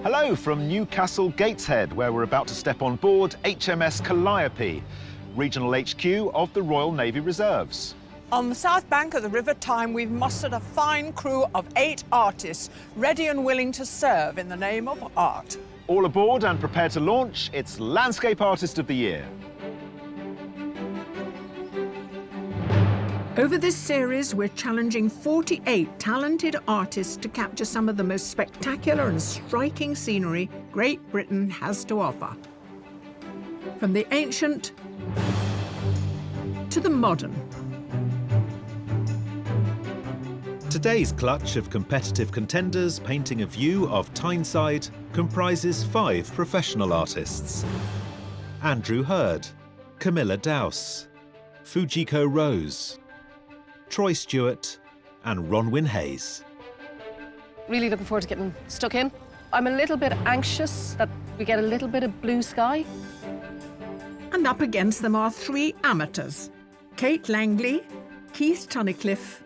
Hello from Newcastle Gateshead, where we're about to step on board HMS Calliope, regional HQ of the Royal Navy Reserves. On the south bank of the River Tyne, we've mustered a fine crew of 8 artists, ready and willing to serve in the name of art. All aboard and prepared to launch, it's Landscape Artist of the Year. Over this series, we're challenging 48 talented artists to capture some of the most spectacular and striking scenery Great Britain has to offer. From the ancient to the modern. Today's clutch of competitive contenders painting a view of Tyneside comprises 5 professional artists. Andrew Hurd, Camilla Dowse, Fujico Rose, Troy Stewart and Ronwyn Hayes. Really looking forward to getting stuck in. I'm a little bit anxious that we get a little bit of blue sky. And up against them are 3 amateurs, Kate Langley, Keith Tunnicliffe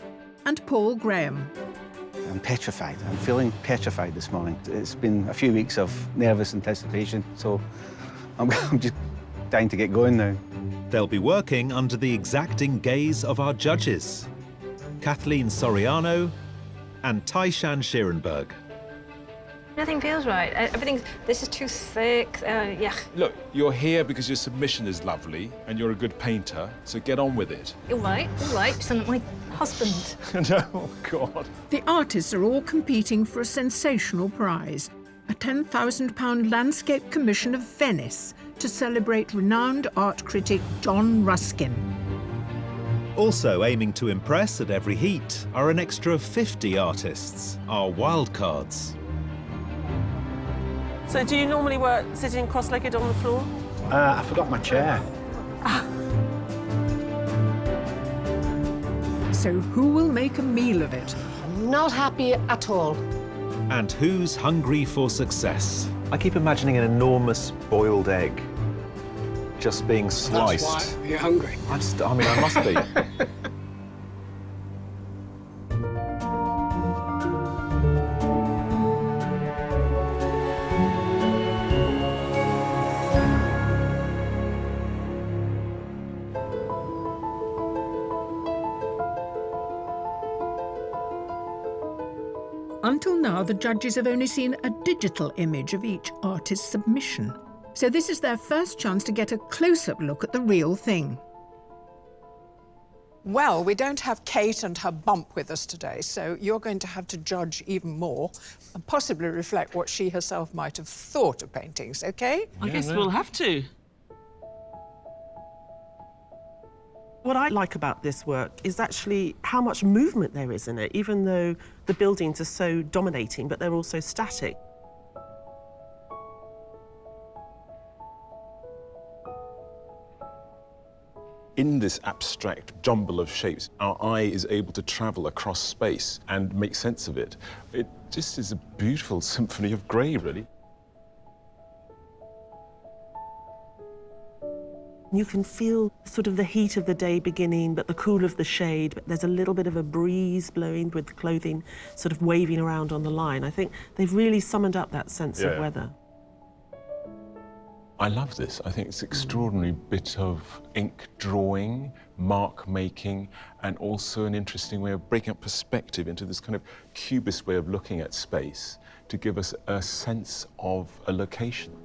and Paul Graham. I'm petrified. I'm feeling petrified this morning. It's been a few weeks of nervous anticipation, so I'm just dying to get going now. They'll be working under the exacting gaze of our judges, Kathleen Soriano and Taishan Schierenberg. Nothing feels right. This is too thick. Yeah. Look, you're here because your submission is lovely and you're a good painter, so get on with it. All right. Just not my husband. No, God. The artists are all competing for a sensational prize, a £10,000 landscape commission of Venice to celebrate renowned art critic John Ruskin. Also aiming to impress at every heat are an extra 50 artists, our wildcards. So do you normally work sitting cross-legged on the floor? I forgot my chair. So who will make a meal of it? Not happy at all. And who's hungry for success? I keep imagining an enormous boiled egg just being sliced. That's why you're hungry. I must be. Until now, the judges have only seen a digital image of each artist's submission. So this is their first chance to get a close-up look at the real thing. Well, we don't have Kate and her bump with us today, so you're going to have to judge even more and possibly reflect what she herself might have thought of paintings, OK? I guess we'll have to. What I like about this work is actually how much movement there is in it, even though the buildings are so dominating, but they're also static. In this abstract jumble of shapes, our eye is able to travel across space and make sense of it. It just is a beautiful symphony of grey, really. You can feel sort of the heat of the day beginning, but the cool of the shade. But there's a little bit of a breeze blowing with the clothing sort of waving around on the line. I think they've really summoned up that sense of weather. I love this. I think it's an extraordinary bit of ink drawing, mark making, and also an interesting way of breaking up perspective into this kind of cubist way of looking at space to give us a sense of a location.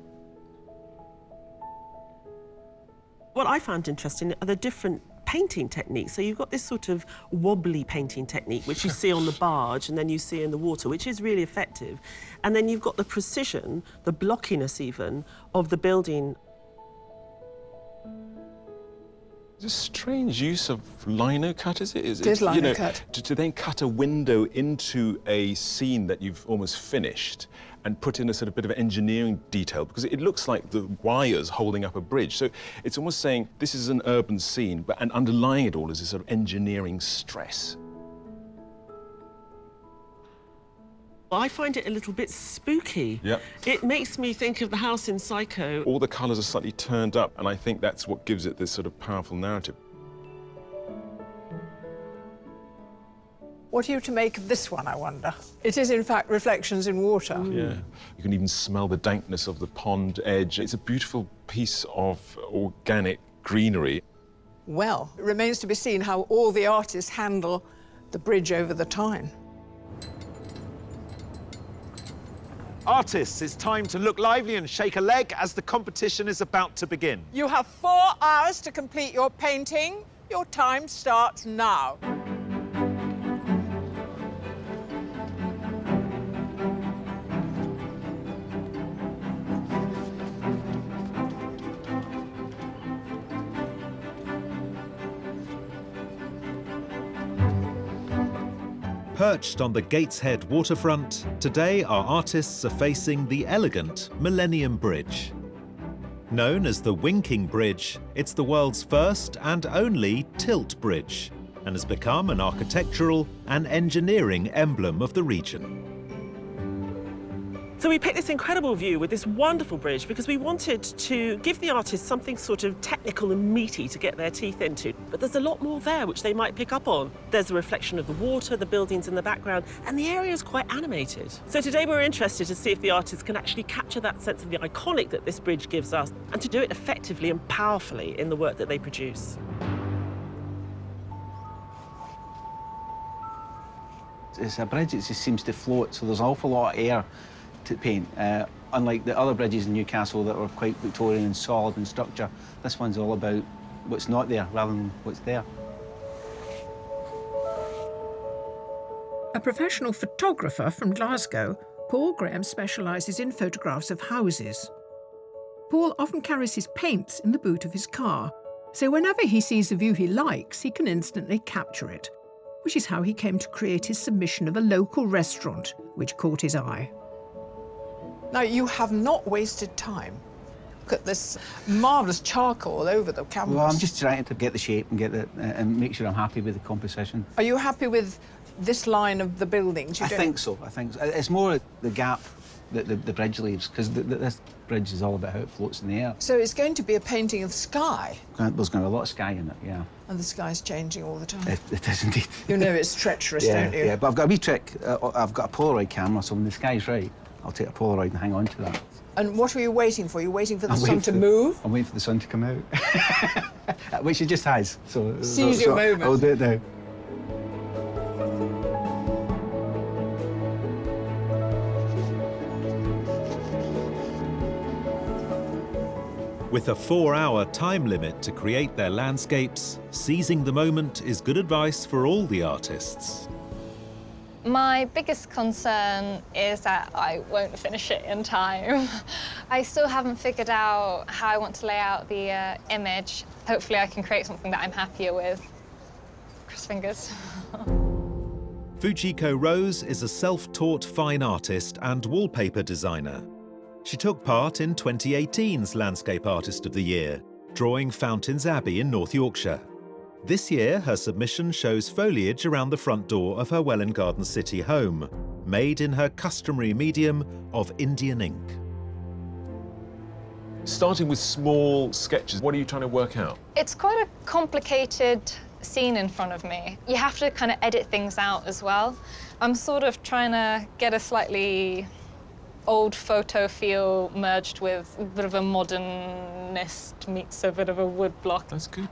What I found interesting are the different painting techniques. So you've got this sort of wobbly painting technique, which you see on the barge and then you see in the water, which is really effective. And then you've got the precision, the blockiness even, of the building. It's a strange use of lino cut, is it? It is lino cut. To then cut a window into a scene that you've almost finished and put in a sort of bit of engineering detail, because it looks like the wires holding up a bridge. So it's almost saying this is an urban scene, and underlying it all is this sort of engineering stress. I find it a little bit spooky. Yep. It makes me think of the house in Psycho. All the colours are slightly turned up, and I think that's what gives it this sort of powerful narrative. What are you to make of this one, I wonder? It is, in fact, reflections in water. Yeah. You can even smell the dankness of the pond edge. It's a beautiful piece of organic greenery. Well, it remains to be seen how all the artists handle the bridge over the Tyne. Artists, it's time to look lively and shake a leg as the competition is about to begin. You have 4 hours to complete your painting. Your time starts now. Perched on the Gateshead waterfront, today our artists are facing the elegant Millennium Bridge. Known as the Winking Bridge, it's the world's first and only tilt bridge and has become an architectural and engineering emblem of the region. So we picked this incredible view with this wonderful bridge because we wanted to give the artists something sort of technical and meaty to get their teeth into. But there's a lot more there which they might pick up on. There's a reflection of the water, the buildings in the background, and the area is quite animated. So today we're interested to see if the artists can actually capture that sense of the iconic that this bridge gives us and to do it effectively and powerfully in the work that they produce. It's a bridge that just seems to float, so there's an awful lot of air to paint. Unlike the other bridges in Newcastle that were quite Victorian and solid in structure, this one's all about what's not there rather than what's there. A professional photographer from Glasgow, Paul Graham specialises in photographs of houses. Paul often carries his paints in the boot of his car, so whenever he sees a view he likes, he can instantly capture it, which is how he came to create his submission of a local restaurant, which caught his eye. Now, you have not wasted time. Look at this marvellous charcoal all over the canvas. Well, I'm just trying to get the shape and and make sure I'm happy with the composition. Are you happy with this line of the buildings? I think so. It's more the gap that the bridge leaves, because this bridge is all about how it floats in the air. So it's going to be a painting of sky. There's going to be a lot of sky in it, yeah. And the sky's changing all the time. It is indeed. You know it's treacherous, Yeah, don't you? yeah, but I've got a wee trick. I've got a Polaroid camera, so when the sky's right, I'll take a Polaroid and hang on to that. And what are you waiting for? Are you waiting for the sun to move? I'm waiting for the sun to come out. Which it just has. Seize your moment. I'll do it now. With a 4-hour time limit to create their landscapes, seizing the moment is good advice for all the artists. My biggest concern is that I won't finish it in time. I still haven't figured out how I want to lay out the image. Hopefully I can create something that I'm happier with. Cross fingers. Fujico Rose is a self-taught fine artist and wallpaper designer. She took part in 2018's Landscape Artist of the Year, drawing Fountains Abbey in North Yorkshire. This year, her submission shows foliage around the front door of her Welwyn Garden City home, made in her customary medium of Indian ink. Starting with small sketches, what are you trying to work out? It's quite a complicated scene in front of me. You have to kind of edit things out as well. I'm sort of trying to get a slightly old photo feel merged with a bit of a modernist meets a bit of a wood block. That's good.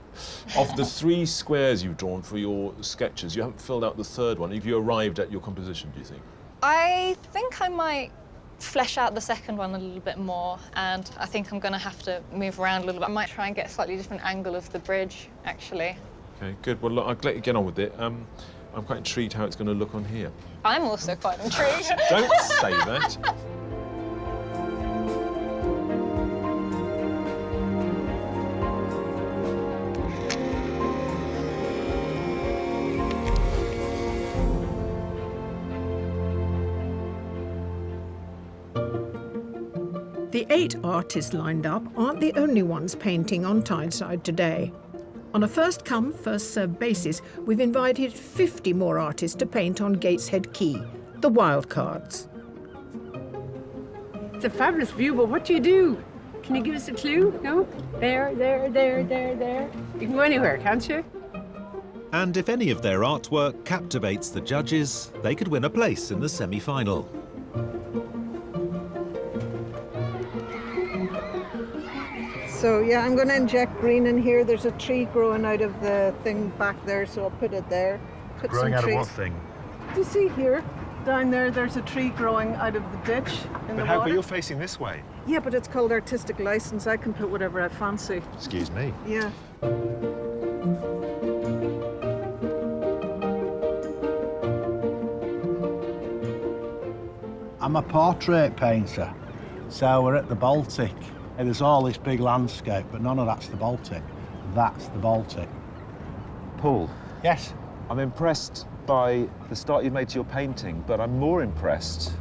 Of the 3 squares you've drawn for your sketches, you haven't filled out the 3rd one. Have you arrived at your composition, do you think? I think I might flesh out the 2nd one a little bit more, and I think I'm going to have to move around a little bit. I might try and get a slightly different angle of the bridge, actually. Okay, good. Well, look, I'll let you get on with it. I'm quite intrigued how it's going to look on here. I'm also quite intrigued. Don't say that. The 8 artists lined up aren't the only ones painting on Tyneside today. On a first-come, first-served basis, we've invited 50 more artists to paint on Gateshead Quay, the wildcards. It's a fabulous view, but what do you do? Can you give us a clue? No? There. You can go anywhere, can't you? And if any of their artwork captivates the judges, they could win a place in the semi-final. So yeah, I'm going to inject green in here. There's a tree growing out of the thing back there, so I'll put it there. Put Growing some out trees. of what thing? Do you see here? Down there, there's a tree growing out of the ditch in the But water. you're facing this way. Yeah, but it's called artistic license. I can put whatever I fancy. Excuse me. Yeah. I'm a portrait painter, so we're at the Baltic. And there's all this big landscape, but none of that's the Baltic. That's the Baltic. Paul. Yes? I'm impressed by the start you've made to your painting, but I'm more impressed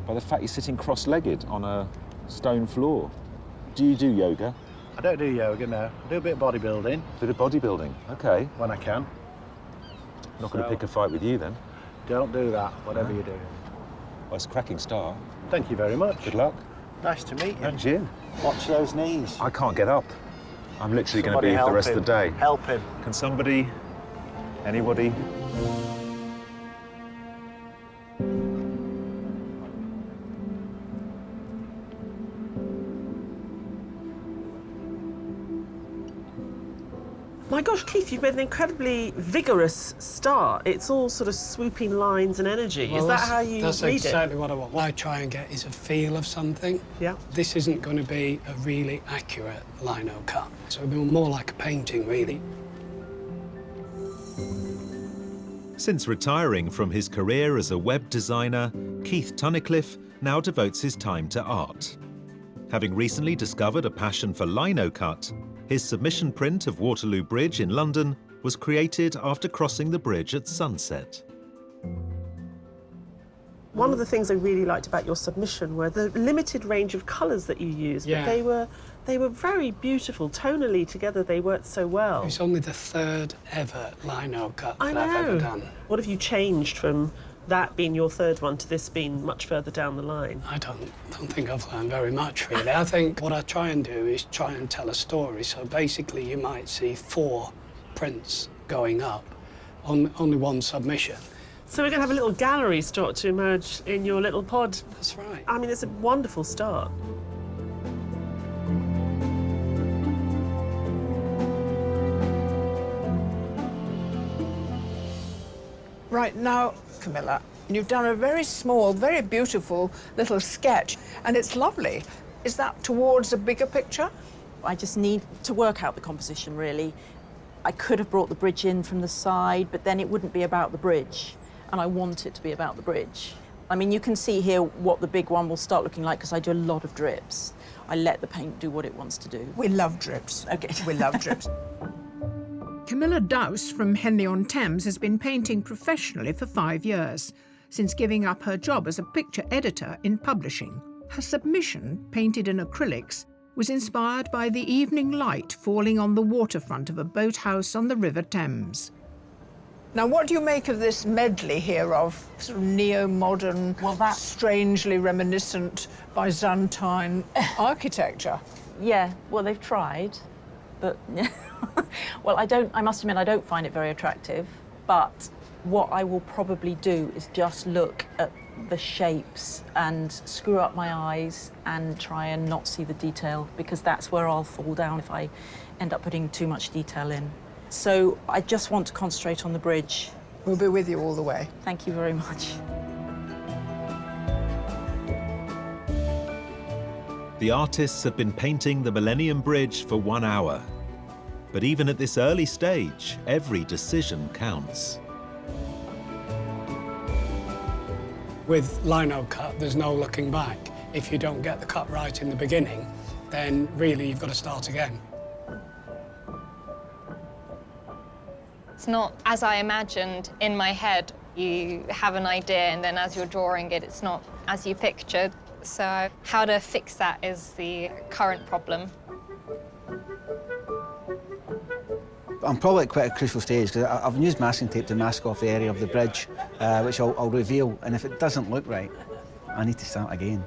by the fact you're sitting cross-legged on a stone floor. Do you do yoga? I don't do yoga, no. I do a bit of bodybuilding. Bit of bodybuilding, okay. When I can. Not going to pick a fight with you then. Don't do that, whatever you do. Well, it's a cracking start. Thank you very much. Good luck. Nice to meet you. And you. Watch those knees. I can't get up. I'm literally going to be Somebody here the help rest him. of the day. Help him. Can somebody, anybody? My gosh, Keith, you've made an incredibly vigorous start. It's all sort of swooping lines and energy. Well, Is that how you That's read exactly it? what I want. What I try and get is a feel of something. Yeah. This isn't going to be a really accurate lino cut. So it'll be more like a painting, really. Since retiring from his career as a web designer, Keith Tunnicliffe now devotes his time to art. Having recently discovered a passion for lino cut, his submission print of Waterloo Bridge in London was created after crossing the bridge at sunset. One of the things I really liked about your submission were the limited range of colours that you used. Yeah. But they were very beautiful. Tonally together, they worked so well. It's only the third ever lino cut I that know. I've ever done. What have you changed from that being your third one to this being much further down the line? I don't think I've learned very much, really. I think what I try and do is try and tell a story. So basically, you might see 4 prints going up on only one submission. So we're going to have a little gallery start to emerge in your little pod. That's right. I mean, it's a wonderful start. Right now, Camilla, you've done a very small, very beautiful little sketch, and it's lovely. Is that towards a bigger picture? I just need to work out the composition, really. I could have brought the bridge in from the side, but then it wouldn't be about the bridge, and I want it to be about the bridge. I mean, you can see here what the big one will start looking like, because I do a lot of drips. I let the paint do what it wants to do. We love drips. Okay. We love drips. Camilla Dowse from Henley-on-Thames has been painting professionally for 5 years, since giving up her job as a picture editor in publishing. Her submission, painted in acrylics, was inspired by the evening light falling on the waterfront of a boathouse on the River Thames. Now, what do you make of this medley here of sort of neo-modern, strangely reminiscent Byzantine architecture? Yeah, well, they've tried, but well, I must admit, I don't find it very attractive, but what I will probably do is just look at the shapes and screw up my eyes and try and not see the detail, because that's where I'll fall down if I end up putting too much detail in. So I just want to concentrate on the bridge. We'll be with you all the way. Thank you very much. The artists have been painting the Millennium Bridge for 1 hour. But even at this early stage, every decision counts. With lino cut, there's no looking back. If you don't get the cut right in the beginning, then really you've got to start again. It's not as I imagined in my head. You have an idea, and then as you're drawing it, it's not as you pictured. So how to fix that is the current problem. I'm probably at quite a crucial stage, because I've used masking tape to mask off the area of the bridge, which I'll reveal, and if it doesn't look right, I need to start again.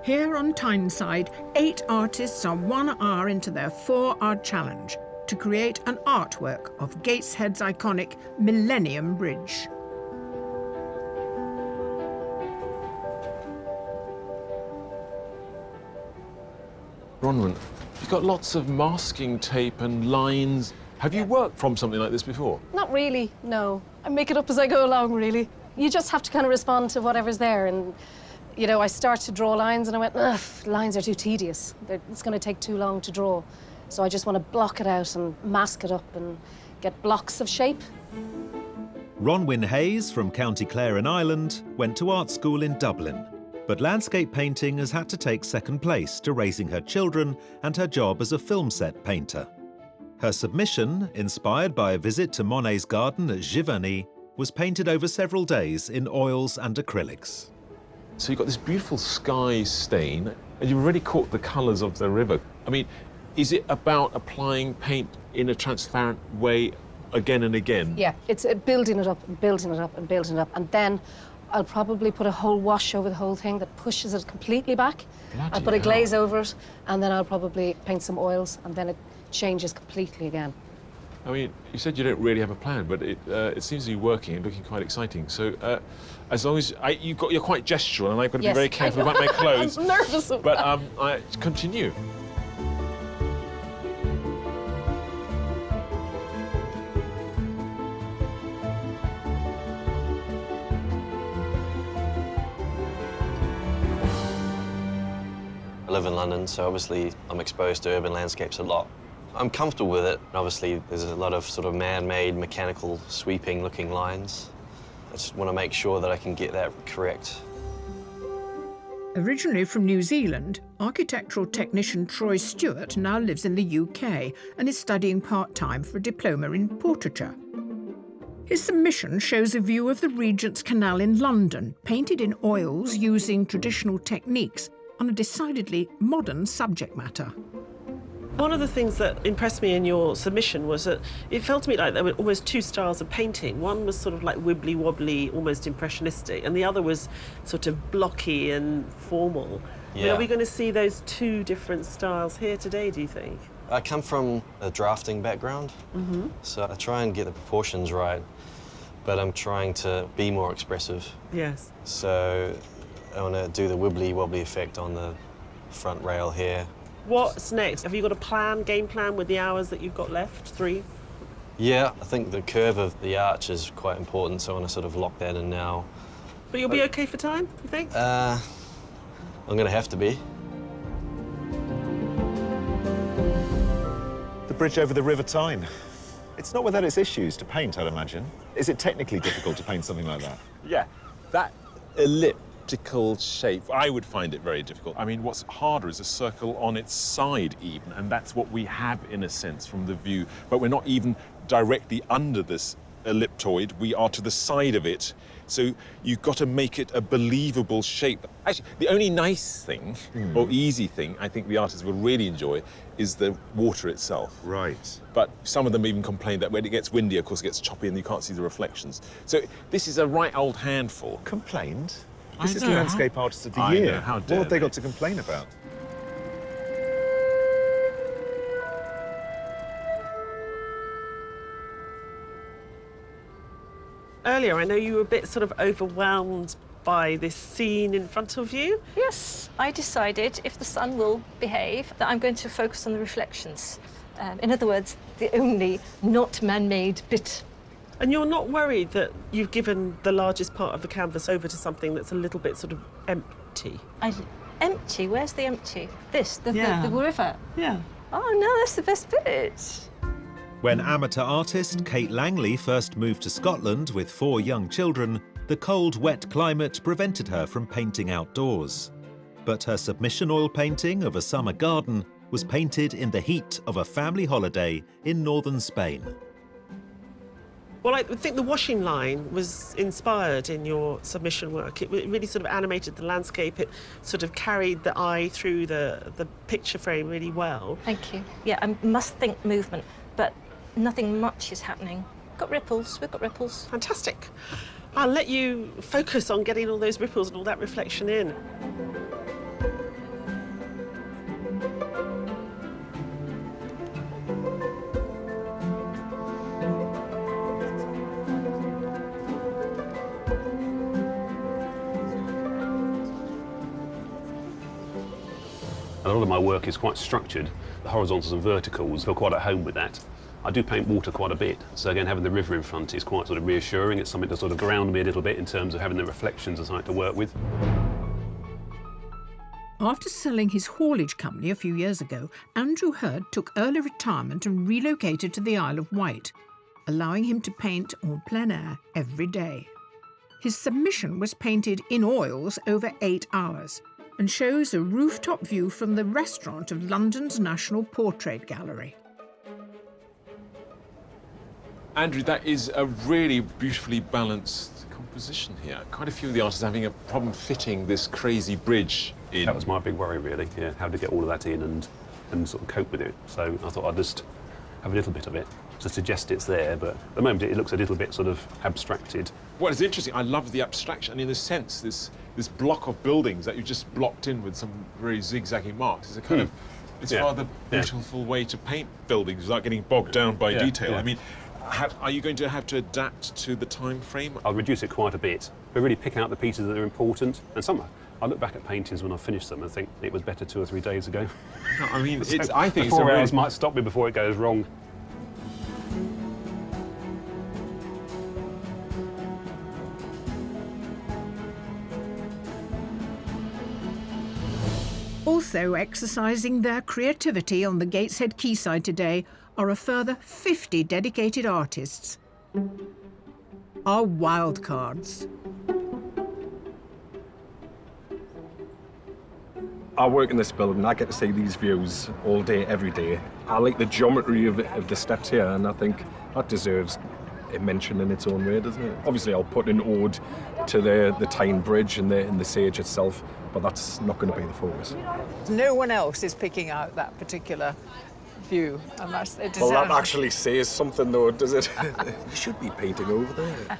Here on Tyneside, 8 artists are 1 hour into their 4-hour challenge to create an artwork of Gateshead's iconic Millennium Bridge. Bronwyn, you've got lots of masking tape and lines. Have you worked from something like this before? Not really, no. I make it up as I go along, really. You just have to kind of respond to whatever's there. And, you know, I start to draw lines and I went, ugh, lines are too tedious. It's going to take too long to draw. So I just want to block it out and mask it up and get blocks of shape. Bronwyn Hayes from County Clare in Ireland went to art school in Dublin. But landscape painting has had to take second place to raising her children and her job as a film set painter. Her submission, inspired by a visit to Monet's garden at Giverny, was painted over several days in oils and acrylics. So you've got this beautiful sky stain, and you've already caught the colours of the river. I mean, is it about applying paint in a transparent way again and again? Yeah, it's building it up and building it up and building it up. And then I'll probably put a whole wash over the whole thing that pushes it completely back. I'll put a glaze over it, and then I'll probably paint some oils, and then it changes completely again. I mean, you said you don't really have a plan, but it seems to be working and looking quite exciting. So, as long as you're quite gestural, and I've got to be very careful about my clothes. I'm nervous. But I continue. I live in London, so obviously I'm exposed to urban landscapes a lot. I'm comfortable with it. Obviously, there's a lot of sort of man-made, mechanical, sweeping-looking lines. I just want to make sure that I can get that correct. Originally from New Zealand, architectural technician Troy Stewart now lives in the UK and is studying part-time for a diploma in portraiture. His submission shows a view of the Regent's Canal in London, painted in oils using traditional techniques on a decidedly modern subject matter. One of the things that impressed me in your submission was that it felt to me like there were almost 2 styles of painting. One was sort of like wibbly-wobbly, almost impressionistic, and the other was sort of blocky and formal. Yeah. I mean, are we going to see those 2 different styles here today, do you think? I come from a drafting background, so I try and get the proportions right, but I'm trying to be more expressive. Yes. So I want to do the wibbly-wobbly effect on the front rail here. What's next? Have you got a plan, game plan, with the hours that you've got left? 3? Yeah, I think the curve of the arch is quite important, so I want to sort of lock that in now. But you'll be okay for time, you think? I'm going to have to be. The bridge over the River Tyne. It's not without its issues to paint, I'd imagine. Is it technically difficult to paint something like that? Yeah, that elliptical shape, I would find it very difficult. I mean, what's harder is a circle on its side even, and that's what we have in a sense from the view, but we're not even directly under this elliptoid, we are to the side of it, so you've got to make it a believable shape. Actually, the only nice thing, or easy thing, I think the artists will really enjoy is the water itself. Right. But some of them even complain that when it gets windy, of course, it gets choppy and you can't see the reflections. So this is a right old handful. Complained? This is Landscape Artist of the Year. How what dare have they got to complain about? Earlier, I know you were a bit sort of overwhelmed by this scene in front of you. Yes, I decided, if the sun will behave, that I'm going to focus on the reflections. In other words, the only not man-made bit. And you're not worried that you've given the largest part of the canvas over to something that's a little bit sort of empty? Empty? Where's the empty? This, the river? Yeah. Oh, no, that's the best bit. When amateur artist Kate Langley first moved to Scotland with 4 young children, the cold, wet climate prevented her from painting outdoors. But her submission oil painting of a summer garden was painted in the heat of a family holiday in northern Spain. Well, I think the washing line was inspired in your submission work. It really sort of animated the landscape. It sort of carried the eye through the picture frame really well. Thank you. Yeah, I must think movement, but nothing much is happening. Got ripples, we've got ripples. Fantastic. I'll let you focus on getting all those ripples and all that reflection in. lot of my work is quite structured. The horizontals and verticals, I feel quite at home with that. I do paint water quite a bit, so again, having the river in front is quite sort of reassuring. It's something to sort of ground me a little bit in terms of having the reflections and something to work with. After selling his haulage company a few years ago, Andrew Hurst took early retirement and relocated to the Isle of Wight, allowing him to paint en plein air every day. His submission was painted in oils over 8 hours and shows a rooftop view from the restaurant of London's National Portrait Gallery. Andrew, that is a really beautifully balanced composition here. Quite a few of the artists are having a problem fitting this crazy bridge in. That was my big worry, really, yeah, how to get all of that in and sort of cope with it. So I thought I'd just have a little bit of it to suggest it's there, but at the moment it looks a little bit sort of abstracted. Well, it's interesting. I love the abstraction, and in a sense, this block of buildings that you just blocked in with some very zigzaggy marks is a kind of, it's a rather beautiful way to paint buildings without getting bogged down by detail. Yeah. I mean, are you going to have to adapt to the time frame? I'll reduce it quite a bit, but really pick out the pieces that are important. And some, I look back at paintings when I've finished them and think it was better 2 or 3 days ago. No, I mean, So I think the 4 hours might stop me before it goes wrong. Also exercising their creativity on the Gateshead quayside today are a further 50 dedicated artists. Our wildcards. I work in this building, I get to see these views all day, every day. I like the geometry of the steps here, and I think that deserves a mention in its own way, doesn't it? Obviously, I'll put an ode to the Tyne Bridge and the Sage itself, but that's not going to be the focus. No one else is picking out that particular view, and that's it. Well, that actually says something, though, does it? You should be painting over there.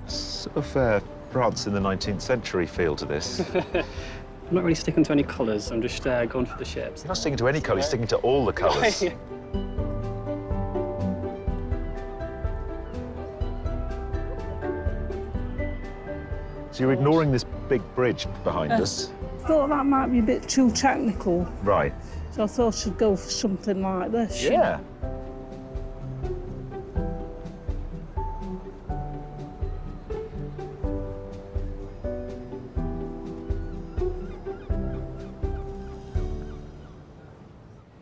Sort of France in the 19th century feel to this. I'm not really sticking to any colours, I'm just going for the shapes. You're not sticking to any colour, you're sticking to all the colours. So you're ignoring this big bridge behind us. I thought that might be a bit too technical. Right. So I thought I should go for something like this. Yeah.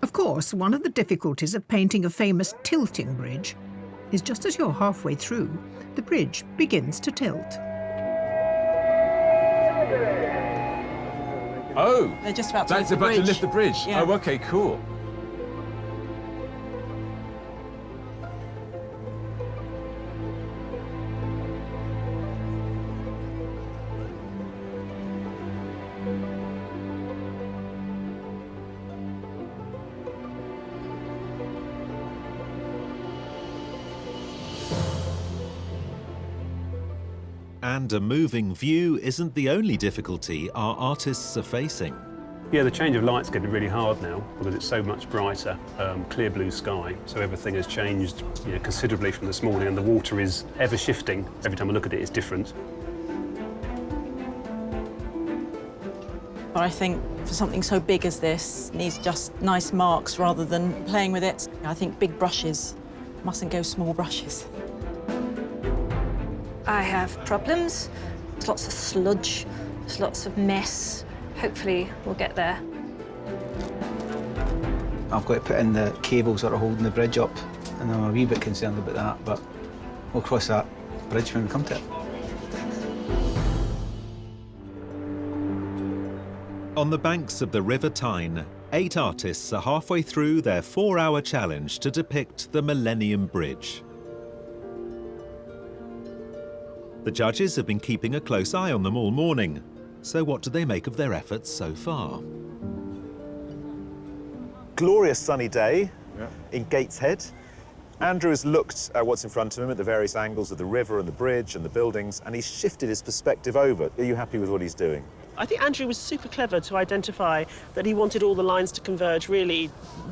Of course, one of the difficulties of painting a famous tilting bridge is just as you're halfway through, the bridge begins to tilt. Oh, They're just about to that's lift the about to bridge. lift the bridge. Yeah. Oh, okay, cool. And a moving view isn't the only difficulty our artists are facing. Yeah, the change of light's getting really hard now because it's so much brighter, clear blue sky, so everything has changed considerably from this morning, and the water is ever shifting. Every time I look at it, it's different. But I think for something so big as this, it needs just nice marks rather than playing with it. I think big brushes mustn't go small brushes. I have problems. There's lots of sludge, there's lots of mess. Hopefully we'll get there. I've got to put in the cables that are holding the bridge up, and I'm a wee bit concerned about that, but we'll cross that bridge when we come to it. On the banks of the River Tyne, 8 artists are halfway through their 4-hour challenge to depict the Millennium Bridge. The judges have been keeping a close eye on them all morning. So what do they make of their efforts so far? Glorious sunny day in Gateshead. Andrew has looked at what's in front of him at the various angles of the river and the bridge and the buildings, and he's shifted his perspective over. Are you happy with what he's doing? I think Andrew was super clever to identify that he wanted all the lines to converge really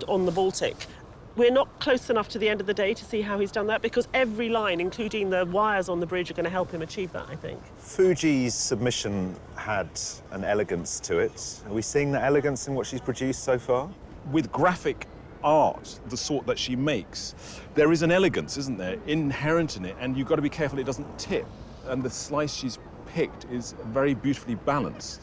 on the Baltic. We're not close enough to the end of the day to see how he's done that, because every line, including the wires on the bridge, are going to help him achieve that, I think. Fuji's submission had an elegance to it. Are we seeing that elegance in what she's produced so far? With graphic art, the sort that she makes, there is an elegance, isn't there, inherent in it, and you've got to be careful it doesn't tip. And the slice she's picked is very beautifully balanced.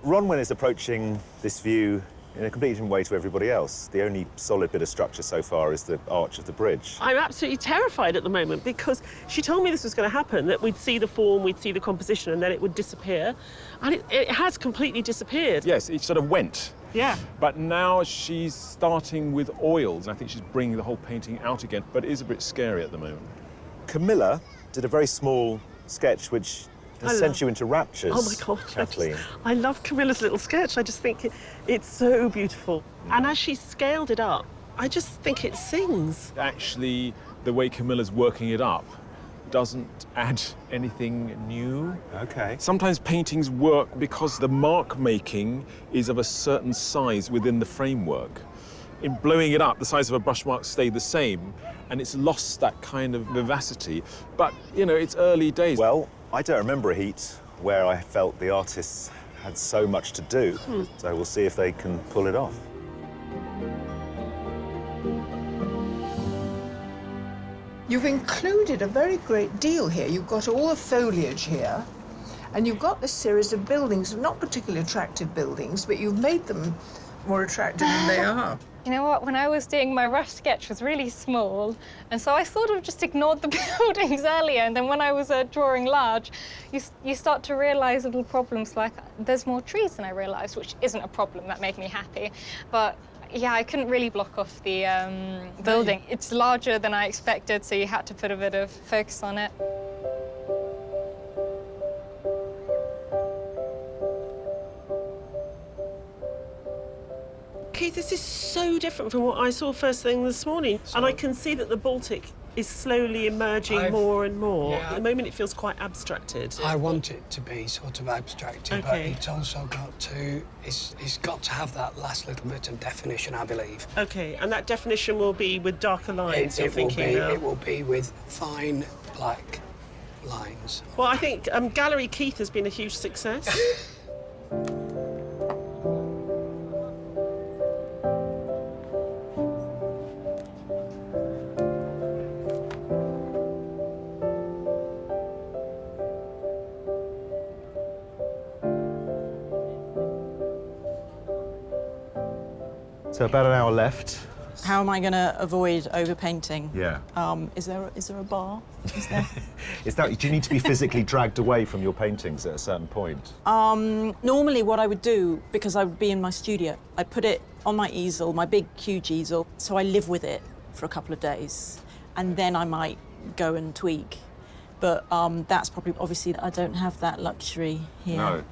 Ronwen is approaching this view in a completely different way to everybody else. The only solid bit of structure so far is the arch of the bridge. I'm absolutely terrified at the moment, because she told me this was going to happen, that we'd see the form, we'd see the composition, and then it would disappear. And it has completely disappeared. Yes, it sort of went. Yeah. But now she's starting with oils, and I think she's bringing the whole painting out again, but it is a bit scary at the moment. Camilla did a very small sketch which has sent you into raptures. Oh my God, Kathleen. I love Camilla's little sketch. I just think it's so beautiful. And as she's scaled it up, I just think it sings. Actually, the way Camilla's working it up doesn't add anything new. Okay. Sometimes paintings work because the mark making is of a certain size within the framework. In blowing it up, the size of a brush mark stayed the same, and it's lost that kind of vivacity. But, you know, it's early days. Well, I don't remember a heat where I felt the artists had so much to do. So we'll see if they can pull it off. You've included a very great deal here. You've got all the foliage here, and you've got this series of buildings, not particularly attractive buildings, but you've made them more attractive than they are. You know what, when I was doing my rough sketch was really small, and so I sort of just ignored the buildings earlier, and then when I was drawing large, you start to realise little problems like there's more trees than I realised, which isn't a problem, that made me happy. But yeah, I couldn't really block off the building. It's larger than I expected, so you had to put a bit of focus on it. Keith, this is so different from what I saw first thing this morning. And I can see that the Baltic is slowly emerging more and more. Yeah. At the moment, it feels quite abstracted. I want it to be sort of abstracted, but Okay. it's also got to, it's got to have that last little bit of definition, I believe. OK, and that definition will be with darker lines, you're thinking now? It will be with fine black lines. Well, I think Gallery Keith has been a huge success. So about an hour left. How am I going to avoid overpainting? Yeah. Is there a bar? Is there? Do you need to be physically dragged away from your paintings at a certain point? Normally what I would do, because I would be in my studio, I put it on my easel, my big, huge easel, so I live with it for a couple of days, and then I might go and tweak. But that's probably, obviously, I don't have that luxury here. No.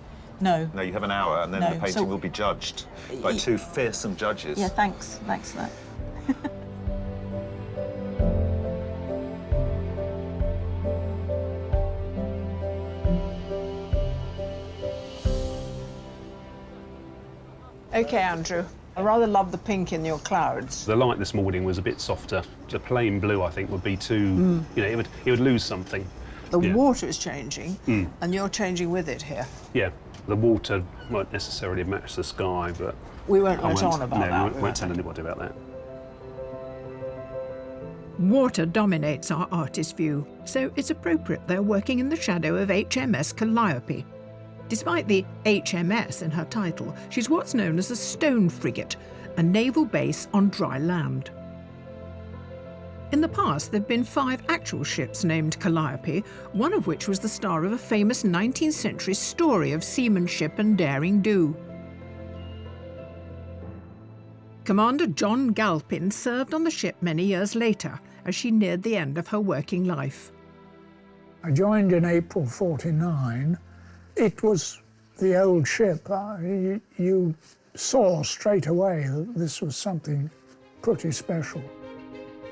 No. No, you have an hour, and then No, the painting so- will be judged by two fearsome judges. Yeah, thanks for that. OK, Andrew, I rather love the pink in your clouds. The light this morning was a bit softer. The plain blue, I think, would be too, you know, it would lose something. The Yeah. water is changing, Mm. and you're changing with it here. Yeah, the water won't necessarily match the sky, but... We won't I let on about no, that. we won't tell anybody about that. Water dominates our artist view, so it's appropriate they're working in the shadow of HMS Calliope. Despite the HMS in her title, she's what's known as a stone frigate, a naval base on dry land. In the past, there have been 5 actual ships named Calliope, one of which was the star of a famous 19th century story of seamanship and daring do. Commander John Galpin served on the ship many years later, as she neared the end of her working life. I joined in April '49. It was the old ship. You saw straight away that this was something pretty special.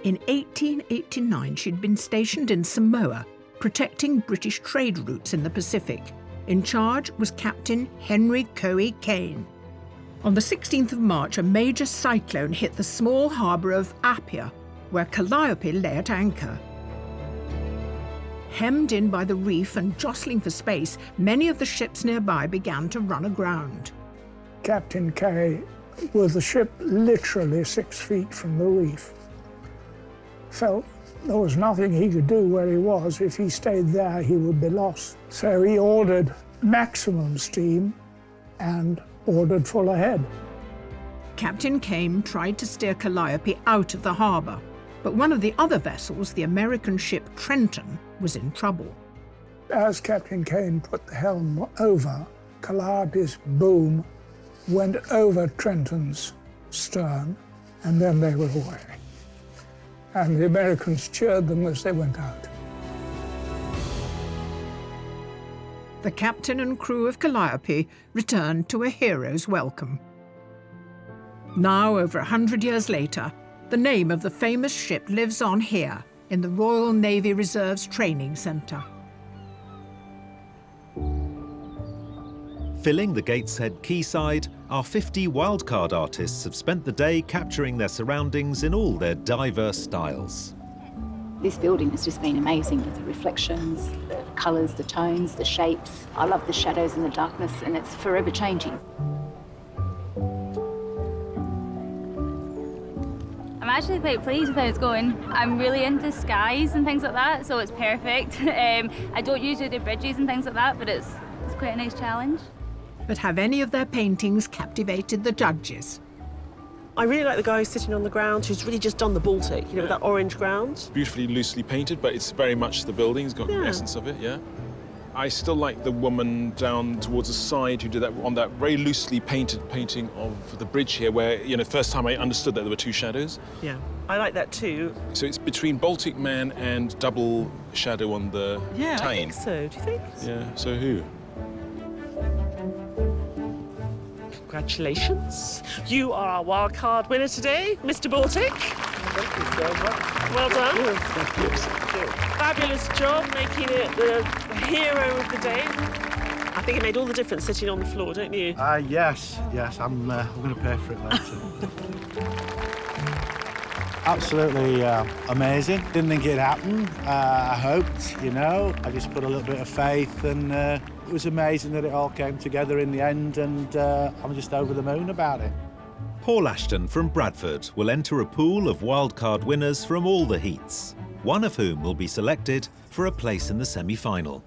In 1889, she'd been stationed in Samoa, protecting British trade routes in the Pacific. In charge was Captain Henry Coe Kane. On the 16th of March, a major cyclone hit the small harbour of Apia, where Calliope lay at anchor. Hemmed in by the reef and jostling for space, many of the ships nearby began to run aground. Captain K, with the ship literally 6 feet from the reef, felt there was nothing he could do where he was. If he stayed there, he would be lost. So he ordered maximum steam and ordered full ahead. Captain Kane tried to steer Calliope out of the harbour, but one of the other vessels, the American ship Trenton, was in trouble. As Captain Kane put the helm over, Calliope's boom went over Trenton's stern, and then they were away. And the Americans cheered them as they went out. The captain and crew of Calliope returned to a hero's welcome. Now, over 100 years later, the name of the famous ship lives on here in the Royal Navy Reserve's Training Centre. Filling the Gateshead quayside, our 50 wildcard artists have spent the day capturing their surroundings in all their diverse styles. This building has just been amazing with the reflections, the colours, the tones, the shapes. I love the shadows and the darkness, and it's forever changing. I'm actually quite pleased with how it's going. I'm really into skies and things like that, so it's perfect. I don't usually do bridges and things like that, but it's quite a nice challenge. But have any of their paintings captivated the judges? I really like the guy who's sitting on the ground who's really just done the Baltic, you know, with that orange ground. Beautifully loosely painted, but it's very much the building. It's got the essence of it, yeah. I still like the woman down towards the side who did that on that very loosely painted painting of the bridge here, where, you know, first time I understood that there were two shadows. Yeah, I like that too. So it's between Baltic Man and double shadow on the Yeah, Tyne. I think so. Do you think? Yeah, so who? Congratulations. You are our wild card winner today, Mr. Baltic. Thank you so much. Well done. Thank you. Fabulous job making it the hero of the day. I think it made all the difference sitting on the floor, don't you? Yes. I'm going to pay for it later. Absolutely amazing. Didn't think it'd happen. I hoped, you know. I just put a little bit of faith, and it was amazing that it all came together in the end, and I'm just over the moon about it. Paul Ashton from Bradford will enter a pool of wildcard winners from all the heats, one of whom will be selected for a place in the semi-final.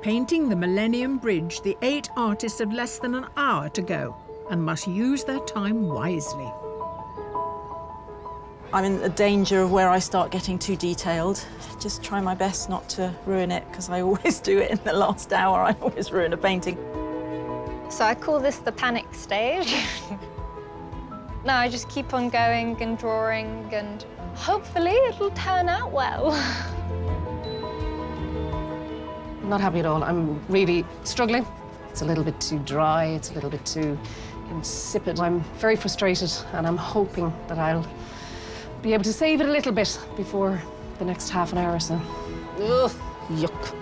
Painting the Millennium Bridge, the 8 artists have less than an hour to go and must use their time wisely. I'm in the danger of where I start getting too detailed. Just try my best not to ruin it, because I always do it in the last hour. I always ruin a painting. So I call this the panic stage. No, I just keep on going and drawing, and hopefully it'll turn out well. I'm not happy at all. I'm really struggling. It's a little bit too dry, it's a little bit too insipid. I'm very frustrated, and I'm hoping that I'll be able to save it a little bit before the next half an hour or so. Ugh, yuck.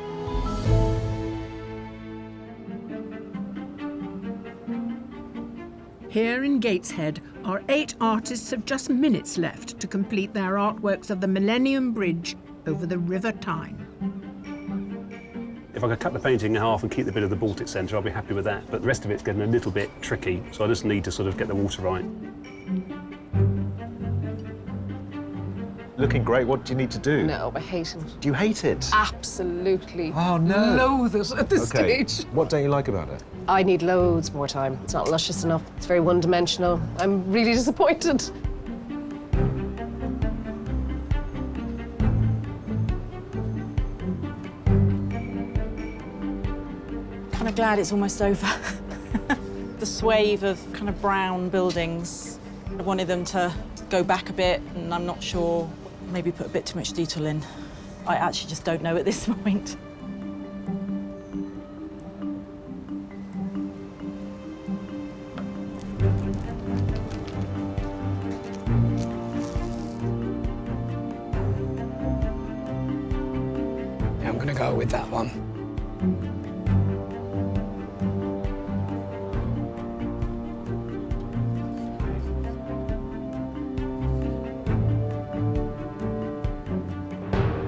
Here in Gateshead, our 8 artists have just minutes left to complete their artworks of the Millennium Bridge over the River Tyne. If I could cut the painting in half and keep the bit of the Baltic centre, I'll be happy with that. But the rest of it's getting a little bit tricky, so I just need to sort of get the water right. Looking great. What do you need to do? No, I hate it. Do you hate it? Absolutely. Oh, no. Loathe it at this stage. What don't you like about it? I need loads more time. It's not luscious enough. It's very one-dimensional. I'm really disappointed. Kind of glad it's almost over. The swathe of kind of brown buildings, I wanted them to go back a bit, and I'm not sure, maybe put a bit too much detail in. I actually just don't know at this point. I'm going to go with that one.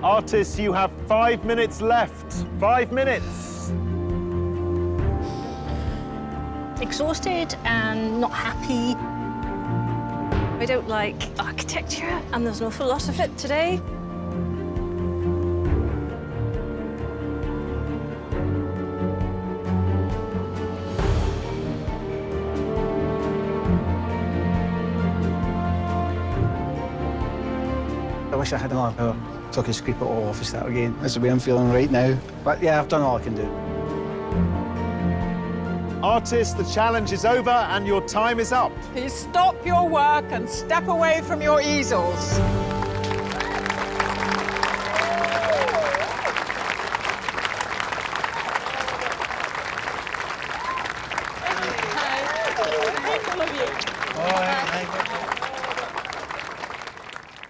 Artists, you have 5 minutes left. 5 minutes. Exhausted and not happy. I don't like architecture, and there's an awful lot of it today. I wish I had another power so I could scrape it all off and start again. That's the way I'm feeling right now. But yeah, I've done all I can do. Artists, the challenge is over and your time is up. Please stop your work and step away from your easels.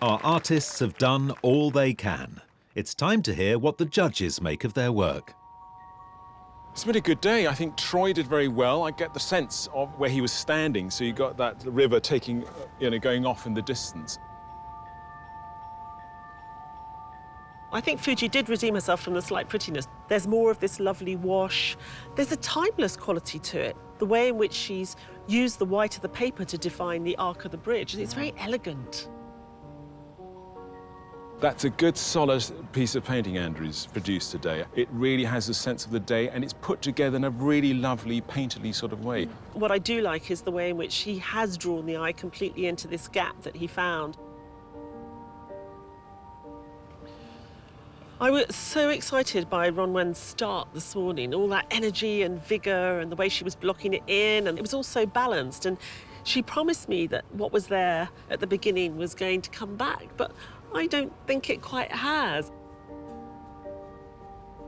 Our artists have done all they can. It's time to hear what the judges make of their work. It's been a good day. I think Troy did very well. I get the sense of where he was standing, so you got that river taking, going off in the distance. I think Fuji did redeem herself from the slight prettiness. There's more of this lovely wash. There's a timeless quality to it. The way in which she's used the white of the paper to define the arc of the bridge. It's very elegant. That's a good, solid piece of painting Andrew's produced today. It really has a sense of the day, and it's put together in a really lovely, painterly sort of way. What I do like is the way in which he has drawn the eye completely into this gap that he found. I was so excited by Ronwen's start this morning, all that energy and vigour and the way she was blocking it in, and it was all so balanced. And she promised me that what was there at the beginning was going to come back, but I don't think it quite has.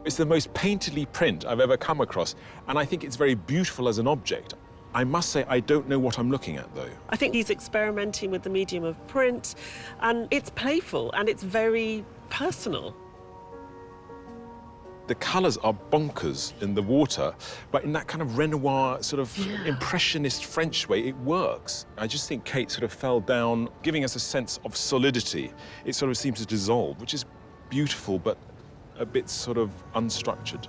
It's the most painterly print I've ever come across, and I think it's very beautiful as an object. I must say, I don't know what I'm looking at, though. I think he's experimenting with the medium of print, and it's playful and it's very personal. The colours are bonkers in the water, but in that kind of Renoir, sort of impressionist French way, it works. I just think Kate sort of fell down, giving us a sense of solidity. It sort of seems to dissolve, which is beautiful, but a bit sort of unstructured.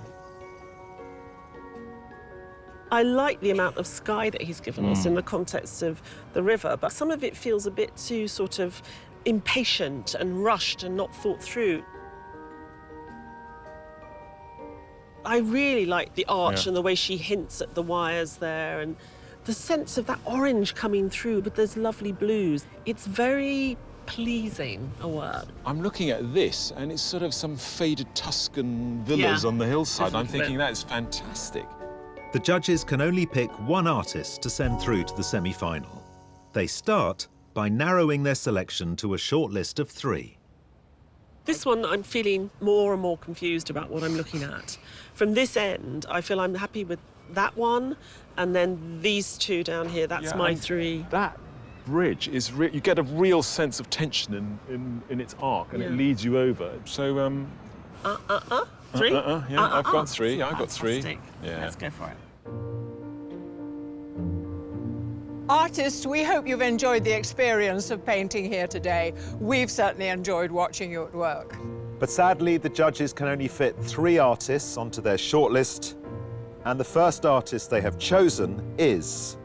I like the amount of sky that he's given us in the context of the river, but some of it feels a bit too sort of impatient and rushed and not thought through. I really like the arch and the way she hints at the wires there, and the sense of that orange coming through with those lovely blues. It's very pleasing, a word. I'm looking at this, and it's sort of some faded Tuscan villas on the hillside. I'm thinking that's fantastic. The judges can only pick one artist to send through to the semi-final. They start by narrowing their selection to a short list of 3. This one, I'm feeling more and more confused about what I'm looking at. From this end, I feel I'm happy with that one, and then these 2 down here, that's my 3. That bridge is you get a real sense of tension in its arc, and it leads you over. So, 3? Yeah, I've got 3. Yeah, I've got 3. Yeah. Let's go for it. Artists, we hope you've enjoyed the experience of painting here today. We've certainly enjoyed watching you at work. But sadly, the judges can only fit 3 artists onto their shortlist, and the first artist they have chosen is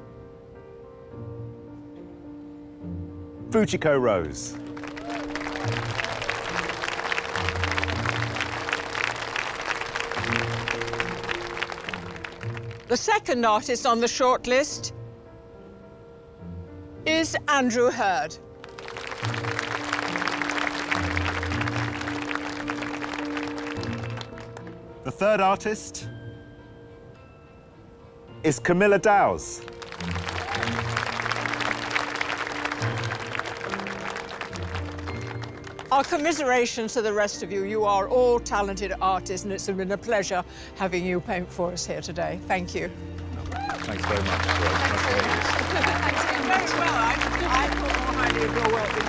Fujico Rose. The second artist on the shortlist is Andrew Hurd. The third artist is Camilla Dowes. Our commiserations to the rest of you. You are all talented artists, and it's been a pleasure having you paint for us here today. Thank you. Thanks very much. Thanks very well. I thought more highly of your work than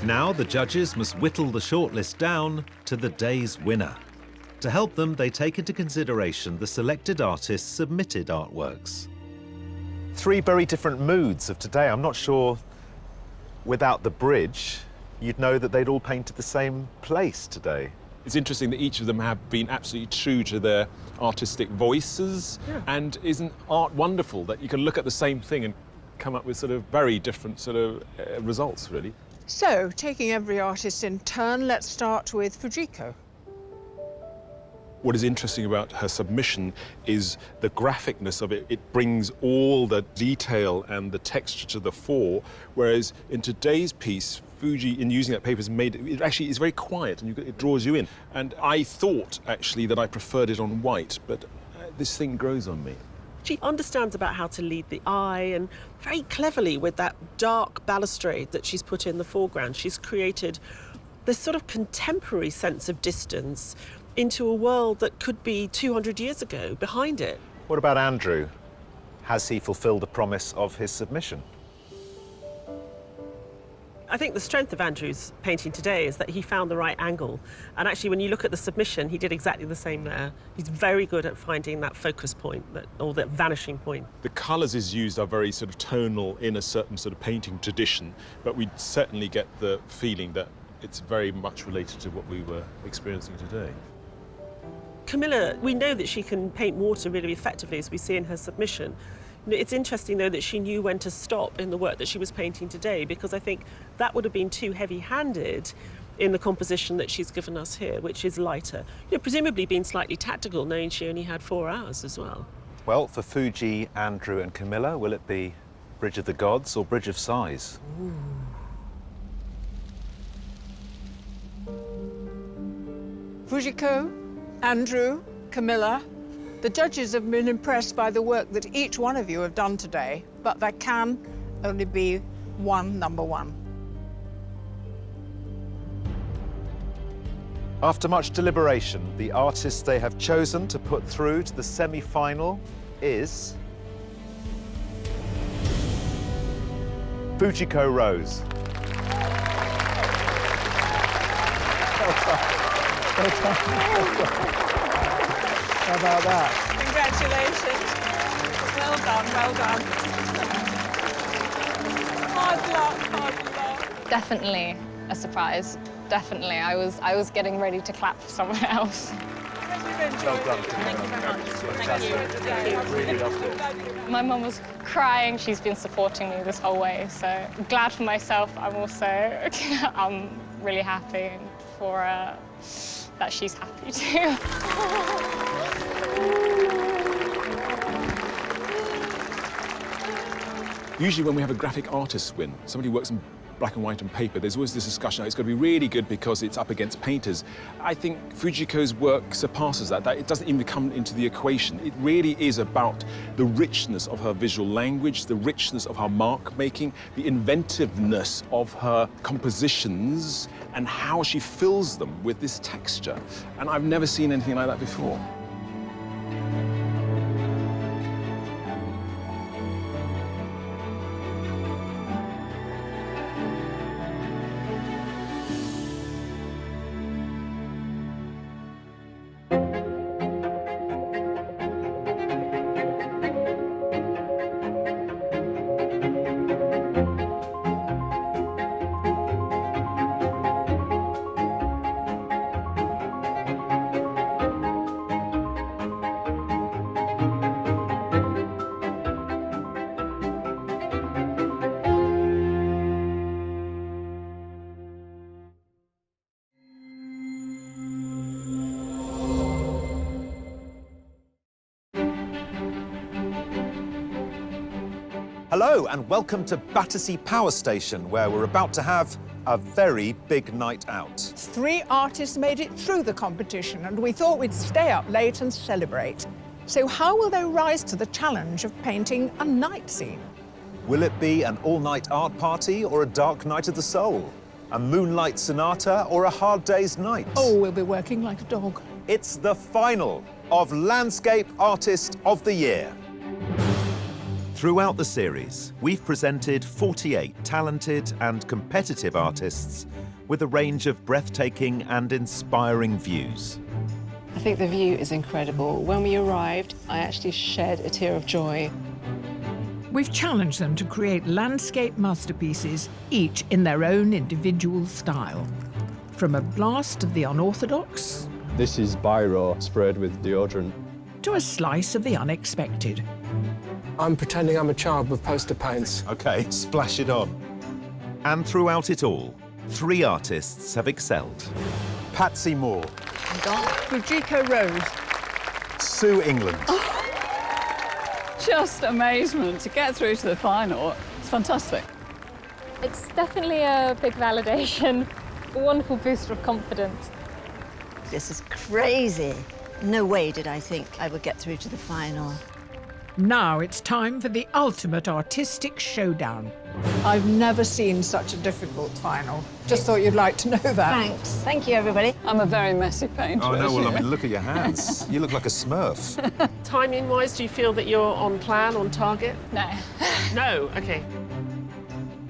you. Now the judges must whittle the shortlist down to the day's winner. To help them, they take into consideration the selected artists' submitted artworks. 3 very different moods of today. I'm not sure, without the bridge, you'd know that they'd all painted the same place today. It's interesting that each of them have been absolutely true to their artistic voices. Yeah. And isn't art wonderful that you can look at the same thing and come up with sort of very different sort of results, really? So, taking every artist in turn, let's start with Fujico. What is interesting about her submission is the graphicness of it. It brings all the detail and the texture to the fore, whereas in today's piece, Fuji, in using that paper, has made it actually is very quiet and it draws you in. And I thought, actually, that I preferred it on white, but this thing grows on me. She understands about how to lead the eye, and very cleverly with that dark balustrade that she's put in the foreground, she's created this sort of contemporary sense of distance into a world that could be 200 years ago behind it. What about Andrew? Has he fulfilled the promise of his submission? I think the strength of Andrew's painting today is that he found the right angle. And actually, when you look at the submission, he did exactly the same there. He's very good at finding that focus point, or that vanishing point. The colours is used are very sort of tonal in a certain sort of painting tradition, but we certainly get the feeling that it's very much related to what we were experiencing today. Camilla, we know that she can paint water really effectively, as we see in her submission. It's interesting, though, that she knew when to stop in the work that she was painting today, because I think that would have been too heavy-handed in the composition that she's given us here, which is lighter. Presumably being slightly tactical, knowing she only had 4 hours as well. Well, for Fuji, Andrew and Camilla, will it be Bridge of the Gods or Bridge of Sighs? Ooh. Fujico, Andrew, Camilla, the judges have been impressed by the work that each one of you have done today, but there can only be one number one. After much deliberation, the artist they have chosen to put through to the semi-final is Fujico Rose. How about that? Congratulations. Well done, well done. Hard luck, hard luck. Definitely a surprise. Definitely. I was getting ready to clap for someone else. Well done. Thank you very much. Fantastic. Really loved it. My mum was crying. She's been supporting me this whole way, so I'm glad for myself. I'm also I'm really happy for that she's happy too. Usually when we have a graphic artist win, somebody works in black and white on paper, there's always this discussion, it's got to be really good because it's up against painters. I think Fujiko's work surpasses that. It doesn't even come into the equation. It really is about the richness of her visual language, the richness of her mark making, the inventiveness of her compositions, and how she fills them with this texture. And I've never seen anything like that before. Hello and welcome to Battersea Power Station, where we're about to have a very big night out. 3 artists made it through the competition, and we thought we'd stay up late and celebrate. So how will they rise to the challenge of painting a night scene? Will it be an all-night art party or a dark night of the soul? A moonlight sonata or a hard day's night? Oh, we'll be working like a dog. It's the final of Landscape Artist of the Year. Throughout the series, we've presented 48 talented and competitive artists with a range of breathtaking and inspiring views. I think the view is incredible. When we arrived, I actually shed a tear of joy. We've challenged them to create landscape masterpieces, each in their own individual style. From a blast of the unorthodox... This is biro sprayed with deodorant. ...to a slice of the unexpected. I'm pretending I'm a child with poster paints. OK, splash it on. And throughout it all, 3 artists have excelled. Patsy Moore. Fujico Rose. Sue England. Just amazement to get through to the final. It's fantastic. It's definitely a big validation, a wonderful booster of confidence. This is crazy. No way did I think I would get through to the final. Now it's time for the ultimate artistic showdown. I've never seen such a difficult final. Just thought you'd like to know that. Thanks. Thank you, everybody. I'm a very messy painter. Oh, no, well, I mean, look at your hands. You look like a Smurf. Timing-wise, do you feel that you're on plan, on target? No. No? OK.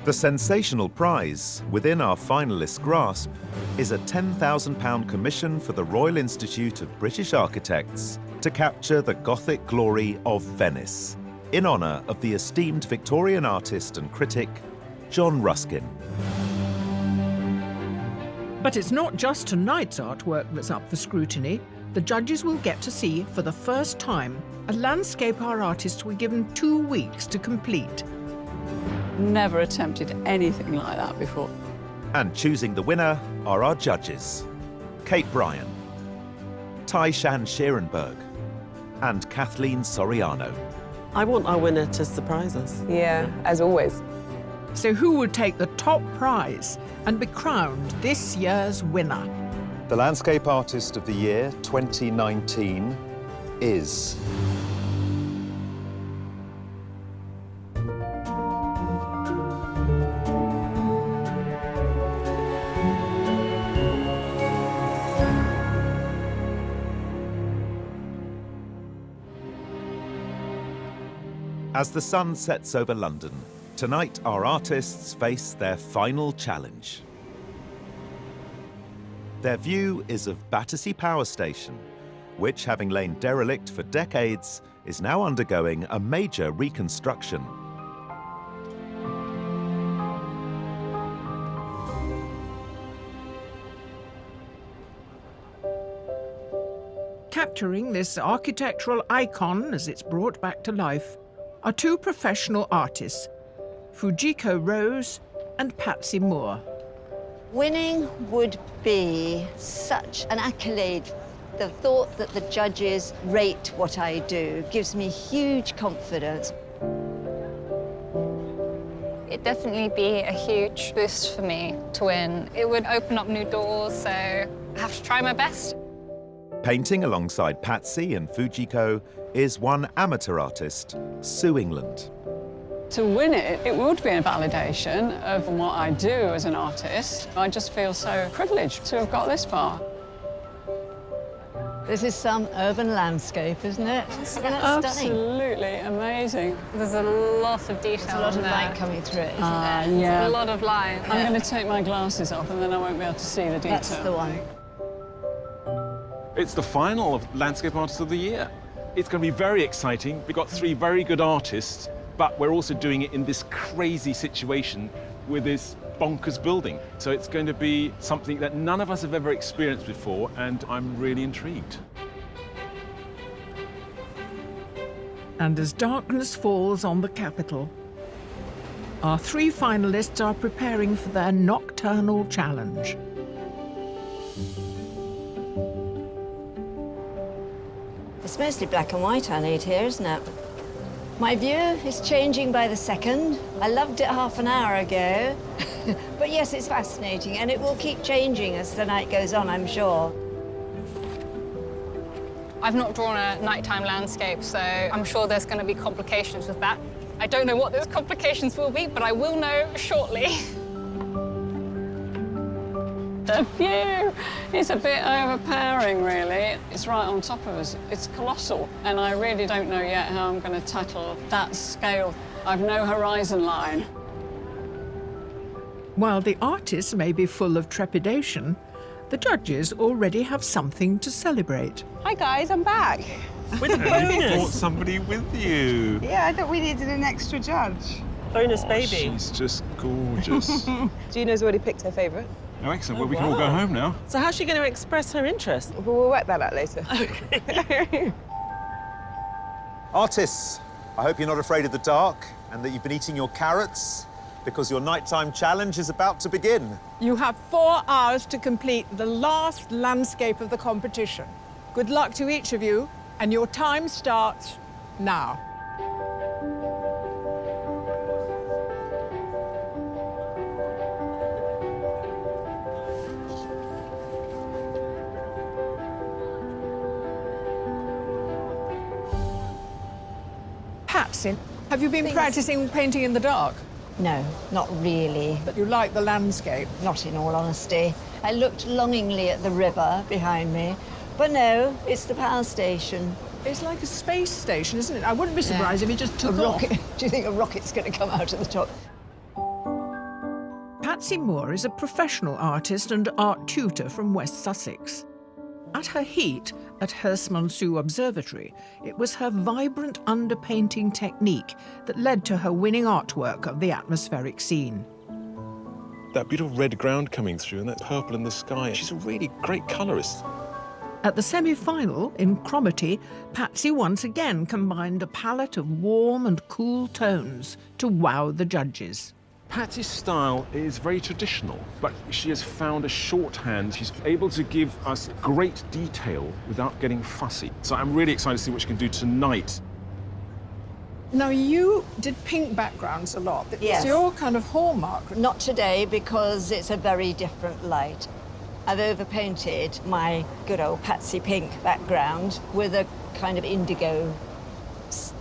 The sensational prize, within our finalists' grasp, is a £10,000 commission for the Royal Institute of British Architects to capture the Gothic glory of Venice, in honour of the esteemed Victorian artist and critic, John Ruskin. But it's not just tonight's artwork that's up for scrutiny. The judges will get to see, for the first time, a landscape our artists were given 2 weeks to complete. Never attempted anything like that before. And choosing the winner are our judges, Kate Bryan, Tai-Shan Scherenberg, and Kathleen Soriano. I want our winner to surprise us. Yeah, as always. So who will take the top prize and be crowned this year's winner? The Landscape Artist of the Year 2019 is... As the sun sets over London, tonight our artists face their final challenge. Their view is of Battersea Power Station, which, having lain derelict for decades, is now undergoing a major reconstruction. Capturing this architectural icon as it's brought back to life are 2 professional artists, Fujico Rose and Patsy Moore. Winning would be such an accolade. The thought that the judges rate what I do gives me huge confidence. It'd definitely be a huge boost for me to win. It would open up new doors, so I have to try my best. Painting alongside Patsy and Fujico is one amateur artist, Sue England. To win it, it would be a validation of what I do as an artist. I just feel so privileged to have got this far. This is some urban landscape, isn't it? Isn't that stunning? Absolutely amazing. There's a lot of detail. There's a lot of there. light coming through it, isn't there? Yeah. A lot of line. I'm going to take my glasses off and then I won't be able to see the detail. That's the one. It's the final of Landscape Artist of the Year. It's going to be very exciting. We've got 3 very good artists, but we're also doing it in this crazy situation with this bonkers building. So it's going to be something that none of us have ever experienced before, and I'm really intrigued. And as darkness falls on the capital, our 3 finalists are preparing for their nocturnal challenge. It's mostly black and white I need here, isn't it? My view is changing by the second. I loved it half an hour ago. But yes, it's fascinating, and it will keep changing as the night goes on, I'm sure. I've not drawn a nighttime landscape, so I'm sure there's going to be complications with that. I don't know what those complications will be, but I will know shortly. The view is a bit overpowering, really. It's right on top of us. It's colossal, and I really don't know yet how I'm going to tackle that scale. I've no horizon line. While the artists may be full of trepidation, the judges already have something to celebrate. Hi guys, I'm back. With a And you brought bonus. somebody with you. Yeah, I thought we needed an extra judge. Bonus Oh, baby. She's just gorgeous. Gina's already picked her favourite. Oh, excellent. Well, we can all go wow. home now. So how's she going to express her interest? We'll work that out later. Artists, I hope you're not afraid of the dark and that you've been eating your carrots because your nighttime challenge is about to begin. You have 4 hours to complete the last landscape of the competition. Good luck to each of you, and your time starts now. Patsy, have you been practicing painting in the dark? No, not really. But you like the landscape? Not in all honesty. I looked longingly at the river behind me, but no, it's the power station. It's like a space station, isn't it? I wouldn't be surprised if it just took off. rocket. Do you think a rocket's going to come out at the top? Patsy Moore is a professional artist and art tutor from West Sussex. At her heat at Hurst Monsu Observatory, it was her vibrant underpainting technique that led to her winning artwork of the atmospheric scene. That beautiful red ground coming through and that purple in the sky. She's a really great colourist. At the semi-final, in Cromarty, Patsy once again combined a palette of warm and cool tones to wow the judges. Patsy's style is very traditional, but she has found a shorthand. She's able to give us great detail without getting fussy. So I'm really excited to see what she can do tonight. Now, you did pink backgrounds a lot. Yes. It's your kind of hallmark. Not today, because it's a very different light. I've overpainted my good old Patsy pink background with a kind of indigo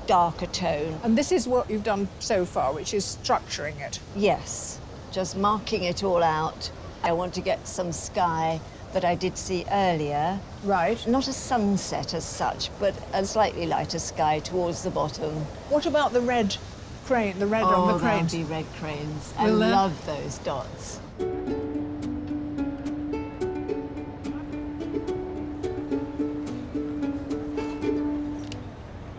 darker tone. And this is what you've done so far, which is structuring it. Yes, just marking it all out. I want to get some sky that I did see earlier. Right. Not a sunset as such, but a slightly lighter sky towards the bottom. What about the red crane, the red on the cranes? There'll be red cranes. Will I there? love those dots.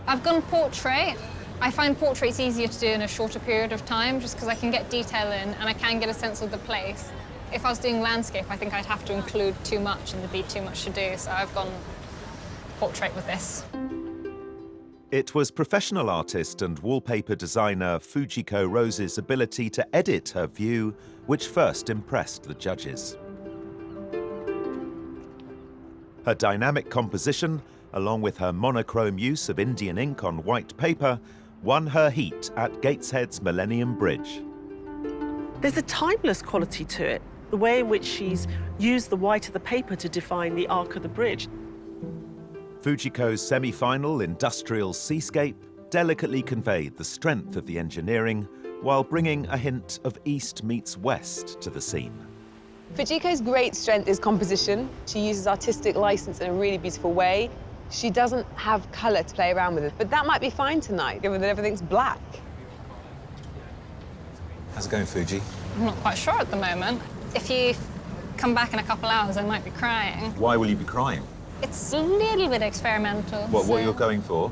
I've gone portrait. I find portraits easier to do in a shorter period of time just because I can get detail in and I can get a sense of the place. If I was doing landscape, I think I'd have to include too much and there'd be too much to do, so I've gone portrait with this. It was professional artist and wallpaper designer Fujico Rose's ability to edit her view which first impressed the judges. Her dynamic composition, along with her monochrome use of Indian ink on white paper, won her heat at Gateshead's Millennium Bridge. There's a timeless quality to it, the way in which she's used the white of the paper to define the arc of the bridge. Fujico's semi-final industrial Seascape delicately conveyed the strength of the engineering while bringing a hint of East meets West to the scene. Fujico's great strength is composition. She uses artistic license in a really beautiful way. She doesn't have colour to play around with it, but that might be fine tonight, given that everything's black. How's it going, Fuji? I'm not quite sure at the moment. If you come back in a couple hours, I might be crying. Why will you be crying? It's a little bit experimental. What you're going for?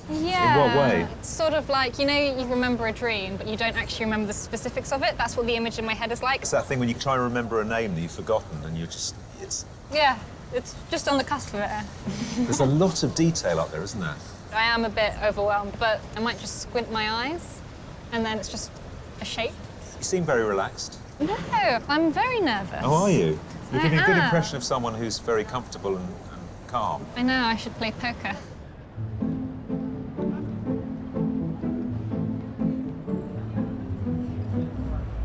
Yeah. In what way? It's sort of like, you know, you remember a dream, but you don't actually remember the specifics of it. That's what the image in my head is like. It's that thing when you try and remember a name that you've forgotten and you're just, it's... Yeah, it's just on the cusp of it. There's a lot of detail up there, isn't there? I am a bit overwhelmed, but I might just squint my eyes, and then it's just a shape. You seem very relaxed. No, I'm very nervous. Oh, are you? You're giving a good am. impression of someone who's very comfortable and calm. I know, I should play poker.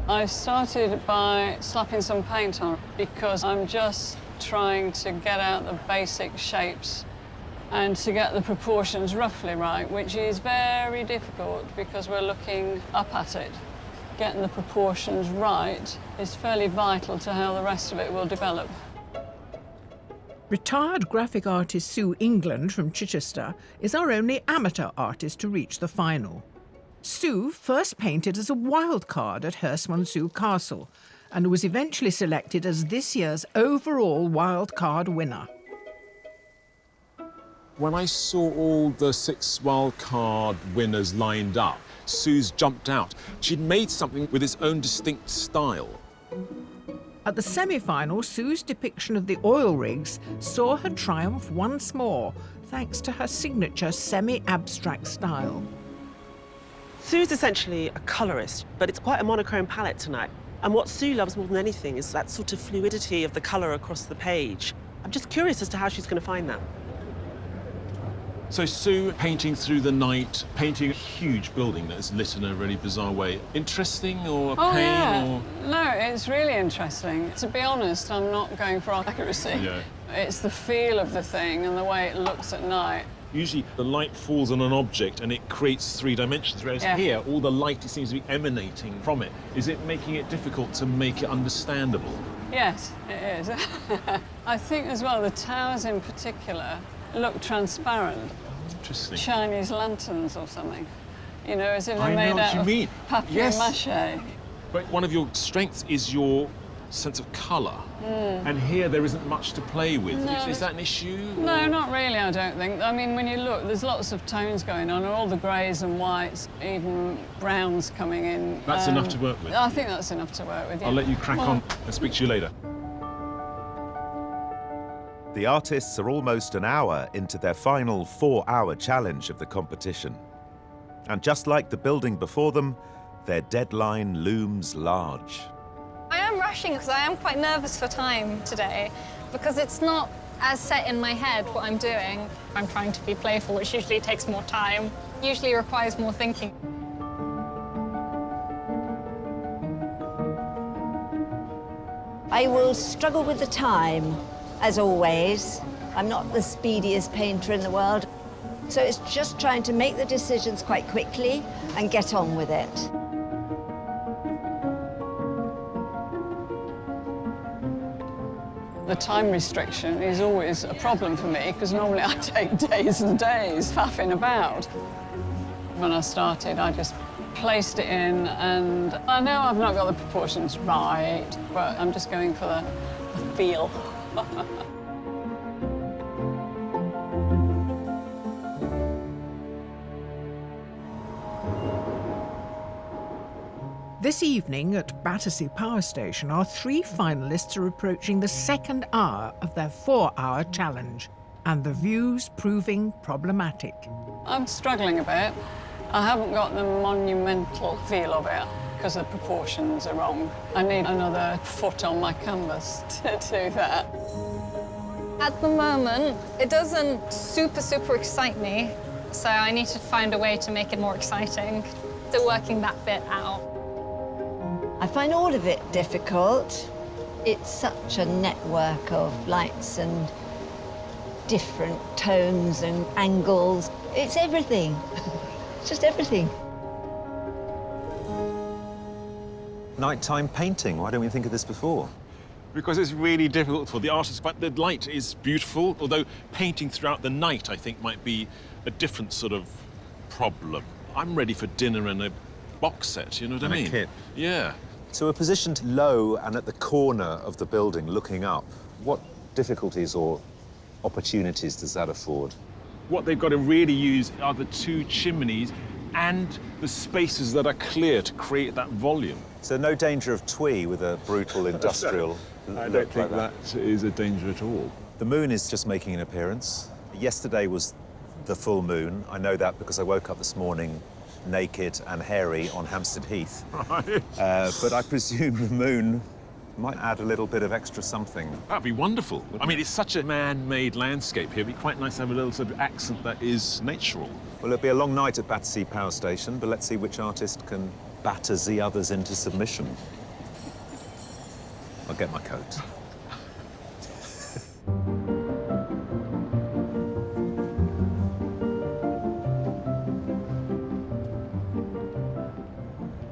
I started by slapping some paint on because I'm just trying to get out the basic shapes and to get the proportions roughly right, which is very difficult because we're looking up at it. Getting the proportions right is fairly vital to how the rest of it will develop. Retired graphic artist Sue England from Chichester is our only amateur artist to reach the final. Sue first painted as a wild card at Hurst Monsu Castle and was eventually selected as this year's overall wild card winner. When I saw all the 6 wildcard winners lined up, Sue's jumped out. She'd made something with its own distinct style. At the semi-final, Sue's depiction of the oil rigs saw her triumph once more, thanks to her signature semi-abstract style. Sue's essentially a colourist, but it's quite a monochrome palette tonight. And what Sue loves more than anything is that sort of fluidity of the colour across the page. I'm just curious as to how she's going to find that. So Sue painting through the night, painting a huge building that's lit in a really bizarre way. Interesting or a pain? Yeah. Or... No, it's really interesting. To be honest, I'm not going for accuracy. Yeah. It's the feel of the thing and the way it looks at night. Usually the light falls on an object and it creates 3 dimensions, whereas here all the light seems to be emanating from it. Is it making it difficult to make it understandable? Yes, it is. I think as well the towers in particular look transparent. Interesting. Chinese lanterns or something. You know, as if they're I made know what out you of mean. papier-mâché. But one of your strengths is your sense of colour. And here there isn't much to play with. No. Is that an issue? No, not really, I don't think. I mean, when you look, there's lots of tones going on, all the greys and whites, even browns coming in. That's enough to work with? I think that's enough to work with, yeah. I'll let you crack on. I'll speak to you later. The artists are almost an hour into their final 4-hour challenge of the competition. And just like the building before them, their deadline looms large. I am rushing because I am quite nervous for time today, because it's not as set in my head what I'm doing. I'm trying to be playful, which usually takes more time, usually requires more thinking. I will struggle with the time, as always. I'm not the speediest painter in the world. So it's just trying to make the decisions quite quickly and get on with it. The time restriction is always a problem for me, because normally I take days and days faffing about. When I started, I just placed it in, and I know I've not got the proportions right, but I'm just going for the feel. This evening at Battersea Power Station, our 3 finalists are approaching the 2nd hour of their 4-hour challenge, and the view's proving problematic. I'm struggling a bit. I haven't got the monumental feel of it because the proportions are wrong. I need another foot on my canvas to do that. At the moment, it doesn't super excite me, so I need to find a way to make it more exciting. Still working that bit out. I find all of it difficult. It's such a network of lights and different tones and angles. It's everything. It's just everything. Nighttime painting, why don't we think of this before? Because it's really difficult for the artist, but the light is beautiful, although painting throughout the night, I think, might be a different sort of problem. I'm ready for dinner and a box set, you know what I mean? A kit. Yeah. So we're positioned low and at the corner of the building, looking up. What difficulties or opportunities does that afford? What they've got to really use are the 2 chimneys and the spaces that are clear to create that volume. So no danger of twee with a brutal industrial I look don't think like that is a danger at all. The moon is just making an appearance. Yesterday was the full moon. I know that because I woke up this morning naked and hairy on Hampstead Heath. Right. But I presume the moon might add a little bit of extra something. That'd be wonderful. I mean, it's such a man-made landscape here. It'd be quite nice to have a little sort of accent that is natural. Well, it'll be a long night at Battersea Power Station, but let's see which artist can batter the others into submission. I'll get my coat.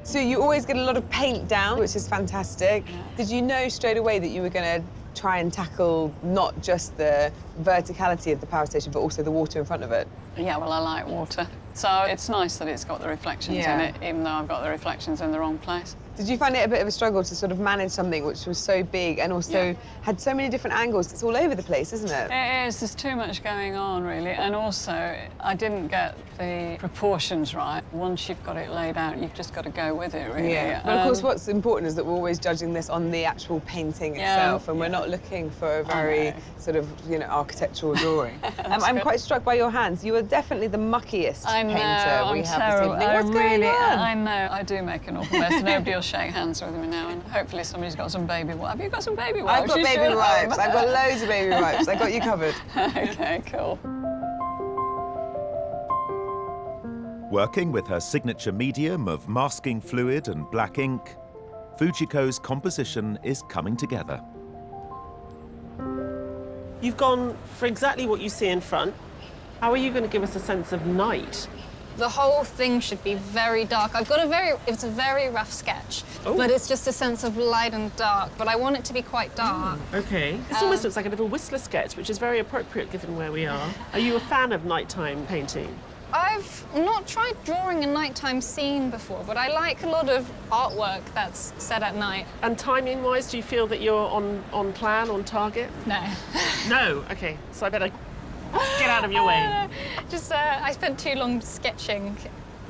So you always get a lot of paint down, which is fantastic. Did you know straight away that you were going to try and tackle not just the verticality of the power station, but also the water in front of it? Yeah, well, I like water. So it's nice that it's got the reflections in it, even though I've got the reflections in the wrong place. Did you find it a bit of a struggle to sort of manage something which was so big and also had so many different angles? It's all over the place, isn't it? It is. There's too much going on, really. And also, I didn't get the proportions right. Once you've got it laid out, you've just got to go with it, really. Yeah. But of course, what's important is that we're always judging this on the actual painting itself, and we're not looking for a very sort of, you know, architectural drawing. I'm quite struck by your hands. You are definitely the muckiest painter we have this evening. What's going on? I know. I do make an awful mess. Nobody will shake hands with me now, and hopefully somebody's got some baby wipes. Have you got some baby wipes? I've got baby wipes. I've got loads of baby wipes. I got you covered. OK, cool. Working with her signature medium of masking fluid and black ink, Fujico's composition is coming together. You've gone for exactly what you see in front. How are you going to give us a sense of night? The whole thing should be very dark. It's a very rough sketch, but it's just a sense of light and dark, but I want it to be quite dark. OK. This almost looks like a little Whistler sketch, which is very appropriate given where we are. Are you a fan of nighttime painting? I've not tried drawing a nighttime scene before, but I like a lot of artwork that's set at night. And timing-wise, do you feel that you're on plan, on target? No. No? OK, so I better get out of your way. Just, I spent too long sketching.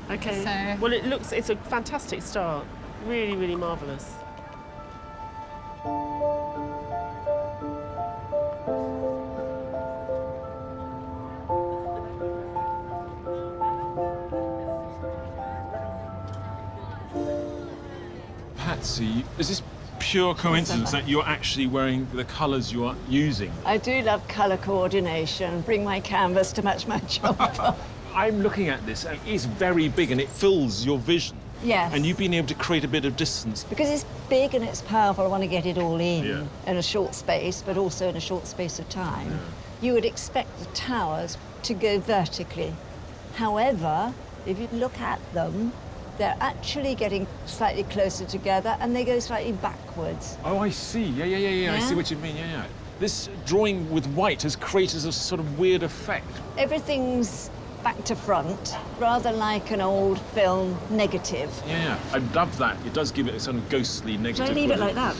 OK. So... Well, it's a fantastic start. Really, really marvellous. Patsy, is this pure coincidence that you're actually wearing the colours you are using? I do love colour coordination. Bring my canvas to match my job. I'm looking at this, and it's very big, and it fills your vision. Yes. And you've been able to create a bit of distance. Because it's big and it's powerful, I want to get it all in a short space, but also in a short space of time. Yeah. You would expect the towers to go vertically. However, if you look at them, they're actually getting slightly closer together and they go slightly backwards. Oh, I see. Yeah. I see what you mean. Yeah. This drawing with white has created a sort of weird effect. Everything's back to front, rather like an old film negative. Yeah. I love that. It does give it a sort of ghostly negative. Should I leave it like that?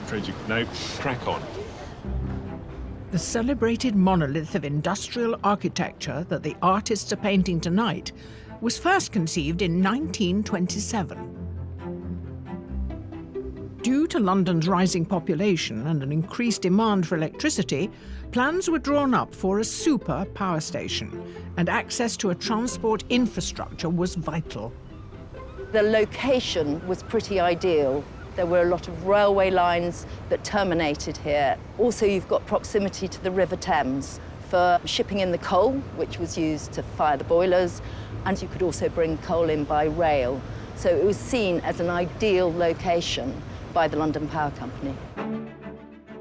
Afraid you... No, crack on. The celebrated monolith of industrial architecture that the artists are painting tonight was first conceived in 1927. Due to London's rising population and an increased demand for electricity, plans were drawn up for a super power station, and access to a transport infrastructure was vital. The location was pretty ideal. There were a lot of railway lines that terminated here. Also, you've got proximity to the River Thames for shipping in the coal, which was used to fire the boilers, and you could also bring coal in by rail. So it was seen as an ideal location by the London Power Company.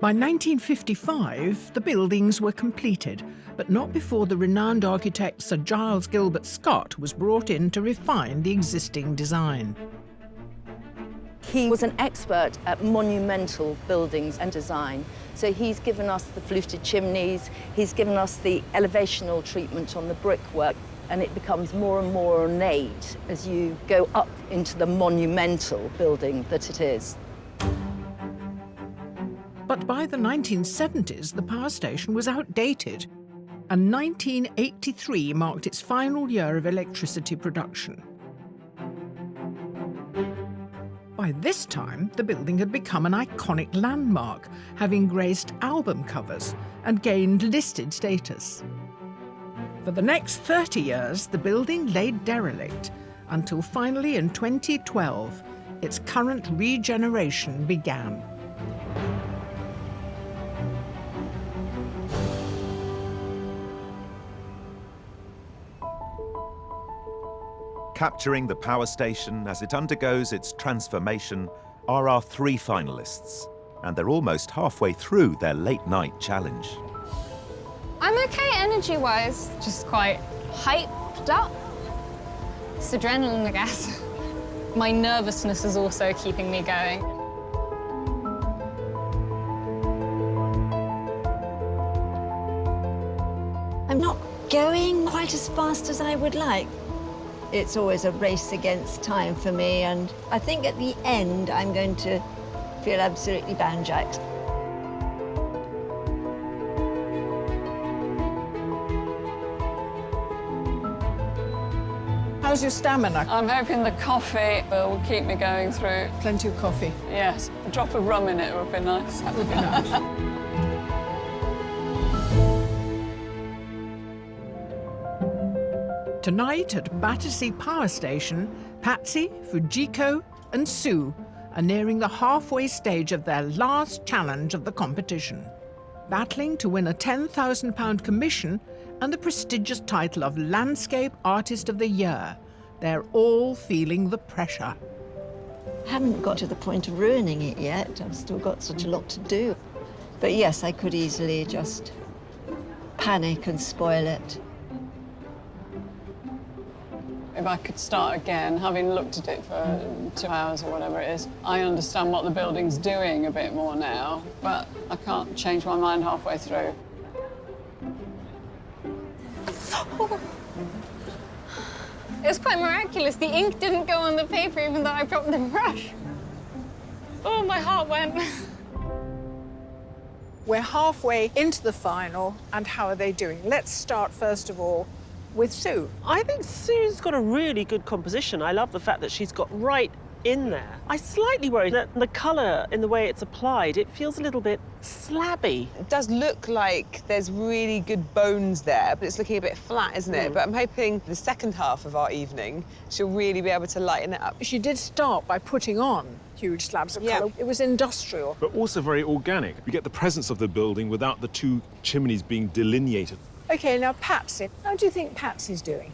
By 1955, the buildings were completed, but not before the renowned architect Sir Giles Gilbert Scott was brought in to refine the existing design. He was an expert at monumental buildings and design. So he's given us the fluted chimneys, he's given us the elevational treatment on the brickwork, and it becomes more and more ornate as you go up into the monumental building that it is. But by the 1970s, the power station was outdated, and 1983 marked its final year of electricity production. By this time, the building had become an iconic landmark, having graced album covers and gained listed status. For the next 30 years, the building lay derelict, until finally in 2012, its current regeneration began. Capturing the power station as it undergoes its transformation are our three finalists, and they're almost halfway through their late-night challenge. I'm okay energy-wise, just quite hyped up. It's adrenaline, I guess. My nervousness is also keeping me going. I'm not going quite as fast as I would like. It's always a race against time for me, and I think at the end I'm going to feel absolutely banjaxed. How's your stamina? I'm hoping the coffee will keep me going through. Plenty of coffee? Yes. A drop of rum in it would be nice. That would be nice. Tonight at Battersea Power Station, Patsy, Fujico and Sue are nearing the halfway stage of their last challenge of the competition, battling to win a £10,000 commission and the prestigious title of Landscape Artist of the Year. They're all feeling the pressure. I haven't got to the point of ruining it yet. I've still got such a lot to do. But yes, I could easily just panic and spoil it. If I could start again, having looked at it for 2 hours or whatever it is, I understand what the building's doing a bit more now, but I can't change my mind halfway through. It was quite miraculous. The ink didn't go on the paper even though I dropped the brush. Oh, my heart went. We're halfway into the final, and how are they doing? Let's start, first of all, with Sue. I think Sue's got a really good composition. I love the fact that she's got right in there. I slightly worry that the colour, in the way it's applied, it feels a little bit slabby. It does look like there's really good bones there, but it's looking a bit flat, isn't it? But I'm hoping the second half of our evening, she'll really be able to lighten it up. She did start by putting on huge slabs of colour. It was industrial. But also very organic. You get the presence of the building without the two chimneys being delineated. OK, now Patsy. How do you think Patsy's doing?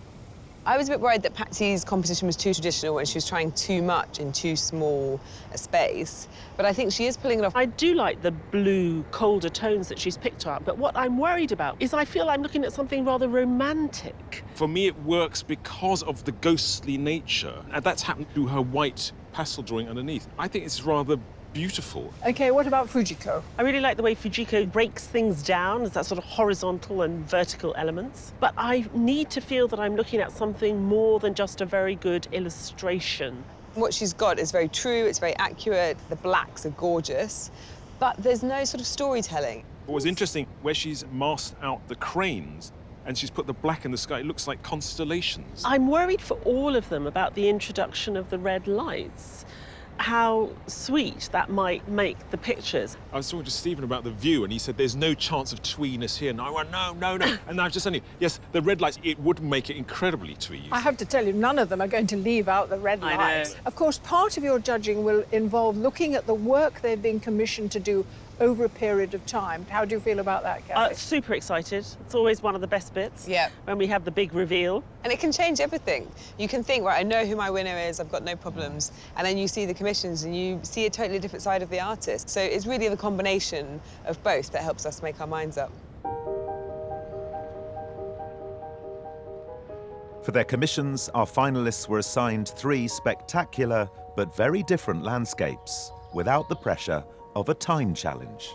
I was a bit worried that Patsy's composition was too traditional and she was trying too much in too small a space, but I think she is pulling it off. I do like the blue, colder tones that she's picked up, but what I'm worried about is I feel I'm looking at something rather romantic. For me, it works because of the ghostly nature, and that's happened to her white pastel drawing underneath. I think it's rather beautiful. OK, what about Fujico? I really like the way Fujico breaks things down as that sort of horizontal and vertical elements. But I need to feel that I'm looking at something more than just a very good illustration. What she's got is very true, it's very accurate, the blacks are gorgeous, but there's no sort of storytelling. What was interesting, where she's masked out the cranes, and she's put the black in the sky, it looks like constellations. I'm worried for all of them about the introduction of the red lights. How sweet that might make the pictures. I was talking to Stephen about the view, and he said there's no chance of tweeness here. And I went, no. And I was just saying, yes, the red lights, it would make it incredibly twee. I have to tell you, none of them are going to leave out the red lights. Of course, part of your judging will involve looking at the work they've been commissioned to do over a period of time. How do you feel about that, Kathy? Super excited. It's always one of the best bits. Yeah. When we have the big reveal. And it can change everything. You can think, right, I know who my winner is, I've got no problems. And then you see the commissions and you see a totally different side of the artist. So it's really the combination of both that helps us make our minds up. For their commissions, our finalists were assigned 3 spectacular but very different landscapes, without the pressure of a time challenge.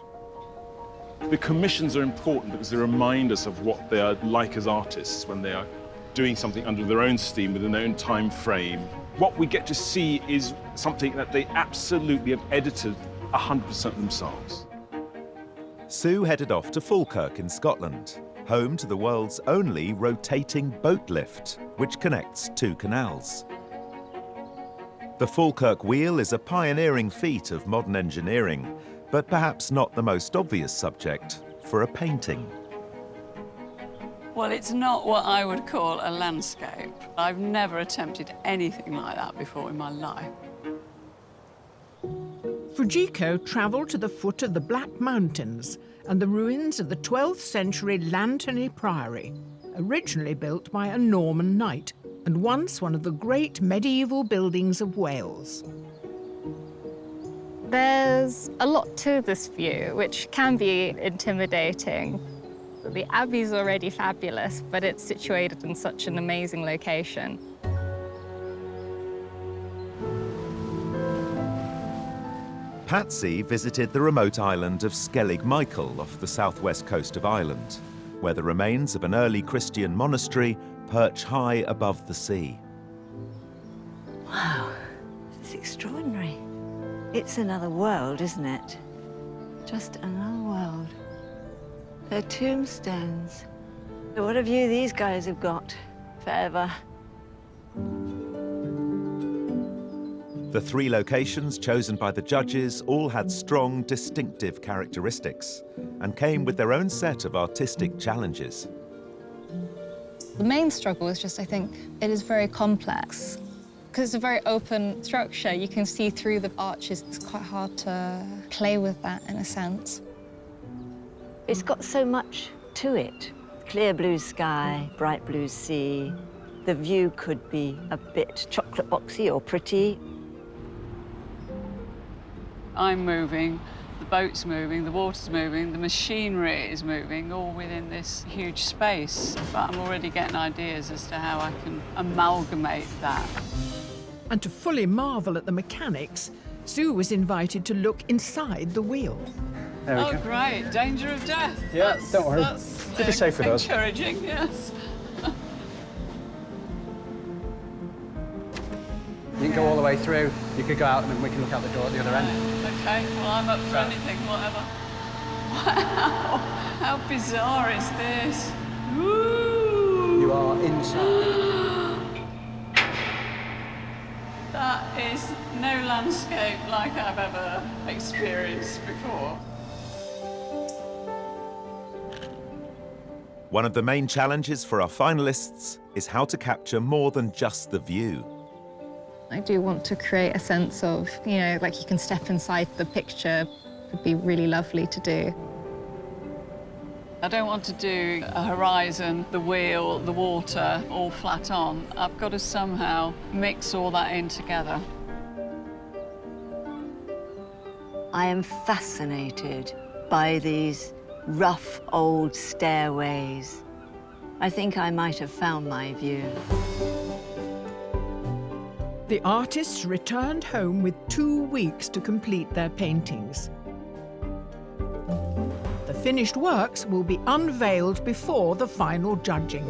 The commissions are important because they remind us of what they are like as artists when they are doing something under their own steam, within their own time frame. What we get to see is something that they absolutely have edited 100% themselves. Sue headed off to Falkirk in Scotland, home to the world's only rotating boat lift, which connects 2 canals. The Falkirk wheel is a pioneering feat of modern engineering, but perhaps not the most obvious subject for a painting. Well, it's not what I would call a landscape. I've never attempted anything like that before in my life. Fujico travelled to the foot of the Black Mountains and the ruins of the 12th century Lanterney Priory, originally built by a Norman knight and once one of the great medieval buildings of Wales. There's a lot to this view, which can be intimidating. The Abbey's already fabulous, but it's situated in such an amazing location. Patsy visited the remote island of Skellig Michael off the southwest coast of Ireland, where the remains of an early Christian monastery perch high above the sea. Wow, it's extraordinary. It's another world, isn't it? Just another world. They're tombstones. What a view these guys have got forever. The 3 locations chosen by the judges all had strong, distinctive characteristics and came with their own set of artistic challenges. The main struggle is just, I think, it is very complex. Because it's a very open structure, you can see through the arches. It's quite hard to play with that, in a sense. It's got so much to it. Clear blue sky, bright blue sea. The view could be a bit chocolate boxy or pretty. I'm moving, the boat's moving, the water's moving, the machinery is moving, all within this huge space. But I'm already getting ideas as to how I can amalgamate that. And to fully marvel at the mechanics, Sue was invited to look inside the wheel. There we go. Great. Danger of death. Yeah, don't worry. Keep it safe with us. Encouraging, yes. You can go all the way through. You could go out and then we can look out the door at the other end. Okay, well, I'm up for anything, whatever. Wow, how bizarre is this? Woo! You are inside. That is no landscape like I've ever experienced before. One of the main challenges for our finalists is how to capture more than just the view. I do want to create a sense of, you know, like you can step inside the picture. It would be really lovely to do. I don't want to do a horizon, the wheel, the water, all flat on. I've got to somehow mix all that in together. I am fascinated by these rough old stairways. I think I might have found my view. The artists returned home with 2 weeks to complete their paintings. The finished works will be unveiled before the final judging.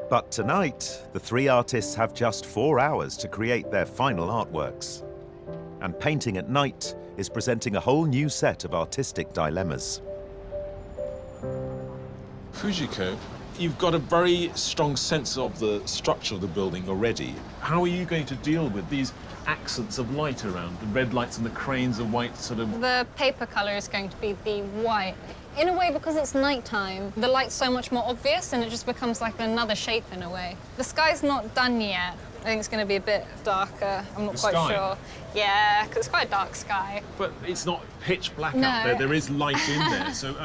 But tonight, the 3 artists have just 4 hours to create their final artworks. And painting at night is presenting a whole new set of artistic dilemmas. Fujico, you've got a very strong sense of the structure of the building already. How are you going to deal with these accents of light around, the red lights and the cranes of white sort of... The paper colour is going to be the white. In a way, because it's nighttime, the light's so much more obvious and it just becomes like another shape in a way. The sky's not done yet. I think it's going to be a bit darker. I'm not quite sure. Yeah, because it's quite a dark sky. But it's not pitch black out there. There is light in there. So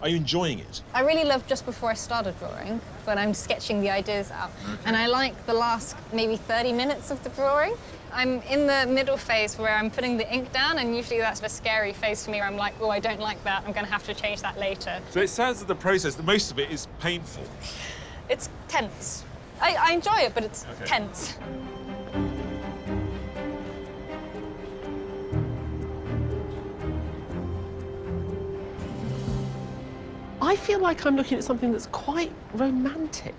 are you enjoying it? I really love just before I started drawing, when I'm sketching the ideas out. Okay. And I like the last maybe 30 minutes of the drawing. I'm in the middle phase where I'm putting the ink down, and usually that's the scary phase for me where I'm like, oh, I don't like that. I'm going to have to change that later. So it sounds that the process, that most of it is painful. It's tense. I enjoy it, but it's tense. I feel like I'm looking at something that's quite romantic.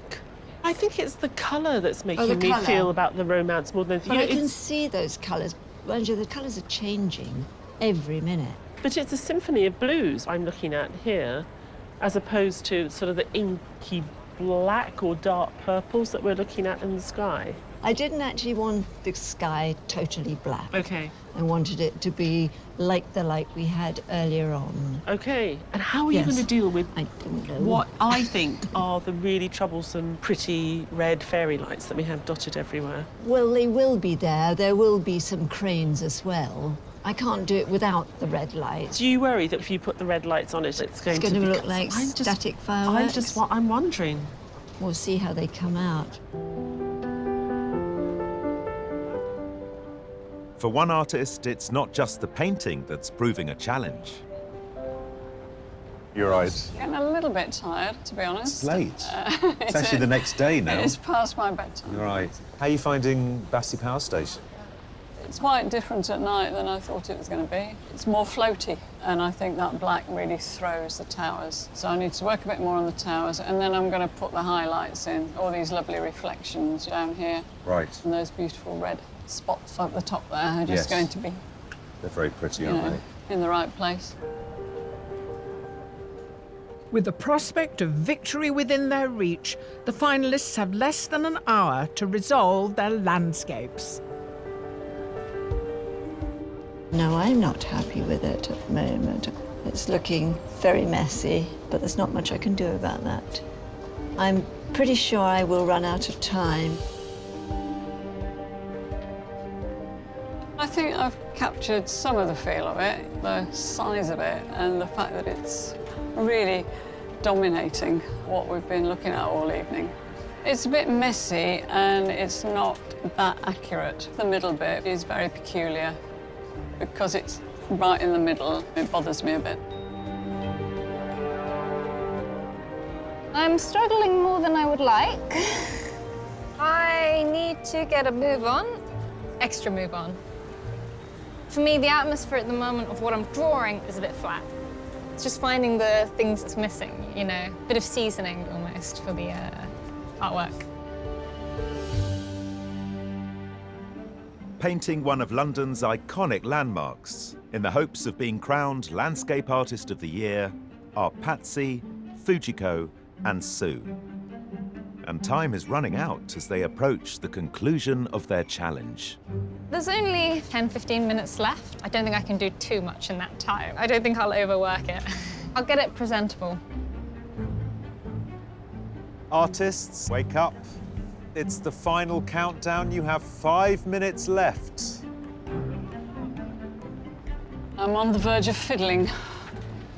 I think it's the colour that's making me feel about the romance more than... But I can see those colours. Banijay, the colours are changing every minute. But it's a symphony of blues I'm looking at here, as opposed to sort of the inky black or dark purples that we're looking at in the sky. I didn't actually want the sky totally black. Okay. I wanted it to be like the light we had earlier on. Okay. And how are you going to deal with I don't know. What I think are the really troublesome, pretty red fairy lights that we have dotted everywhere? Well, they will be there. There will be some cranes as well. I can't do it without the red lights. Do you worry that if you put the red lights on it, it's going to look like static fireworks? I'm wondering. We'll see how they come out. For one artist, it's not just the painting that's proving a challenge. You're right. I'm a little bit tired, to be honest. It's late. It's actually the next day now. It's past my bedtime. Right. How are you finding Battersea Power Station? It's quite different at night than I thought it was going to be. It's more floaty, and I think that black really throws the towers. So I need to work a bit more on the towers, and then I'm going to put the highlights in, all these lovely reflections down here. Right. And those beautiful red spots at the top there are just going to be... They're very pretty, aren't they? In the right place. With the prospect of victory within their reach, the finalists have less than an hour to resolve their landscapes. No, I'm not happy with it at the moment. It's looking very messy, but there's not much I can do about that. I'm pretty sure I will run out of time. I think I've captured some of the feel of it, the size of it, and the fact that it's really dominating what we've been looking at all evening. It's a bit messy and it's not that accurate. The middle bit is very peculiar because it's right in the middle. It bothers me a bit. I'm struggling more than I would like. I need to get a move on, extra move on. For me, the atmosphere at the moment of what I'm drawing is a bit flat. It's just finding the things that's missing, you know, a bit of seasoning almost for the artwork. Painting one of London's iconic landmarks in the hopes of being crowned Landscape Artist of the Year are Patsy, Fujico and Sue. And time is running out as they approach the conclusion of their challenge. There's only 10-15 minutes left. I don't think I can do too much in that time. I don't think I'll overwork it. I'll get it presentable. Artists, wake up. It's the final countdown. You have 5 minutes left. I'm on the verge of fiddling.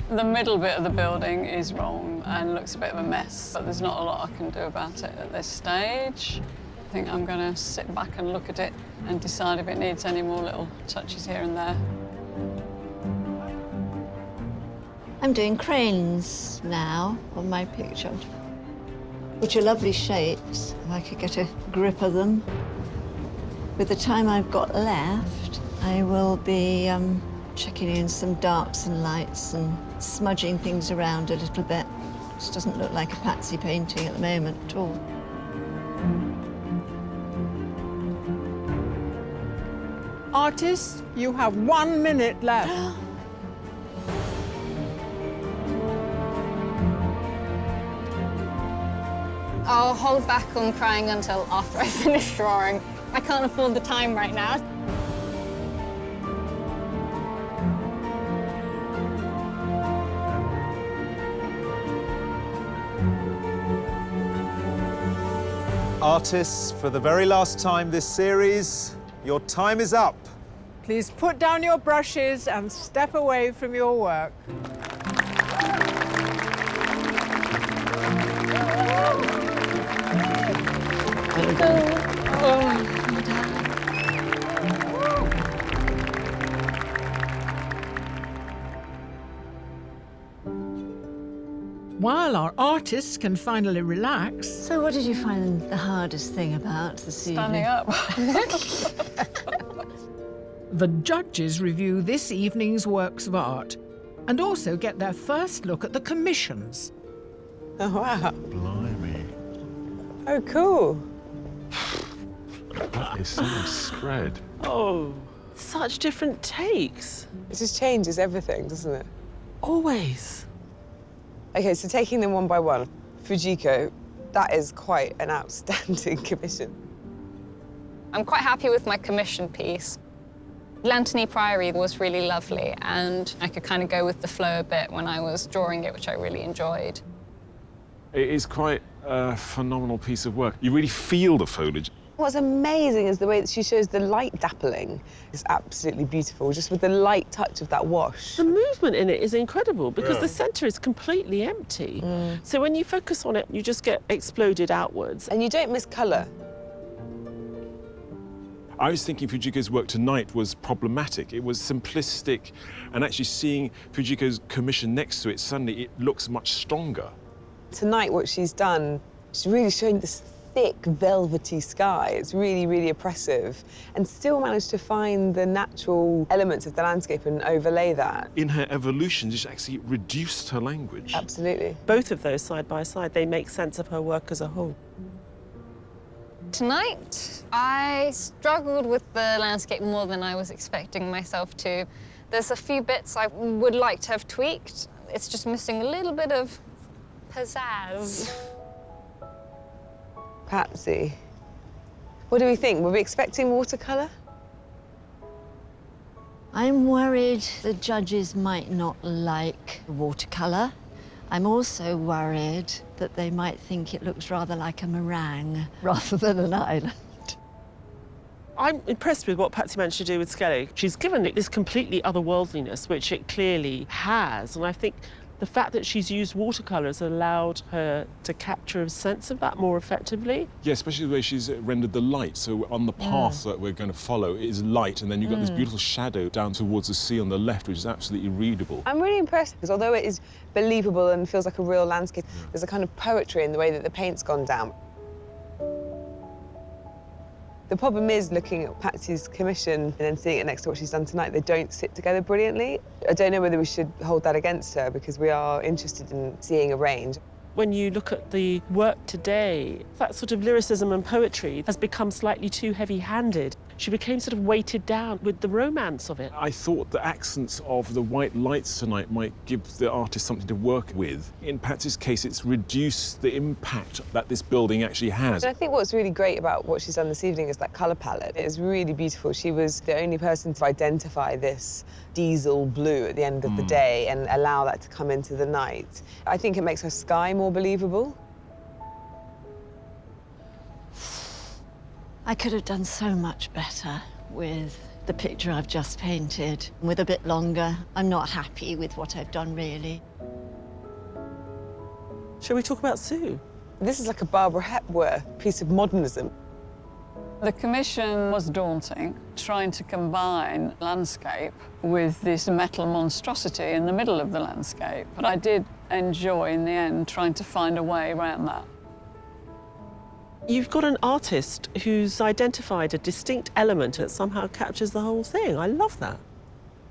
The middle bit of the building is wrong and looks a bit of a mess, but there's not a lot I can do about it at this stage. I think I'm going to sit back and look at it and decide if it needs any more little touches here and there. I'm doing cranes now on my picture, which are lovely shapes. If I could get a grip of them. With the time I've got left, I will be checking in some darks and lights and smudging things around a little bit. This doesn't look like a Patsy painting at the moment at all. Artists, you have 1 minute left. I'll hold back on crying until after I finish drawing. I can't afford the time right now. Artists, for the very last time this series, your time is up. Please put down your brushes and step away from your work. While our artists can finally relax... So what did you find the hardest thing about this evening? Standing up. The judges review this evening's works of art and also get their first look at the commissions. Oh, wow. Blimey. Oh, cool. That is some spread. Oh, such different takes. It just changes everything, doesn't it? Always. OK, so taking them one by one, Fujico, that is quite an outstanding commission. I'm quite happy with my commission piece. Lantany Priory was really lovely, and I could kind of go with the flow a bit when I was drawing it, which I really enjoyed. It is quite a phenomenal piece of work. You really feel the foliage. What's amazing is the way that she shows the light dappling. It's absolutely beautiful, just with the light touch of that wash. The movement in it is incredible because the centre is completely empty. So when you focus on it, you just get exploded outwards. And you don't miss colour. I was thinking Fujico's work tonight was problematic. It was simplistic, and actually seeing Fujico's commission next to it, suddenly it looks much stronger. Tonight, what she's done, she's really showing this thick, velvety sky. It's really, really oppressive, and still managed to find the natural elements of the landscape and overlay that. In her evolution, she's actually reduced her language. Absolutely. Both of those side by side, they make sense of her work as a whole. Tonight, I struggled with the landscape more than I was expecting myself to. There's a few bits I would like to have tweaked. It's just missing a little bit of pizzazz. Patsy, what do we think? Were we expecting watercolour? I'm worried the judges might not like watercolour. I'm also worried that they might think it looks rather like a meringue rather than an island. I'm impressed with what Patsy managed to do with Skelly. She's given it this completely otherworldliness, which it clearly has, and I think the fact that she's used watercolours allowed her to capture a sense of that more effectively. Yeah, especially the way she's rendered the light. So on the path that we're going to follow is light, and then you've got this beautiful shadow down towards the sea on the left, which is absolutely readable. I'm really impressed because although it is believable and feels like a real landscape, there's a kind of poetry in the way that the paint's gone down. The problem is looking at Patsy's commission and then seeing it next to what she's done tonight, they don't sit together brilliantly. I don't know whether we should hold that against her because we are interested in seeing a range. When you look at the work today, that sort of lyricism and poetry has become slightly too heavy-handed. She became sort of weighted down with the romance of it. I thought the accents of the white lights tonight might give the artist something to work with. In Patsy's case, it's reduced the impact that this building actually has. And I think what's really great about what she's done this evening is that colour palette. It is really beautiful. She was the only person to identify this diesel blue at the end of the day and allow that to come into the night. I think it makes her sky more believable. I could have done so much better with the picture I've just painted. With a bit longer, I'm not happy with what I've done, really. Shall we talk about Sue? This is like a Barbara Hepworth piece of modernism. The commission was daunting, trying to combine landscape with this metal monstrosity in the middle of the landscape. But I did enjoy, in the end, trying to find a way around that. You've got an artist who's identified a distinct element that somehow captures the whole thing. I love that.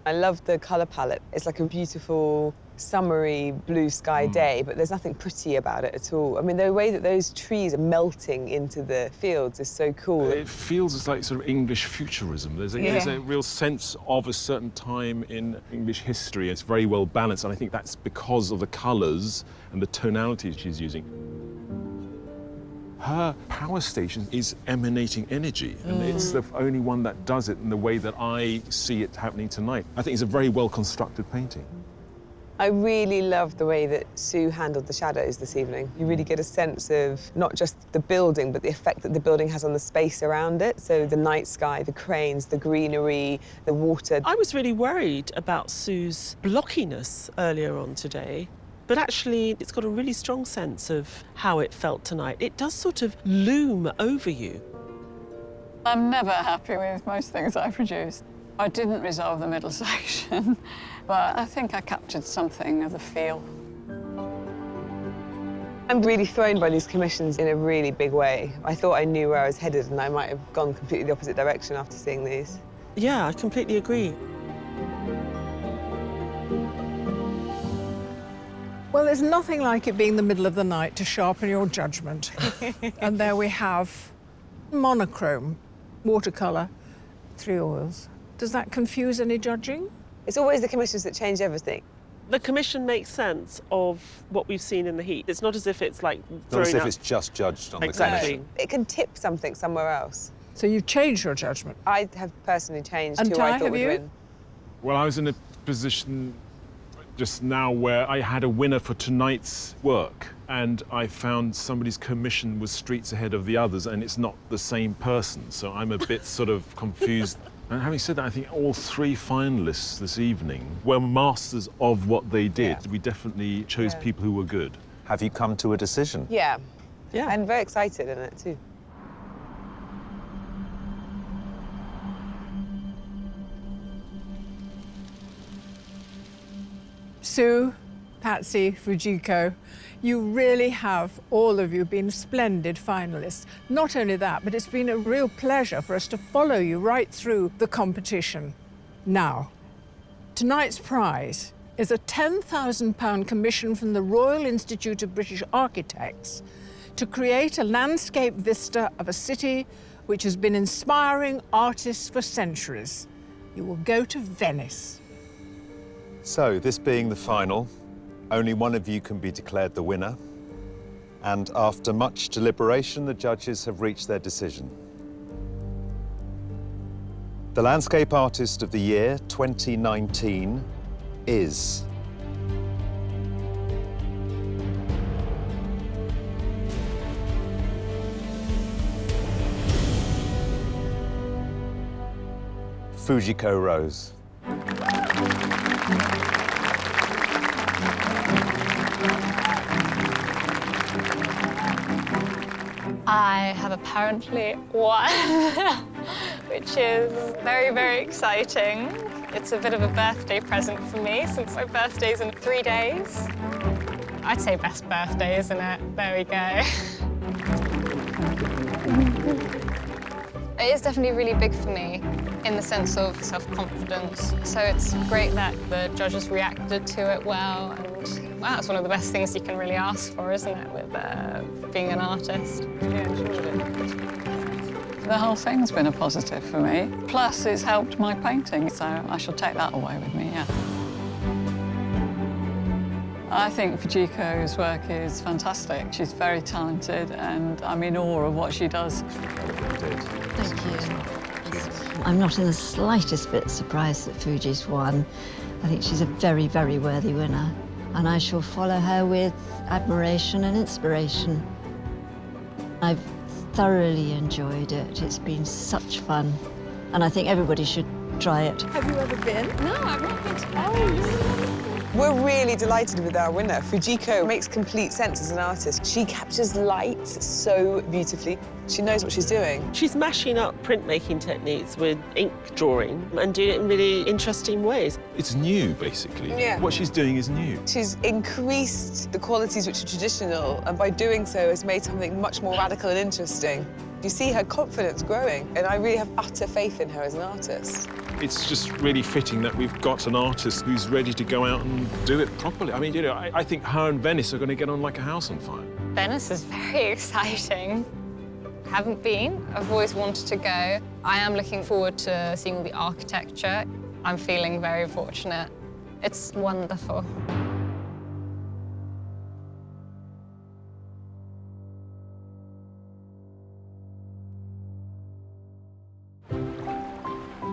I love the colour palette. It's like a beautiful, summery, blue sky day, but there's nothing pretty about it at all. I mean, the way that those trees are melting into the fields is so cool. It feels like sort of English futurism. There's a real sense of a certain time in English history. It's very well balanced, and I think that's because of the colours and the tonalities she's using. Her power station is emanating energy, and it's the only one that does it in the way that I see it happening tonight. I think it's a very well-constructed painting. I really love the way that Sue handled the shadows this evening. You really get a sense of not just the building, but the effect that the building has on the space around it. So the night sky, the cranes, the greenery, the water. I was really worried about Sue's blockiness earlier on today. But actually, it's got a really strong sense of how it felt tonight. It does sort of loom over you. I'm never happy with most things I produce. I didn't resolve the middle section, but I think I captured something of the feel. I'm really thrown by these commissions in a really big way. I thought I knew where I was headed, and I might have gone completely the opposite direction after seeing these. Yeah, I completely agree. Well, there's nothing like it being the middle of the night to sharpen your judgment. And there we have monochrome, watercolour, 3 oils. Does that confuse any judging? It's always the commissions that change everything. The commission makes sense of what we've seen in the heat. It's not as if it's like Not as if out... it's just judged on the Exactly. commission. It can tip something somewhere else. So you changed your judgment? I have personally changed And who Ty, I thought have would you? win. Well, I was in a position just now where I had a winner for tonight's work, and I found somebody's commission was streets ahead of the others, and it's not the same person, so I'm a bit sort of confused. And having said that, I think all 3 finalists this evening were masters of what they did. We definitely chose people who were good. Have you come to a decision? Yeah. And very excited in it too. Sue, Patsy, Fujico, you really have, all of you, been splendid finalists. Not only that, but it's been a real pleasure for us to follow you right through the competition. Now, tonight's prize is a £10,000 commission from the Royal Institute of British Architects to create a landscape vista of a city which has been inspiring artists for centuries. You will go to Venice. So, this being the final, only one of you can be declared the winner. And after much deliberation, the judges have reached their decision. The Landscape Artist of the Year 2019 is... Fujico Rose. I have apparently won, which is very, very exciting. It's a bit of a birthday present for me since my birthday's in 3 days. I'd say best birthday, isn't it? There we go. It is definitely really big for me in the sense of self-confidence. So it's great that the judges reacted to it well, and wow, it's one of the best things you can really ask for, isn't it, with being an artist? Yeah, the whole thing's been a positive for me. Plus, it's helped my painting, so I shall take that away with me, yeah. I think Fujico's work is fantastic. She's very talented, and I'm in awe of what she does. Thank you. I'm not in the slightest bit surprised that Fuji's won. I think she's a very, very worthy winner, and I shall follow her with admiration and inspiration. I've thoroughly enjoyed it. It's been such fun, and I think everybody should try it. Have you ever been? No, I've not been to Venice. We're really delighted with our winner. Fujico makes complete sense as an artist. She captures light so beautifully. She knows what she's doing. She's mashing up printmaking techniques with ink drawing and doing it in really interesting ways. It's new, basically. Yeah. What she's doing is new. She's increased the qualities which are traditional, and by doing so has made something much more radical and interesting. You see her confidence growing, and I really have utter faith in her as an artist. It's just really fitting that we've got an artist who's ready to go out and do it properly. I mean, you know, I think her and Venice are going to get on like a house on fire. Venice is very exciting. Haven't been. I've always wanted to go. I am looking forward to seeing all the architecture. I'm feeling very fortunate. It's wonderful.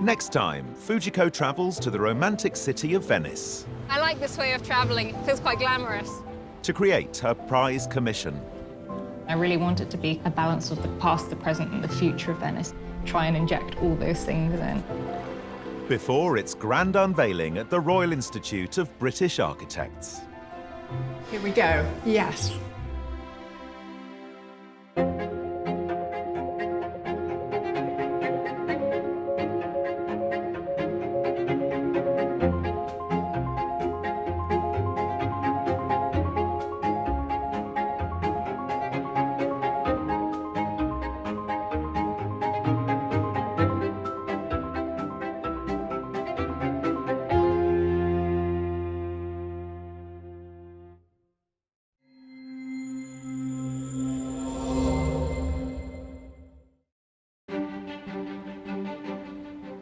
Next time, Fujico travels to the romantic city of Venice I like this way of traveling. It feels quite glamorous. to create her prize commission. I really want it to be a balance of the past, the present, and the future of Venice. Try and inject all those things in. Before its grand unveiling at the Royal Institute of British Architects. Here we go. Yes.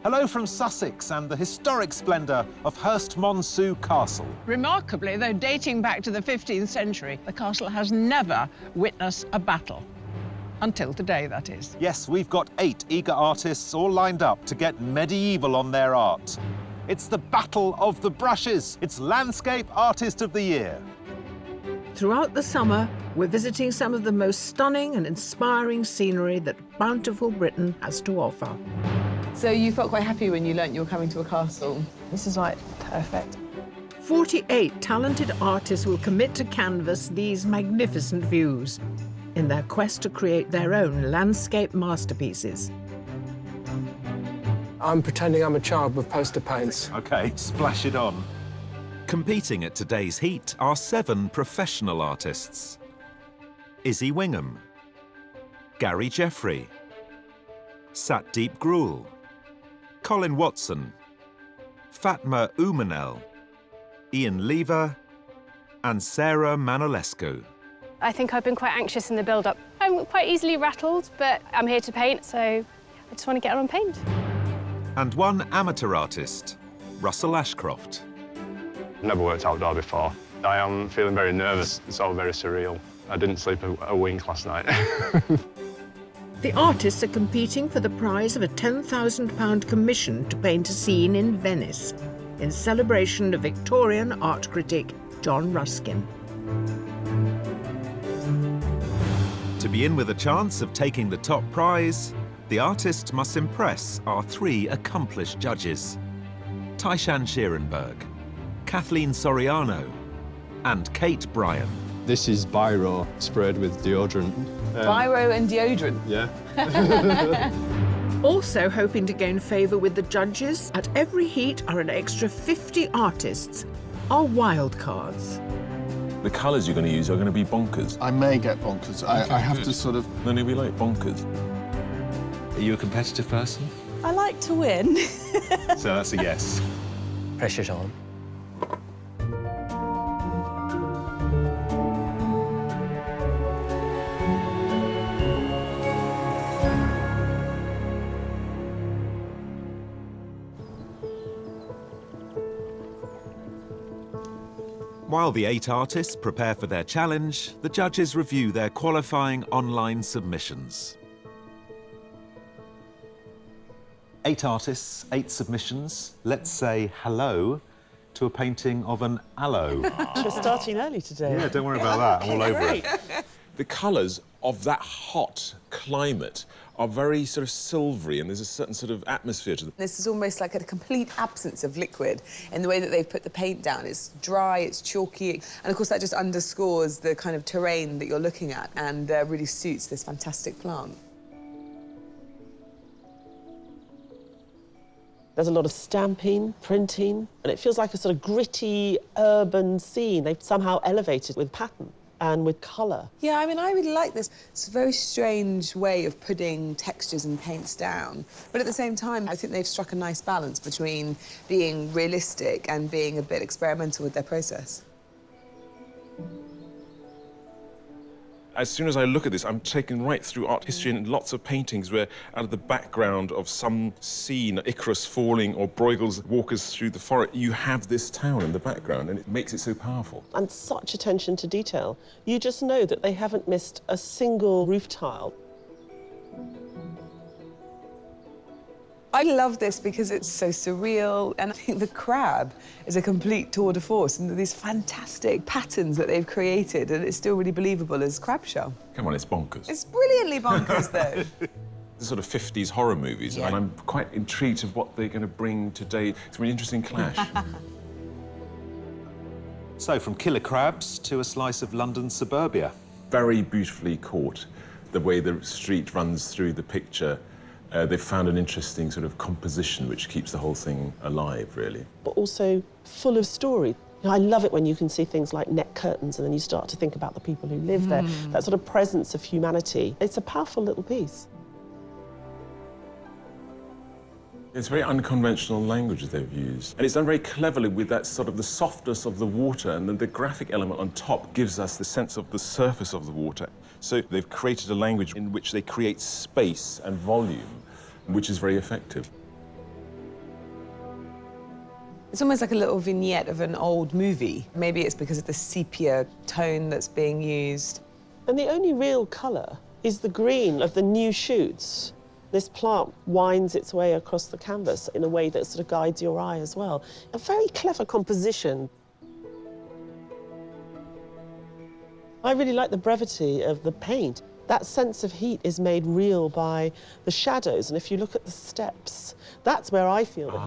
Hello from Sussex and the historic splendour of Hurst Monsu Castle. Remarkably, though dating back to the 15th century, the castle has never witnessed a battle. Until today, that is. Yes, we've got 8 eager artists all lined up to get medieval on their art. It's the Battle of the Brushes. It's Landscape Artist of the Year. Throughout the summer, we're visiting some of the most stunning and inspiring scenery that bountiful Britain has to offer. So you felt quite happy when you learnt you were coming to a castle? This is like perfect. 48 talented artists will commit to canvas these magnificent views in their quest to create their own landscape masterpieces. I'm pretending I'm a child with poster paints. OK, splash it on. Competing at today's heat are 7 professional artists. Izzy Wingham, Gary Jeffrey, Satdeep Grul, Colin Watson, Fatma Umanel, Ian Lever, and Sarah Manolescu. I think I've been quite anxious in the build-up. I'm quite easily rattled, but I'm here to paint, so I just want to get on and paint. And 1 amateur artist, Russell Ashcroft. Never worked outdoor before. I am feeling very nervous. It's all very surreal. I didn't sleep a wink last night. The artists are competing for the prize of a £10,000 commission to paint a scene in Venice, in celebration of Victorian art critic John Ruskin. To be in with a chance of taking the top prize, the artist must impress our 3 accomplished judges: Taishan Schierenberg, Kathleen Soriano, and Kate Bryan. This is Biro sprayed with deodorant. Biro and deodorant? Yeah. Also hoping to gain favour with the judges, at every heat are an extra 50 artists, our wild cards. The colours you're going to use are going to be bonkers. I may get bonkers. I have to sort of... Then it'll be like bonkers. Are you a competitive person? I like to win. So that's a yes. Pressure's on. While the 8 artists prepare for their challenge, the judges review their qualifying online submissions. 8 artists, 8 submissions. Let's say hello to a painting of an aloe. We're starting early today. Yeah, don't worry about that. I'm all over Great. it. The colours of that hot climate are very sort of silvery, and there's a certain sort of atmosphere to them. This is almost like a complete absence of liquid in the way that they've put the paint down. It's dry, it's chalky, and of course that just underscores the kind of terrain that you're looking at and really suits this fantastic plant. There's a lot of stamping, printing, and it feels like a sort of gritty urban scene. They've somehow elevated with pattern and with colour. Yeah, I mean, I really like this. It's a very strange way of putting textures and paints down. But at the same time, I think they've struck a nice balance between being realistic and being a bit experimental with their process. As soon as I look at this, I'm taken right through art history and lots of paintings where out of the background of some scene, Icarus falling or Bruegel's walkers through the forest, you have this town in the background, and it makes it so powerful. And such attention to detail. You just know that they haven't missed a single roof tile. I love this because it's so surreal, and I think the crab is a complete tour de force, and these fantastic patterns that they've created, and it's still really believable as crab shell. Come on, it's bonkers. It's brilliantly bonkers, though. The sort of 50s horror movies, and I'm quite intrigued of what they're going to bring today. It's a really interesting clash. So, from killer crabs to a slice of London suburbia. Very beautifully caught, the way the street runs through the picture. They've found an interesting sort of composition which keeps the whole thing alive, really. But also full of story. You know, I love it when you can see things like net curtains and then you start to think about the people who live there. That sort of presence of humanity. It's a powerful little piece. It's very unconventional language they've used. And it's done very cleverly with that sort of the softness of the water, and then the graphic element on top gives us the sense of the surface of the water. So they've created a language in which they create space and volume, which is very effective. It's almost like a little vignette of an old movie. Maybe it's because of the sepia tone that's being used. And the only real colour is the green of the new shoots. This plant winds its way across the canvas in a way that sort of guides your eye as well. A very clever composition. I really like the brevity of the paint. That sense of heat is made real by the shadows, and if you look at the steps, that's where I feel the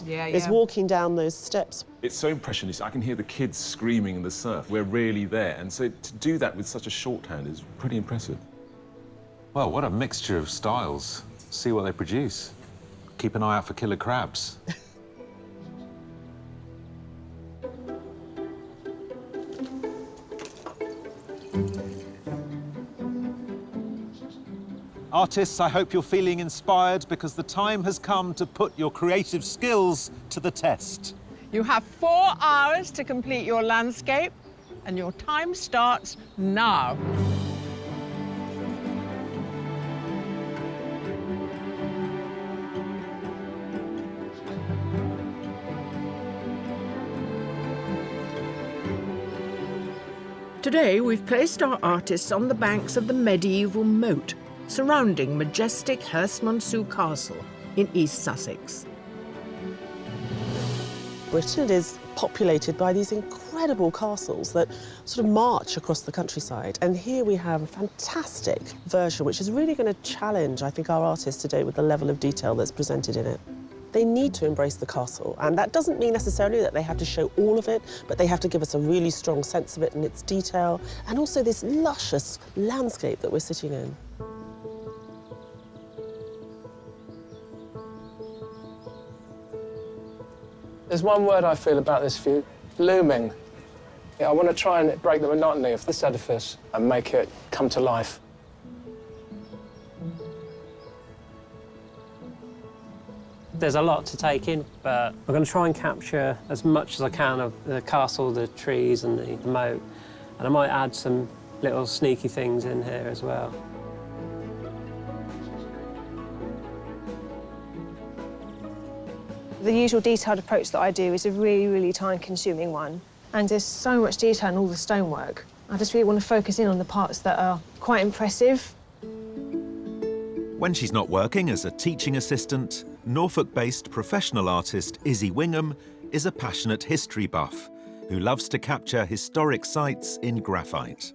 heat, is walking down those steps. It's so impressionistic. I can hear the kids screaming in the surf. We're really there, and so to do that with such a shorthand is pretty impressive. Well, what a mixture of styles. See what they produce. Keep an eye out for killer crabs. Artists, I hope you're feeling inspired because the time has come to put your creative skills to the test. You have 4 hours to complete your landscape, and your time starts now. Today, we've placed our artists on the banks of the medieval moat, surrounding majestic Hurst Monsu Castle in East Sussex. Britain is populated by these incredible castles that sort of march across the countryside. And here we have a fantastic version, which is really going to challenge, I think, our artists today with the level of detail that's presented in it. They need to embrace the castle, and that doesn't mean necessarily that they have to show all of it, but they have to give us a really strong sense of it and its detail, and also this luscious landscape that we're sitting in. There's one word I feel about this view, looming. I want to try and break the monotony of this edifice and make it come to life. There's a lot to take in, but I'm going to try and capture as much as I can of the castle, the trees and the moat, and I might add some little sneaky things in here as well. The usual detailed approach that I do is a really, really time-consuming one, and there's so much detail in all the stonework. I just really want to focus in on the parts that are quite impressive. When she's not working as a teaching assistant, Norfolk-based professional artist Izzy Wingham is a passionate history buff who loves to capture historic sites in graphite.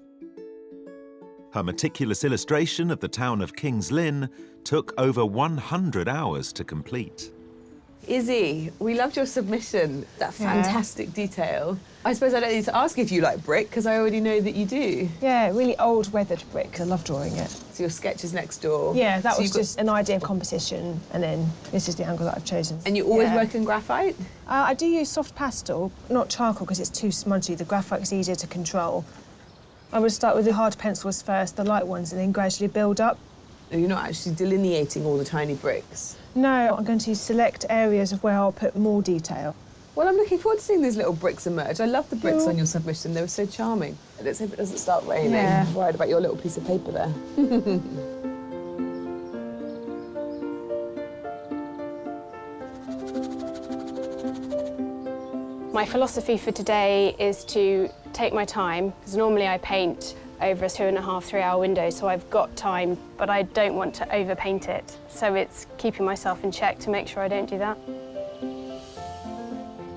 Her meticulous illustration of the town of King's Lynn took over 100 hours to complete. Izzy, we loved your submission, that fantastic detail. I suppose I don't need to ask if you like brick, because I already know that you do. Yeah, really old weathered brick. I love drawing it. So your sketch is next door. Yeah, that was just an idea of composition, and then this is the angle that I've chosen. And you always work in graphite? I do use soft pastel, not charcoal, because it's too smudgy. The graphite is easier to control. I would start with the hard pencils first, the light ones, and then gradually build up. You're not actually delineating all the tiny bricks? No, I'm going to select areas of where I'll put more detail. Well, I'm looking forward to seeing these little bricks emerge. I love the bricks on your submission. They were so charming. Let's hope it doesn't start raining. Yeah. I'm worried about your little piece of paper there. My philosophy for today is to take my time, because normally I paint over a 2.5 to 3 hour window, so I've got time, but I don't want to overpaint it. So it's keeping myself in check to make sure I don't do that.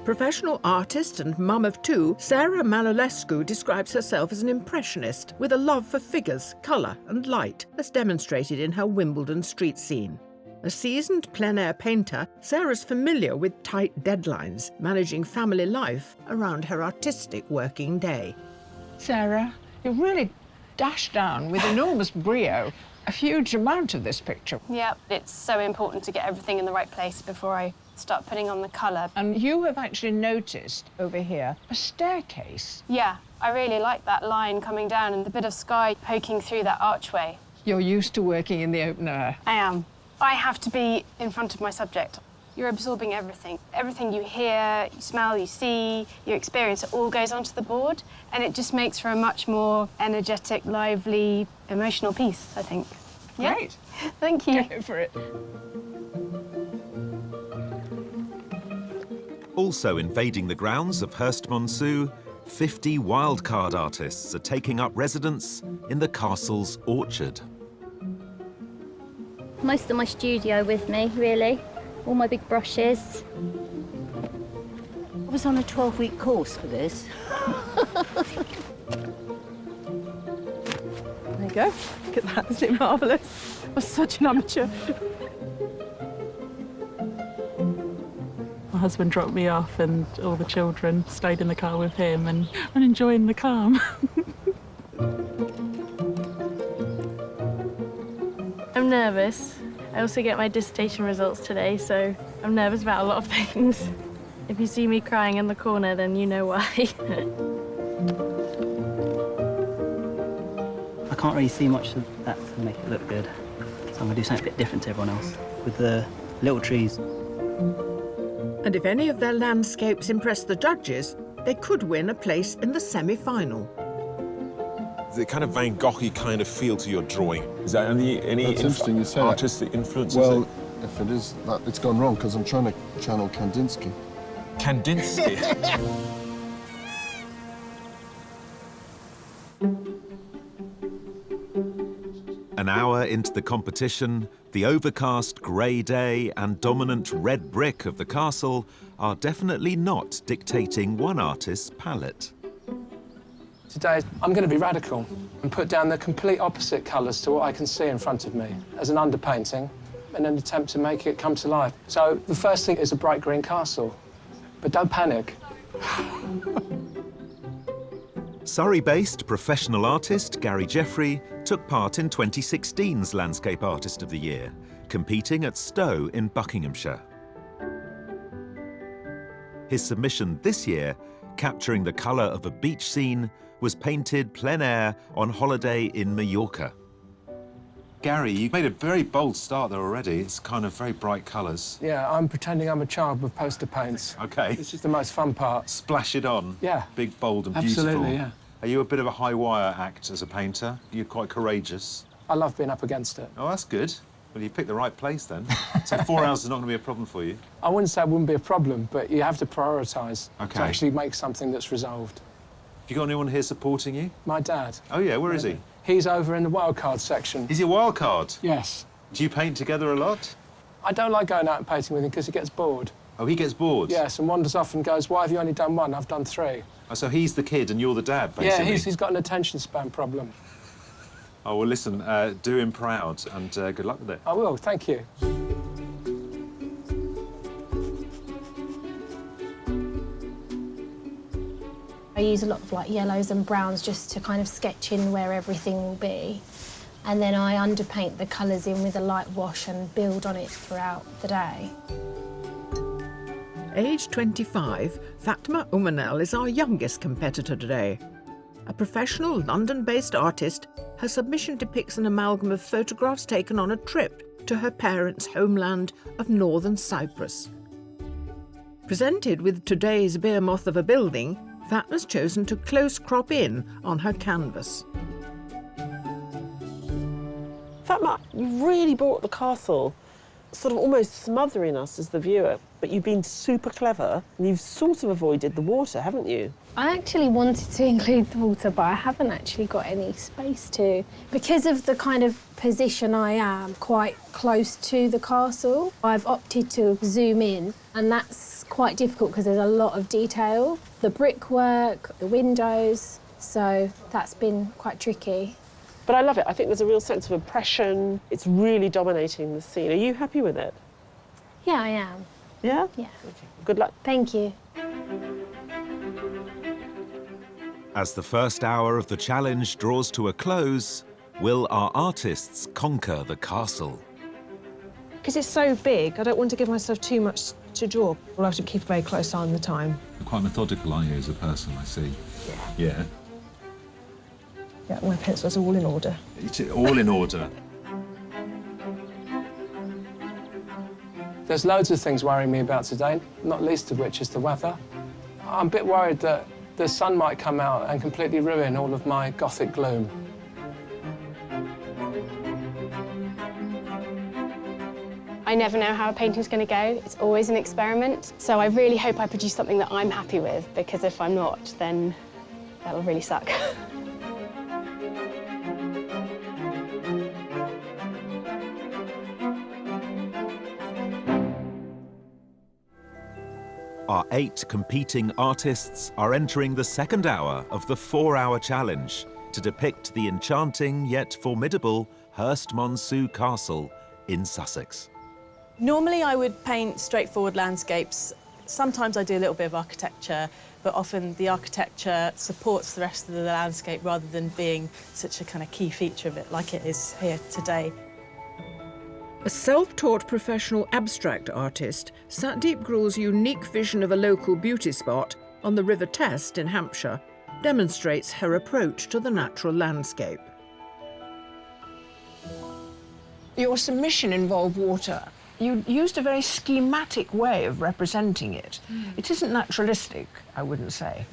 Professional artist and mum of 2, Sarah Malolescu describes herself as an impressionist with a love for figures, colour and light, as demonstrated in her Wimbledon street scene. A seasoned plein air painter, Sarah's familiar with tight deadlines, managing family life around her artistic working day. Sarah, you really dashed down with enormous brio a huge amount of this picture. Yeah, it's so important to get everything in the right place before I start putting on the colour. And you have actually noticed over here a staircase. Yeah, I really like that line coming down and the bit of sky poking through that archway. You're used to working in the open air. I am. I have to be in front of my subject. You're absorbing everything. Everything you hear, you smell, you see, you experience, it all goes onto the board, and it just makes for a much more energetic, lively, emotional piece, I think. Great. Yeah? Thank you. Go for it. Also invading the grounds of Hurst Monsu, 50 wildcard artists are taking up residence in the castle's orchard. Most of my studio with me, really. All my big brushes. I was on a 12-week course for this. There you go. Look at that, isn't it marvellous? I was such an amateur. My husband dropped me off and all the children stayed in the car with him and I'm enjoying the calm. I'm nervous. I also get my dissertation results today, so I'm nervous about a lot of things. If you see me crying in the corner, then you know why. can't really see much of that to make it look good. So I'm going to do something a bit different to everyone else with the little trees. And if any of their landscapes impress the judges, they could win a place in the semi-final. The kind of Van Gogh-y kind of feel to your drawing. Is that any That's interesting you say that. artistic influences? Well, if it is that, it's gone wrong because I'm trying to channel Kandinsky. Kandinsky? An hour into the competition, the overcast grey day and dominant red brick of the castle are definitely not dictating one artist's palette. Today, I'm going to be radical and put down the complete opposite colours to what I can see in front of me as an underpainting in an attempt to make it come to life. So the first thing is a bright green castle, but don't panic. Surrey-based professional artist Gary Jeffrey took part in 2016's Landscape Artist of the Year, competing at Stowe in Buckinghamshire. His submission this year, capturing the colour of a beach scene, was painted plein air on holiday in Mallorca. Gary, you made a very bold start there already. It's kind of very bright colours. Yeah, I'm pretending I'm a child with poster paints. OK. This is the most fun part. Splash it on. Yeah. Big, bold and beautiful. Absolutely, yeah. Are you a bit of a high-wire act as a painter? You're quite courageous. I love being up against it. Oh, that's good. Well, you picked the right place then. So 4 hours is not going to be a problem for you? I wouldn't say it wouldn't be a problem, but you have to prioritise OK. to actually make something that's resolved. Have you got anyone here supporting you? My dad. Oh, yeah, where is he? He's over in the wildcard section. Is he a wildcard? Yes. Do you paint together a lot? I don't like going out and painting with him because he gets bored. Oh, he gets bored? Yes, and wanders off and goes, why have you only done one? I've done 3. Oh, so he's the kid and you're the dad, basically? Yeah, he's got an attention span problem. Oh, well, listen, do him proud and good luck with it. I will, thank you. I use a lot of like yellows and browns just to kind of sketch in where everything will be. And then I underpaint the colours in with a light wash and build on it throughout the day. Aged 25, Fatma Umanel is our youngest competitor today. A professional London-based artist, her submission depicts an amalgam of photographs taken on a trip to her parents' homeland of northern Cyprus. Presented with today's behemoth of a building, Fatma's chosen to close crop in on her canvas. Fatma, you've really brought the castle sort of almost smothering us as the viewer, but you've been super clever and you've sort of avoided the water, haven't you? I actually wanted to include the water, but I haven't actually got any space to. Because of the kind of position I am, quite close to the castle, I've opted to zoom in, and that's quite difficult because there's a lot of detail. The brickwork, the windows, so that's been quite tricky. But I love it. I think there's a real sense of oppression. It's really dominating the scene. Are you happy with it? Yeah, I am. Yeah? Yeah. Okay. Good luck. Thank you. As the first hour of the challenge draws to a close, will our artists conquer the castle? Because it's so big, I don't want to give myself too much to draw. We'll have to keep a very close eye on the time. You're quite methodical, aren't you, as a person, I see? Yeah. Yeah, my pencils are all in order. It's all in order. There's loads of things worrying me about today, not least of which is the weather. I'm a bit worried that the sun might come out and completely ruin all of my Gothic gloom. I never know how a painting's going to go. It's always an experiment. So I really hope I produce something that I'm happy with, because if I'm not, then that'll really suck. Our 8 competing artists are entering the second hour of the 4-hour challenge to depict the enchanting yet formidable Hurst Monsu Castle in Sussex. Normally I would paint straightforward landscapes. Sometimes I do a little bit of architecture, but often the architecture supports the rest of the landscape rather than being such a kind of key feature of it, like it is here today. A self-taught professional abstract artist, Satdeep Grul's unique vision of a local beauty spot on the River Test in Hampshire demonstrates her approach to the natural landscape. Your submission involved water. You used a very schematic way of representing it. It isn't naturalistic, I wouldn't say.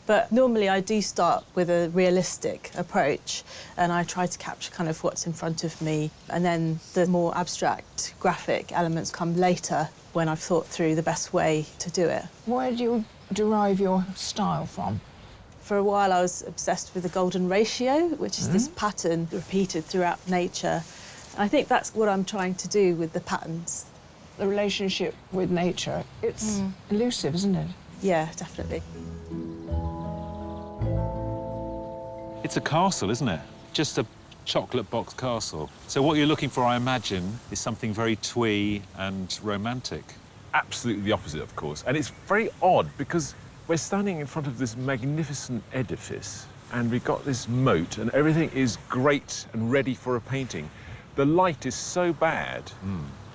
But normally I do start with a realistic approach and I try to capture kind of what's in front of me, and then the more abstract graphic elements come later when I've thought through the best way to do it. Where do you derive your style from? For a while I was obsessed with the golden ratio, which is this pattern repeated throughout nature. I think that's what I'm trying to do with the patterns. The relationship with nature, it's elusive, isn't it? Yeah, definitely. It's a castle, isn't it? Just a chocolate box castle. So what you're looking for, I imagine, is something very twee and romantic. Absolutely the opposite, of course. And it's very odd because we're standing in front of this magnificent edifice and we've got this moat and everything is great and ready for a painting. The light is so bad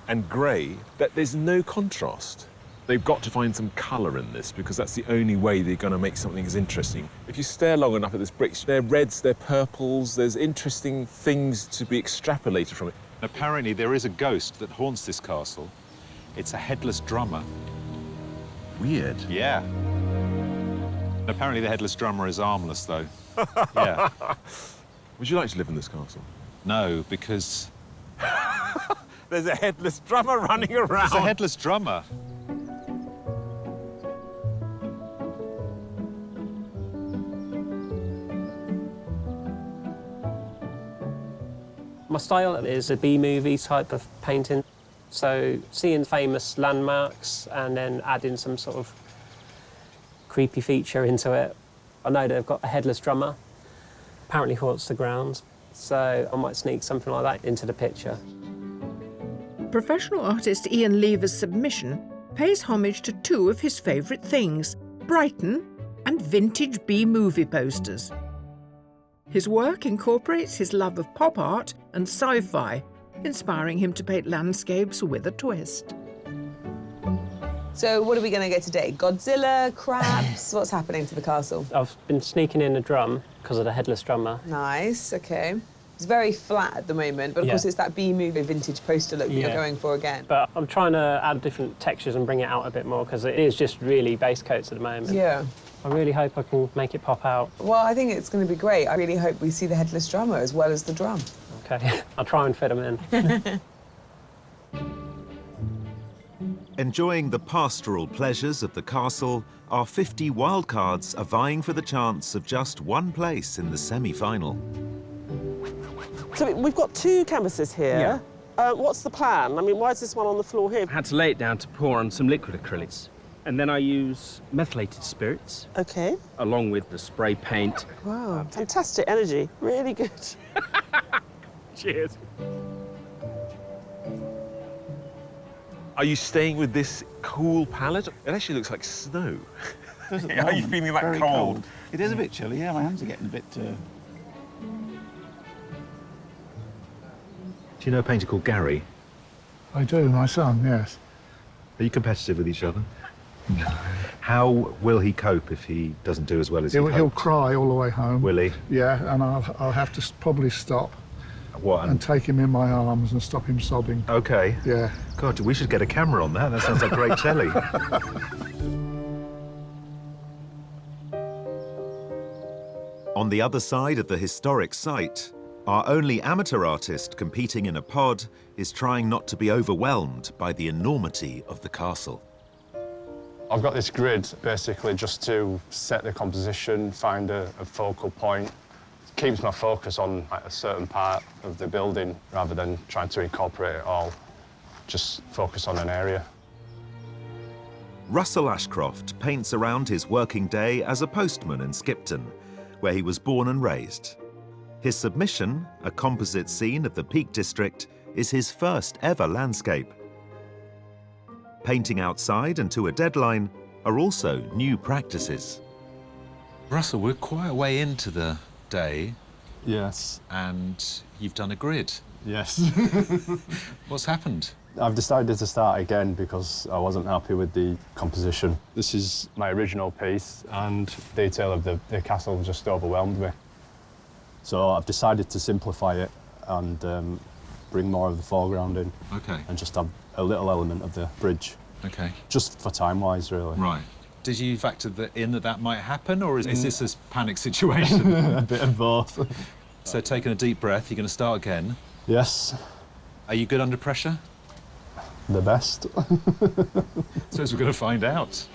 and grey that there's no contrast. They've got to find some colour in this because that's the only way they're going to make something as interesting. If you stare long enough at this brick, they're reds, they're purples, there's interesting things to be extrapolated from it. Apparently there is a ghost that haunts this castle. It's a headless drummer. Weird. Yeah. Apparently the headless drummer is armless, though. Yeah. Would you like to live in this castle? No, because... There's a headless drummer running around. There's a headless drummer. My style is a B-movie type of painting. So seeing famous landmarks and then adding some sort of creepy feature into it. I know they've got a headless drummer, apparently haunts the grounds. So I might sneak something like that into the picture. Professional artist Ian Lever's submission pays homage to two of his favourite things, Brighton and vintage B-movie posters. His work incorporates his love of pop art and sci-fi, inspiring him to paint landscapes with a twist. So what are we going to get today? Godzilla, crabs? What's happening to the castle? I've been sneaking in a drum because of the headless drummer. Nice, OK. It's very flat at the moment, but of course it's that B-movie vintage poster look that you're going for again. But I'm trying to add different textures and bring it out a bit more because it is just really base coats at the moment. Yeah. I really hope I can make it pop out. Well, I think it's going to be great. I really hope we see the headless drummer as well as the drum. OK, I'll try and fit them in. Enjoying the pastoral pleasures of the castle, our 50 wildcards are vying for the chance of just one place in the semi-final. So we've got two canvases here. Yeah. What's the plan? I mean, why is this one on the floor here? I had to lay it down to pour on some liquid acrylics. And then I use methylated spirits. OK. Along with the spray paint. Wow, fantastic energy. Really good. Cheers. Are you staying with this cool palette? It actually looks like snow. Are you feeling that cold? It is a bit chilly, yeah. My hands are getting a bit... Do you know a painter called Gary? I do, my son, yes. Are you competitive with each other? No. How will he cope if he doesn't do as well as he hoped? He'll cry all the way home. Will he? Yeah, and I'll have to probably stop. What? And take him in my arms and stop him sobbing. OK. Yeah. God, we should get a camera on that. That sounds like great telly. On the other side of the historic site, our only amateur artist competing in a pod is trying not to be overwhelmed by the enormity of the castle. I've got this grid basically just to set the composition, find a focal point. It keeps my focus on like, a certain part of the building rather than trying to incorporate it all. Just focus on an area. Russell Ashcroft paints around his working day as a postman in Skipton, where he was born and raised. His submission, a composite scene of the Peak District, is his first ever landscape. Painting outside and to a deadline are also new practices. Russell, we're quite a way into the day. Yes. And you've done a grid. Yes. What's happened? I've decided to start again because I wasn't happy with the composition. This is my original piece, and detail of the castle just overwhelmed me. So I've decided to simplify it and bring more of the foreground in. Okay. And just have a little element of the bridge. Okay. Just for time-wise, really. Right. Did you factor that might happen, or is this a panic situation? A bit of both. So taking a deep breath, you're going to start again. Yes. Are you good under pressure? The best. So we're going to find out.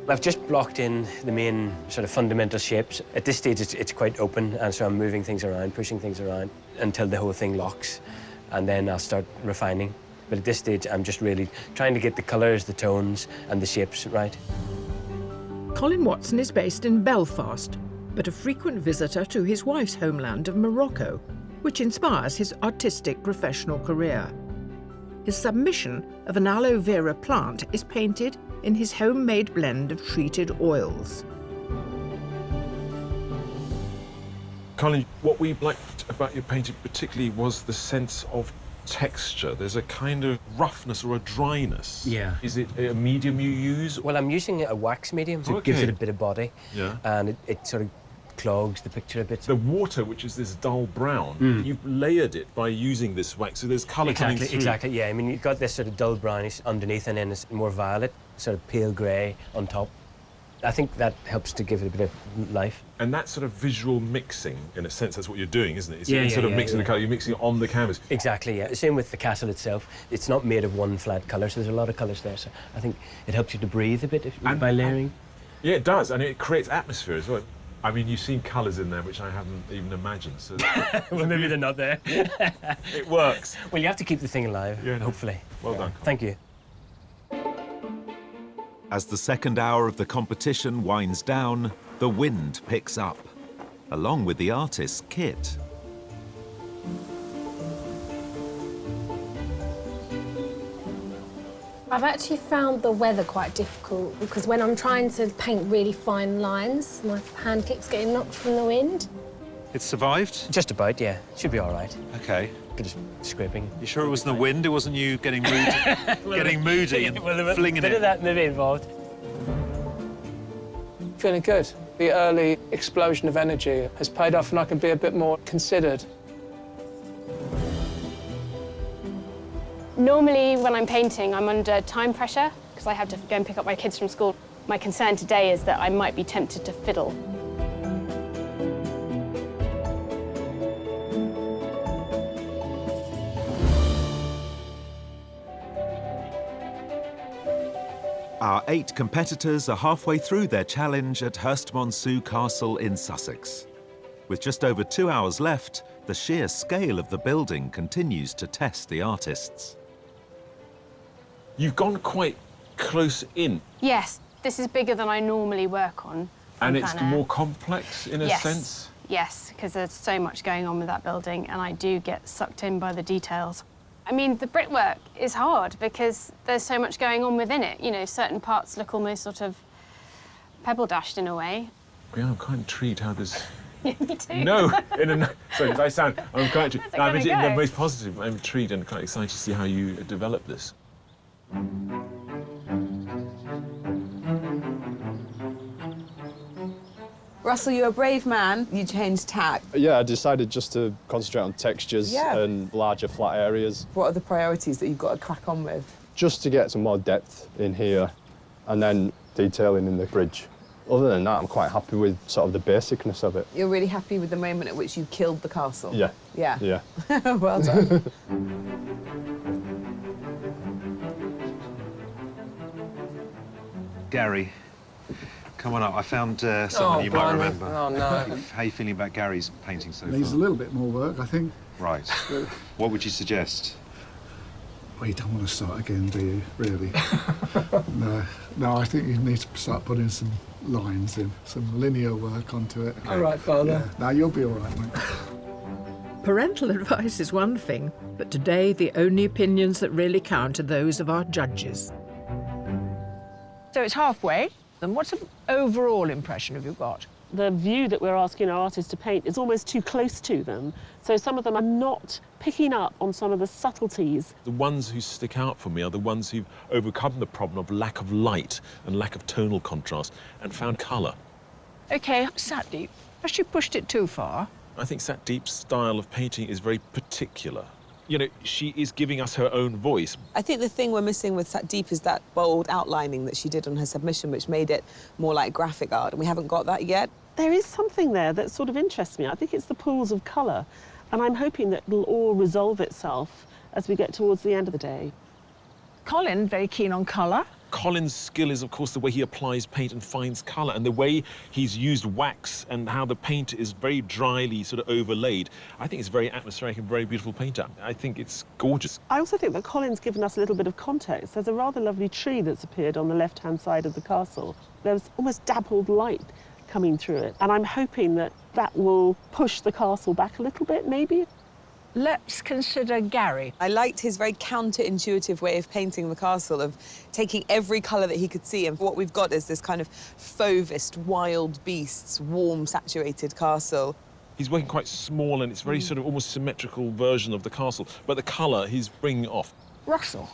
I've just blocked in the main sort of fundamental shapes. At this stage, it's quite open, and so I'm moving things around, pushing things around until the whole thing locks, and then I'll start refining. But at this stage, I'm just really trying to get the colours, the tones, and the shapes right. Colin Watson is based in Belfast, but a frequent visitor to his wife's homeland of Morocco, which inspires his artistic professional career. His submission of an aloe vera plant is painted in his homemade blend of treated oils. Colin, what we liked about your painting particularly was the sense of texture. There's a kind of roughness or a dryness. Yeah. Is it a medium you use? Well, I'm using a wax medium, so it gives it a bit of body. Yeah. And it sort of clogs the picture a bit. The water, which is this dull brown, you've layered it by using this wax, so there's colour coming through. Exactly, yeah. I mean, you've got this sort of dull brownish underneath, and then it's more violet, sort of pale grey on top. I think that helps to give it a bit of life. And that sort of visual mixing, in a sense, that's what you're doing, isn't it? Yeah, You're sort of mixing yeah. the colour, you're mixing it on the canvas. Exactly, yeah. Same with the castle itself. It's not made of one flat colour, so there's a lot of colours there. So I think it helps you to breathe a bit by layering. Yeah, it does, and it creates atmosphere as well. I mean, you've seen colours in there which I haven't even imagined. So well, maybe they're not there. It works. Well, you have to keep the thing alive, hopefully. Well done. Thank you. As the second hour of the competition winds down, the wind picks up, along with the artist's kit. I've actually found the weather quite difficult because when I'm trying to paint really fine lines, my hand keeps getting knocked from the wind. It survived? Just about, yeah. Should be all right. Okay. Bit of scraping. You sure it wasn't the wind? It wasn't you getting moody, and flinging bit it? of that maybe involved. Feeling good. The early explosion of energy has paid off, and I can be a bit more considered. Normally, when I'm painting, I'm under time pressure because I have to go and pick up my kids from school. My concern today is that I might be tempted to fiddle. Our 8 competitors are halfway through their challenge at Hurst Monsu Castle in Sussex. With just over 2 hours left, the sheer scale of the building continues to test the artists. You've gone quite close in. Yes, this is bigger than I normally work on. And it's planner. more complex in a sense? Yes, because there's so much going on with that building, and I do get sucked in by the details. I mean, the brickwork is hard because there's so much going on within it. You know, certain parts look almost sort of pebble dashed in a way. Yeah, I'm quite intrigued how this... Me too. No, sorry, I sound... I'm quite intrigued. How's it gonna I'm go? most positive. I'm intrigued and quite excited to see how you develop this. Russell, you're a brave man. You changed tack. Yeah, I decided just to concentrate on textures and larger flat areas. What are the priorities that you've got to crack on with? Just to get some more depth in here and then detailing in the bridge. Other than that, I'm quite happy with sort of the basicness of it. You're really happy with the moment at which you killed the castle? Yeah. Yeah. Yeah. Well done. Gary, come on up. I found someone you might remember. Oh, no. How are you feeling about Gary's painting so Needs a far? little bit more work, I think. Right. What would you suggest? Well, you don't want to start again, do you, really? No, I think you need to start putting some lines in, some linear work onto it. All right, Father. Yeah. No, you'll be all right, mate. Parental advice is one thing, but today the only opinions that really count are those of our judges. So it's halfway. Then what's the overall impression have you got? the view that we're asking our artists to paint is almost too close to them. So some of them are not picking up on some of the subtleties. The ones who stick out for me are the ones who've overcome the problem of lack of light and lack of tonal contrast and found colour. OK, Satdeep, has she pushed it too far? I think Satdeep's style of painting is very particular. You know, she is giving us her own voice. I think the thing we're missing with Satdeep is that bold outlining that she did on her submission, which made it more like graphic art, and we haven't got that yet. There is something there that sort of interests me. I think it's the pools of colour, and I'm hoping that it'll all resolve itself as we get towards the end of the day. Colin, very keen on colour. Colin's skill is, of course, the way he applies paint and finds colour, and the way he's used wax and how the paint is very dryly sort of overlaid. I think it's very atmospheric and very beautiful painter. I think it's gorgeous. I also think that Colin's given us a little bit of context. There's a rather lovely tree that's appeared on the left-hand side of the castle. There's almost dappled light coming through it, and I'm hoping that that will push the castle back a little bit, maybe. Let's consider Gary. I liked his very counterintuitive way of painting the castle, of taking every colour that he could see, and what we've got is this kind of fauvist, wild beasts, warm, saturated castle. He's working quite small, and it's very sort of almost symmetrical version of the castle, but the colour he's bringing off. Russell,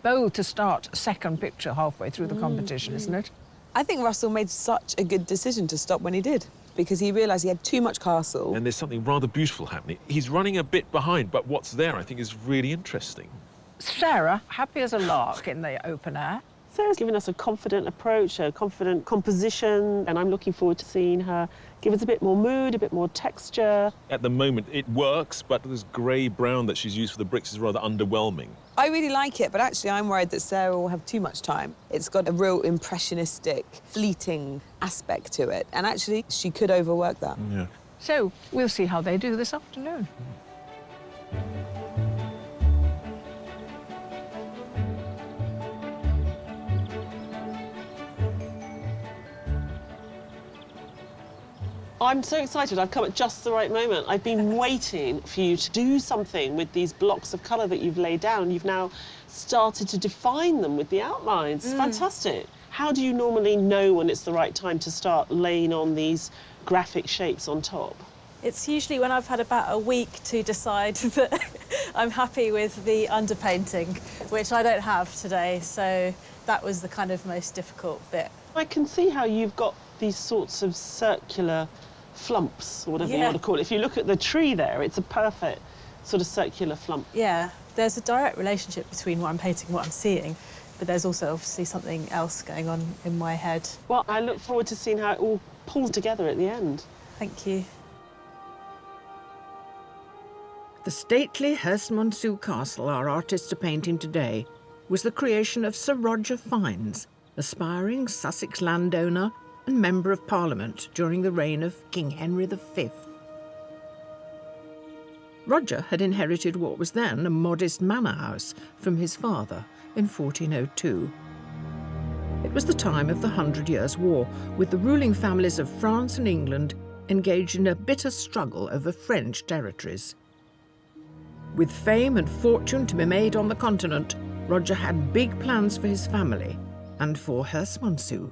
bold to start a second picture halfway through the competition, isn't it? I think Russell made such a good decision to stop when he did, because he realised he had too much castle. And there's something rather beautiful happening. He's running a bit behind, but what's there, I think, is really interesting. Sarah, happy as a lark in the open air. Sarah's given us a confident approach, a confident composition, and I'm looking forward to seeing her give us a bit more mood, a bit more texture. At the moment, it works, but this grey-brown that she's used for the bricks is rather underwhelming. I really like it, but actually I'm worried that Sarah will have too much time. It's got a real impressionistic, fleeting aspect to it, and actually she could overwork that. Yeah. So we'll see how they do this afternoon. I'm so excited. I've come at just the right moment. I've been waiting for you to do something with these blocks of colour that you've laid down. You've now started to define them with the outlines. It's fantastic. How do you normally know when it's the right time to start laying on these graphic shapes on top? It's usually when I've had about a week to decide that I'm happy with the underpainting, which I don't have today, so that was the kind of most difficult bit. I can see how you've got these sorts of circular flumps, or whatever you want to call it. If you look at the tree there, it's a perfect sort of circular flump. Yeah, there's a direct relationship between what I'm painting and what I'm seeing, but there's also obviously something else going on in my head. Well, I look forward to seeing how it all pulls together at the end. Thank you. The stately Hurst Monsu castle our artists are painting today was the creation of Sir Roger Fines, aspiring Sussex landowner and Member of Parliament during the reign of King Henry V. Roger had inherited what was then a modest manor house from his father in 1402. It was the time of the 100 Years' War, with the ruling families of France and England engaged in a bitter struggle over French territories. With fame and fortune to be made on the continent, Roger had big plans for his family and for Hurst Monsu.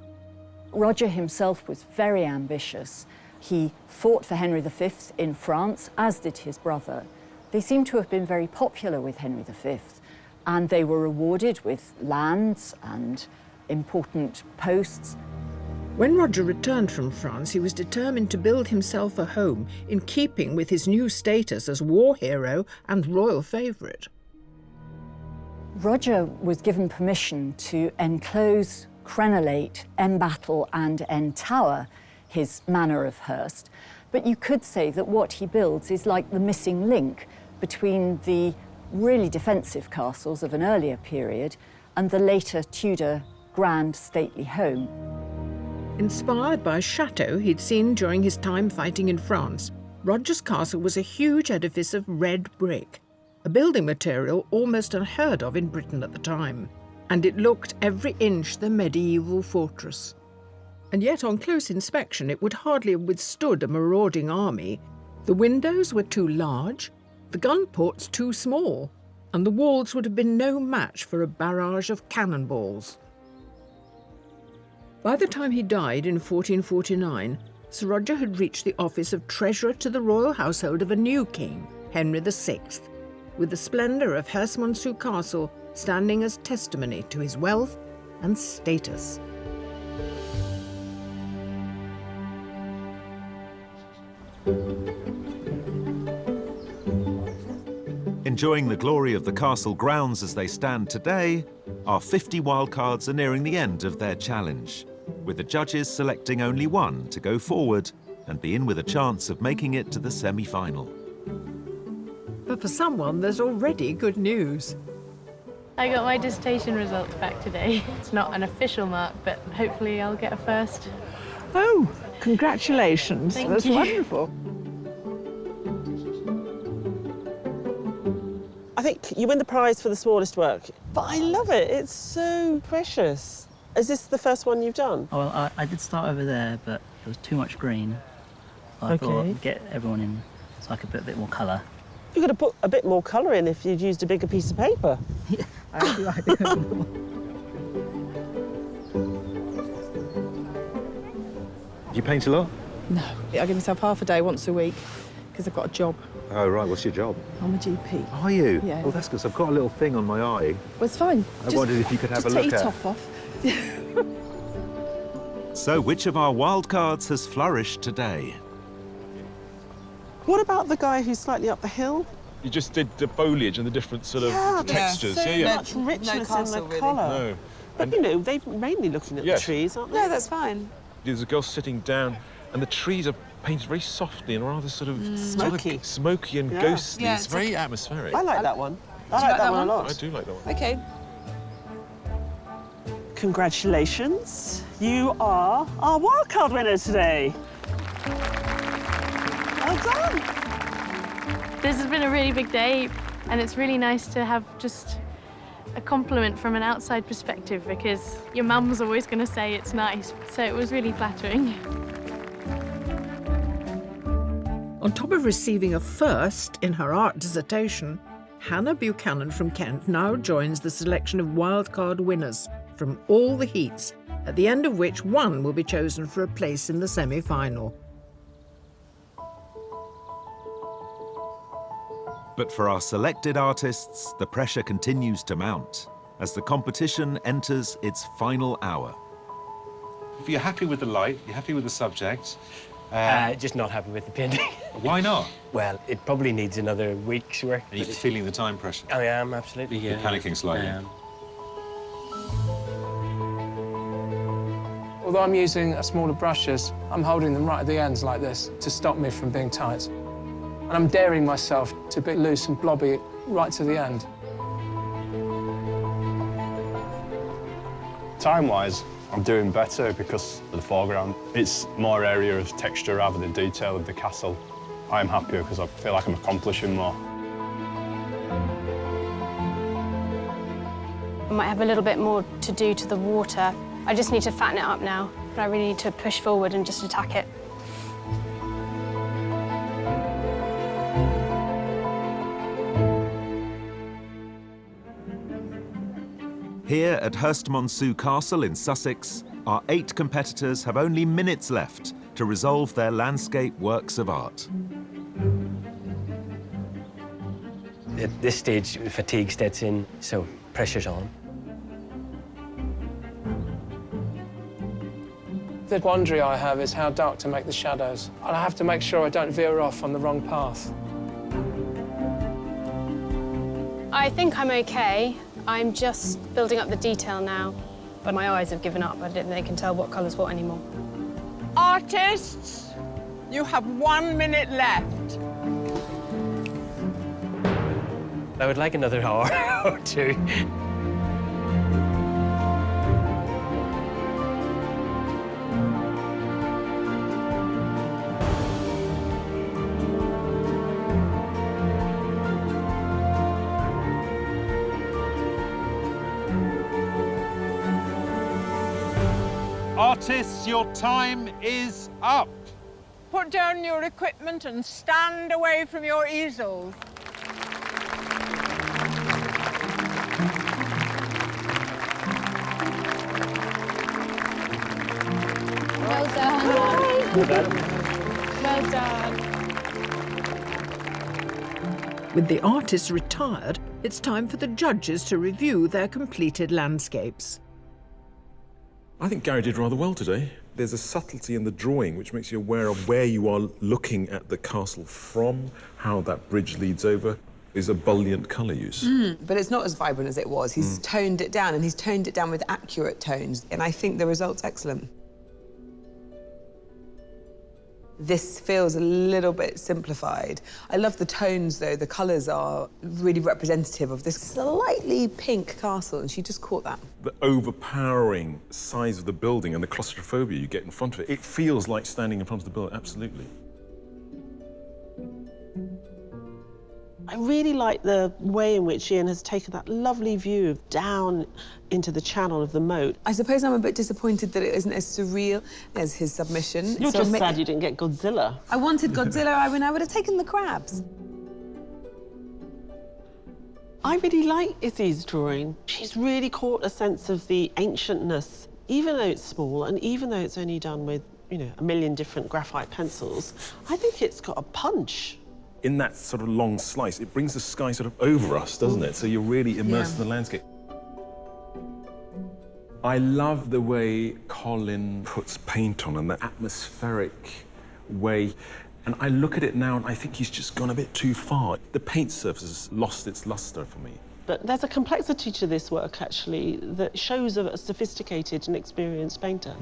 Roger himself was very ambitious. He fought for Henry V in France, as did his brother. They seem to have been very popular with Henry V, and they were rewarded with lands and important posts. When Roger returned from France, he was determined to build himself a home in keeping with his new status as war hero and royal favourite. Roger was given permission to enclose, crenellate, embattle and entower his manor of Hurst, but you could say that what he builds is like the missing link between the really defensive castles of an earlier period and the later Tudor grand stately home. Inspired by a chateau he'd seen during his time fighting in France, Roger's castle was a huge edifice of red brick, a building material almost unheard of in Britain at the time, and it looked every inch the medieval fortress. And yet on close inspection it would hardly have withstood a marauding army. The windows were too large, the gun ports too small, and the walls would have been no match for a barrage of cannonballs. By the time he died in 1449, Sir Roger had reached the office of Treasurer to the royal household of a new king, Henry VI, with the splendour of Hurst Monsu Castle standing as testimony to his wealth and status. Enjoying the glory of the castle grounds as they stand today, our 50 wildcards are nearing the end of their challenge, with the judges selecting only one to go forward and be in with a chance of making it to the semi-final. But for someone, there's already good news. I got my dissertation results back today. It's not an official mark, but hopefully I'll get a first. Oh, congratulations. Thank That's you. wonderful. I think you win the prize for the smallest work, but I love it. It's so precious. Is this the first one you've done? Oh, well, I did start over there, but there was too much green. I thought I'd get everyone in so I could put a bit more colour. You could have put a bit more colour in if you'd used a bigger piece of paper. Yeah, I do like it. Do you paint a lot? No, I give myself half a day once a week because I've got a job. Oh, right. What's your job? I'm a GP. Are you? Yeah. Oh, that's good. So I've got a little thing on my eye. Well, it's fine. I wondered if you could have a just look take your at. top off. So which of our wildcards has flourished today? What about the guy who's slightly up the hill? You just did the foliage and the different sort of textures. So yeah, much richness in the castle, really. colour. No. But, you know, they're mainly looking at the trees, aren't they? No, that's fine. There's a girl sitting down, and the trees are painted very softly and rather sort of Smoky. smoky and Yeah. ghostly. Yeah, it's it's very atmospheric. I like that one. Do I you like that one a lot. I do like that one. Okay. Congratulations. You are our wildcard winner today. Well done. This has been a really big day, and it's really nice to have just a compliment from an outside perspective because your mum's always going to say it's nice, so it was really flattering. On top of receiving a first in her art dissertation, Hannah Buchanan from Kent now joins the selection of wildcard winners from all the heats, at the end of which one will be chosen for a place in the semi-final. But for our selected artists, the pressure continues to mount as the competition enters its final hour. If you're happy with the light, you're happy with the subject. Just not happy with the painting. Why not? Well, it probably needs another week's work. Are you feeling the time pressure? I am, absolutely, yeah. You're panicking slightly. I am. Although I'm using smaller brushes, I'm holding them right at the ends like this to stop me from being tight. And I'm daring myself to be loose and blobby right to the end. Time-wise, I'm doing better because of the foreground. It's more area of texture rather than detail of the castle. I'm happier because I feel like I'm accomplishing more. I might have a little bit more to do to the water. I just need to fatten it up now, but I really need to push forward and just attack it. Here at Hurst Monsu Castle in Sussex, our 8 competitors have only minutes left to resolve their landscape works of art. At this stage, fatigue sets in, so pressure's on. The quandary I have is how dark to make the shadows. And I have to make sure I don't veer off on the wrong path. I think I'm okay. I'm just building up the detail now, but my eyes have given up. I don't think they can tell what colour's what anymore. Artists, you have 1 minute left. I would like another hour or two. Artists, your time is up. Put down your equipment and stand away from your easels. Well done. Well done. With the artists retired, it's time for the judges to review their completed landscapes. I think Gary did rather well today. There's a subtlety in the drawing which makes you aware of where you are looking at the castle from, how that bridge leads over. There's a buoyant colour use. But it's not as vibrant as it was. He's toned it down, and he's toned it down with accurate tones, and I think the result's excellent. This feels a little bit simplified. I love the tones, though. The colours are really representative of this slightly pink castle, and she just caught that. The overpowering size of the building and the claustrophobia you get in front of it, it feels like standing in front of the building, absolutely. I really like the way in which Ian has taken that lovely view down into the channel of the moat. I suppose I'm a bit disappointed that it isn't as surreal as his submission. You're just sad you didn't get Godzilla. I wanted Godzilla. I mean, I would have taken the crabs. I really like Izzy's drawing. She's really caught a sense of the ancientness, even though it's small and even though it's only done with, you know, a million different graphite pencils. I think it's got a punch. In that sort of long slice, it brings the sky sort of over us, doesn't it? So you're really immersed in the landscape. I love the way Colin puts paint on and that atmospheric way. And I look at it now and I think he's just gone a bit too far. The paint surface has lost its luster for me. But there's a complexity to this work, actually, that shows a sophisticated and experienced painter.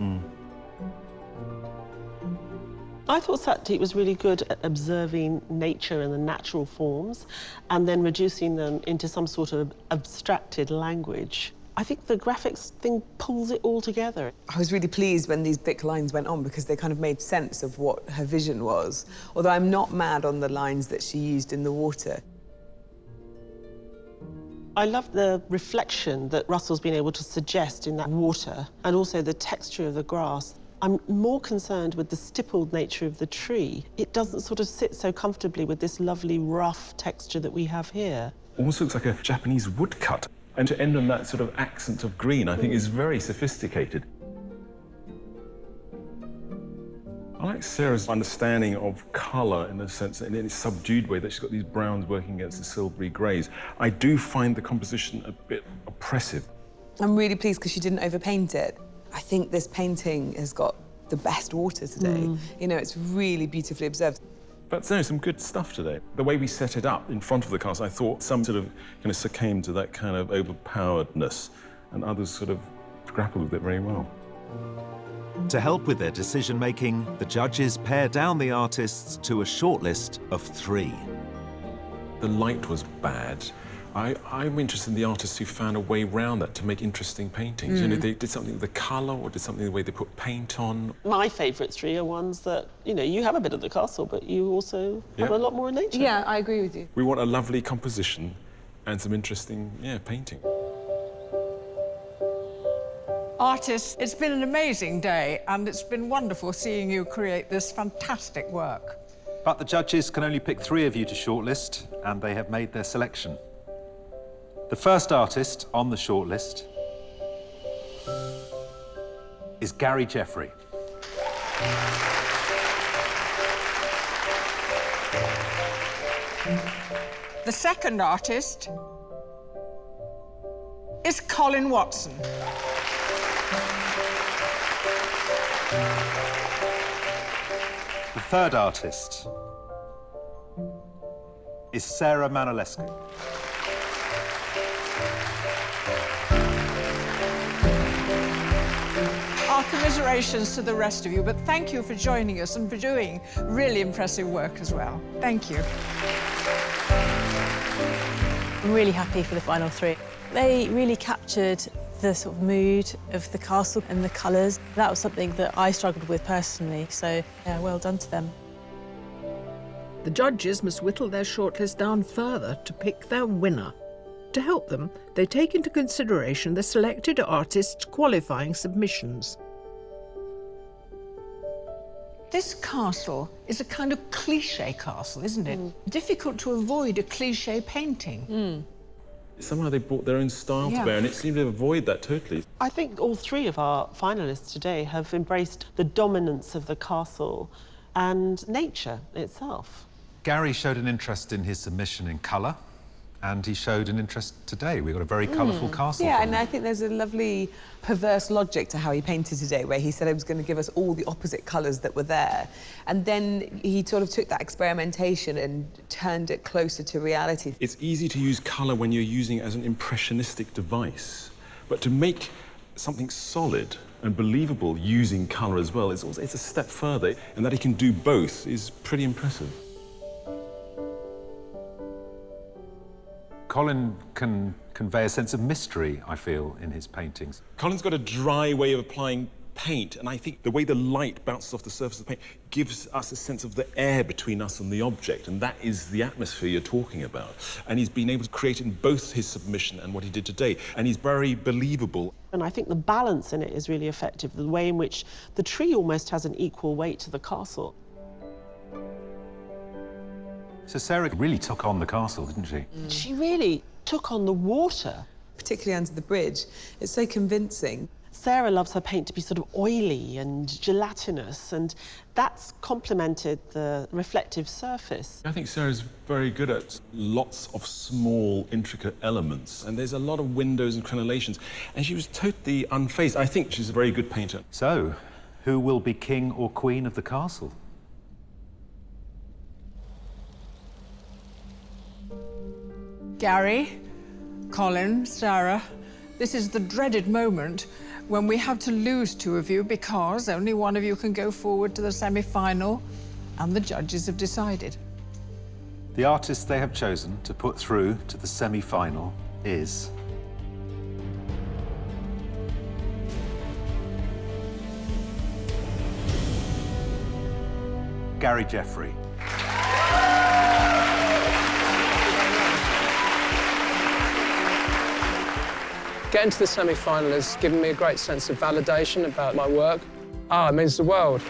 I thought Satdeep was really good at observing nature and the natural forms and then reducing them into some sort of abstracted language. I think the graphics thing pulls it all together. I was really pleased when these thick lines went on because they kind of made sense of what her vision was, although I'm not mad on the lines that she used in the water. I love the reflection that Russell's been able to suggest in that water and also the texture of the grass. I'm more concerned with the stippled nature of the tree. It doesn't sort of sit so comfortably with this lovely rough texture that we have here. Almost looks like a Japanese woodcut. And to end on that sort of accent of green, I think is very sophisticated. I like Sarah's understanding of colour in a sense, in a subdued way, that she's got these browns working against the silvery greys. I do find the composition a bit oppressive. I'm really pleased because she didn't overpaint it. I think this painting has got the best water today. You know, it's really beautifully observed. But no, some good stuff today. The way we set it up in front of the castle, I thought some sort of kind of succumbed to that kind of overpoweredness, and others sort of grappled with it very well. To help with their decision-making, the judges pare down the artists to a shortlist of 3. The light was bad. I'm interested in the artists who found a way around that to make interesting paintings. You know, they did something with the colour or did something the way they put paint on. My favourite 3 are ones that, you know, you have a bit of the castle, but you also have a lot more in nature. Yeah, I agree with you. We want a lovely composition and some interesting, painting. Artists, it's been an amazing day, and it's been wonderful seeing you create this fantastic work. But the judges can only pick 3 of you to shortlist, and they have made their selection. The first artist on the shortlist is Gary Jeffrey. The second artist is Colin Watson. The third artist is Sarah Manolescu. Our commiserations to the rest of you, but thank you for joining us and for doing really impressive work as well. Thank you. I'm really happy for the final 3. They really captured the sort of mood of the castle and the colours. That was something that I struggled with personally, so yeah, well done to them. The judges must whittle their shortlist down further to pick their winner. To help them, they take into consideration the selected artists' qualifying submissions. This castle is a kind of cliché castle, isn't it? Difficult to avoid a cliché painting. Somehow they brought their own style to bear, and it seemed to avoid that totally. I think all three of our finalists today have embraced the dominance of the castle and nature itself. Gary showed an interest in his submission in colour, and he showed an interest today. We've got a very colourful castle. Yeah, and I think there's a lovely perverse logic to how he painted today, where he said he was going to give us all the opposite colours that were there. And then he sort of took that experimentation and turned it closer to reality. It's easy to use colour when you're using it as an impressionistic device, but to make something solid and believable using colour as well, it's a step further, and that he can do both is pretty impressive. Colin can convey a sense of mystery, I feel, in his paintings. Colin's got a dry way of applying paint, and I think the way the light bounces off the surface of the paint gives us a sense of the air between us and the object, and that is the atmosphere you're talking about. And he's been able to create it in both his submission and what he did today, and he's very believable. And I think the balance in it is really effective, the way in which the tree almost has an equal weight to the castle. So Sarah really took on the castle, didn't she? She really took on the water. Particularly under the bridge. It's so convincing. Sarah loves her paint to be sort of oily and gelatinous, and that's complemented the reflective surface. I think Sarah's very good at lots of small, intricate elements, and there's a lot of windows and crenellations, and she was totally unfazed. I think she's a very good painter. So, who will be king or queen of the castle? Gary, Colin, Sarah, this is the dreaded moment when we have to lose two of you because only one of you can go forward to the semi-final, and the judges have decided. The artist they have chosen to put through to the semi-final is... Gary Jeffrey. Getting to the semi-final has given me a great sense of validation about my work. It means the world.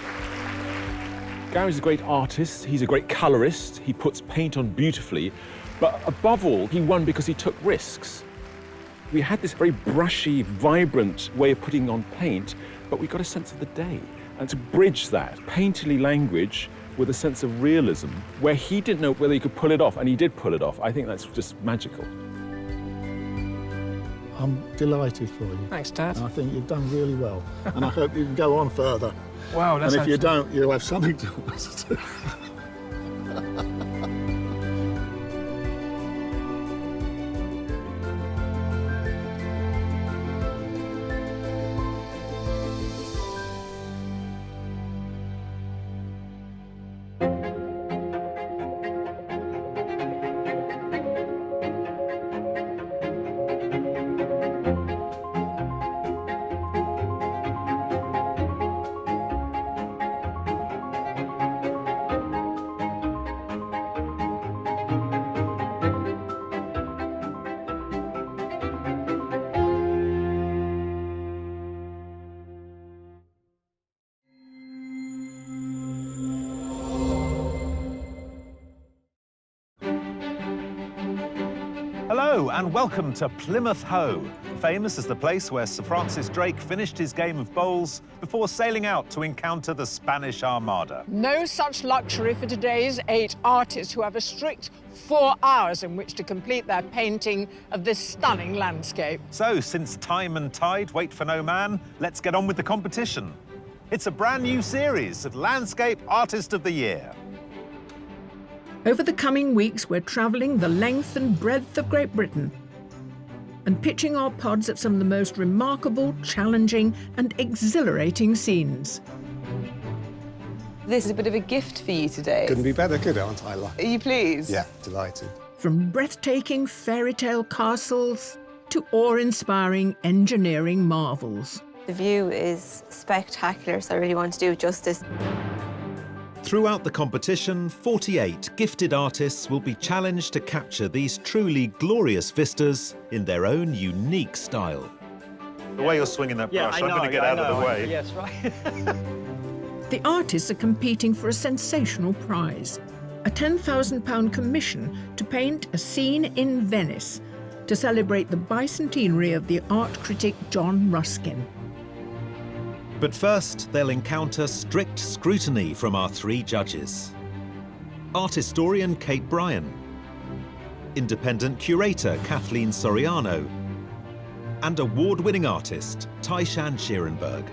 Gary's a great artist, he's a great colourist, he puts paint on beautifully, but above all, he won because he took risks. We had this very brushy, vibrant way of putting on paint, but we got a sense of the day. And to bridge that painterly language with a sense of realism, where he didn't know whether he could pull it off, and he did pull it off, I think that's just magical. I'm delighted for you. Thanks, Dad. And I think you've done really well. And I hope you can go on further. Wow, that's And if you don't, you'll have something to do. Hello and welcome to Plymouth Hoe, famous as the place where Sir Francis Drake finished his game of bowls before sailing out to encounter the Spanish Armada. No such luxury for today's 8 artists who have a strict 4 hours in which to complete their painting of this stunning landscape. So, since time and tide wait for no man, let's get on with the competition. It's a brand new series of Landscape Artist of the Year. Over the coming weeks, we're travelling the length and breadth of Great Britain and pitching our pods at some of the most remarkable, challenging and exhilarating scenes. This is a bit of a gift for you today. Couldn't be better, could it, Aunt Isla? Are you pleased? Yeah, delighted. From breathtaking fairy tale castles to awe-inspiring engineering marvels. The view is spectacular, so I really want to do it justice. Throughout the competition, 48 gifted artists will be challenged to capture these truly glorious vistas in their own unique style. The way you're swinging that brush, I'm going to get out of the way. Yes, right. The artists are competing for a sensational prize, a £10,000 commission to paint a scene in Venice, to celebrate the bicentenary of the art critic John Ruskin. But first, they'll encounter strict scrutiny from our 3 judges. Art historian Kate Bryan, independent curator Kathleen Soriano, and award-winning artist Taishan Schierenberg.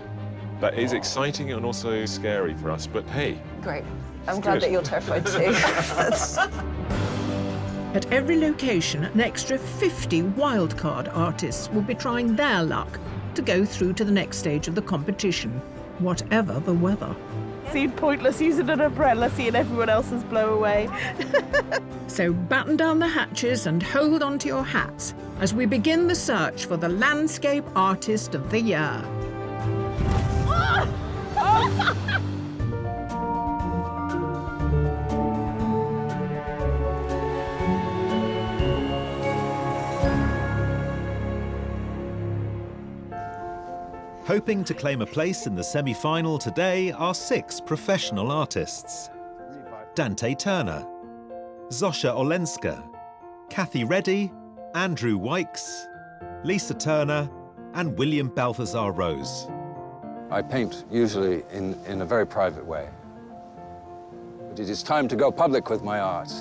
That is exciting and also scary for us, but hey. Great. I'm glad that you're terrified too. At every location, an extra 50 wildcard artists will be trying their luck to go through to the next stage of the competition, whatever the weather. Seemed pointless using an umbrella, seeing everyone else's blow away. So batten down the hatches and hold on to your hats as we begin the search for the Landscape Artist of the Year. Hoping to claim a place in the semi-final today are 6 professional artists. Dante Turner, Zosha Olenska, Kathy Reddy, Andrew Wykes, Lisa Turner, and William Balthazar Rose. I paint usually in a very private way. But it is time to go public with my art.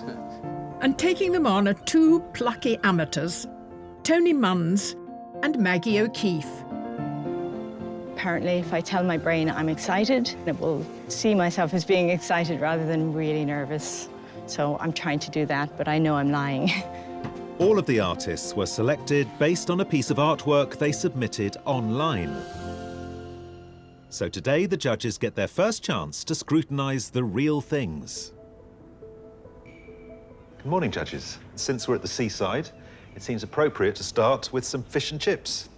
And taking them on are 2 plucky amateurs, Tony Munns and Maggie O'Keefe. Apparently, if I tell my brain I'm excited, it will see myself as being excited rather than really nervous. So I'm trying to do that, but I know I'm lying. All of the artists were selected based on a piece of artwork they submitted online. So today, the judges get their first chance to scrutinise the real things. Good morning, judges. Since we're at the seaside, it seems appropriate to start with some fish and chips.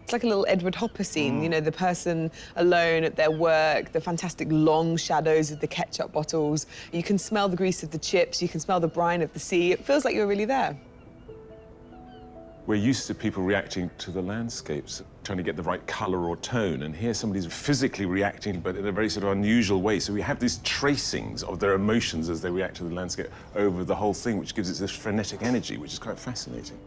It's like a little Edward Hopper scene, you know, the person alone at their work, the fantastic long shadows of the ketchup bottles. You can smell the grease of the chips, you can smell the brine of the sea. It feels like you're really there. We're used to people reacting to the landscapes, trying to get the right colour or tone, and here somebody's physically reacting, but in a very sort of unusual way. So we have these tracings of their emotions as they react to the landscape over the whole thing, which gives it this frenetic energy, which is quite fascinating.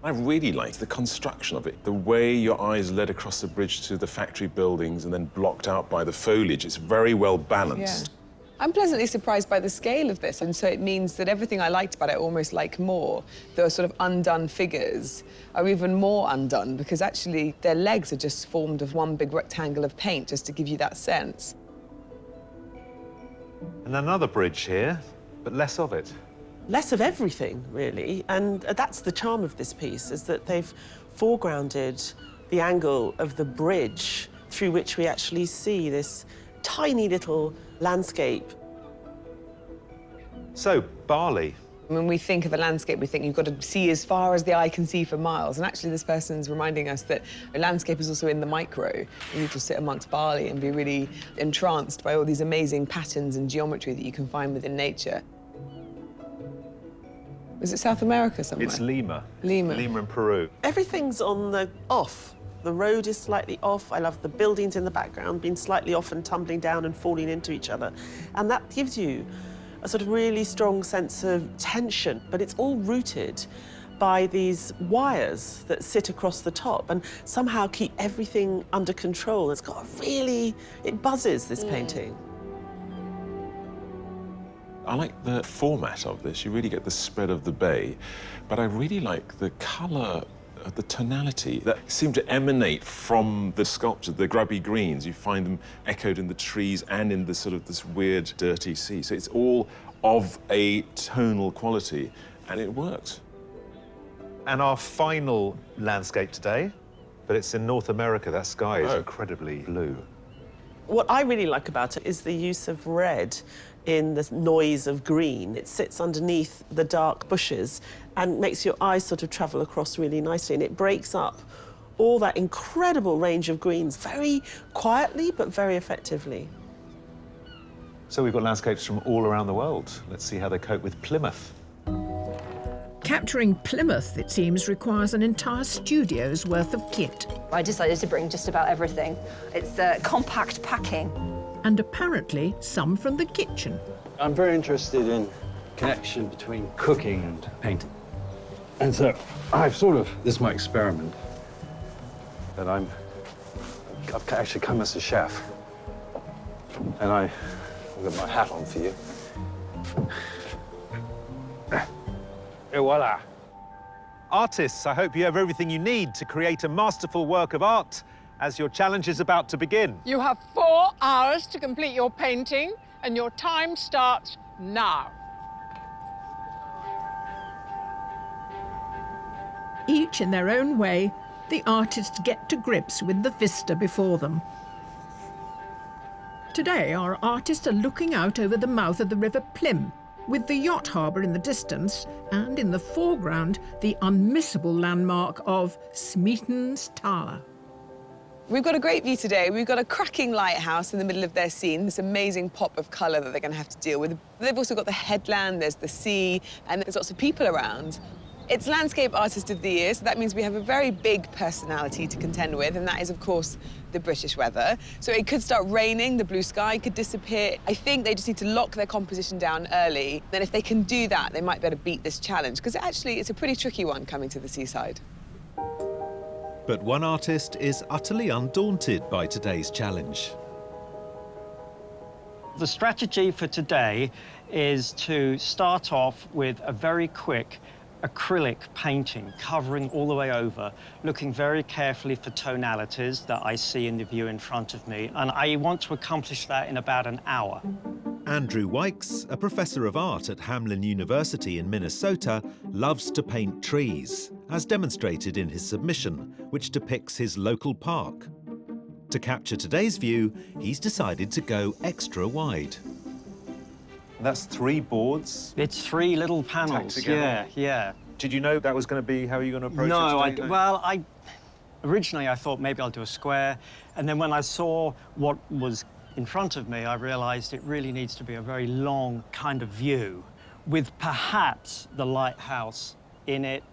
I really liked the construction of it, the way your eyes led across the bridge to the factory buildings and then blocked out by the foliage. It's very well balanced. Yeah. I'm pleasantly surprised by the scale of this, and so it means that everything I liked about it, almost like more, the sort of undone figures are even more undone because actually their legs are just formed of one big rectangle of paint, just to give you that sense. And another bridge here, but less of it. Less of everything, really, and that's the charm of this piece, is that they've foregrounded the angle of the bridge through which we actually see this tiny little landscape. So, Bali. When we think of a landscape, we think you've got to see as far as the eye can see for miles, and actually this person's reminding us that a landscape is also in the micro. You need to sit amongst Bali and be really entranced by all these amazing patterns and geometry that you can find within nature. Is it South America somewhere? It's Lima. Lima. Lima in Peru. Everything's on the off. The road is slightly off. I love the buildings in the background being slightly off and tumbling down and falling into each other. And that gives you a sort of really strong sense of tension, but it's all rooted by these wires that sit across the top and somehow keep everything under control. It's got a really, it buzzes, this painting. I like the format of this. You really get the spread of the bay, but I really like the colour, the tonality that seem to emanate from the sculpture, the grubby greens. You find them echoed in the trees and in the sort of this weird, dirty sea. So it's all of a tonal quality, and it works. And our final landscape today, but it's in North America. That sky is incredibly blue. What I really like about it is the use of red in the noise of green. It sits underneath the dark bushes and makes your eyes sort of travel across really nicely, and it breaks up all that incredible range of greens very quietly but very effectively. So we've got landscapes from all around the world. Let's see how they cope with Plymouth. Capturing Plymouth, it seems, requires an entire studio's worth of kit. I decided to bring just about everything. It's compact packing. And apparently some from the kitchen. I'm very interested in connection between cooking and painting. And so I've sort of, this is my experiment, that I've actually come as a chef. And I've got my hat on for you. Et voila. Artists, I hope you have everything you need to create a masterful work of art as your challenge is about to begin. You have 4 hours to complete your painting, and your time starts now. Each in their own way, the artists get to grips with the vista before them. Today, our artists are looking out over the mouth of the River Plym, with the yacht harbour in the distance, and in the foreground, the unmissable landmark of Smeaton's Tower. We've got a great view today. We've got a cracking lighthouse in the middle of their scene, this amazing pop of colour that they're going to have to deal with. They've also got the headland, there's the sea, and there's lots of people around. It's Landscape Artist of the Year, so that means we have a very big personality to contend with, and that is, of course, the British weather. So it could start raining, the blue sky could disappear. I think they just need to lock their composition down early. Then if they can do that, they might be able to beat this challenge, because actually it's a pretty tricky one coming to the seaside. But one artist is utterly undaunted by today's challenge. The strategy for today is to start off with a very quick acrylic painting covering all the way over, looking very carefully for tonalities that I see in the view in front of me, and I want to accomplish that in about an hour. Andrew Wykes, a professor of art at Hamline University in Minnesota, loves to paint trees, as demonstrated in his submission, which depicts his local park. To capture today's view, he's decided to go extra wide. That's 3 boards? It's 3 little panels, yeah. Did you know that was going to be how you were going to approach it today? Well, originally I thought maybe I'll do a square, and then when I saw what was in front of me, I realised it really needs to be a very long kind of view, with perhaps the lighthouse in it,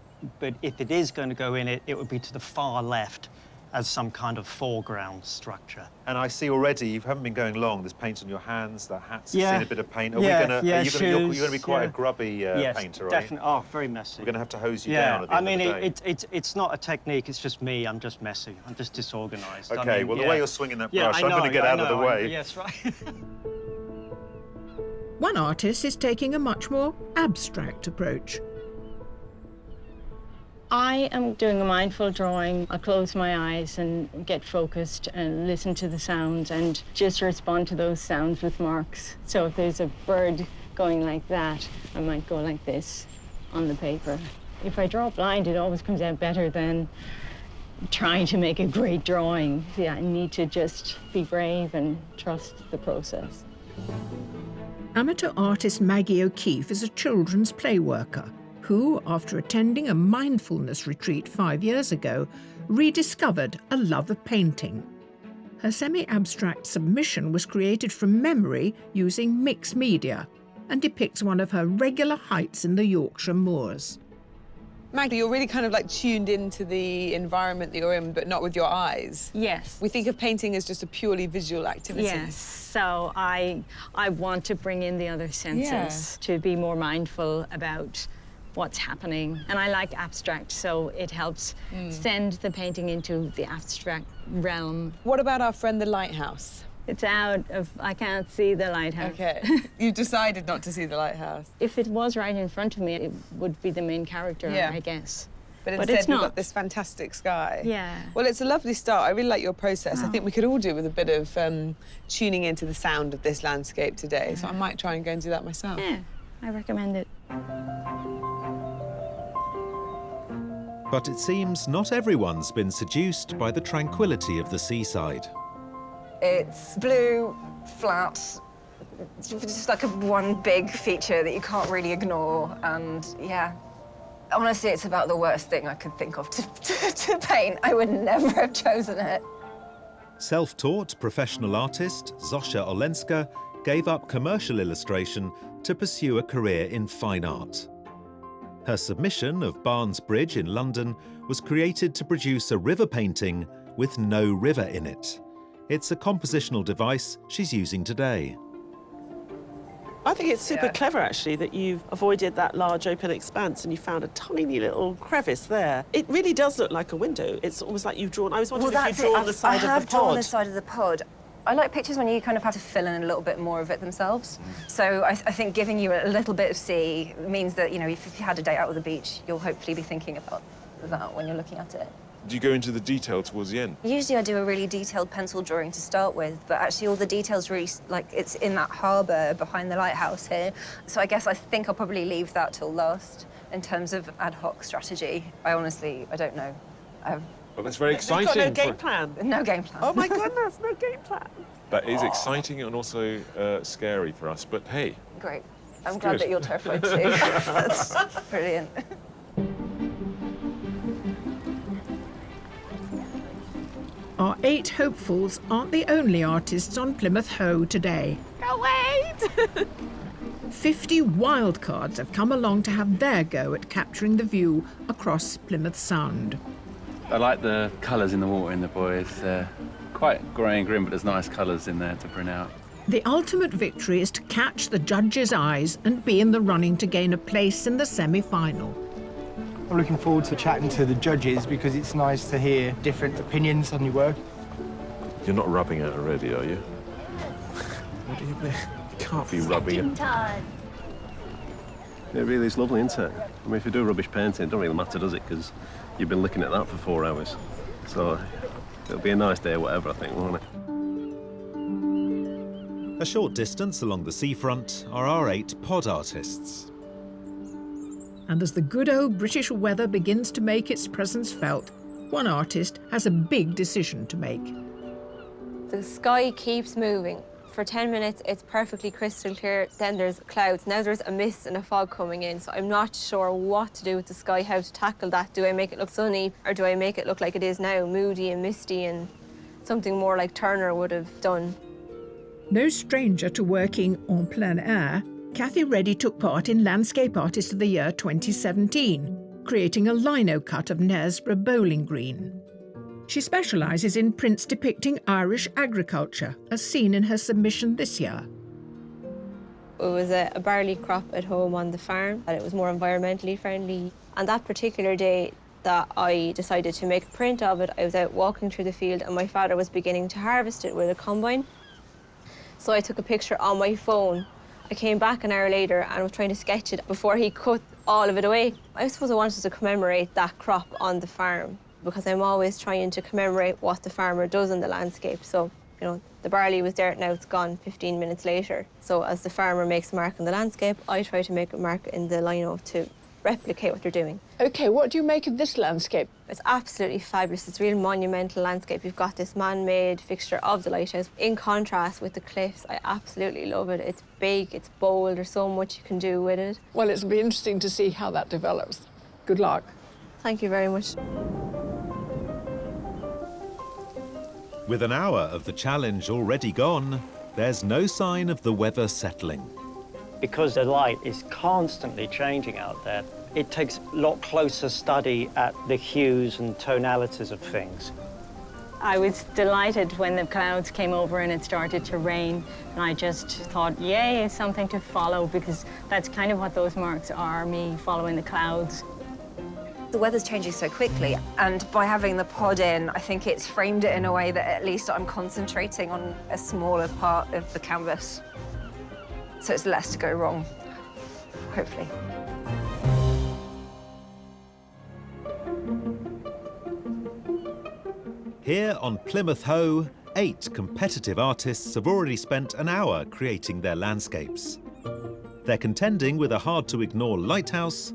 but if it is going to go in it, it would be to the far left as some kind of foreground structure. And I see already you haven't been going long. There's paint on your hands, the hat's seen a bit of paint. Are you're going to be quite a grubby painter, right? Definitely. Oh, very messy. We're going to have to hose you down at the end of the day. It's not a technique, it's just me. I'm just messy. I'm just disorganised. Okay, well, the way you're swinging that brush, I'm going to get out of the way. Yes, right. One artist is taking a much more abstract approach. I am doing a mindful drawing. I'll close my eyes and get focused and listen to the sounds and just respond to those sounds with marks. So if there's a bird going like that, I might go like this on the paper. If I draw blind, it always comes out better than trying to make a great drawing. Yeah, I need to just be brave and trust the process. Amateur artist Maggie O'Keefe is a children's play worker who, after attending a mindfulness retreat 5 years ago, rediscovered a love of painting. Her semi-abstract submission was created from memory using mixed media and depicts one of her regular heights in the Yorkshire moors. Maggie, you're really kind of like tuned into the environment that you're in, but not with your eyes. Yes. We think of painting as just a purely visual activity. Yes, so I want to bring in the other senses to be more mindful about what's happening. And I like abstract, so it helps send the painting into the abstract realm. What about our friend the lighthouse? It's out of, I can't see the lighthouse. Okay, you've decided not to see the lighthouse. If it was right in front of me, it would be the main character, I guess. But instead we've got this fantastic sky. Yeah. Well, it's a lovely start. I really like your process. I think we could all do with a bit of tuning into the sound of this landscape today. So I might try and go and do that myself. Yeah, I recommend it. But it seems not everyone's been seduced by the tranquility of the seaside. It's blue, flat, just like one big feature that you can't really ignore, and yeah. Honestly, it's about the worst thing I could think of to paint. I would never have chosen it. Self-taught professional artist Zosha Olenska gave up commercial illustration to pursue a career in fine art. Her submission of Barnes Bridge in London was created to produce a river painting with no river in it. It's a compositional device she's using today. I think it's super clever, actually, that you've avoided that large open expanse and you found a tiny little crevice there. It really does look like a window. It's almost like you've drawn... I was wondering if you've drawn the side of the pod. I have drawn the side of the pod. I like pictures when you kind of have to fill in a little bit more of it themselves. So I think giving you a little bit of sea means that, you know, if you had a day out with the beach, you'll hopefully be thinking about that when you're looking at it. Do you go into the detail towards the end? Usually I do a really detailed pencil drawing to start with, but actually all the details really, like, it's in that harbour behind the lighthouse here. So I think I'll probably leave that till last in terms of ad hoc strategy. I don't know. Well, that's very exciting. You've got no game plan? No game plan. Oh, my goodness, no game plan. That is exciting and also scary for us, but hey. Great. I'm glad that you're terrified too. That's brilliant. Our 8 hopefuls aren't the only artists on Plymouth Hoe today. Can't wait! 50 wildcards have come along to have their go at capturing the view across Plymouth Sound. I like the colours in the water in the boys. They're quite grey and grim, but there's nice colours in there to bring out. The ultimate victory is to catch the judges' eyes and be in the running to gain a place in the semi-final. I'm looking forward to chatting to the judges because it's nice to hear different opinions on your work. You're not rubbing it already, are you? What do you mean? You can't be rubbing it. It really is lovely, isn't it? I mean, if you do rubbish painting, it don't really matter, does it? Because you've been looking at that for 4 hours. So it'll be a nice day, whatever, I think, won't it? A short distance along the seafront are our 8 pod artists. And as the good old British weather begins to make its presence felt, one artist has a big decision to make. The sky keeps moving. For 10 minutes, it's perfectly crystal clear. Then there's clouds. Now there's a mist and a fog coming in. So I'm not sure what to do with the sky, how to tackle that. Do I make it look sunny, or do I make it look like it is now, moody and misty and something more like Turner would have done? No stranger to working en plein air, Cathy Reddy took part in Landscape Artist of the Year 2017, creating a lino cut of Knaresborough Bowling Green. She specialises in prints depicting Irish agriculture, as seen in her submission this year. It was a barley crop at home on the farm, and it was more environmentally friendly. And that particular day that I decided to make a print of it, I was out walking through the field and my father was beginning to harvest it with a combine. So I took a picture on my phone. I came back an hour later and was trying to sketch it before he cut all of it away. I suppose I wanted to commemorate that crop on the farm because I'm always trying to commemorate what the farmer does in the landscape. So, you know, the barley was there, now it's gone 15 minutes later. So as the farmer makes a mark in the landscape, I try to make a mark in the lino to replicate what they're doing. OK, what do you make of this landscape? It's absolutely fabulous. It's a real monumental landscape. You've got this man-made fixture of the lighthouse in contrast with the cliffs. I absolutely love it. It's big, it's bold, there's so much you can do with it. Well, it'll be interesting to see how that develops. Good luck. Thank you very much. With an hour of the challenge already gone, there's no sign of the weather settling. Because the light is constantly changing out there, it takes a lot closer study at the hues and tonalities of things. I was delighted when the clouds came over and it started to rain, and I just thought, yay, it's something to follow, because that's kind of what those marks are, me following the clouds. The weather's changing so quickly, and by having the pod in, I think it's framed it in a way that at least I'm concentrating on a smaller part of the canvas. So it's less to go wrong, hopefully. Here on Plymouth Hoe, 8 competitive artists have already spent an hour creating their landscapes. They're contending with a hard-to-ignore lighthouse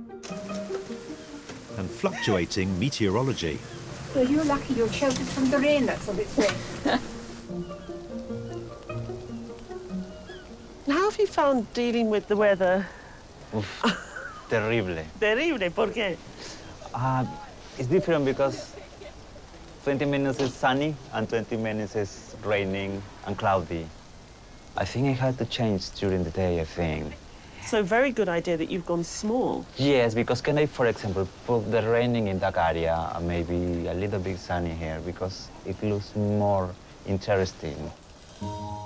and fluctuating meteorology. Well, you're lucky you're sheltered from the rain, that's what it's saying. How have you found dealing with the weather? Terrible. Terrible, ¿por qué? It's different because 20 minutes is sunny and 20 minutes is raining and cloudy. I think I had to change during the day, I think. So very good idea that you've gone small. Yes, because can I, for example, put the raining in that area and maybe a little bit sunny here because it looks more interesting.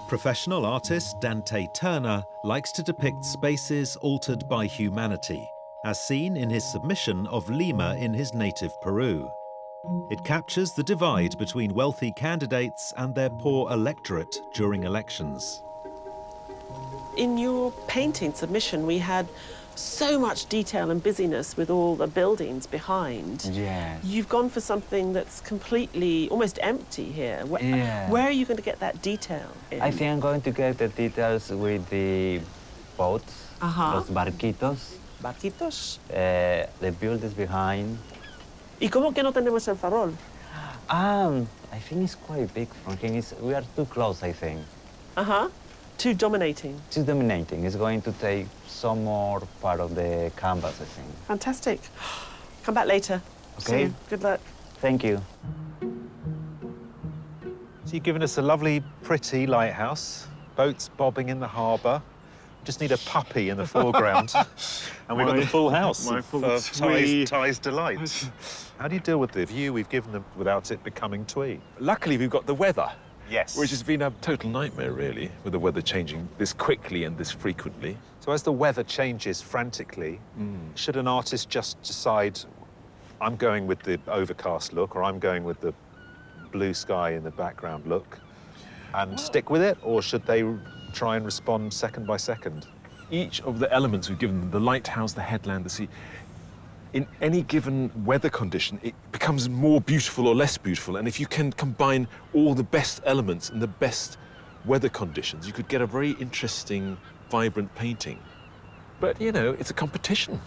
Professional artist Dante Turner likes to depict spaces altered by humanity, as seen in his submission of Lima in his native Peru. It captures the divide between wealthy candidates and their poor electorate during elections. In your painting submission, we had so much detail and busyness with all the buildings behind. Yes. You've gone for something that's completely, almost empty here. Where are you going to get that detail in? I think I'm going to get the details with the boats, los barquitos. Barquitos. The buildings behind. ¿Y cómo que no tenemos el farol? I think it's quite big from here. We are too close, I think. Too dominating. Too dominating. It's going to take some more part of the canvas, I think. Fantastic. Come back later. Okay. Soon. Good luck. Thank you. So you've given us a lovely, pretty lighthouse, boats bobbing in the harbour. Just need a puppy in the foreground, and we've got the full house of Ty's delight. How do you deal with the view we've given them without it becoming twee? Luckily, we've got the weather. Yes. Which has been a total nightmare, really, with the weather changing this quickly and this frequently. So as the weather changes frantically, should an artist just decide, I'm going with the overcast look, or I'm going with the blue sky in the background look, and stick with it, or should they try and respond second by second? Each of the elements we've given them, the lighthouse, the headland, the sea, in any given weather condition, it becomes more beautiful or less beautiful. And if you can combine all the best elements in the best weather conditions, you could get a very interesting, vibrant painting. But, you know, it's a competition.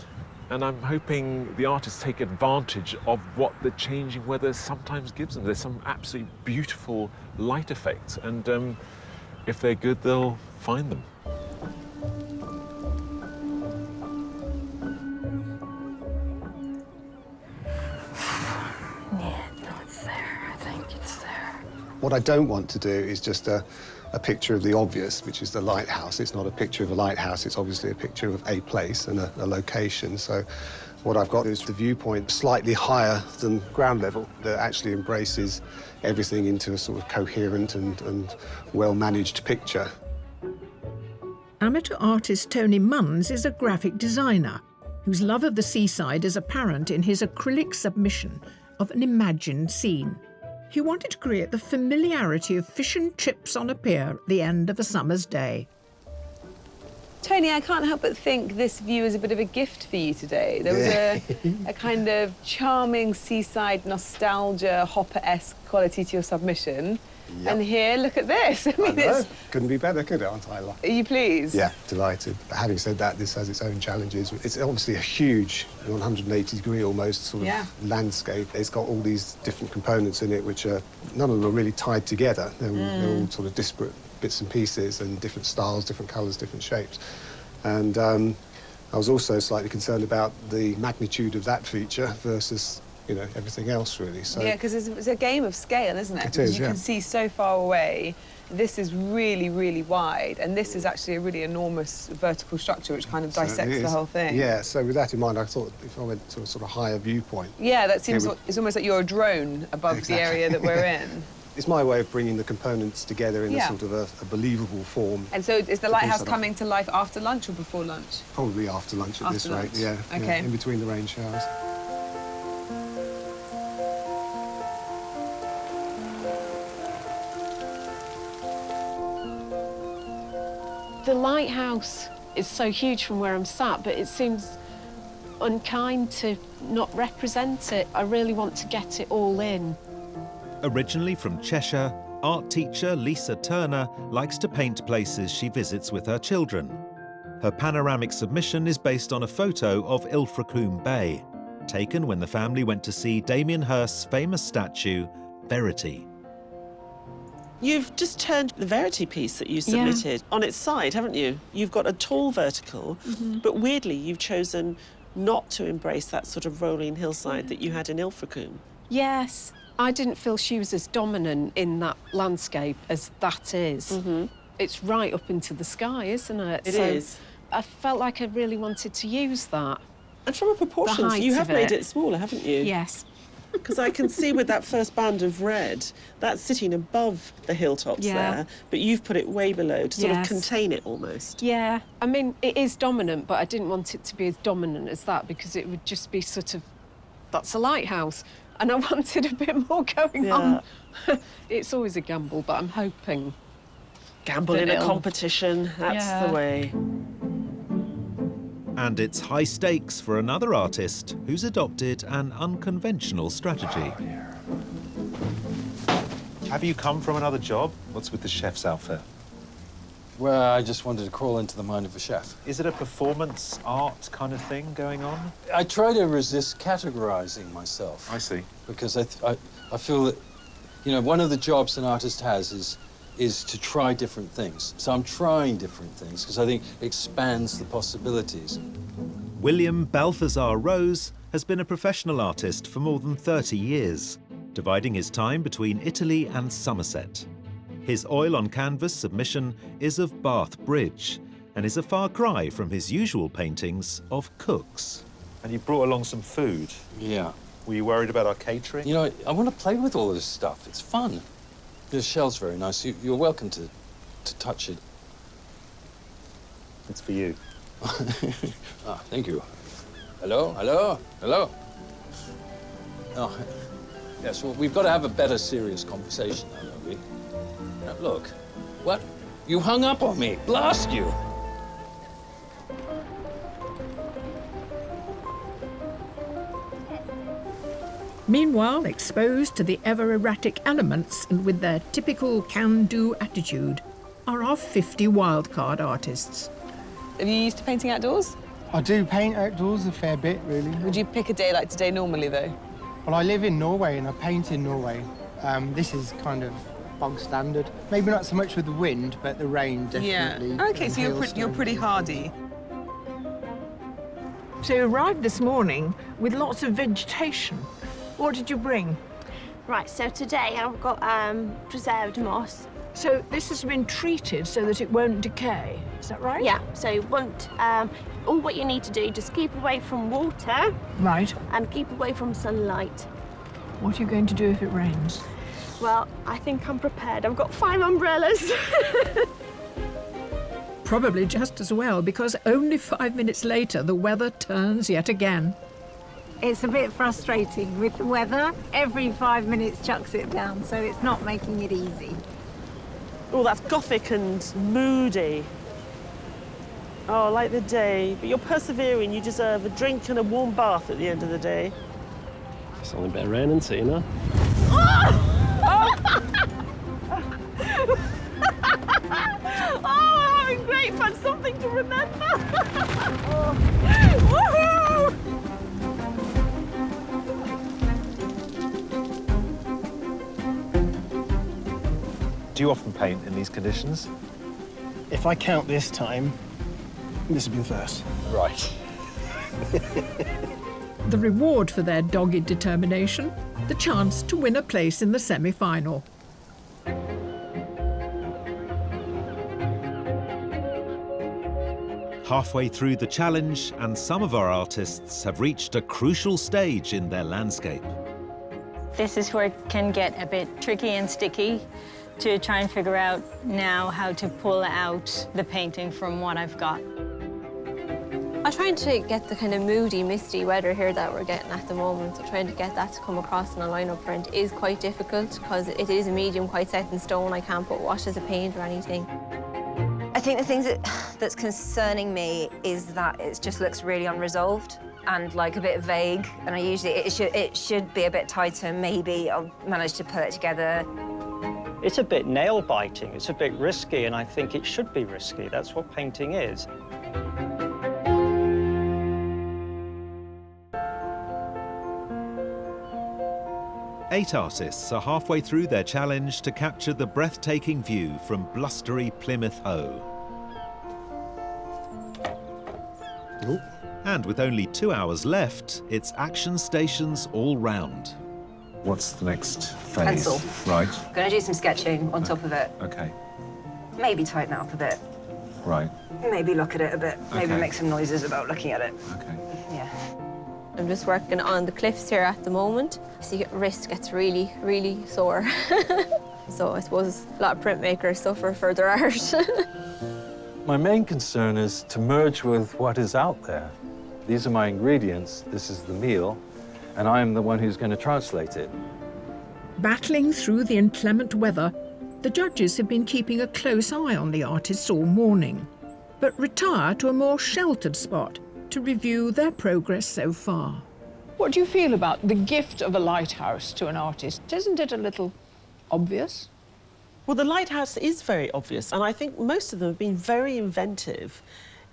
And I'm hoping the artists take advantage of what the changing weather sometimes gives them. There's some absolutely beautiful light effects. And if they're good, they'll find them. What I don't want to do is just a picture of the obvious, which is the lighthouse. It's not a picture of a lighthouse, it's obviously a picture of a place and a location. So what I've got is the viewpoint slightly higher than ground level that actually embraces everything into a sort of coherent and well-managed picture. Amateur artist Tony Munns is a graphic designer whose love of the seaside is apparent in his acrylic submission of an imagined scene. He wanted to create the familiarity of fish and chips on a pier at the end of a summer's day. Tony, I can't help but think this view is a bit of a gift for you today. There was a kind of charming seaside nostalgia, Hopper-esque quality to your submission. Yep. And here, look at this. I mean, it's... Couldn't be better, could it, aren't I? Are you pleased? Yeah, delighted. But having said that, this has its own challenges. It's obviously a huge 180-degree almost sort of landscape. It's got all these different components in it, which are, none of them are really tied together. They're all sort of disparate bits and pieces and different styles, different colours, different shapes. And I was also slightly concerned about the magnitude of that feature versus, you know, everything else, really. So yeah, because it's a game of scale, isn't it? It is, you can see so far away. This is really, really wide, and this is actually a really enormous vertical structure which kind of dissects the whole thing. Yeah, so with that in mind, I thought if I went to a sort of higher viewpoint... Yeah, that seems... It's almost like you're a drone above the area that we're in. It's my way of bringing the components together in a sort of a believable form. And so is the lighthouse coming to life after lunch or before lunch? Probably after lunch at this rate, yeah. Okay. Yeah, in between the rain showers. The lighthouse is so huge from where I'm sat, but it seems unkind to not represent it. I really want to get it all in. Originally from Cheshire, art teacher Lisa Turner likes to paint places she visits with her children. Her panoramic submission is based on a photo of Ilfracombe Bay, taken when the family went to see Damien Hirst's famous statue, Verity. You've just turned the Verity piece that you submitted on its side, haven't you? You've got a tall vertical, but weirdly you've chosen not to embrace that sort of rolling hillside that you had in Ilfracombe. Yes. I didn't feel she was as dominant in that landscape as that is. It's right up into the sky, isn't it? It is. I felt like I really wanted to use that. And from a proportions, you have made it smaller, haven't you? Yes. Because I can see with that first band of red, that's sitting above the hilltops there, but you've put it way below to sort of contain it almost. Yeah, I mean, it is dominant, but I didn't want it to be as dominant as that because it would just be sort of, that's a lighthouse. And I wanted a bit more going on. It's always a gamble, but I'm hoping. Gamble in a competition, that's the way. And it's high stakes for another artist who's adopted an unconventional strategy. Have you come from another job? What's with the chef's outfit? Well, I just wanted to crawl into the mind of a chef. Is it a performance art kind of thing going on? I try to resist categorizing myself. I see. Because I feel that, you know, one of the jobs an artist has is to try different things. So I'm trying different things because I think it expands the possibilities. William Balthazar Rose has been a professional artist for more than 30 years, dividing his time between Italy and Somerset. His oil on canvas submission is of Bath Bridge and is a far cry from his usual paintings of cooks. And you brought along some food. Yeah. Were you worried about our catering? You know, I want to play with all of this stuff. It's fun. The shell's very nice. You're welcome to touch it. It's for you. Thank you. Hello, hello, hello. Oh, yes, well, we've got to have a better serious conversation now, don't we? Now, look, what? You hung up on me. Blast you! Meanwhile, exposed to the ever-erratic elements and with their typical can-do attitude, are our 50 wildcard artists. Are you used to painting outdoors? I do paint outdoors a fair bit, really. Would you pick a day like today normally, though? Well, I live in Norway and I paint in Norway. This is kind of bog standard. Maybe not so much with the wind, but the rain definitely. Yeah. OK, so you're pretty hardy. So you arrived this morning with lots of vegetation. What did you bring? Right, so today I've got preserved moss. So this has been treated so that it won't decay, is that right? Yeah, so it won't, all what you need to do, just keep away from water. Right. And keep away from sunlight. What are you going to do if it rains? Well, I think I'm prepared. I've got 5 umbrellas. Probably just as well, because only 5 minutes later, the weather turns yet again. It's a bit frustrating with the weather. Every 5 minutes chucks it down, so it's not making it easy. Oh, that's gothic and moody. Oh, like the day. But you're persevering. You deserve a drink and a warm bath at the end of the day. It's only a bit of rain, isn't it, you know? Oh, having great fun. Something to remember. Woohoo! Do you often paint in these conditions? If I count this time, this will be the first. Right. The reward for their dogged determination, the chance to win a place in the semi-final. Halfway through the challenge, and some of our artists have reached a crucial stage in their landscape. This is where it can get a bit tricky and sticky to try and figure out now how to pull out the painting from what I've got. I'm trying to get the kind of moody, misty weather here that we're getting at the moment. So trying to get that to come across in a line-up print is quite difficult because it is a medium quite set in stone. I can't put washes of paint or anything. I think the things that's concerning me is that it just looks really unresolved and like a bit vague. And it should be a bit tighter. Maybe I'll manage to pull it together. It's a bit nail-biting, it's a bit risky, and I think it should be risky. That's what painting is. Eight artists are halfway through their challenge to capture the breathtaking view from blustery Plymouth Hoe. Ooh. And with only 2 hours left, it's action stations all round. What's the next phase? Pencil. Right. Gonna do some sketching on top of it. Okay. Maybe tighten it up a bit. Right. Maybe look at it a bit. Maybe Okay. make some noises about looking at it. Okay. Yeah. I'm just working on the cliffs here at the moment. So your wrist gets really, really sore. So I suppose a lot of printmakers suffer for their art. My main concern is to merge with what is out there. These are my ingredients, this is the meal, and I am the one who's going to translate it. Battling through the inclement weather, the judges have been keeping a close eye on the artists all morning, but retire to a more sheltered spot to review their progress so far. What do you feel about the gift of a lighthouse to an artist? Isn't it a little obvious? Well, the lighthouse is very obvious, and I think most of them have been very inventive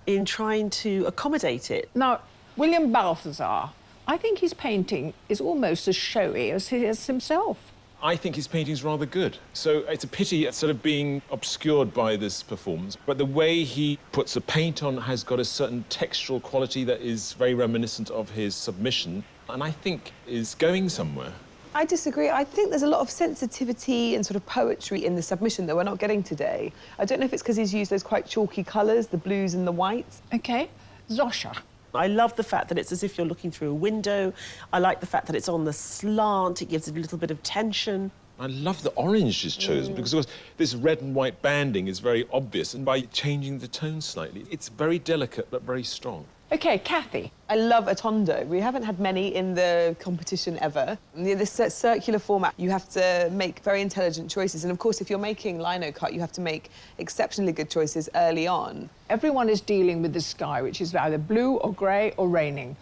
in trying to accommodate it. Now, William Balthazar, I think his painting is almost as showy as he is himself. I think his painting's rather good. So it's a pity it's sort of being obscured by this performance, but the way he puts the paint on has got a certain textural quality that is very reminiscent of his submission, and I think is going somewhere. I disagree. I think there's a lot of sensitivity and sort of poetry in the submission that we're not getting today. I don't know if it's because he's used those quite chalky colours, the blues and the whites. OK. Zosha. I love the fact that it's as if you're looking through a window. I like the fact that it's on the slant. It gives it a little bit of tension. I love the orange she's chosen because, of course, this red and white banding is very obvious, and by changing the tone slightly, it's very delicate but very strong. OK, Kathy. I love a tondo. We haven't had many in the competition ever. This circular format, you have to make very intelligent choices. And, of course, if you're making lino cut, you have to make exceptionally good choices early on. Everyone is dealing with the sky, which is either blue or grey or raining.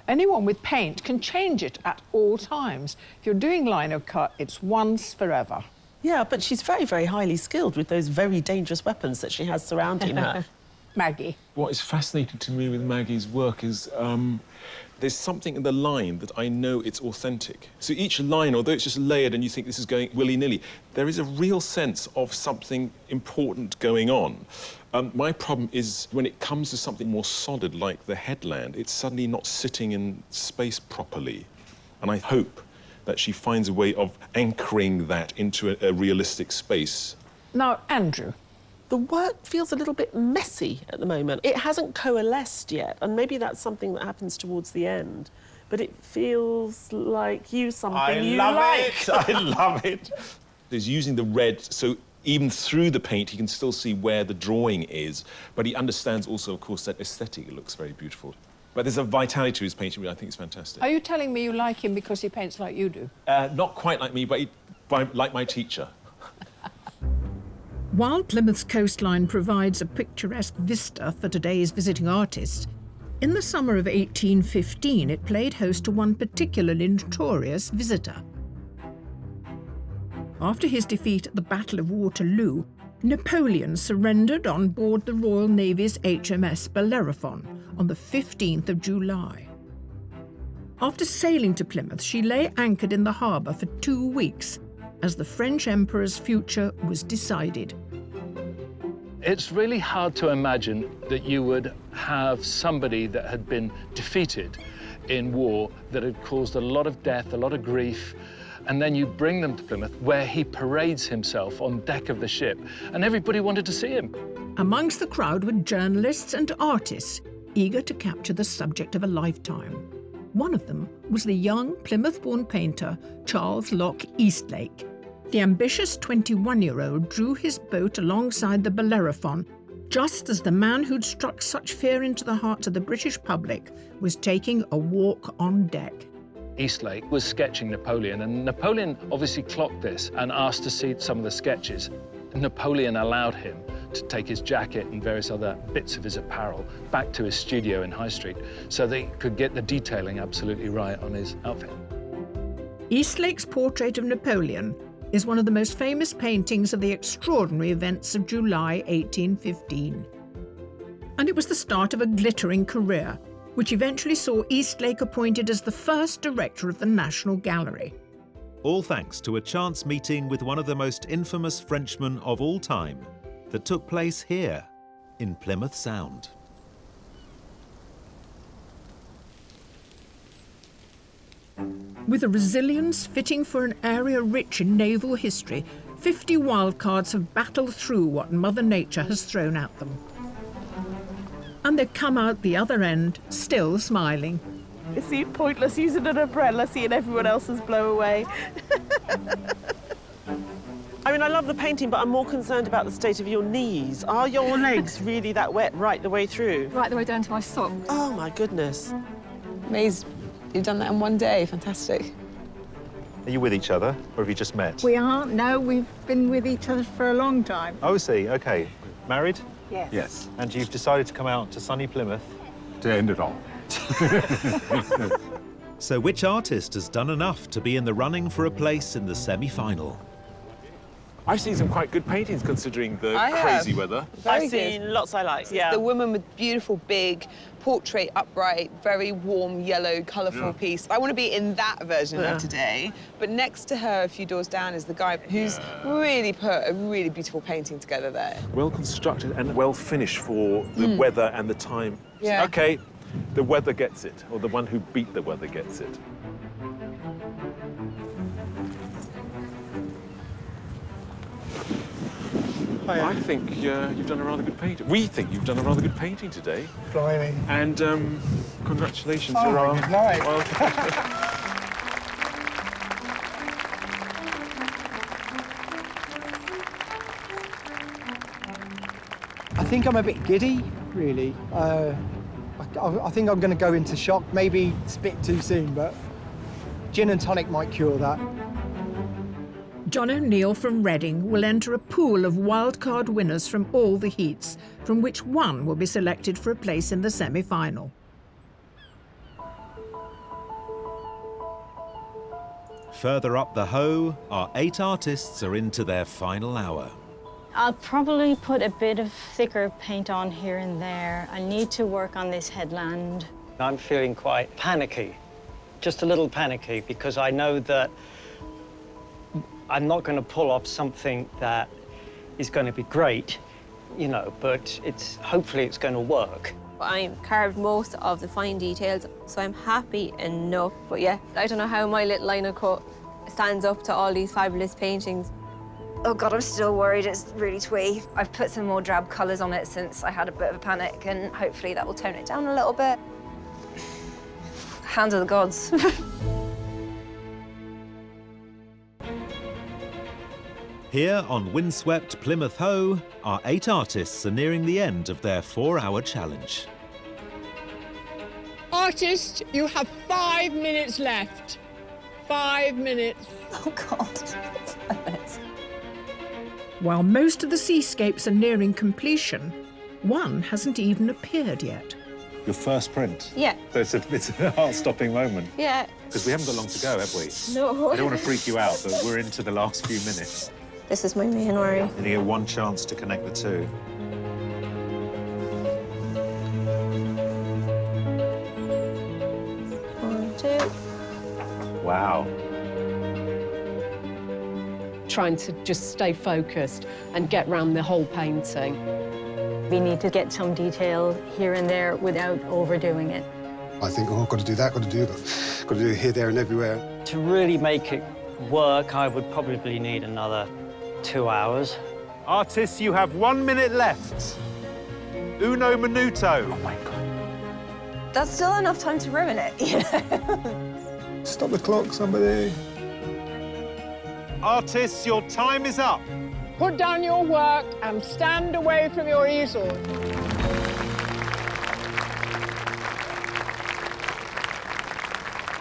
Anyone with paint can change it at all times. If you're doing lino cut, it's once forever. Yeah, but she's very, very highly skilled with those very dangerous weapons that she has surrounding her. Maggie. What is fascinating to me with Maggie's work is there's something in the line that I know it's authentic. So each line, although it's just layered and you think this is going willy-nilly, there is a real sense of something important going on. My problem is when it comes to something more solid, like the headland, it's suddenly not sitting in space properly. And I hope that she finds a way of anchoring that into a realistic space. Now, Andrew. The work feels a little bit messy at the moment. It hasn't coalesced yet, and maybe that's something that happens towards the end. But it feels like something you like. I love it. He's using the red, so even through the paint, he can still see where the drawing is. But he understands also, of course, that aesthetic looks very beautiful. But there's a vitality to his painting, which I think is fantastic. Are you telling me you like him because he paints like you do? Not quite like me, but like my teacher. While Plymouth's coastline provides a picturesque vista for today's visiting artists, in the summer of 1815 it played host to one particularly notorious visitor. After his defeat at the Battle of Waterloo, Napoleon surrendered on board the Royal Navy's HMS Bellerophon on the 15th of July. After sailing to Plymouth, she lay anchored in the harbour for 2 weeks as the French Emperor's future was decided. It's really hard to imagine that you would have somebody that had been defeated in war, that had caused a lot of death, a lot of grief, and then you bring them to Plymouth, where he parades himself on deck of the ship, and everybody wanted to see him. Amongst the crowd were journalists and artists eager to capture the subject of a lifetime. One of them was the young Plymouth-born painter Charles Locke Eastlake. The ambitious 21-year-old drew his boat alongside the Bellerophon just as the man who'd struck such fear into the hearts of the British public was taking a walk on deck. Eastlake was sketching Napoleon, and Napoleon obviously clocked this and asked to see some of the sketches. Napoleon allowed him to take his jacket and various other bits of his apparel back to his studio in High Street so they could get the detailing absolutely right on his outfit. Eastlake's portrait of Napoleon is one of the most famous paintings of the extraordinary events of July 1815. And it was the start of a glittering career, which eventually saw Eastlake appointed as the first director of the National Gallery. All thanks to a chance meeting with one of the most infamous Frenchmen of all time that took place here in Plymouth Sound. With a resilience fitting for an area rich in naval history, 50 wildcards have battled through what Mother Nature has thrown at them. And they come out the other end still smiling. It seemed pointless using an umbrella, seeing everyone else's blow away. I mean, I love the painting, but I'm more concerned about the state of your knees. Are your legs really that wet right the way through? Right the way down to my socks. Oh, my goodness. Amazing. You've done that in one day. Fantastic. Are you with each other, or have you just met? We aren't, no, we've been with each other for a long time. Oh, I see, OK. Married? Yes. Yes. And you've decided to come out to sunny Plymouth? To end it all. So which artist has done enough to be in the running for a place in the semi-final? I've seen some quite good paintings considering the I crazy have. weather. Very I've seen good. lots I like, yeah. The woman with beautiful, big, portrait, upright, very warm, yellow, colourful piece. I want to be in that version of today. But next to her, a few doors down, is the guy who's really put a really beautiful painting together there. Well constructed and well finished for the weather and the time. Yeah. OK, the weather gets it, or the one who beat the weather gets it. I think you've done a rather good painting. We think you've done a rather good painting today. Blimey. And congratulations, Oh, you're good night. Well, I think I'm a bit giddy, really. I think I'm going to go into shock. Maybe it's a bit too soon, but gin and tonic might cure that. John O'Neill from Reading will enter a pool of wildcard winners from all the heats, from which one will be selected for a place in the semi-final. Further up the Hoe, our 8 artists are into their final hour. I'll probably put a bit of thicker paint on here and there. I need to work on this headland. I'm feeling quite panicky, just a little panicky, because I know that I'm not going to pull off something that is going to be great, you know, but hopefully it's going to work. I carved most of the fine details, so I'm happy enough. But yeah, I don't know how my little line of cut stands up to all these fabulous paintings. Oh God, I'm still worried it's really twee. I've put some more drab colours on it since I had a bit of a panic, and hopefully that will tone it down a little bit. Hand of the gods. Here on windswept Plymouth Hoe, our 8 artists are nearing the end of their 4-hour challenge. Artist, you have 5 minutes left. 5 minutes. Oh God. 5 minutes. While most of the seascapes are nearing completion, one hasn't even appeared yet. Your first print? Yeah. So it's a heart-stopping moment. Yeah. Because we haven't got long to go, have we? No. I don't want to freak you out, but we're into the last few minutes. This is my main worry. And you get one chance to connect the two. One, two. Wow. Trying to just stay focused and get round the whole painting. We need to get some detail here and there without overdoing it. I think, oh, I've got to do that, got to do that. Got to do it here, there, and everywhere. To really make it work, I would probably need another 2 hours. Artists, you have 1 minute left. Uno minuto. Oh my God. That's still enough time to ruin it, you know? Stop the clock, somebody. Artists, your time is up. Put down your work and stand away from your easel.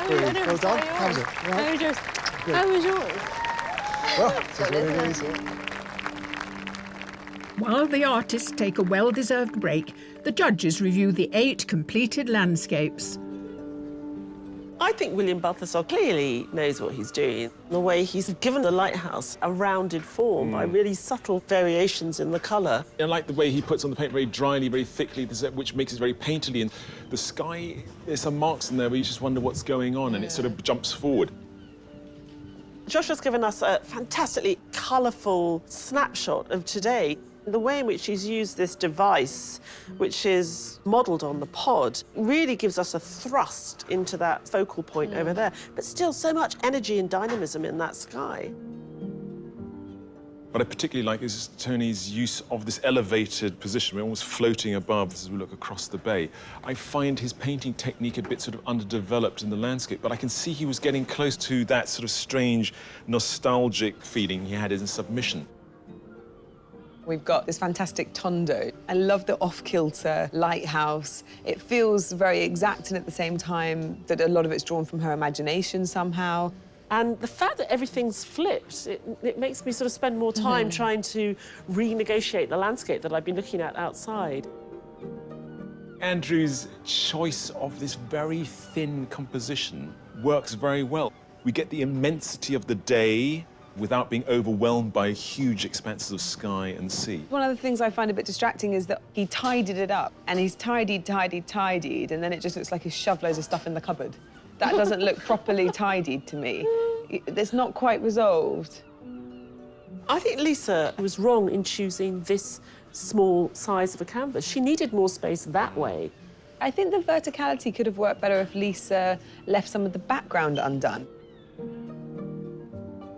Well done. How was it? Right. How was yours? Well, this is what it is. While the artists take a well-deserved break, the judges review the 8 completed landscapes. I think William Balthasar clearly knows what he's doing. The way he's given the lighthouse a rounded form by really subtle variations in the colour. I like the way he puts on the paint very dryly, very thickly, which makes it very painterly. And the sky, there's some marks in there where you just wonder what's going on, and it sort of jumps forward. Joshua's given us a fantastically colourful snapshot of today. The way in which he's used this device, which is modelled on the pod, really gives us a thrust into that focal point over there, but still so much energy and dynamism in that sky. What I particularly like is Tony's use of this elevated position. We're almost floating above as we look across the bay. I find his painting technique a bit sort of underdeveloped in the landscape, but I can see he was getting close to that sort of strange, nostalgic feeling he had in Submission. We've got this fantastic tondo. I love the off-kilter lighthouse. It feels very exact, and at the same time that a lot of it's drawn from her imagination somehow. And the fact that everything's flipped, it makes me sort of spend more time trying to renegotiate the landscape that I've been looking at outside. Andrew's choice of this very thin composition works very well. We get the immensity of the day without being overwhelmed by huge expanses of sky and sea. One of the things I find a bit distracting is that he tidied it up, and he's tidied, and then it just looks like he's shoved loads of stuff in the cupboard. That doesn't look properly tidied to me. It's not quite resolved. I think Lisa was wrong in choosing this small size of a canvas. She needed more space that way. I think the verticality could have worked better if Lisa left some of the background undone.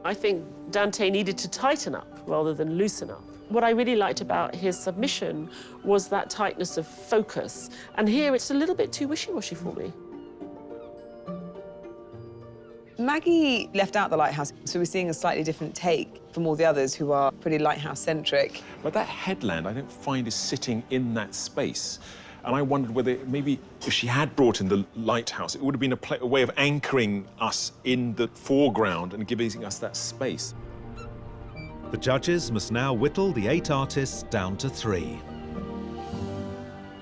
I think Dante needed to tighten up rather than loosen up. What I really liked about his submission was that tightness of focus. And here it's a little bit too wishy-washy for me. Maggie left out the lighthouse, so we're seeing a slightly different take from all the others who are pretty lighthouse-centric. But that headland, I don't find, is sitting in that space. And I wondered whether maybe if she had brought in the lighthouse, it would have been a way of anchoring us in the foreground and giving us that space. The judges must now whittle the 8 artists down to 3.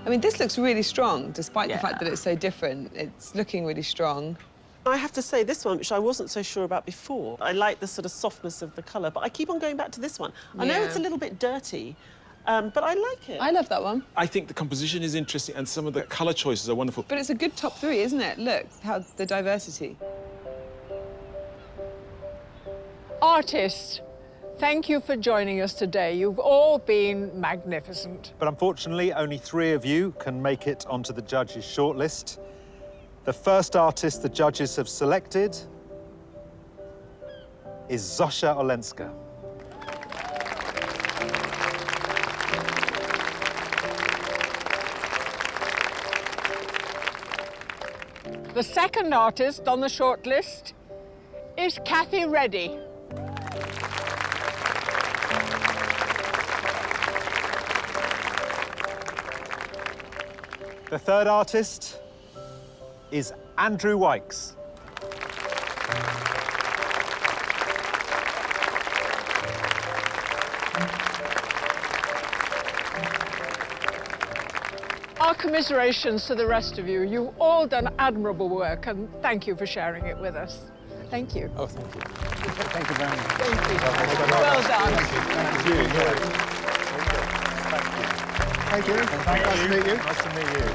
I mean, this looks really strong, despite the fact that it's so different. It's looking really strong. I have to say, this one, which I wasn't so sure about before, I like the sort of softness of the colour, but I keep on going back to this one. I know it's a little bit dirty, but I like it. I love that one. I think the composition is interesting and some of the colour choices are wonderful. But it's a good top 3, isn't it? Look, how the diversity. Artists, thank you for joining us today. You've all been magnificent. But unfortunately, only 3 of you can make it onto the judges' shortlist. The first artist the judges have selected is Zosha Olenska. The second artist on the shortlist is Kathy Reddy. The third artist is Andrew Wykes. Our commiserations to the rest of you. You've all done admirable work, and thank you for sharing it with us. Thank you. Oh, thank you. Thank you very much. Thank you. Well done. Thank you. Nice to meet you. Nice to meet you.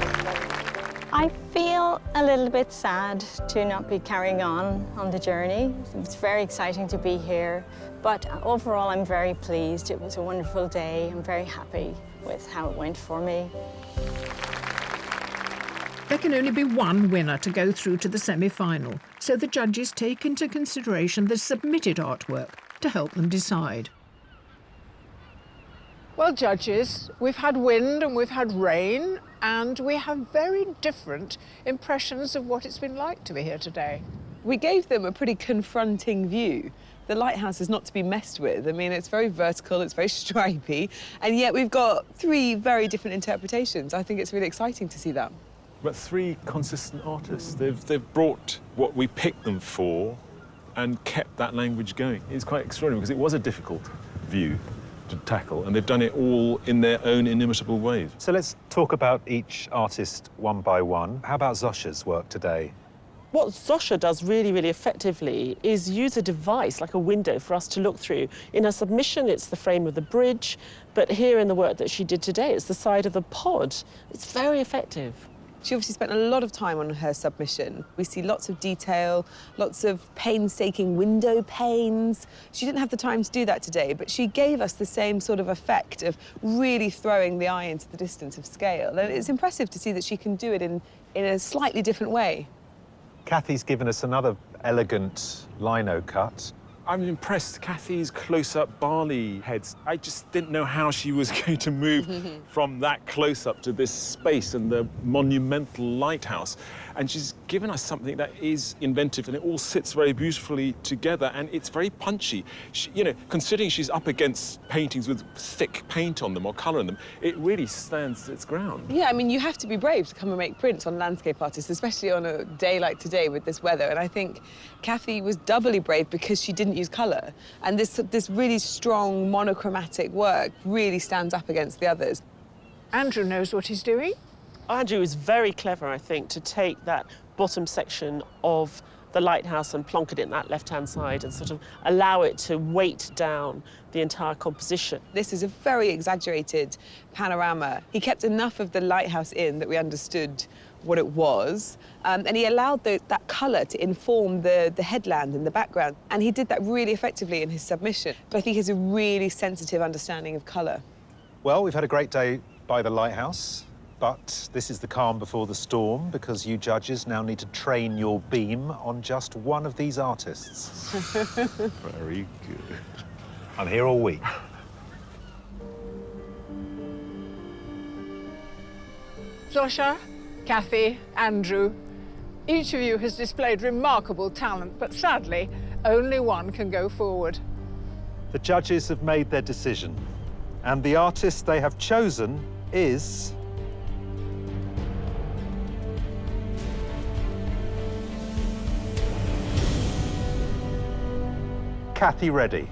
I feel a little bit sad to not be carrying on the journey. It's very exciting to be here, but overall I'm very pleased. It was a wonderful day. I'm very happy with how it went for me. There can only be one winner to go through to the semi-final, so the judges take into consideration the submitted artwork to help them decide. Well, judges, we've had wind and we've had rain, and we have very different impressions of what it's been like to be here today. We gave them a pretty confronting view. The lighthouse is not to be messed with. I mean, it's very vertical, it's very stripy, and yet we've got 3 very different interpretations. I think it's really exciting to see that. But 3 consistent artists. They've brought what we picked them for and kept that language going. It's quite extraordinary because it was a difficult view to tackle, and they've done it all in their own inimitable ways. So let's talk about each artist one by one. How about Zosha's work today? What Zosha does really, really effectively is use a device like a window for us to look through. In her submission, it's the frame of the bridge, but here in the work that she did today, it's the side of the pod. It's very effective. She obviously spent a lot of time on her submission. We see lots of detail, lots of painstaking window panes. She didn't have the time to do that today, but she gave us the same sort of effect of really throwing the eye into the distance of scale. And it's impressive to see that she can do it in a slightly different way. Kathy's given us another elegant lino cut. I'm impressed. Kathy's close-up barley heads. I just didn't know how she was going to move from that close-up to this space and the monumental lighthouse. And she's given us something that is inventive, and it all sits very beautifully together, and it's very punchy. She, you know, considering she's up against paintings with thick paint on them or colour on them, it really stands its ground. Yeah, I mean, you have to be brave to come and make prints on landscape artists, especially on a day like today with this weather. And I think Kathy was doubly brave because she didn't use colour. And this really strong monochromatic work really stands up against the others. Andrew knows what he's doing. Andrew is very clever, I think, to take that bottom section of the lighthouse and plonk it in that left-hand side and sort of allow it to weight down the entire composition. This is a very exaggerated panorama. He kept enough of the lighthouse in that we understood what it was, and he allowed that colour to inform the headland in the background. And he did that really effectively in his submission. But I think he has a really sensitive understanding of colour. Well, we've had a great day by the lighthouse, but this is the calm before the storm, because you judges now need to train your beam on just one of these artists. Very good. I'm here all week. Zosha, Kathy, Andrew, each of you has displayed remarkable talent, but sadly, only one can go forward. The judges have made their decision, and the artist they have chosen is... Kathy Reddy.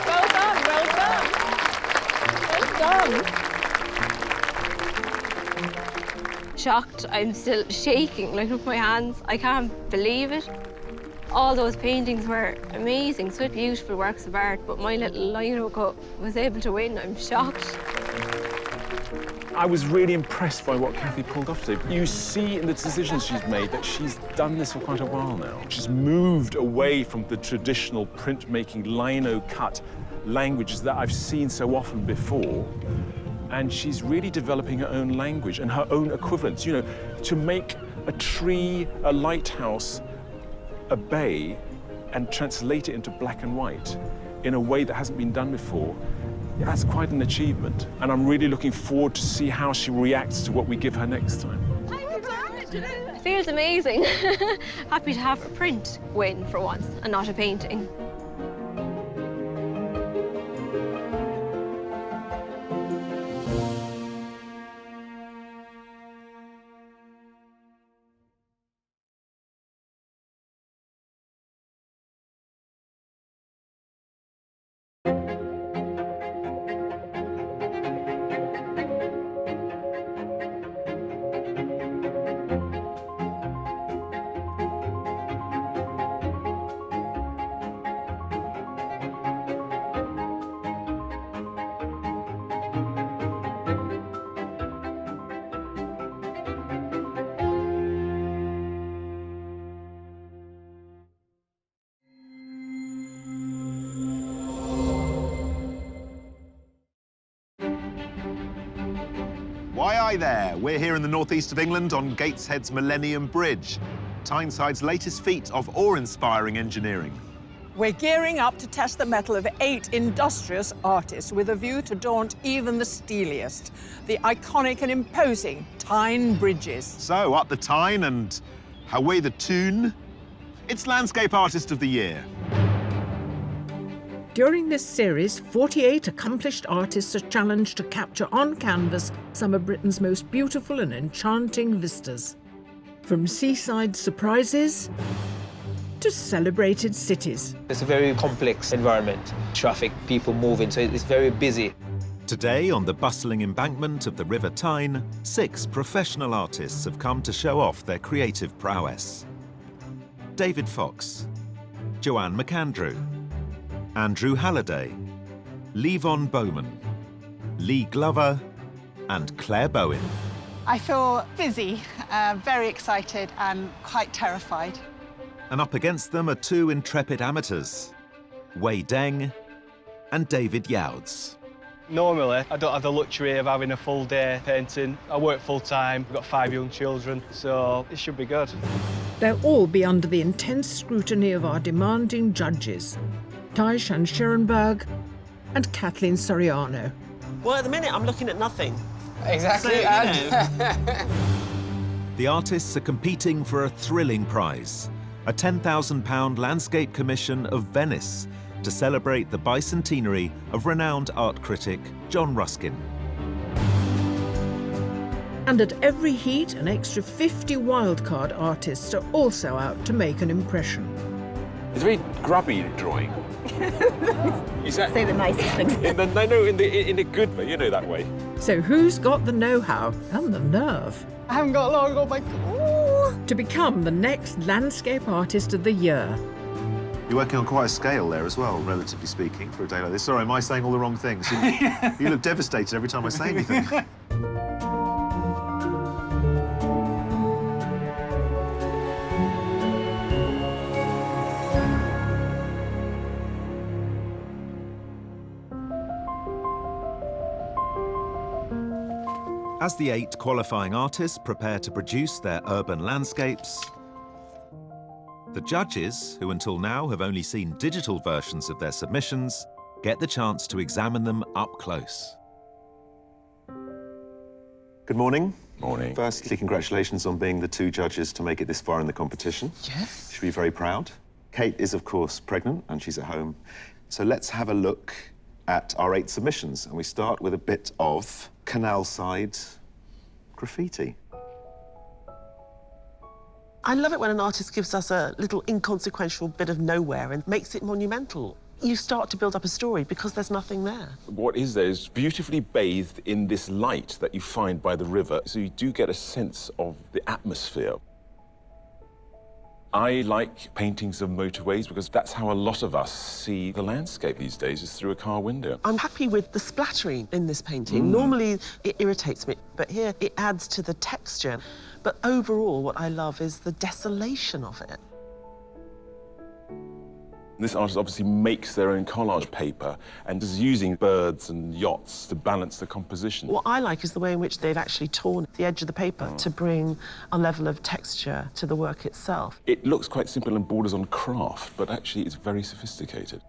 Well done, well done. Well done. Shocked, I'm still shaking, like with my hands. I can't believe it. All those paintings were amazing, such beautiful works of art, but my little lino cut was able to win. I'm shocked. I was really impressed by what Kathy pulled off today. You see in the decisions she's made that she's done this for quite a while now. She's moved away from the traditional printmaking lino cut languages that I've seen so often before. And she's really developing her own language and her own equivalents. You know, to make a tree, a lighthouse, a bay, and translate it into black and white in a way that hasn't been done before, that's quite an achievement. And I'm really looking forward to see how she reacts to what we give her next time. It feels amazing. Happy to have a print win for once and not a painting. Why, aye there. We're here in the northeast of England on Gateshead's Millennium Bridge, Tyneside's latest feat of awe-inspiring engineering. We're gearing up to test the mettle of 8 industrious artists with a view to daunt even the steeliest, the iconic and imposing Tyne bridges. So, up the Tyne and away the Tyne. It's Landscape Artist of the Year. During this series, 48 accomplished artists are challenged to capture on canvas some of Britain's most beautiful and enchanting vistas. From seaside surprises to celebrated cities. It's a very complex environment. Traffic, people moving, so it's very busy. Today, on the bustling embankment of the River Tyne, 6 professional artists have come to show off their creative prowess. David Fox, Joanne McAndrew, Andrew Halliday, Levon Bowman, Lee Glover, and Claire Bowen. I feel busy, very excited and quite terrified. And up against them are 2 intrepid amateurs, Wei Deng and David Youds. Normally, I don't have the luxury of having a full day painting. I work full-time, I've got 5 young children, so it should be good. They'll all be under the intense scrutiny of our demanding judges, Tyne Scherenberg and Kathleen Soriano. Well, at the minute, I'm looking at nothing. Exactly. So, The artists are competing for a thrilling prize, a £10,000 landscape commission of Venice to celebrate the bicentenary of renowned art critic John Ruskin. And at every heat, an extra 50 wildcard artists are also out to make an impression. It's a very grubby drawing. Is that... Say the nicest things. in a good way, you know, that way. So who's got the know-how and the nerve? I haven't got long, oh my God. To become the next Landscape Artist of the Year. You're working on quite a scale there as well, relatively speaking, for a day like this. Sorry, am I saying all the wrong things? You look devastated every time I say anything. As the 8 qualifying artists prepare to produce their urban landscapes, the judges, who until now have only seen digital versions of their submissions, get the chance to examine them up close. Good morning. Morning. Firstly, congratulations on being the 2 judges to make it this far in the competition. Yes. You should be very proud. Kate is, of course, pregnant and she's at home. So let's have a look at our 8 submissions. And we start with a bit of canal-side graffiti. I love it when an artist gives us a little inconsequential bit of nowhere and makes it monumental. You start to build up a story because there's nothing there. What is there is beautifully bathed in this light that you find by the river, so you do get a sense of the atmosphere. I like paintings of motorways because that's how a lot of us see the landscape these days, is through a car window. I'm happy with the splattering in this painting. Normally, it irritates me, but here it adds to the texture. But overall, what I love is the desolation of it. This artist obviously makes their own collage paper and is using birds and yachts to balance the composition. What I like is the way in which they've actually torn the edge of the paper to bring a level of texture to the work itself. It looks quite simple and borders on craft, but actually it's very sophisticated.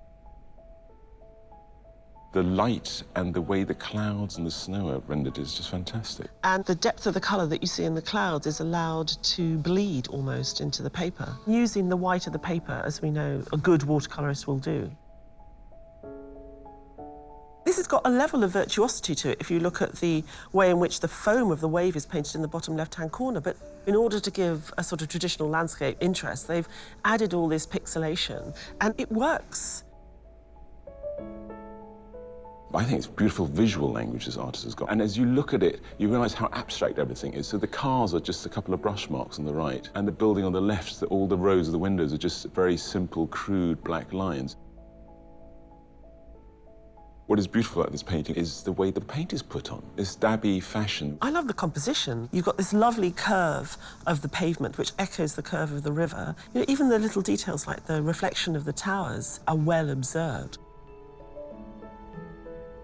The light and the way the clouds and the snow are rendered is just fantastic. And the depth of the colour that you see in the clouds is allowed to bleed almost into the paper, using the white of the paper, as we know a good watercolourist will do. This has got a level of virtuosity to it if you look at the way in which the foam of the wave is painted in the bottom left-hand corner, but in order to give a sort of traditional landscape interest, they've added all this pixelation, and it works. I think it's beautiful visual language this artist has got. And as you look at it, you realise how abstract everything is. So the cars are just a couple of brush marks on the right, and the building on the left, all the rows of the windows are just very simple, crude black lines. What is beautiful about this painting is the way the paint is put on, this dabby fashion. I love the composition. You've got this lovely curve of the pavement, which echoes the curve of the river. You know, even the little details like the reflection of the towers are well observed.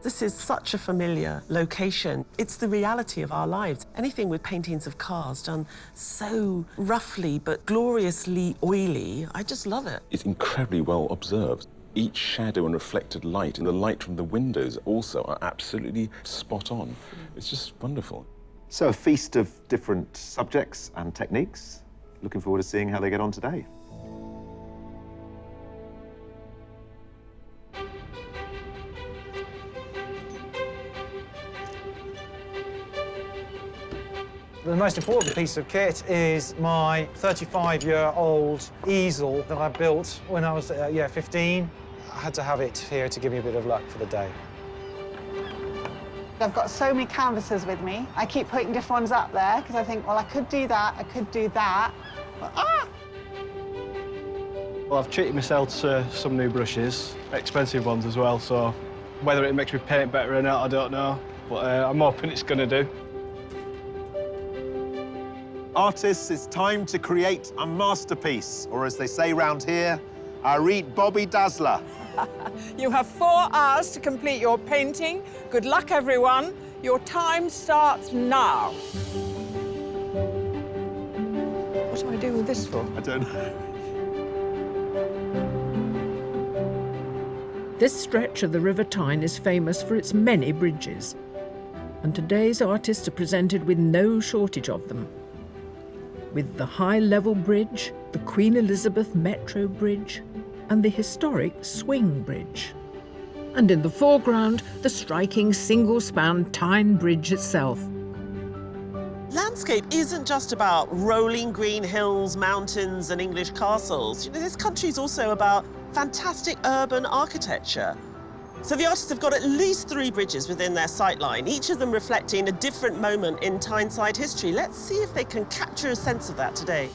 This is such a familiar location. It's the reality of our lives. Anything with paintings of cars done so roughly but gloriously oily, I just love it. It's incredibly well observed. Each shadow and reflected light and the light from the windows also are absolutely spot on. It's just wonderful. So a feast of different subjects and techniques. Looking forward to seeing how they get on today. The most important piece of kit is my 35-year-old easel that I built when I was 15. I had to have it here to give me a bit of luck for the day. I've got so many canvases with me. I keep putting different ones up there because I think, well, I could do that, I could do that. But, Well, I've treated myself to some new brushes, expensive ones as well, so whether it makes me paint better or not, I don't know. But I'm hoping it's going to do. Artists, it's time to create a masterpiece, or as they say round here, I read Bobby Dazzler. You have 4 hours to complete your painting. Good luck, everyone. Your time starts now. What am I doing with this for? I don't know. This stretch of the River Tyne is famous for its many bridges, and today's artists are presented with no shortage of them. With the High Level Bridge, the Queen Elizabeth Metro Bridge, and the historic Swing Bridge. And in the foreground, the striking single-span Tyne Bridge itself. Landscape isn't just about rolling green hills, mountains, and English castles. You know, this country is also about fantastic urban architecture. So the artists have got at least 3 bridges within their sightline, each of them reflecting a different moment in Tyneside history. Let's see if they can capture a sense of that today.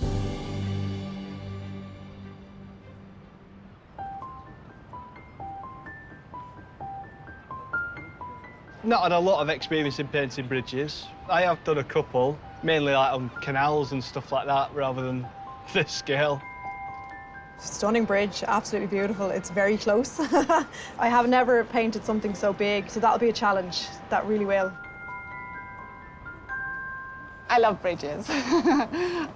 Not had a lot of experience in painting bridges. I have done a couple, mainly like on canals and stuff like that, rather than this scale. Stunning bridge, absolutely beautiful. It's very close. I have never painted something so big, so that'll be a challenge. That really will. I love bridges.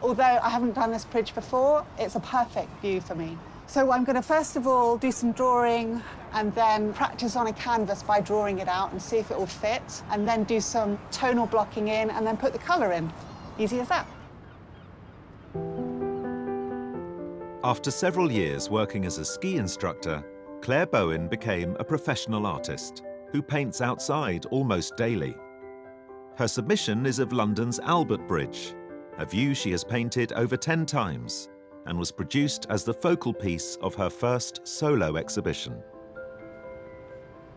Although I haven't done this bridge before, it's a perfect view for me. So I'm going to first of all do some drawing and then practice on a canvas by drawing it out and see if it will fit, and then do some tonal blocking in and then put the colour in. Easy as that. After several years working as a ski instructor, Claire Bowen became a professional artist who paints outside almost daily. Her submission is of London's Albert Bridge, a view she has painted over 10 times and was produced as the focal piece of her first solo exhibition.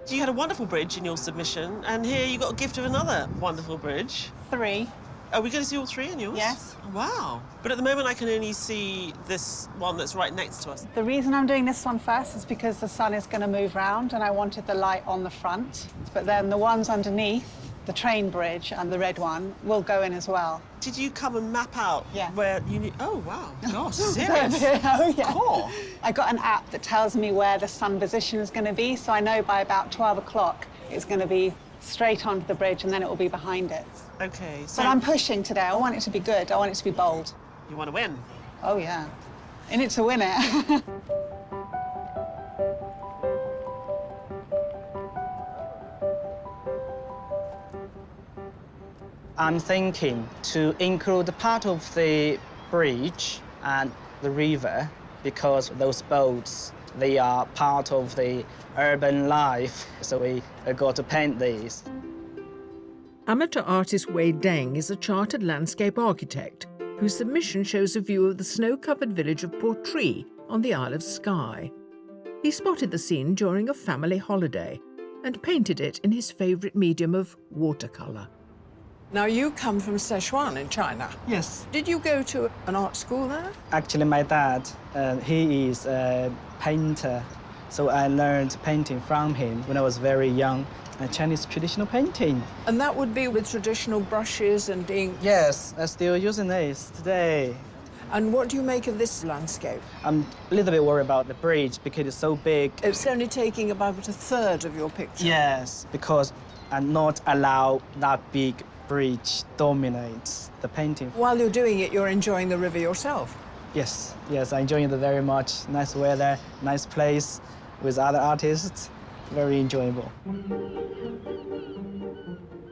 You had a wonderful bridge in your submission, and here you got a gift of another wonderful bridge. 3. Are we going to see all 3 in yours? Yes. Wow. But at the moment, I can only see this one that's right next to us. The reason I'm doing this one first is because the sun is going to move round and I wanted the light on the front. But then the ones underneath, the train bridge and the red one, will go in as well. Did you come and map out Yeah. where you need... Oh, wow. Gosh, serious? Oh, yeah. Cool. I got an app that tells me where the sun position is going to be, so I know by about 12 o'clock it's going to be straight onto the bridge and then it will be behind it. OK, so... But I'm pushing today. I want it to be good. I want it to be bold. You want to win? Oh, yeah. In it to win it. I'm thinking to include the part of the bridge and the river because those boats, they are part of the urban life, so we got to paint these. Amateur artist Wei Deng is a chartered landscape architect whose submission shows a view of the snow-covered village of Portree on the Isle of Skye. He spotted the scene during a family holiday and painted it in his favourite medium of watercolour. Now, you come from Sichuan in China. Yes. Did you go to an art school there? Actually, my dad, he is a painter, so I learned painting from him when I was very young, Chinese traditional painting. And that would be with traditional brushes and ink? Yes, I'm still using this today. And what do you make of this landscape? I'm a little bit worried about the bridge because it's so big. It's only taking about 1/3 of your picture. Yes, because I'm not allowed that big bridge dominates the painting. While you're doing it, you're enjoying the river yourself? Yes, I'm enjoying it very much. Nice weather, nice place with other artists. Very enjoyable.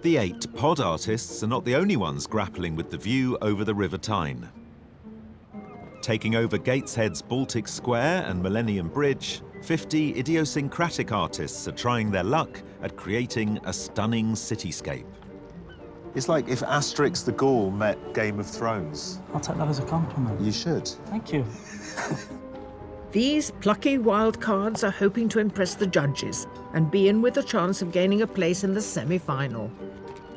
The 8 pod artists are not the only ones grappling with the view over the River Tyne. Taking over Gateshead's Baltic Square and Millennium Bridge, 50 idiosyncratic artists are trying their luck at creating a stunning cityscape. It's like if Asterix the Gaul met Game of Thrones. I'll take that as a compliment. You should. Thank you. These plucky wild cards are hoping to impress the judges and be in with a chance of gaining a place in the semi-final.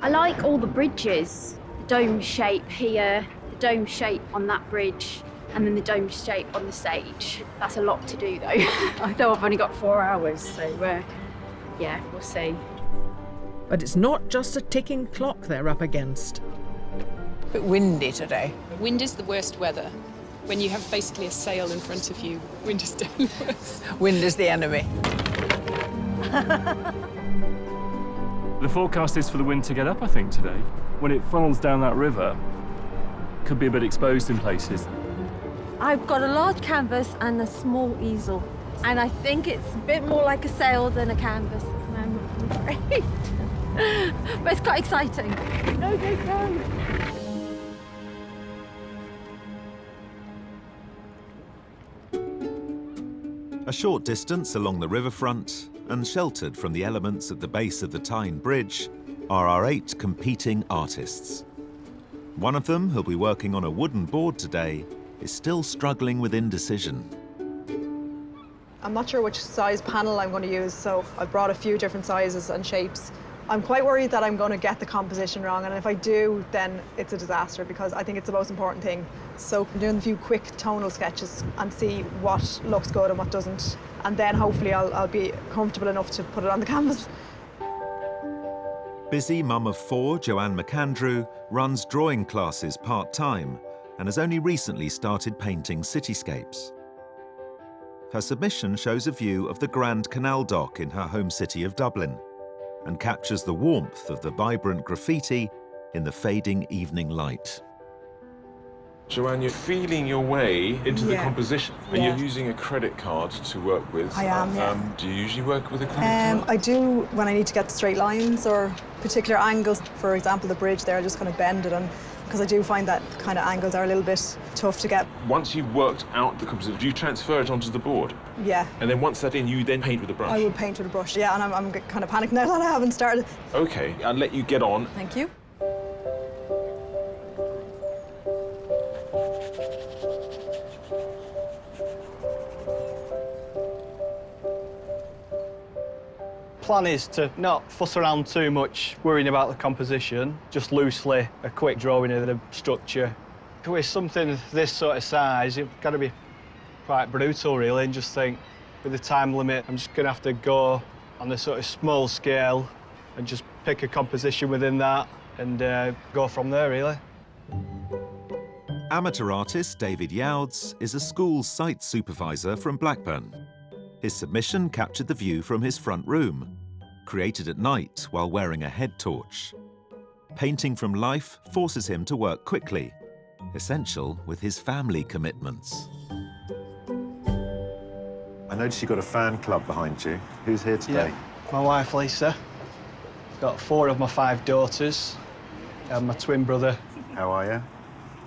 I like all the bridges. The dome shape here, the dome shape on that bridge, and then the dome shape on the stage. That's a lot to do, though. I know I've only got 4 hours, so yeah, we'll see. But it's not just a ticking clock they're up against. A bit windy today. Wind is the worst weather when you have basically a sail in front of you. Wind is dangerous. Wind is the enemy. The forecast is for the wind to get up, I think, today. When it funnels down that river, could be a bit exposed in places. I've got a large canvas and a small easel, and I think it's a bit more like a sail than a canvas. I'm afraid. But it's quite exciting. No, no, no. A short distance along the riverfront and sheltered from the elements at the base of the Tyne Bridge are our 8 competing artists. One of them, who'll be working on a wooden board today, is still struggling with indecision. I'm not sure which size panel I'm going to use, so I've brought a few different sizes and shapes. I'm quite worried that I'm going to get the composition wrong, and if I do, then it's a disaster, because I think it's the most important thing. So I'm doing a few quick tonal sketches and see what looks good and what doesn't, and then hopefully I'll be comfortable enough to put it on the canvas. Busy mum of 4, Joanne McAndrew, runs drawing classes part-time and has only recently started painting cityscapes. Her submission shows a view of the Grand Canal dock in her home city of Dublin and captures the warmth of the vibrant graffiti in the fading evening light. Joanne, you're feeling your way into the composition, and you're using a credit card to work with. I am, yeah. Do you usually work with a credit card? I do when I need to get straight lines or particular angles. For example, the bridge there, I just kind of bend it, and because I do find that kind of angles are a little bit tough to get. Once you've worked out the composition, do you transfer it onto the board? Yeah. And then once that's in, you then paint with a brush? I would paint with a brush, yeah, and I'm kind of panicked now that I haven't started. OK, I'll let you get on. Thank you. Plan is to not fuss around too much, worrying about the composition, just loosely a quick drawing of the structure. With something this sort of size, you've got to be quite brutal, really, and just think, with the time limit, I'm just going to have to go on a sort of small scale and just pick a composition within that and go from there, really. Amateur artist David Youds is a school site supervisor from Blackburn. His submission captured the view from his front room, created at night while wearing a head torch. Painting from life forces him to work quickly, essential with his family commitments. I noticed you've got a fan club behind you. Who's here today? Yeah, my wife Lisa. Got 4 of my 5 daughters and my twin brother. How are you?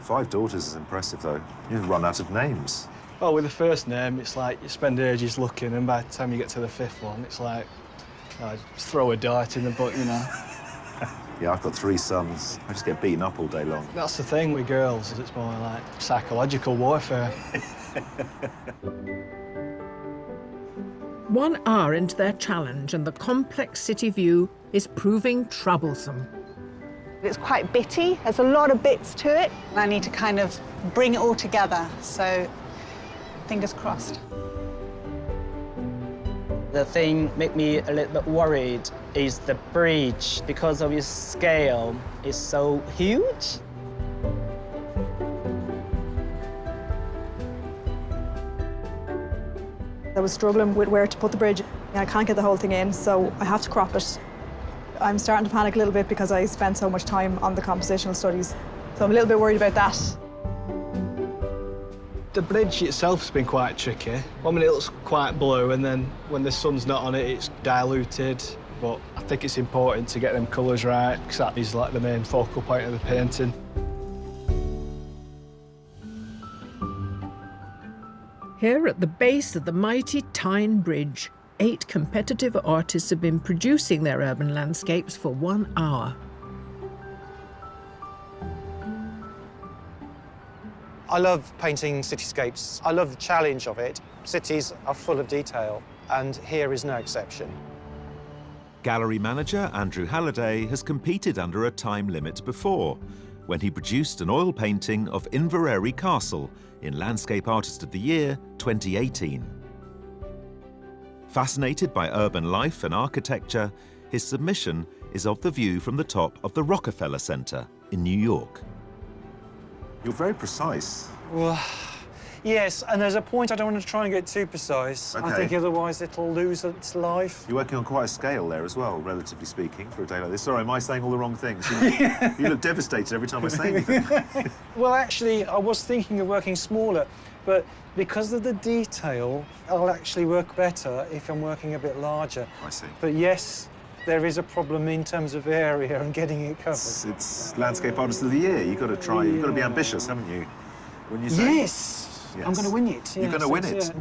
5 daughters is impressive, though. You've run out of names. Well, with the first name, it's like you spend ages looking, and by the time you get to the 5th one, it's like, just throw a dart in the butt, you know. Yeah, I've got 3 sons. I just get beaten up all day long. That's the thing with girls, is it's more like psychological warfare. 1 hour into their challenge, and the complex city view is proving troublesome. It's quite bitty. There's a lot of bits to it. I need to kind of bring it all together, so fingers crossed. The thing make me a little bit worried is the bridge, because of its scale, is so huge. I was struggling with where to put the bridge. I can't get the whole thing in, so I have to crop it. I'm starting to panic a little bit because I spent so much time on the compositional studies, so I'm a little bit worried about that. The bridge itself has been quite tricky. One minute it looks quite blue, and then when the sun's not on it, it's diluted. But I think it's important to get them colours right, because that is like the main focal point of the painting. Here at the base of the mighty Tyne Bridge, 8 competitive artists have been producing their urban landscapes for 1 hour. I love painting cityscapes. I love the challenge of it. Cities are full of detail, and here is no exception. Gallery manager Andrew Halliday has competed under a time limit before, when he produced an oil painting of Inverary Castle in Landscape Artist of the Year 2018. Fascinated by urban life and architecture, his submission is of the view from the top of the Rockefeller Center in New York. You're very precise. Well, Yes, and there's a point I don't want to try and get too precise. Okay. I think otherwise it'll lose its life. You're working on quite a scale there as well, relatively speaking, for a day like this. Sorry, am I saying all the wrong things? You look devastated every time I say anything. Well, actually, I was thinking of working smaller, but because of the detail, I'll actually work better if I'm working a bit larger. I see. But yes, there is a problem in terms of area and getting it covered. It's Landscape Artist of the Year. You've got to try, you've got to be ambitious, haven't you? When you say... Yes! I'm going to win it. You're going to win it.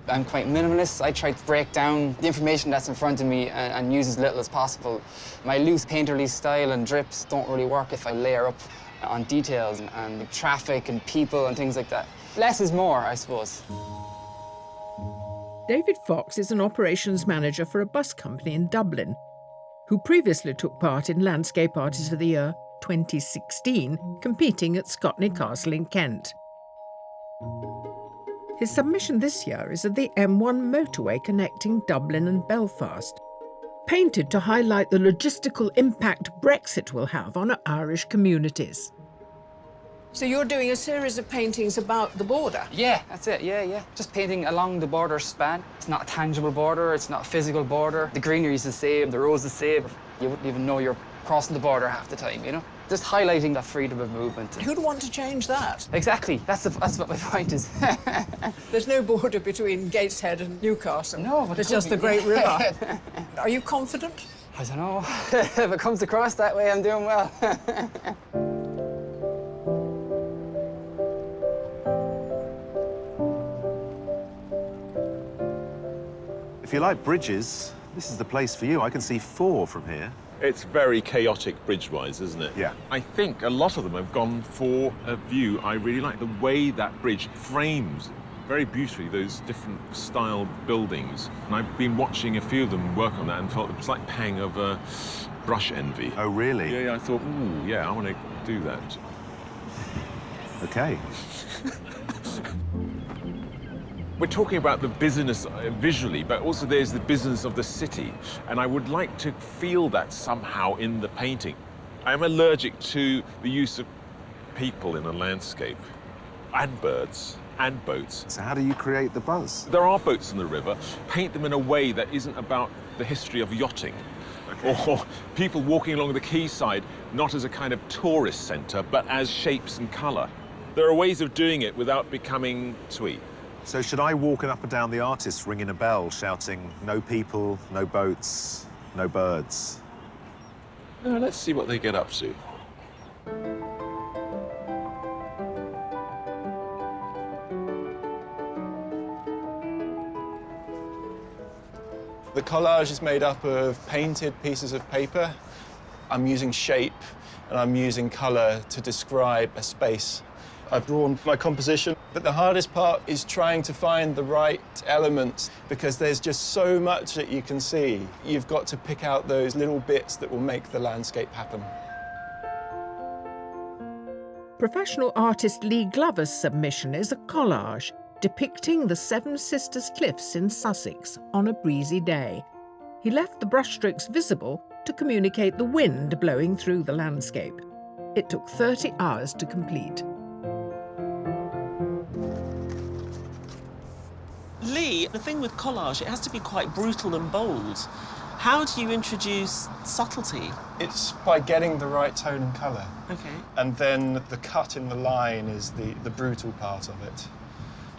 I'm quite minimalist. I try to break down the information that's in front of me and use as little as possible. My loose painterly style and drips don't really work if I layer up on details and traffic and people and things like that. Less is more, I suppose. David Fox is an operations manager for a bus company in Dublin, who previously took part in Landscape Artist of the Year 2016, competing at Scotney Castle in Kent. His submission this year is of the M1 motorway connecting Dublin and Belfast, painted to highlight the logistical impact Brexit will have on Irish communities. So you're doing a series of paintings about the border? Yeah, that's it, yeah. Just painting along the border span. It's not a tangible border, it's not a physical border. The greenery's the same, the road's the same. You wouldn't even know you're crossing the border half the time, you know? Just highlighting that freedom of movement. Who'd want to change that? Exactly, that's what my point is. There's no border between Gateshead and Newcastle. No, but there's just the Great River. Are you confident? I don't know. If it comes across that way, I'm doing well. If you like bridges, this is the place for you. I can see 4 from here. It's very chaotic bridge-wise, isn't it? Yeah. I think a lot of them have gone for a view. I really like the way that bridge frames very beautifully those different style buildings. And I've been watching a few of them work on that and felt it was like pang of brush envy. Oh, really? Yeah, I thought, ooh, yeah, I want to do that. Okay. We're talking about the business visually, but also there's the business of the city. And I would like to feel that somehow in the painting. I am allergic to the use of people in a landscape, and birds, and boats. So how do you create the buzz? There are boats on the river. Paint them in a way that isn't about the history of yachting. Okay. Or people walking along the quayside, not as a kind of tourist centre, but as shapes and colour. There are ways of doing it without becoming sweet. So should I walk up and down the artists ringing a bell, shouting, no people, no boats, no birds? No, let's see what they get up to. The collage is made up of painted pieces of paper. I'm using shape and I'm using colour to describe a space. I've drawn my composition, but the hardest part is trying to find the right elements because there's just so much that you can see. You've got to pick out those little bits that will make the landscape happen. Professional artist Lee Glover's submission is a collage depicting the Seven Sisters Cliffs in Sussex on a breezy day. He left the brushstrokes visible to communicate the wind blowing through the landscape. It took 30 hours to complete. Lee, the thing with collage, it has to be quite brutal and bold. How do you introduce subtlety? It's by getting the right tone and colour. Okay. And then the cut in the line is the brutal part of it.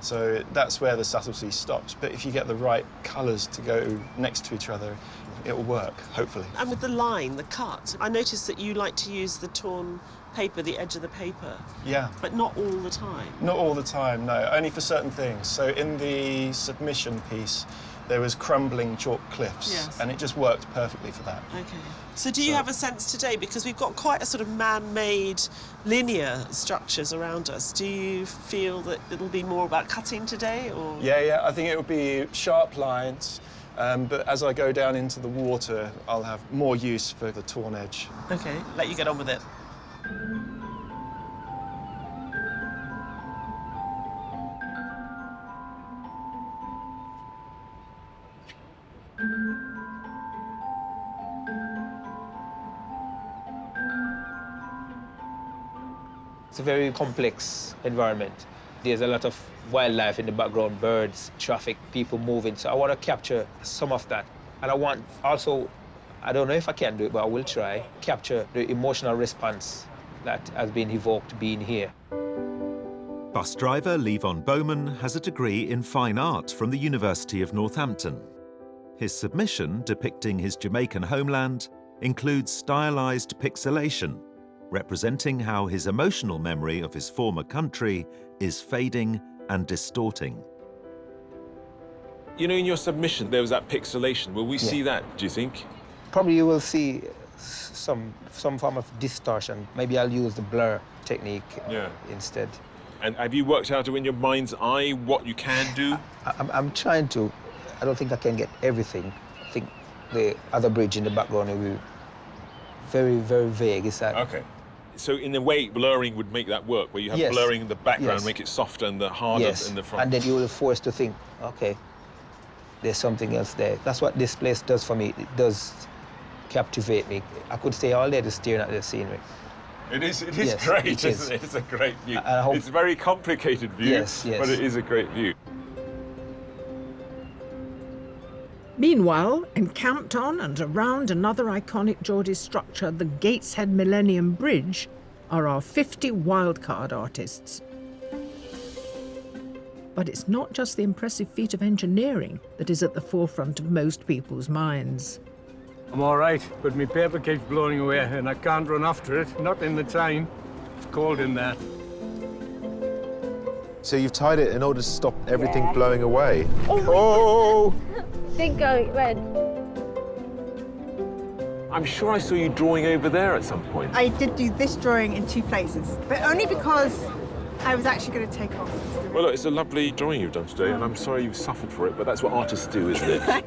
So that's where the subtlety stops. But if you get the right colours to go next to each other, it'll work, hopefully. And with the line, the cut, I noticed that you like to use the torn paper, the edge of the paper. Yeah. But not all the time. Not all the time, no, only for certain things. So in the submission piece, there was crumbling chalk cliffs, yes, and it just worked perfectly for that. Okay. So do you have a sense today, because we've got quite a sort of man-made linear structures around us, do you feel that it'll be more about cutting today, or? Yeah, I think it will be sharp lines, but as I go down into the water, I'll have more use for the torn edge. Okay, let you get on with it. It's a very complex environment. There's a lot of wildlife in the background, birds, traffic, people moving. So I want to capture some of that. And I want also, I don't know if I can do it, but I will try, capture the emotional response that has been evoked being here. Bus driver Levon Bowman has a degree in fine art from the University of Northampton. His submission, depicting his Jamaican homeland, includes stylized pixelation, representing how his emotional memory of his former country is fading and distorting. You know, in your submission, there was that pixelation. Will we see that, do you think? Probably you will see some form of distortion. Maybe I'll use the blur technique instead. And have you worked out in your mind's eye what you can do? I'm trying to. I don't think I can get everything. I think the other bridge in the background will be very, very vague. Is that? Okay. So in a way, blurring would make that work, where you have blurring in the background, make it softer and the harder in the front. And then you will force to think, okay, there's something else there. That's what this place does for me. It does captivate me. I could stay all day just staring at the scenery. It is great, isn't it? It's a great view. It's a very complicated view, but it is a great view. Meanwhile, encamped on and around another iconic Geordie structure, the Gateshead Millennium Bridge, are our 50 wildcard artists. But it's not just the impressive feat of engineering that is at the forefront of most people's minds. I'm all right, but my paper keeps blowing away and I can't run after it, not in the Tyne. It's cold in there. So you've tied it in order to stop everything blowing away? Oh! Didn't go, red. I'm sure I saw you drawing over there at some point. I did do this drawing in 2 places, but only because I was actually going to take off. Well, look, it's a lovely drawing you've done today, and I'm sorry you've suffered for it, but that's what artists do, isn't it?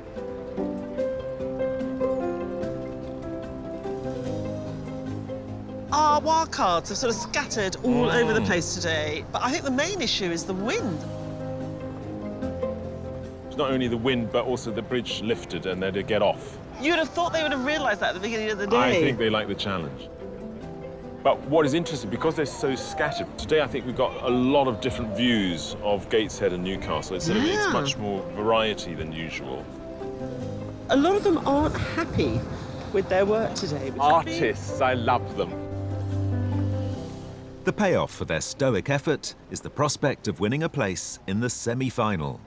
Our wildcards are sort of scattered all over the place today, but I think the main issue is the wind. It's not only the wind, but also the bridge lifted and they're to get off. You'd have thought they would have realised that at the beginning of the day. I think they like the challenge. But what is interesting, because they're so scattered, today I think we've got a lot of different views of Gateshead and Newcastle. It's much more variety than usual. A lot of them aren't happy with their work today. Artists, I love them. The payoff for their stoic effort is the prospect of winning a place in the semi-final.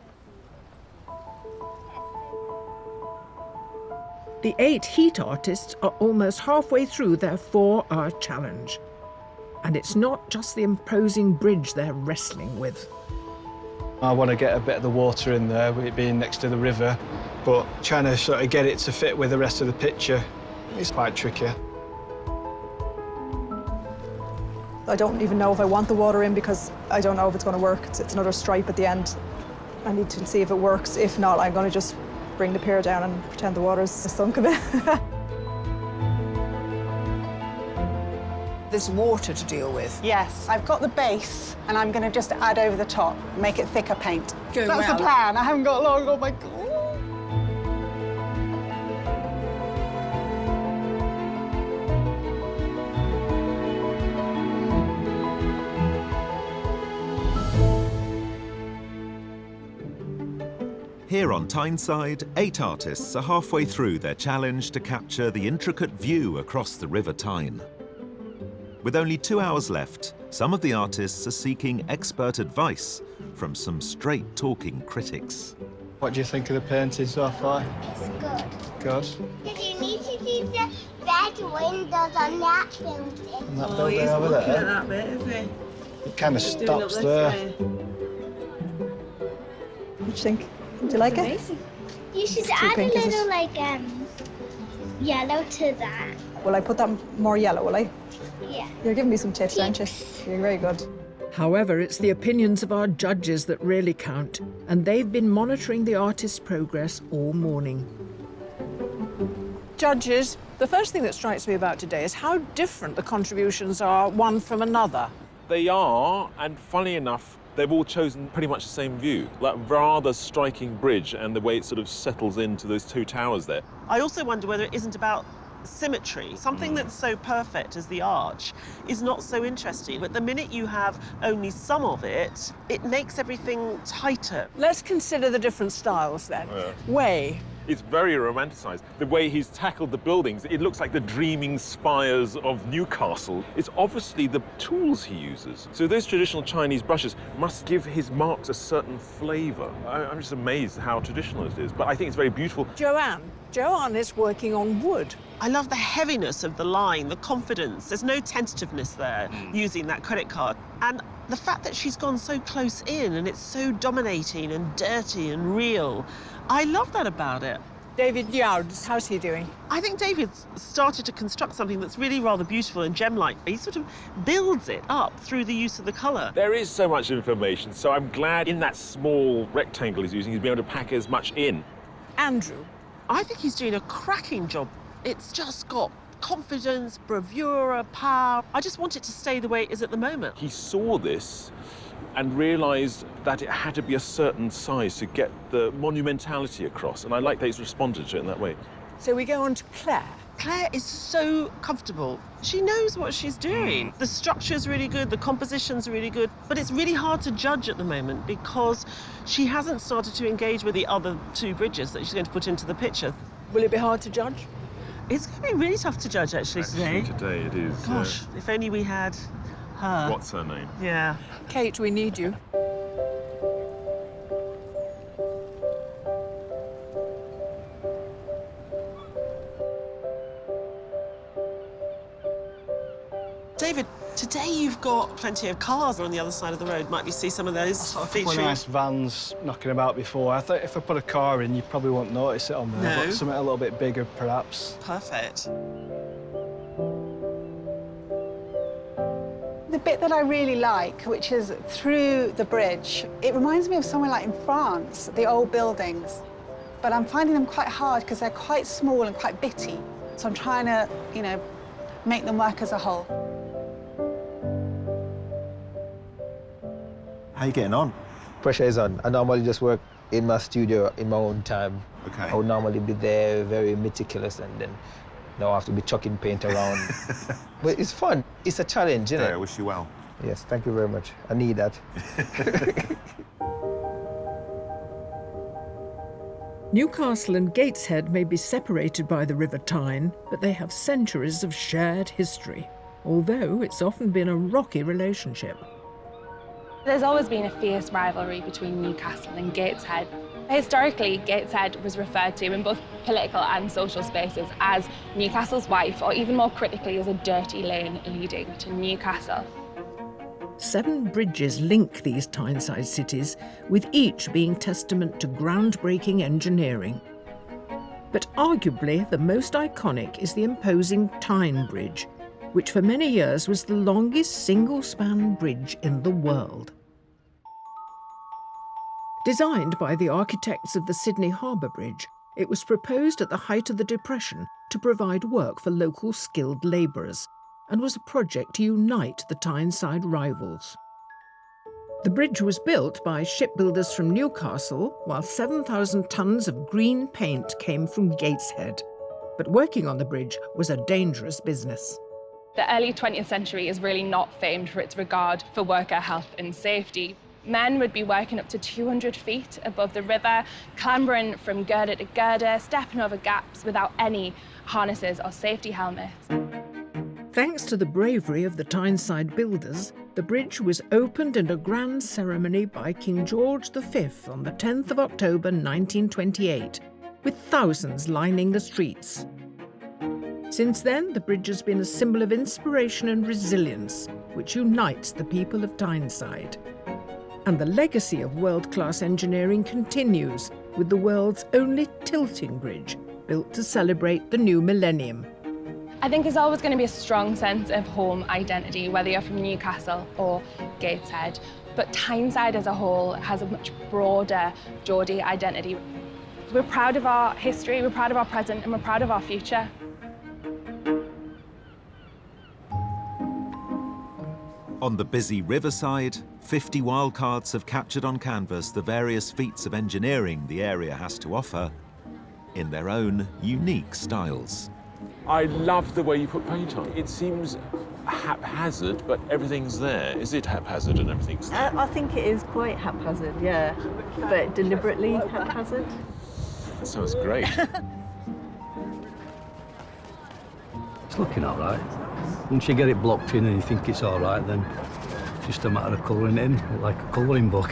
The 8 heat artists are almost halfway through their 4-hour challenge. And it's not just the imposing bridge they're wrestling with. I want to get a bit of the water in there, with it being next to the river, but trying to sort of get it to fit with the rest of the picture is quite tricky. I don't even know if I want the water in because I don't know if it's going to work. It's another stripe at the end. I need to see if it works. If not, I'm going to just bring the pier down and pretend the water's sunk a bit. There's water to deal with. Yes, I've got the base and I'm going to just add over the top, make it thicker paint. Go That's well. the plan. I haven't got long. Oh my God. Here on Tyneside, 8 artists are halfway through their challenge to capture the intricate view across the River Tyne. With only 2 hours left, some of the artists are seeking expert advice from some straight-talking critics. What do you think of the painting so far? It's good. Good. Because you need to do the red windows on that building. And that building over there? At that bit, isn't he? It kind of stops there. What do you think? Do you like it? You should It's too add a pink, is it? little, like, yellow to that. Will I put that more yellow, will I? Yeah. You're giving me some tips, aren't you? You're very good. However, it's the opinions of our judges that really count, and they've been monitoring the artist's progress all morning. Judges, the first thing that strikes me about today is how different the contributions are one from another. They are, and funny enough, they've all chosen pretty much the same view. That rather striking bridge and the way it sort of settles into those 2 towers there. I also wonder whether it isn't about symmetry. Something that's so perfect as the arch is not so interesting. But the minute you have only some of it, it makes everything tighter. Let's consider the different styles then. Way. It's very romanticised. The way he's tackled the buildings, it looks like the dreaming spires of Newcastle. It's obviously the tools he uses. So those traditional Chinese brushes must give his marks a certain flavour. I'm just amazed how traditional it is, but I think it's very beautiful. Joanne is working on wood. I love the heaviness of the line, the confidence. There's no tentativeness there using that credit card. And the fact that she's gone so close in and it's so dominating and dirty and real, I love that about it. David Yards, how's he doing? I think David's started to construct something that's really rather beautiful and gem-like. He sort of builds it up through the use of the colour. There is so much information, so I'm glad in that small rectangle he's using, he's been able to pack as much in. Andrew? I think he's doing a cracking job. It's just got confidence, bravura, power. I just want it to stay the way it is at the moment. He saw this and realised that it had to be a certain size to get the monumentality across, and I like that he's responded to it in that way. So we go on to Claire. Claire is so comfortable. She knows what she's doing. The structure's really good, the composition's really good, but it's really hard to judge at the moment because she hasn't started to engage with the other two bridges that she's going to put into the picture. Will it be hard to judge? It's going to be really tough to judge, actually, today. Today it is. Gosh, if only we had her. What's her name? Yeah. Kate, we need you. David, today you've got plenty of cars on the other side of the road. Might we see some of those featuring? Nice vans knocking about before. I thought if I put a car in, you probably won't notice it on there. No. But something a little bit bigger, perhaps. Perfect. The bit that I really like, which is through the bridge, it reminds me of somewhere like in France, the old buildings. But I'm finding them quite hard because they're quite small and quite bitty. So I'm trying to, you know, make them work as a whole. How are you getting on? Pressure is on. I normally just work in my studio in my own time. Okay. I would normally be there, very meticulous, and then now I have to be chucking paint around. But it's fun. It's a challenge, isn't it? I wish you well. Yes, thank you very much. I need that. Newcastle and Gateshead may be separated by the River Tyne, but they have centuries of shared history, although it's often been a rocky relationship. There's always been a fierce rivalry between Newcastle and Gateshead. Historically, Gateshead was referred to in both political and social spaces as Newcastle's wife, or even more critically, as a dirty lane leading to Newcastle. 7 bridges link these Tyneside cities, with each being testament to groundbreaking engineering. But arguably the most iconic is the imposing Tyne Bridge, which for many years was the longest single-span bridge in the world. Designed by the architects of the Sydney Harbour Bridge, it was proposed at the height of the Depression to provide work for local skilled labourers, and was a project to unite the Tyneside rivals. The bridge was built by shipbuilders from Newcastle, while 7,000 tonnes of green paint came from Gateshead. But working on the bridge was a dangerous business. The early 20th century is really not famed for its regard for worker health and safety. Men would be working up to 200 feet above the river, clambering from girder to girder, stepping over gaps without any harnesses or safety helmets. Thanks to the bravery of the Tyneside builders, the bridge was opened in a grand ceremony by King George V on the 10th of October 1928, with thousands lining the streets. Since then, the bridge has been a symbol of inspiration and resilience, which unites the people of Tyneside. And the legacy of world-class engineering continues with the world's only tilting bridge, built to celebrate the new millennium. I think there's always going to be a strong sense of home identity, whether you're from Newcastle or Gateshead. But Tyneside as a whole has a much broader Geordie identity. We're proud of our history, we're proud of our present, and we're proud of our future. On the busy riverside, 50 wildcards have captured on canvas the various feats of engineering the area has to offer in their own unique styles. I love the way you put paint on. It seems haphazard, but everything's there. Is it haphazard and everything's there? I think it is quite haphazard, yeah, but deliberately haphazard. That sounds great. It's looking all right. Once you get it blocked in and you think it's all right, then it's just a matter of colouring it in, like a colouring book.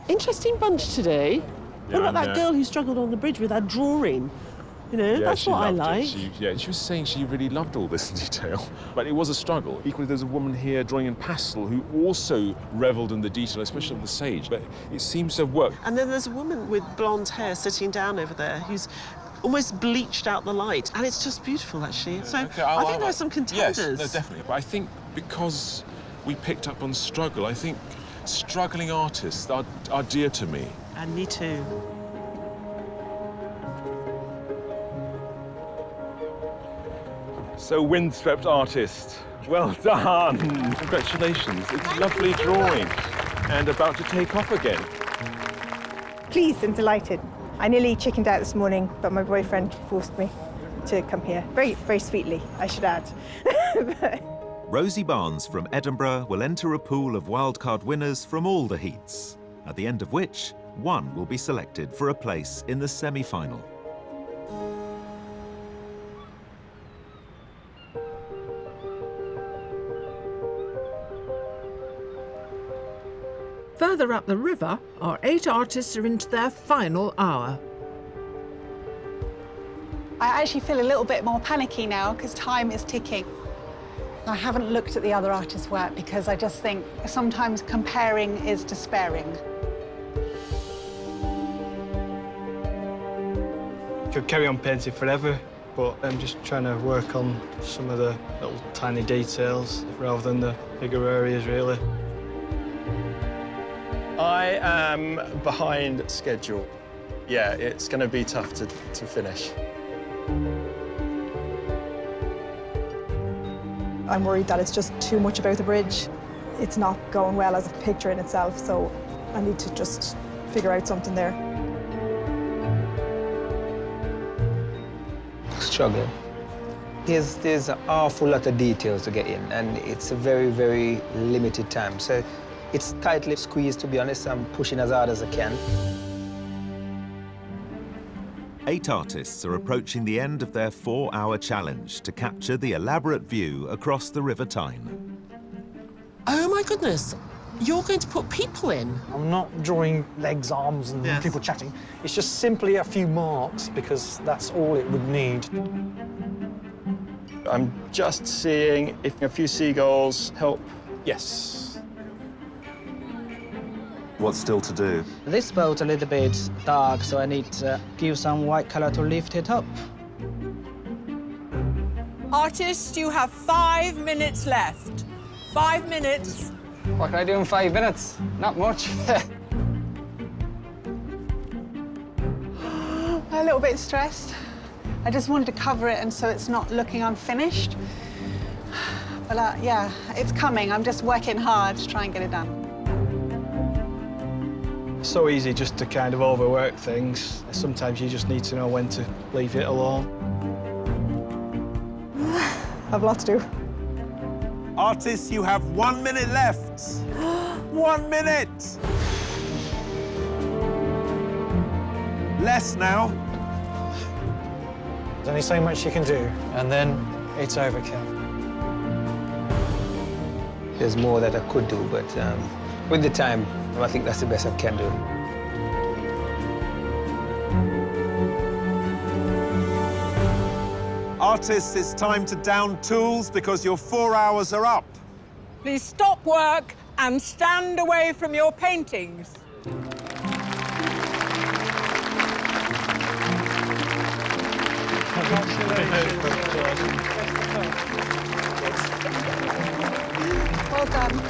Interesting bunch today. Yeah, what about that girl who struggled on the bridge with her drawing? You know, that's what I like. She was saying she really loved all this detail, but it was a struggle. Equally, there's a woman here drawing in pastel who also revelled in the detail, especially on the sage, but it seems to have worked. And then there's a woman with blonde hair sitting down over there who's almost bleached out the light, and it's just beautiful, actually. So Okay, I think there's some contenders. Yes, no, definitely. But I think because we picked up on struggle, I think struggling artists are dear to me. And me too. So, windswept artist, well done. Congratulations. It's lovely drawing and about to take off again. Pleased and delighted. I nearly chickened out this morning, but my boyfriend forced me to come here. Very, very sweetly, I should add. Rosie Barnes from Edinburgh will enter a pool of wildcard winners from all the heats, at the end of which one will be selected for a place in the semi-final. Further up the river, our 8 artists are into their final hour. I actually feel a little bit more panicky now because time is ticking. I haven't looked at the other artists' work because I just think sometimes comparing is despairing. Could carry on painting forever, but I'm just trying to work on some of the little tiny details rather than the bigger areas, really. I am behind schedule. Yeah, it's going to be tough to finish. I'm worried that it's just too much about the bridge. It's not going well as a picture in itself, so I need to just figure out something there. Struggling. There's an awful lot of details to get in, and it's a very, very limited time. So it's tightly squeezed, to be honest. I'm pushing as hard as I can. 8 artists are approaching the end of their 4-hour challenge to capture the elaborate view across the River Tyne. Oh my goodness, you're going to put people in? I'm not drawing legs, arms, and people chatting. It's just simply a few marks because that's all it would need. I'm just seeing if a few seagulls help. Yes. What's still to do? This boat's a little bit dark, so I need to give some white color to lift it up. Artists, you have 5 minutes left. 5 minutes. What can I do in 5 minutes? Not much. A little bit stressed. I just wanted to cover it and so it's not looking unfinished. But yeah, it's coming. I'm just working hard to try and get it done. It's so easy just to kind of overwork things. Sometimes you just need to know when to leave it alone. I've lots to do. Artists, you have 1 minute left. 1 minute. Less now. There's only so much you can do, and then it's overkill. There's more that I could do, but with the time, I think that's the best I can do. Artists, it's time to down tools because your 4 hours are up. Please stop work and stand away from your paintings. Well done.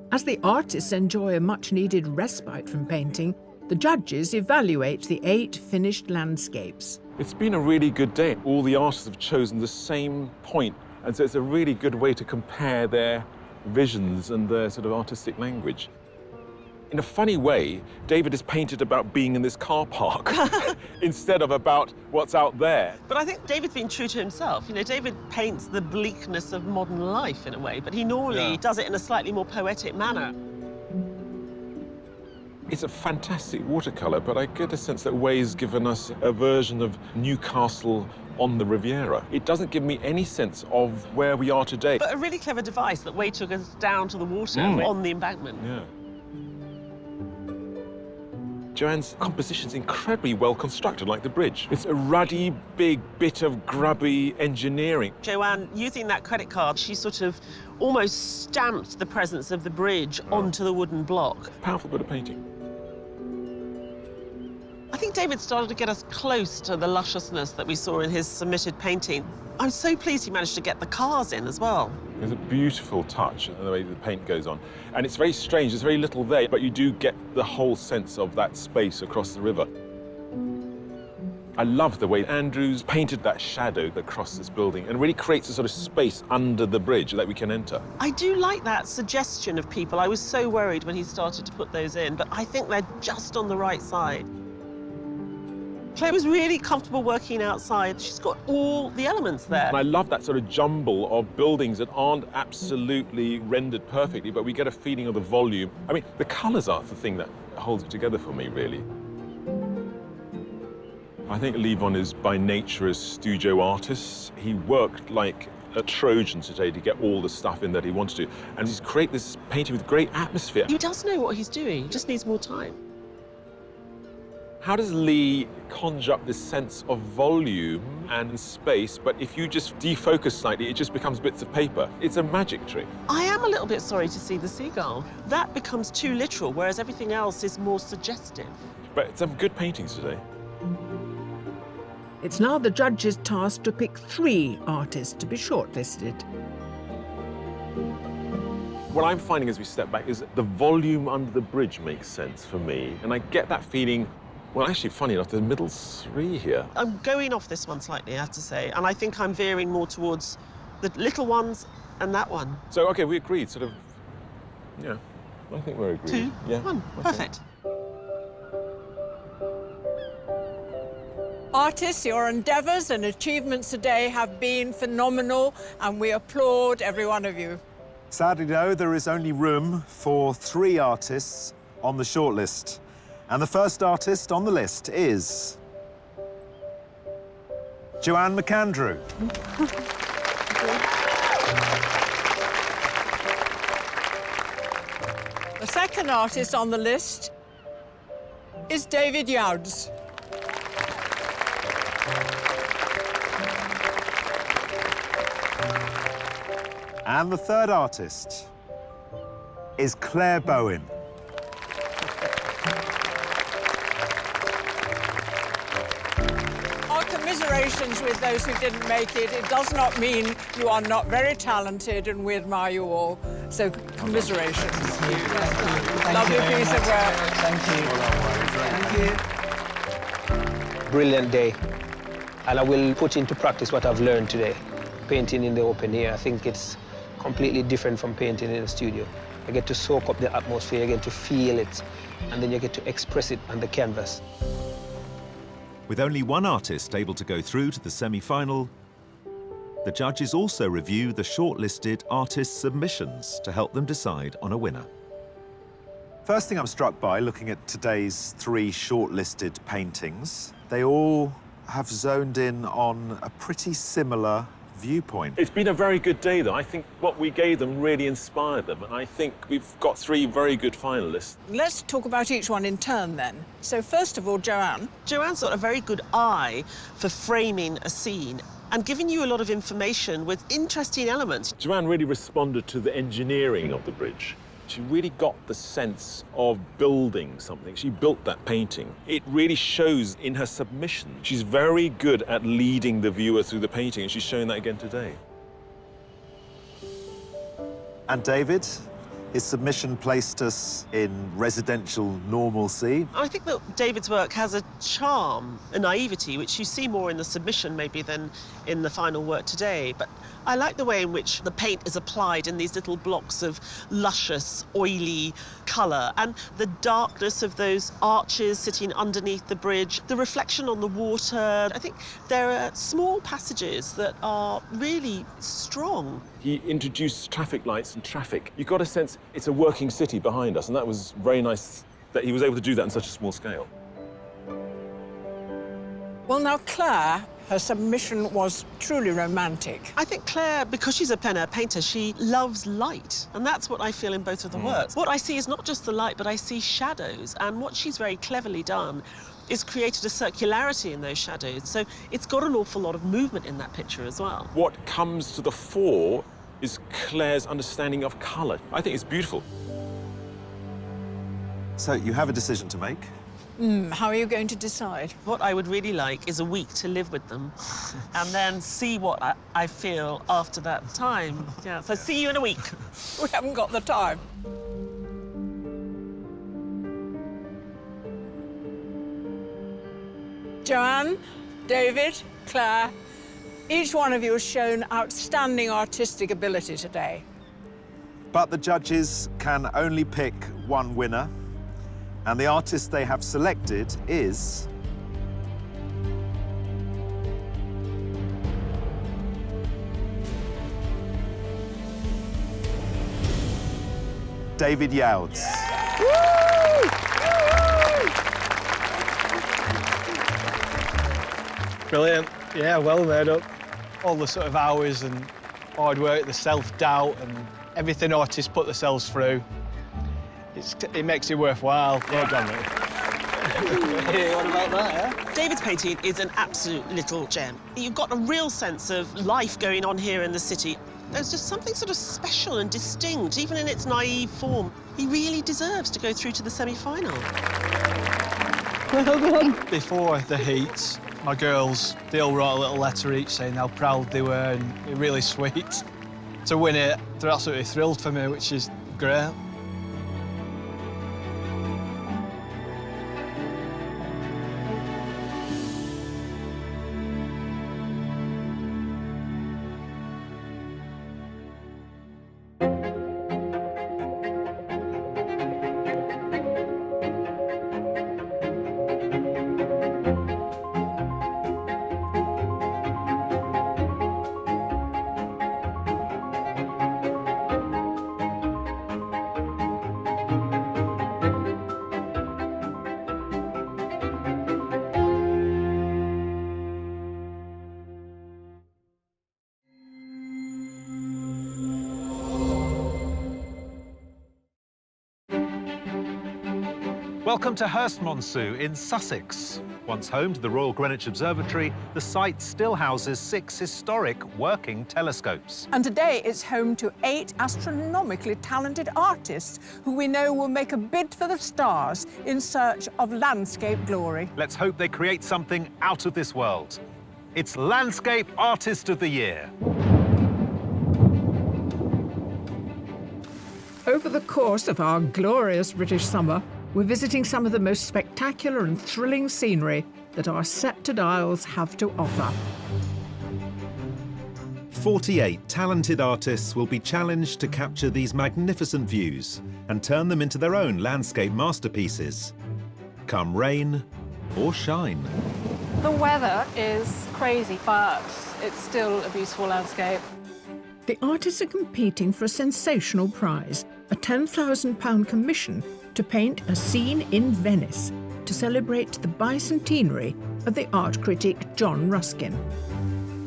As the artists enjoy a much-needed respite from painting, the judges evaluate the 8 finished landscapes. It's been a really good day. All the artists have chosen the same point And so it's a really good way to compare their visions and their sort of artistic language. In a funny way, David is painted about being in this car park instead of about what's out there. But I think David's been true to himself. You know, David paints the bleakness of modern life in a way, but he normally does it in a slightly more poetic manner. It's a fantastic watercolour, but I get a sense that Way's given us a version of Newcastle on the Riviera. It doesn't give me any sense of where we are today. But a really clever device that Way took us down to the water on the embankment. Yeah. Joanne's composition's incredibly well constructed, like the bridge. It's a ruddy, big bit of grubby engineering. Joanne, using that credit card, she sort of almost stamped the presence of the bridge onto the wooden block. Powerful bit of painting. I think David started to get us close to the lusciousness that we saw in his submitted painting. I'm so pleased he managed to get the cars in as well. There's a beautiful touch in the way the paint goes on. And it's very strange, there's very little there, but you do get the whole sense of that space across the river. I love the way Andrews painted that shadow across this building and really creates a sort of space under the bridge that we can enter. I do like that suggestion of people. I was so worried when he started to put those in, but I think they're just on the right side. Claire was really comfortable working outside. She's got all the elements there. And I love that sort of jumble of buildings that aren't absolutely rendered perfectly, but we get a feeling of the volume. I mean, the colours are the thing that holds it together for me, really. I think Levon is by nature a studio artist. He worked like a Trojan today to get all the stuff in that he wanted to. And he's created this painting with great atmosphere. He does know what he's doing, he just needs more time. How does Lee conjure up this sense of volume and space, but if you just defocus slightly, it just becomes bits of paper? It's a magic trick. I am a little bit sorry to see the seagull. That becomes too literal, whereas everything else is more suggestive. But some good paintings today. It's now the judges' task to pick 3 artists to be shortlisted. What I'm finding as we step back is that the volume under the bridge makes sense for me, and I get that feeling. Well, actually, funny enough, the middle 3 here. I'm going off this one slightly, I have to say, and I think I'm veering more towards the little ones and that one. So, OK, we agreed, sort of, yeah, I think we're agreed. 2, yeah. 1, perfect. Artists, your endeavours and achievements today have been phenomenal, and we applaud every one of you. Sadly, though, there is only room for 3 artists on the shortlist. And the first artist on the list is Joanne McAndrew. The second artist on the list is David Youds. And the third artist is Claire Bowen. Our commiserations with those who didn't make it. It does not mean you are not very talented, and we admire you all. So, commiserations. Lovely piece of work. Thank you. Thank you. Brilliant day. And I will put into practice what I've learned today. Painting in the open air, I think it's completely different from painting in the studio. You get to soak up the atmosphere, you get to feel it, and then you get to express it on the canvas. With only 1 artist able to go through to the semi-final, the judges also review the shortlisted artist submissions to help them decide on a winner. First thing I'm struck by, looking at today's 3 shortlisted paintings, they all have zoned in on a pretty similar viewpoint. It's been a very good day, though. I think what we gave them really inspired them, and I think we've got 3 very good finalists. Let's talk about each one in turn, then. So, first of all, Joanne. Joanne's got a very good eye for framing a scene and giving you a lot of information with interesting elements. Joanne really responded to the engineering of the bridge. She really got the sense of building something. She built that painting. It really shows in her submission. She's very good at leading the viewer through the painting, and she's showing that again today. And David, his submission placed us in residential normalcy. I think that David's work has a charm, a naivety, which you see more in the submission maybe than in the final work today. But I like the way in which the paint is applied in these little blocks of luscious, oily colour, and the darkness of those arches sitting underneath the bridge, the reflection on the water. I think there are small passages that are really strong. He introduced traffic lights and traffic. You got a sense it's a working city behind us, and that was very nice that he was able to do that on such a small scale. Well, now, Claire, her submission was truly romantic. I think Claire, because she's a plein air painter, she loves light, and that's what I feel in both of the works. What I see is not just the light, but I see shadows, and what she's very cleverly done is created a circularity in those shadows, so it's got an awful lot of movement in that picture as well. What comes to the fore is Claire's understanding of colour. I think it's beautiful. So you have a decision to make. How are you going to decide? What I would really like is a week to live with them and then see what I feel after that time. Yeah, so see you in a week. We haven't got the time. Joanne, David, Claire, each one of you has shown outstanding artistic ability today. But the judges can only pick one winner, and the artist they have selected is David Youds. Brilliant. Yeah, well made up. All the sort of hours and hard work, the self-doubt and everything artists put themselves through. It makes it worthwhile. Well done, mate. What about that, yeah? David's painting is an absolute little gem. You've got a real sense of life going on here in the city. There's just something sort of special and distinct, even in its naive form. He really deserves to go through to the semi-final. Well done. Before the heats, my girls, they all wrote a little letter each saying how proud they were, and it really sweet. To win it, they're absolutely thrilled for me, which is great. Welcome to Hurst, Monsu in Sussex. Once home to the Royal Greenwich Observatory, the site still houses 6 historic working telescopes. And today it's home to 8 astronomically talented artists who we know will make a bid for the stars in search of landscape glory. Let's hope they create something out of this world. It's Landscape Artist of the Year. Over the course of our glorious British summer, we're visiting some of the most spectacular and thrilling scenery that our sceptred isles have to offer. 48 talented artists will be challenged to capture these magnificent views and turn them into their own landscape masterpieces. Come rain or shine. The weather is crazy, but it's still a beautiful landscape. The artists are competing for a sensational prize, a £10,000 commission to paint a scene in Venice to celebrate the bicentenary of the art critic John Ruskin.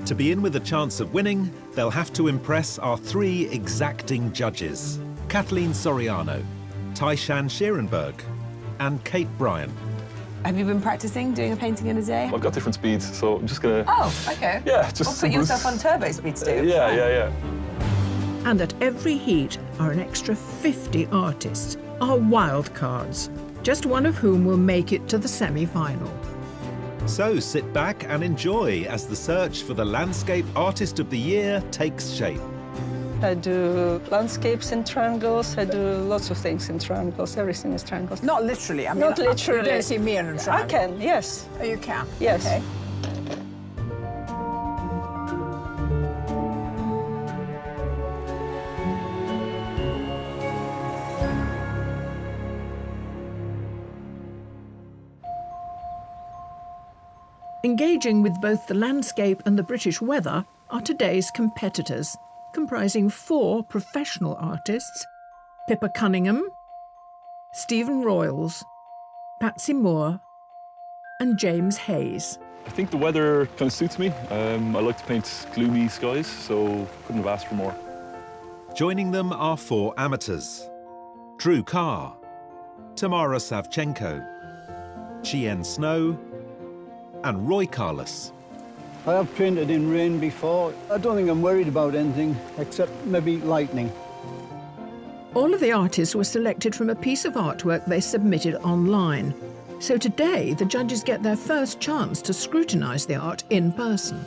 To be in with a chance of winning, they'll have to impress our 3 exacting judges: Kathleen Soriano, Taishan Schierenberg, and Kate Bryan. Have you been practicing doing a painting in a day? I've got different speeds, so I'm just gonna... Oh, okay. Yeah, just... Put yourself on turbo speed to do. Yeah. And at every heat are an extra 50 artists, our wild cards, just one of whom will make it to the semi-final. So sit back and enjoy as the search for the Landscape Artist of the Year takes shape. I do landscapes in triangles, I do lots of things in triangles, everything is triangles. Not literally, I mean, not literally. You don't see me in a triangle. I can, yes. Oh, you can? Yes. Okay. Engaging with both the landscape and the British weather are today's competitors, comprising 4 professional artists: Pippa Cunningham, Stephen Royals, Patsy Moore, and James Hayes. I think the weather kind of suits me. I like to paint gloomy skies, so couldn't have asked for more. Joining them are 4 amateurs: Drew Carr, Tamara Savchenko, Chien Snow, and Roy Carlos. I have painted in rain before. I don't think I'm worried about anything except maybe lightning. All of the artists were selected from a piece of artwork they submitted online. So today, the judges get their first chance to scrutinise the art in person.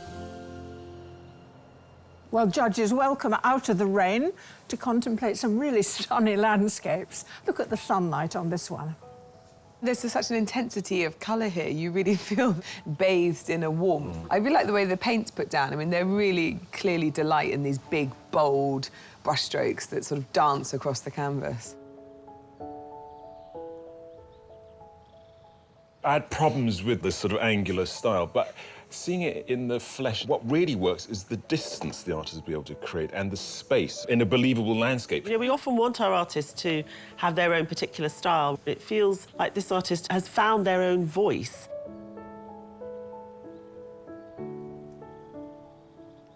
Well, judges, welcome out of the rain to contemplate some really stunning landscapes. Look at the sunlight on this one. There's such an intensity of colour here. You really feel bathed in a warmth. I really like the way the paint's put down. I mean, they're really clearly delight in these big, bold brushstrokes that sort of dance across the canvas. I had problems with this sort of angular style, but seeing it in the flesh, what really works is the distance the artist will be able to create and the space in a believable landscape. You know, we often want our artists to have their own particular style. It feels like this artist has found their own voice.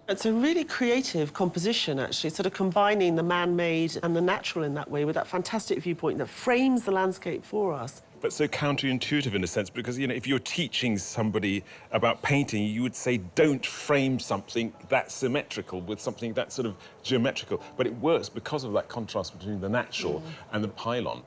It's a really creative composition, actually, sort of combining the man-made and the natural in that way with that fantastic viewpoint that frames the landscape for us. But so counterintuitive in a sense, because, you know, if you're teaching somebody about painting, you would say, don't frame something that's symmetrical with something that's sort of geometrical. But it works because of that contrast between the natural and the pylon.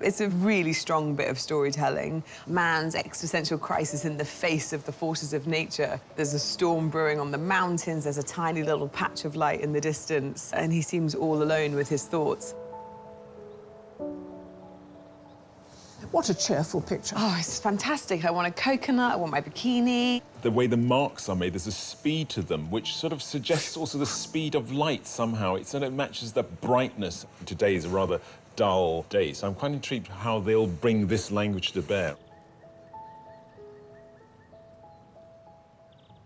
It's a really strong bit of storytelling. Man's existential crisis in the face of the forces of nature. There's a storm brewing on the mountains, there's a tiny little patch of light in the distance, and he seems all alone with his thoughts. What a cheerful picture. Oh, it's fantastic. I want a coconut, I want my bikini. The way the marks are made, there's a speed to them, which sort of suggests also the speed of light somehow. It sort of matches the brightness. Today is a rather dull day, so I'm quite intrigued how they'll bring this language to bear.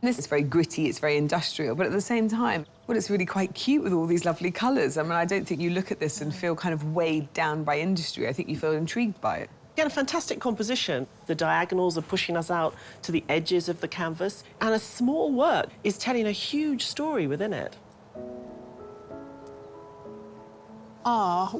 This is very gritty, it's very industrial, but at the same time, well, it's really quite cute with all these lovely colours. I mean, I don't think you look at this and feel kind of weighed down by industry. I think you feel intrigued by it. Again, a fantastic composition. The diagonals are pushing us out to the edges of the canvas, and a small work is telling a huge story within it.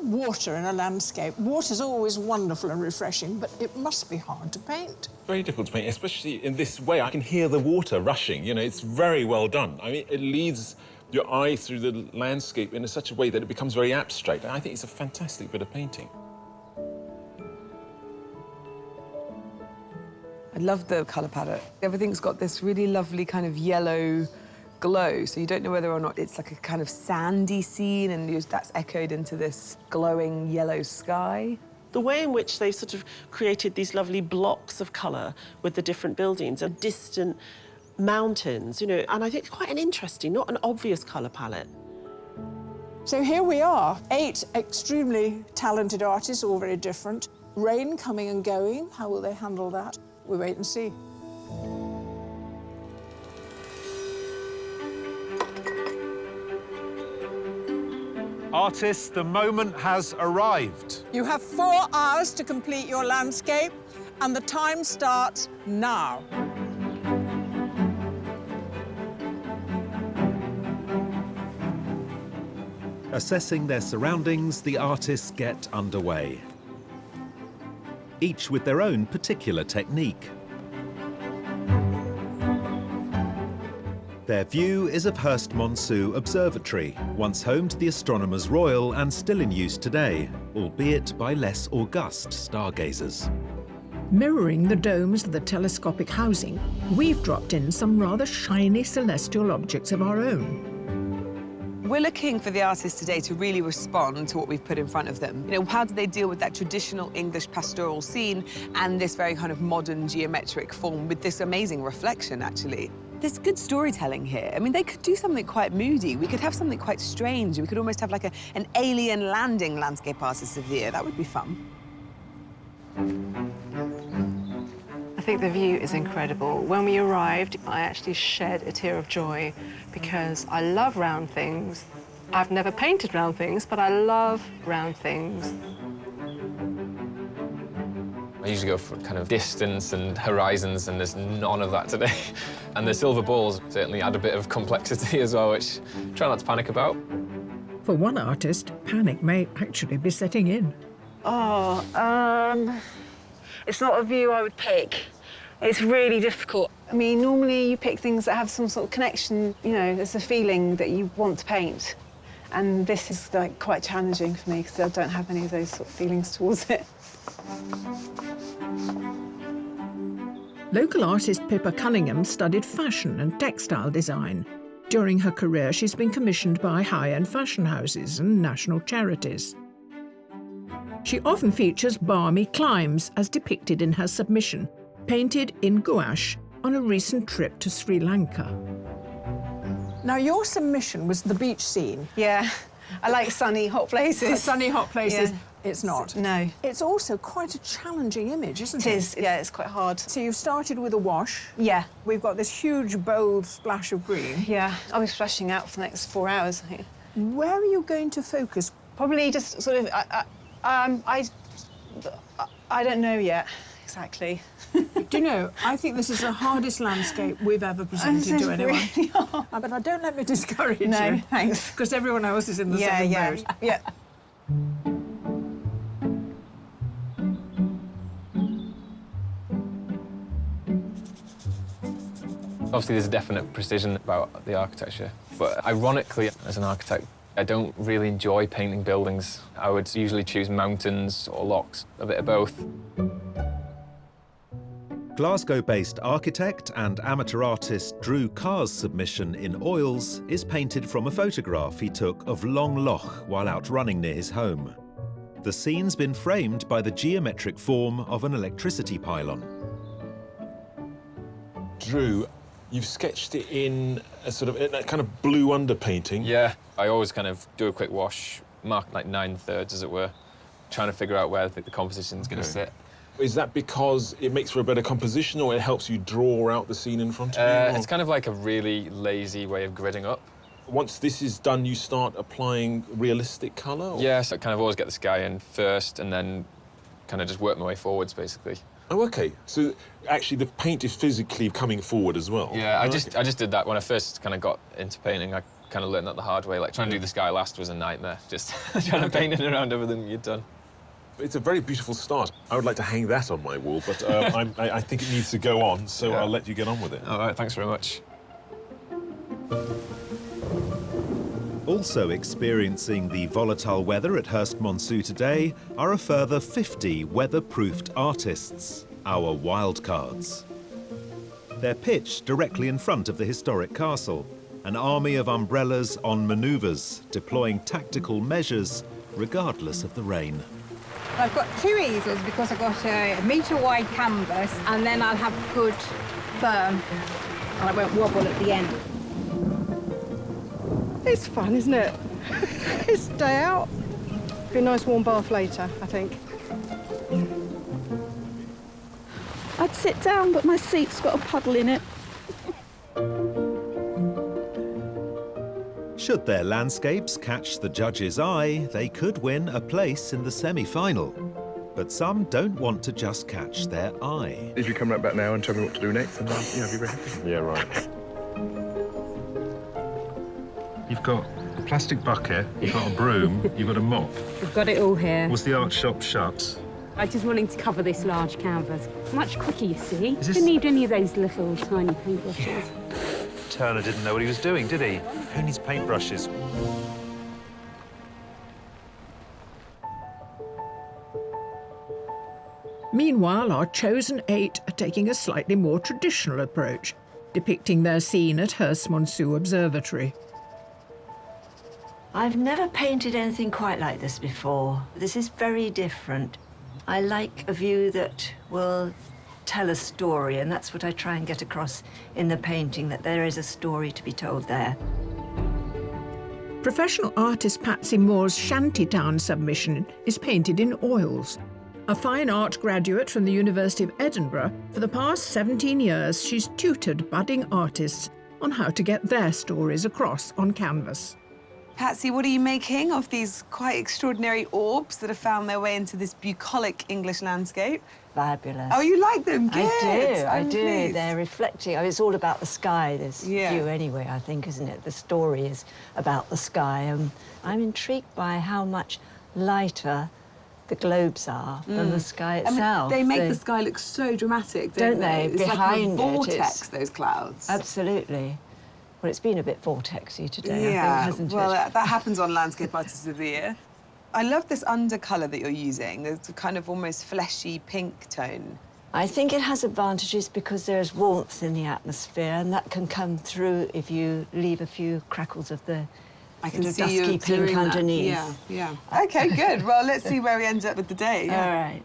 Water in a landscape. Water's always wonderful and refreshing, but it must be hard to paint. Very difficult to paint, especially in this way. I can hear the water rushing, you know, it's very well done. I mean, it leads your eye through the landscape in such a way that it becomes very abstract. I think it's a fantastic bit of painting. I love the colour palette. Everything's got this really lovely kind of yellow glow, so you don't know whether or not it's like a kind of sandy scene and that's echoed into this glowing yellow sky. The way in which they've sort of created these lovely blocks of colour with the different buildings and distant mountains, you know, and I think it's quite an interesting, not an obvious colour palette. So here we are, 8 extremely talented artists, all very different. Rain coming and going, how will they handle that? We'll wait and see. Artists, the moment has arrived. You have 4 hours to complete your landscape, and the time starts now. Assessing their surroundings, the artists get underway, each with their own particular technique. Their view is of Hurst Monsu Observatory, once home to the Astronomers Royal and still in use today, albeit by less august stargazers. Mirroring the domes of the telescopic housing, we've dropped in some rather shiny celestial objects of our own. We're looking for the artists today to really respond to what we've put in front of them. You know, how do they deal with that traditional English pastoral scene and this very kind of modern geometric form with this amazing reflection, actually? There's good storytelling here. I mean, they could do something quite moody. We could have something quite strange. We could almost have like an alien landing landscape artist of the year. That would be fun. think the view is incredible. When we arrived, I actually shed a tear of joy because I love round things. I've never painted round things, but I love round things. I usually go for kind of distance and horizons, and there's none of that today. And the silver balls certainly add a bit of complexity as well, which I try not to panic about. For one artist, panic may actually be setting in. It's not a view I would pick. It's really difficult. I mean, normally you pick things that have some sort of connection, you know, there's a feeling that you want to paint. And this is like quite challenging for me because I don't have any of those sort of feelings towards it. Local artist Pippa Cunningham studied fashion and textile design. During her career, she's been commissioned by high-end fashion houses and national charities. She often features balmy climes, as depicted in her submission, painted in gouache on a recent trip to Sri Lanka. Now, your submission was the beach scene. Yeah, I like sunny, hot places. Sunny, hot places. Yeah. It's not. No. It's also quite a challenging image, isn't it? It is, yeah, it's quite hard. So you've started with a wash. Yeah. We've got this huge, bold splash of green. Yeah, I'll be splashing out for the next 4 hours, I think. Where are you going to focus? Probably just sort of, I don't know yet, exactly. Do you know, I think this is the hardest landscape we've ever presented to anyone. Really hard. But don't let me discourage you. No, thanks. Because everyone else is in the same boat. Yeah. Obviously, there's a definite precision about the architecture, but ironically, as an architect, I don't really enjoy painting buildings. I would usually choose mountains or locks, a bit of both. Glasgow-based architect and amateur artist Drew Carr's submission in oils is painted from a photograph he took of Long Loch while out running near his home. The scene's been framed by the geometric form of an electricity pylon. Drew, you've sketched it in a sort of that kind of blue underpainting. Yeah, I always kind of do a quick wash, mark like 9/3, as it were, trying to figure out where I think the composition's going to sit. Is that because it makes for a better composition, or it helps you draw out the scene in front of you? It's kind of like a really lazy way of gridding up. Once this is done, you start applying realistic colour? Or? Yeah, so I kind of always get the sky in first and then kind of just work my way forwards, basically. Oh, OK. So actually the paint is physically coming forward as well? Yeah, I just did that when I first kind of got into painting. I kind of learned that the hard way. Like, trying to do the sky last was a nightmare, just trying to paint it around everything you'd done. It's a very beautiful start. I would like to hang that on my wall, but I think it needs to go on, so I'll let you get on with it. All right, thanks very much. Also experiencing the volatile weather at Hurst Monsu today are a further 50 weather-proofed artists, our wildcards. They're pitched directly in front of the historic castle, an army of umbrellas on manoeuvres, deploying tactical measures regardless of the rain. I've got 2 easels because I've got a metre-wide canvas, and then I'll have good firm, and I won't wobble at the end. It's fun, isn't it? It's day out. Be a nice warm bath later, I think. I'd sit down, but my seat's got a puddle in it. Should their landscapes catch the judge's eye, they could win a place in the semi-final. But some don't want to just catch their eye. If you come right back now and tell me what to do next, then I'll be very happy. Yeah, right. You've got a plastic bucket, you've got a broom, you've got a mop. We've got it all here. Was the art shop shut? I just wanted to cover this large canvas. Much quicker, you see. Is this- Didn't need any of those little tiny paintbrushes. Turner didn't know what he was doing, did he? Who needs paintbrushes? Meanwhile, our chosen 8 are taking a slightly more traditional approach, depicting their scene at Hurst Monsu Observatory. I've never painted anything quite like this before. This is very different. I like a view that will tell a story, and that's what I try and get across in the painting, that there is a story to be told there. Professional artist Patsy Moore's Shantytown submission is painted in oils. A fine art graduate from the University of Edinburgh, for the past 17 years she's tutored budding artists on how to get their stories across on canvas. Patsy, what are you making of these quite extraordinary orbs that have found their way into this bucolic English landscape? Fabulous. Oh, you like them? Good. I I'm do. pleased. They're reflecting. It's all about the sky, this view anyway, I think, isn't it? The story is about the sky. I'm intrigued by how much lighter the globes are than the sky itself. I mean, they make the sky look so dramatic, don't they? It's Behind like a it, vortex, those clouds. Absolutely. Well, it's been a bit vortexy today, Yeah, I think, hasn't well, it? that happens on Landscape Artist of the Year. I love this undercolour that you're using. There's a kind of almost fleshy pink tone. I think it has advantages because there's warmth in the atmosphere, and that can come through if you leave a few crackles of the I can see dusky you pink doing that. underneath. Yeah. OK, good. Well, let's see where we end up with the day. All right.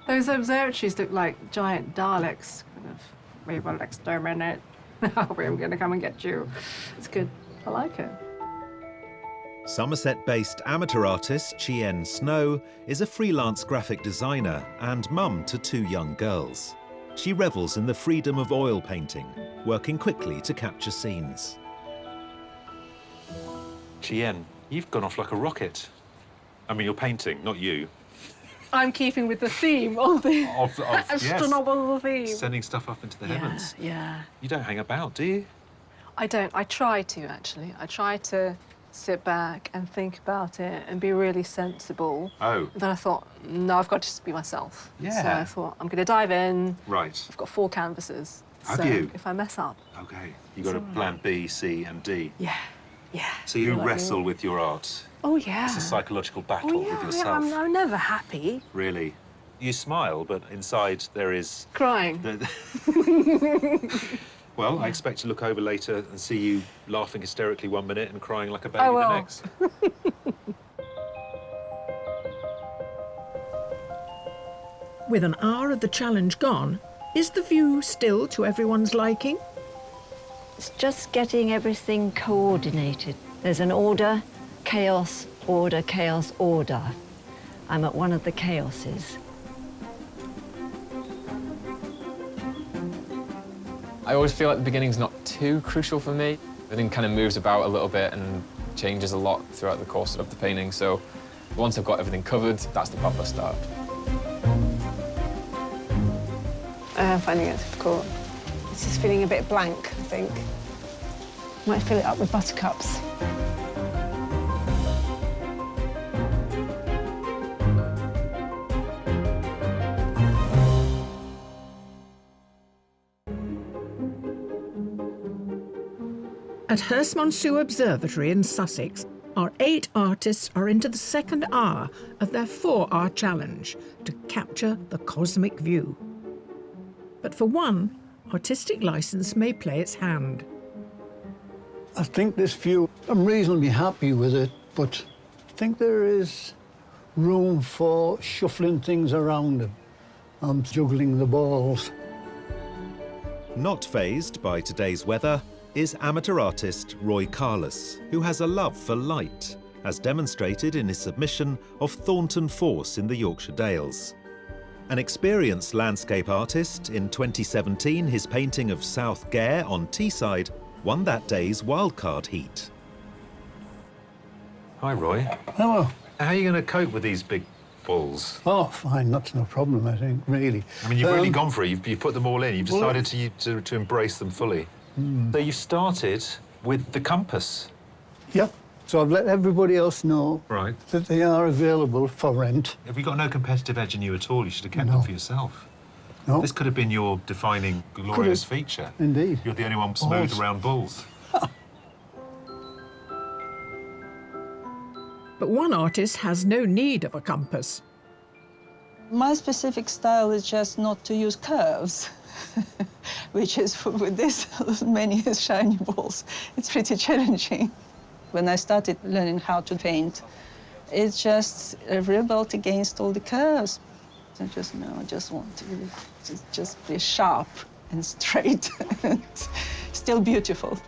Those observatories look like giant Daleks. Kind of, we will exterminate. We're going to come and get you. It's good. I like it. Somerset-based amateur artist Chien Snow is a freelance graphic designer and mum to 2 young girls. She revels in the freedom of oil painting, working quickly to capture scenes. Chien, you've gone off like a rocket. I mean, you're painting, not you. I'm keeping with the theme of the astronomical theme. Sending stuff up into the heavens. Yeah. You don't hang about, do you? I don't. I try to, actually. I try to sit back and think about it and be really sensible. Oh. Then I thought, no, I've got to just be myself. Yeah. So I thought, I'm going to dive in. Right. I've got 4 canvases. Have so you? If I mess up. OK. You've got a plan B, C and D. Yeah. So you Like wrestle me. with your art. Oh, yeah. It's a psychological battle with yourself. I'm never happy. Really. You smile, but inside there is... Crying. Well, I expect to look over later and see you laughing hysterically 1 minute and crying like a baby the next. With an hour of the challenge gone, is the view still to everyone's liking? It's just getting everything coordinated. There's an order, chaos, order, chaos, order. I'm at one of the chaoses. I always feel like the beginning's not too crucial for me. Everything kind of moves about a little bit and changes a lot throughout the course of the painting, so once I've got everything covered, that's the proper start. I'm finding it difficult. It's just feeling a bit blank, I think. Might fill it up with buttercups. At Hurst Monsu Observatory in Sussex, our 8 artists are into the 2nd hour of their 4-hour challenge to capture the cosmic view. But for one, artistic license may play its hand. I think this view, I'm reasonably happy with it, but I think there is room for shuffling things around it. I'm juggling the balls. Not fazed by today's weather is amateur artist Roy Carless, who has a love for light, as demonstrated in his submission of Thornton Force in the Yorkshire Dales. An experienced landscape artist, in 2017 his painting of South Gare on Teesside won that day's wildcard heat. Hi, Roy. Hello. How are you going to cope with these big balls? Oh, fine, that's no problem, I think, really. I mean, you've really gone for it. You've put them all in. You've decided to embrace them fully. So you've started with the compass. Yeah, so I've let everybody else know that they are available for rent. Have you got no competitive edge in you at all? You should have kept them for yourself. No. This could have been your defining, glorious feature. Indeed. You're the only one smooth around balls. But one artist has no need of a compass. My specific style is just not to use curves, which is, with this many shiny balls, it's pretty challenging. When I started learning how to paint, it's just a revolt against all the curves. I just want to just be sharp and straight and still beautiful.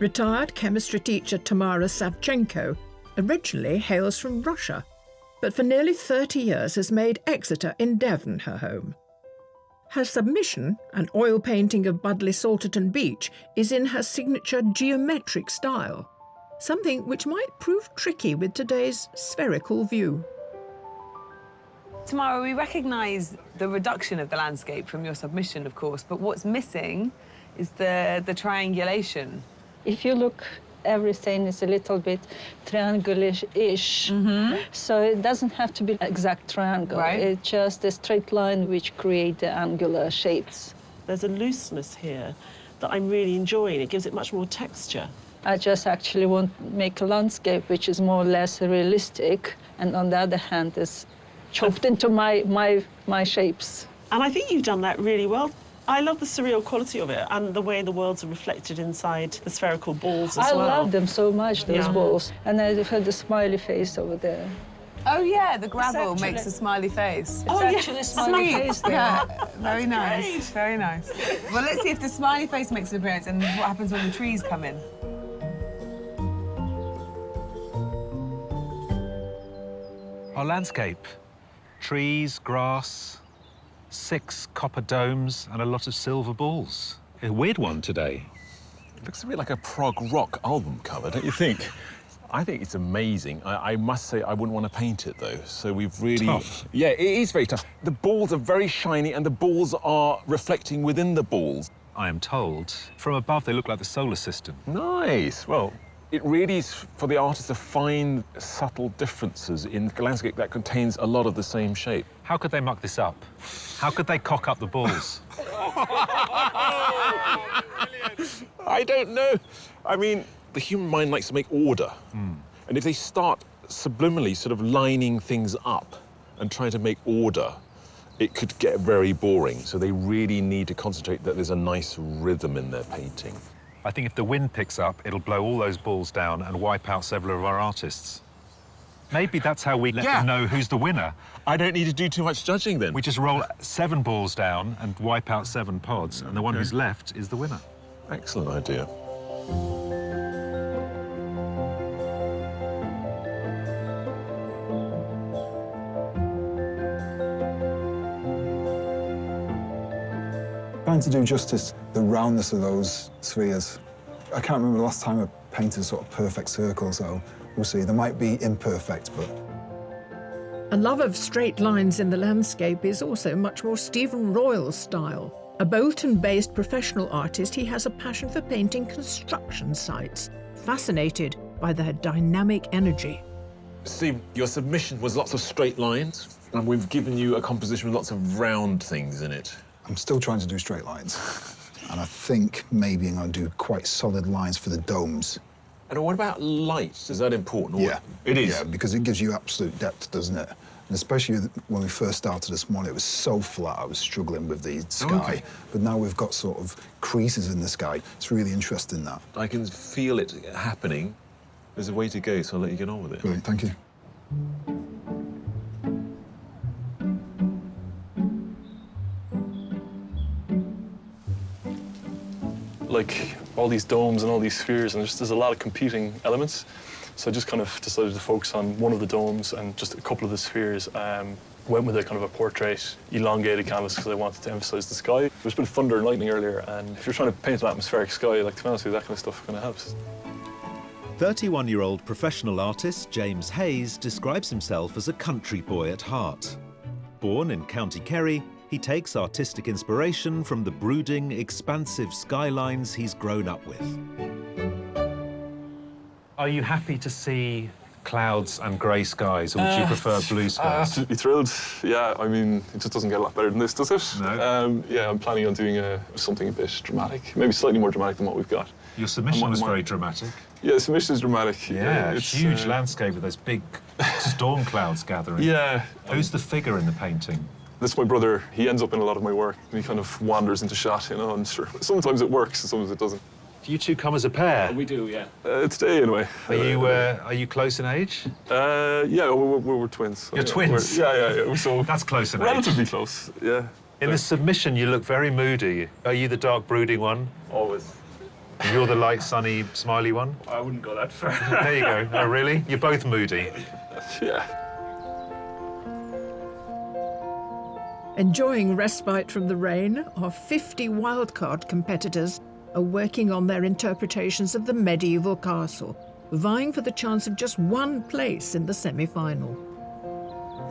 Retired chemistry teacher Tamara Savchenko originally hails from Russia, but for nearly 30 years has made Exeter in Devon her home. Her submission, an oil painting of Budleigh Salterton Beach, is in her signature geometric style, something which might prove tricky with today's spherical view. Tamara, we recognise the reduction of the landscape from your submission, of course, but what's missing is the triangulation. If you look, everything is a little bit triangular-ish. So it doesn't have to be an exact triangle. Right. It's just a straight line which create the angular shapes. There's a looseness here that I'm really enjoying. It gives it much more texture. I just actually want to make a landscape which is more or less realistic, and on the other hand is chopped into my shapes. And I think you've done that really well. I love the surreal quality of it and the way the worlds are reflected inside the spherical balls as well. I love them so much, those Yeah. balls. And I've had the smiley face over there. Oh yeah, the gravel actually- makes a smiley face. It's actually a smiley Sweet. face there. Yeah, very nice, great. very nice. Well, let's see if the smiley face makes an appearance and what happens when the trees come in. Our landscape. Trees, grass, 6 copper domes and a lot of silver balls. A weird one today. It looks a bit like a prog rock album cover, don't you think? I think it's amazing. I must say I wouldn't want to paint it, though. So we've really... Tough. Yeah, it is very tough. The balls are very shiny and the balls are reflecting within the balls. I am told from above they look like the solar system. Nice. Well, it really is for the artist to find subtle differences in a landscape that contains a lot of the same shape. How could they muck this up? How could they cock up the balls? I don't know. I mean, the human mind likes to make order. And if they start subliminally sort of lining things up and trying to make order, it could get very boring. So they really need to concentrate that there's a nice rhythm in their painting. I think if the wind picks up, it'll blow all those balls down and wipe out several of our artists. Maybe that's how we let them know who's the winner. I don't need to do too much judging then. We just roll 7 balls down and wipe out 7 pods, and the one who's left is the winner. Excellent idea. Trying to do justice the roundness of those spheres. I can't remember the last time I painted a sort of perfect circle, so we'll see. They might be imperfect, but... A love of straight lines in the landscape is also much more Stephen Royal's style. A Bolton-based professional artist, he has a passion for painting construction sites, fascinated by their dynamic energy. Steve, your submission was lots of straight lines, and we've given you a composition with lots of round things in it. I'm still trying to do straight lines. And I think maybe I'm going to do quite solid lines for the domes. And what about light? Is that important? Yeah. It is? Yeah, because it gives you absolute depth, doesn't it? And especially when we first started this morning, it was so flat, I was struggling with the sky. Okay. But now we've got sort of creases in the sky. It's really interesting, that. I can feel it happening. There's a way to go, so I'll let you get on with it. Brilliant, thank you. Like all these domes and all these spheres, and there's a lot of competing elements. So I just kind of decided to focus on one of the domes and just a couple of the spheres. Went with a kind of a portrait, elongated canvas because I wanted to emphasize the sky. There was a bit of thunder and lightning earlier, and if you're trying to paint an atmospheric sky, like, to be honest with you, that kind of stuff kind of helps. 31-year-old professional artist James Hayes describes himself as a country boy at heart. Born in County Kerry, he takes artistic inspiration from the brooding, expansive skylines he's grown up with. Are you happy to see clouds and grey skies, or would you prefer blue skies? Absolutely thrilled. Yeah, I mean, it just doesn't get a lot better than this, does it? No. Yeah, I'm planning on doing something a bit dramatic, maybe slightly more dramatic than what we've got. Your submission was very dramatic. Yeah, the submission is dramatic. Yeah, it's huge landscape with those big storm clouds gathering. Yeah. Who's the figure in the painting? That's my brother. He ends up in a lot of my work, and he kind of wanders into shot, you know, and sure, sometimes it works and sometimes it doesn't. Do you two come as a pair? We do, yeah. Today, anyway. Are you close in age? Yeah, we're twins. You're twins? Yeah. So that's close in age. Relatively close, yeah. In the submission, you look very moody. Are you the dark, brooding one? Always. You're the light, sunny, smiley one? I wouldn't go that far. There you go. Oh, really? You're both moody. Yeah. Enjoying respite from the rain, our 50 wildcard competitors are working on their interpretations of the medieval castle, vying for the chance of just one place in the semi-final.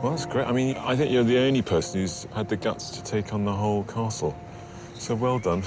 Well, that's great. I mean, I think you're the only person who's had the guts to take on the whole castle. So well done.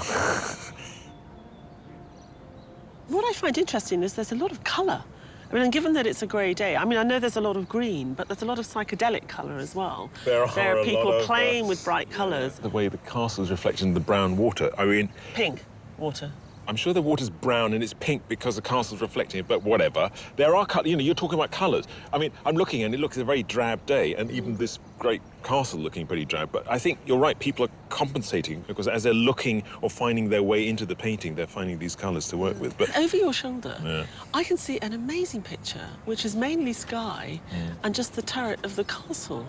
What I find interesting is there's a lot of colour. I mean, and given that it's a grey day, I mean, I know there's a lot of green, but there's a lot of psychedelic colour as well. There are people playing with bright colours. The way the castle's reflected in the brown water, I mean... Pink water. I'm sure the water's brown and it's pink because the castle's reflecting it, but whatever. There are colours, you know, you're talking about colours. I mean, I'm looking and it looks a very drab day, and even this great castle looking pretty drab, but I think you're right, people are compensating because as they're looking or finding their way into the painting, they're finding these colours to work with. But over your shoulder, yeah, I can see an amazing picture, which is mainly sky and just the turret of the castle.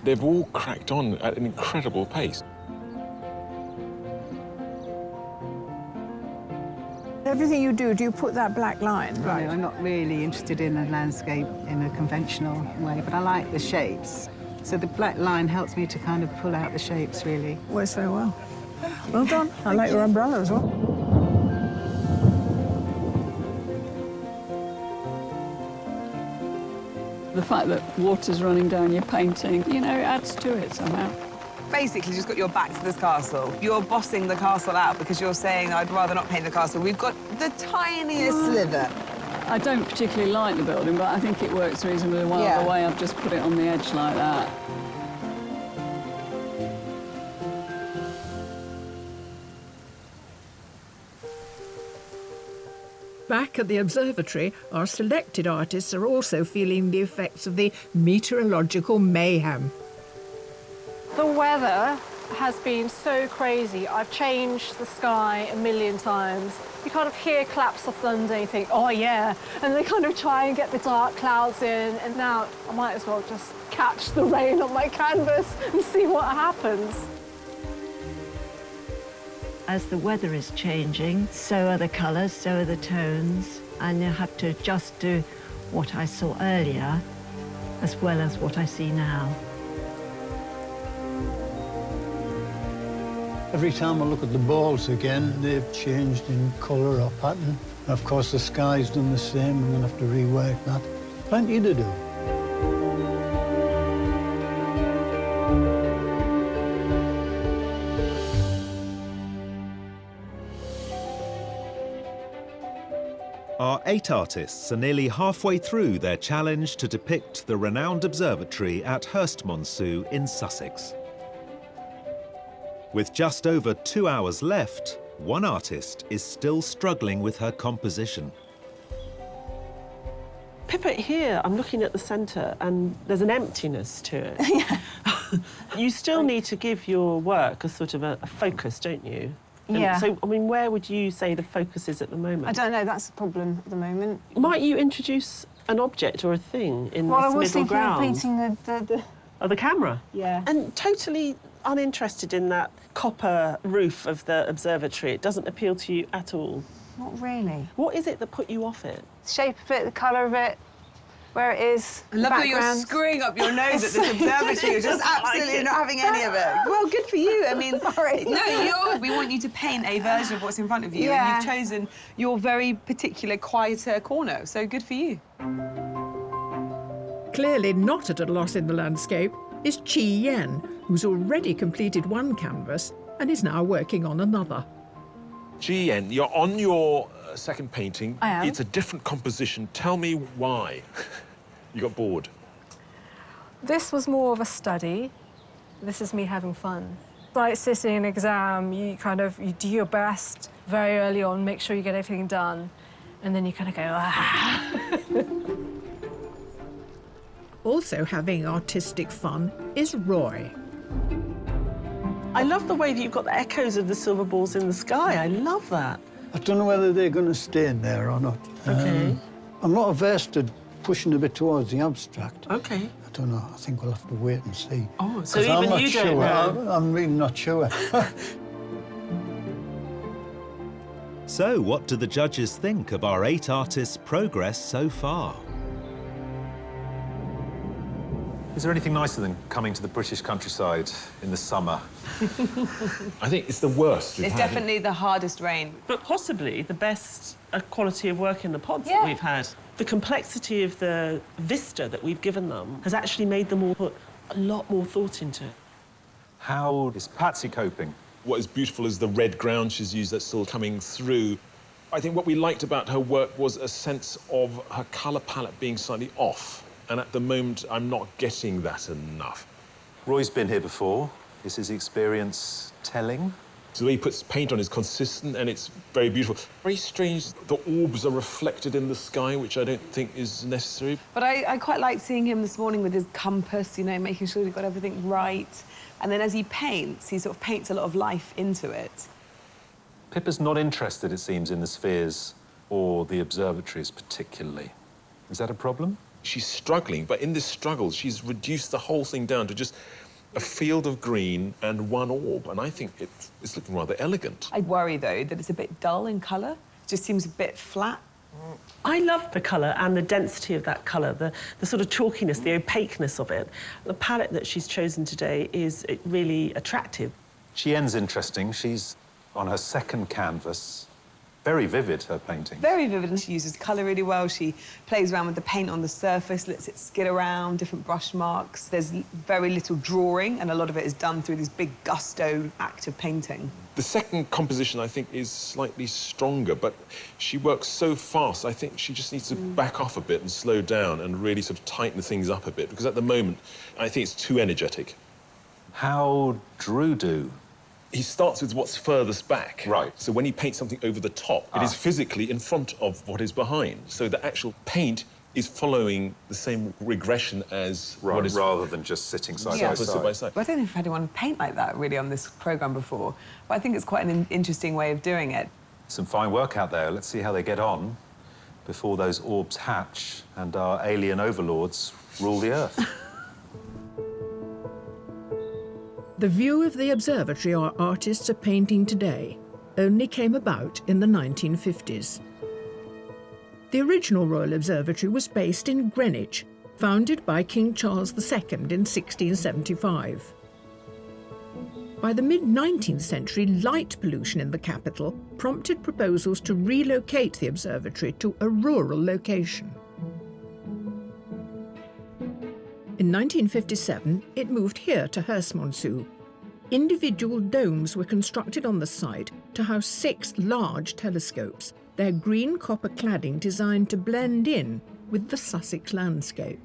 They've all cracked on at an incredible pace. Everything you do you put that black line? Right. I'm not really interested in a landscape in a conventional way, but I like the shapes. So the black line helps me to kind of pull out the shapes, really. Works very well. Well done. I like your umbrella as well. The fact that water's running down your painting, you know, adds to it somehow. Basically just got your back to this castle. You're bossing the castle out because you're saying, I'd rather not paint the castle. We've got the tiniest sliver. I don't particularly like the building, but I think it works reasonably well the way I've just put it on the edge like that. Back at the observatory, our selected artists are also feeling the effects of the meteorological mayhem. The weather has been so crazy. I've changed the sky a million times. You kind of hear claps of thunder and you think, oh yeah, and they kind of try and get the dark clouds in, and now I might as well just catch the rain on my canvas and see what happens. As the weather is changing, so are the colours, so are the tones, and you have to adjust to what I saw earlier as well as what I see now. Every time I look at the balls again, they've changed in colour or pattern. And of course, the sky's done the same. I'm going to have to rework that. Plenty to do. Our 8 artists are nearly halfway through their challenge to depict the renowned observatory at Hurst, Monsu in Sussex. With just over 2 hours left, one artist is still struggling with her composition. Pippa, here, I'm looking at the centre and there's an emptiness to it. You still need to give your work a sort of a focus, don't you? Yeah. So, I mean, where would you say the focus is at the moment? I don't know, that's the problem at the moment. Might you introduce an object or a thing in Well, this I was middle thinking ground? of painting the... Oh, the camera? Yeah. And totally uninterested in that copper roof of the observatory. It doesn't appeal to you at all. Not really. What is it that put you off it? The shape of it, the colour of it, where it is, I love that you're background. screwing up your nose at this observatory. You're just absolutely not having any of it. Well, good for you. I mean, we want you to paint a version of what's in front of you, and you've chosen your very particular, quieter corner. So good for you. Clearly not at a loss in the landscape is Chi Yen, who's already completed one canvas and is now working on another. G.N., you're on your second painting. I am. It's a different composition. Tell me why you got bored. This was more of a study. This is me having fun. Like sitting an exam, you do your best very early on, make sure you get everything done, and then you kind of go, ah. Also having artistic fun is Roy. I love the way that you've got the echoes of the silver balls in the sky. I love that. I don't know whether they're going to stay in there or not. OK. I'm not averse to pushing a bit towards the abstract. OK. I don't know. I think we'll have to wait and see. Oh, so 'Cause even you don't know? I'm really not sure. So what do the judges think of our 8 artists' progress so far? Is there anything nicer than coming to the British countryside in the summer? I think it's the worst. It's definitely the hardest rain. But possibly the best quality of work in the pods that we've had. The complexity of the vista that we've given them has actually made them all put a lot more thought into it. How is Patsy coping? What is beautiful is the red ground she's used that's still coming through. I think what we liked about her work was a sense of her colour palette being slightly off. And at the moment, I'm not getting that enough. Roy's been here before. Is his experience telling? So the way he puts paint on is consistent and it's very beautiful. Very strange, the orbs are reflected in the sky, which I don't think is necessary. But I quite liked seeing him this morning with his compass, you know, making sure he got everything right. And then as he paints, he sort of paints a lot of life into it. Pippa's not interested, it seems, in the spheres or the observatories particularly. Is that a problem? She's struggling, but in this struggle, she's reduced the whole thing down to just a field of green and one orb, and I think it's looking rather elegant. I worry, though, that it's a bit dull in colour. It just seems a bit flat. I love the colour and the density of that colour, the sort of chalkiness, the opaqueness of it. The palette that she's chosen today is really attractive. Chienne's interesting. She's on her 2nd canvas. Very vivid, her painting. Very vivid, and she uses colour really well. She plays around with the paint on the surface, lets it skid around, different brush marks. There's very little drawing, and a lot of it is done through this big gusto act of painting. The second composition, I think, is slightly stronger, but she works so fast, I think she just needs to back off a bit and slow down and really sort of tighten things up a bit, because at the moment, I think it's too energetic. How Drew do? He starts with what's furthest back. Right. So when he paints something over the top, it is physically in front of what is behind. So the actual paint is following the same regression as what is... Rather than just sitting side by side. I don't know if anyone paint like that, really, on this programme before, but I think it's quite an interesting way of doing it. Some fine work out there. Let's see how they get on before those orbs hatch and our alien overlords rule the Earth. The view of the observatory our artists are painting today only came about in the 1950s. The original Royal Observatory was based in Greenwich, founded by King Charles II in 1675. By the mid-19th century, light pollution in the capital prompted proposals to relocate the observatory to a rural location. In 1957, it moved here to Hurst, Monsu. Individual domes were constructed on the site to house 6 large telescopes, their green copper cladding designed to blend in with the Sussex landscape.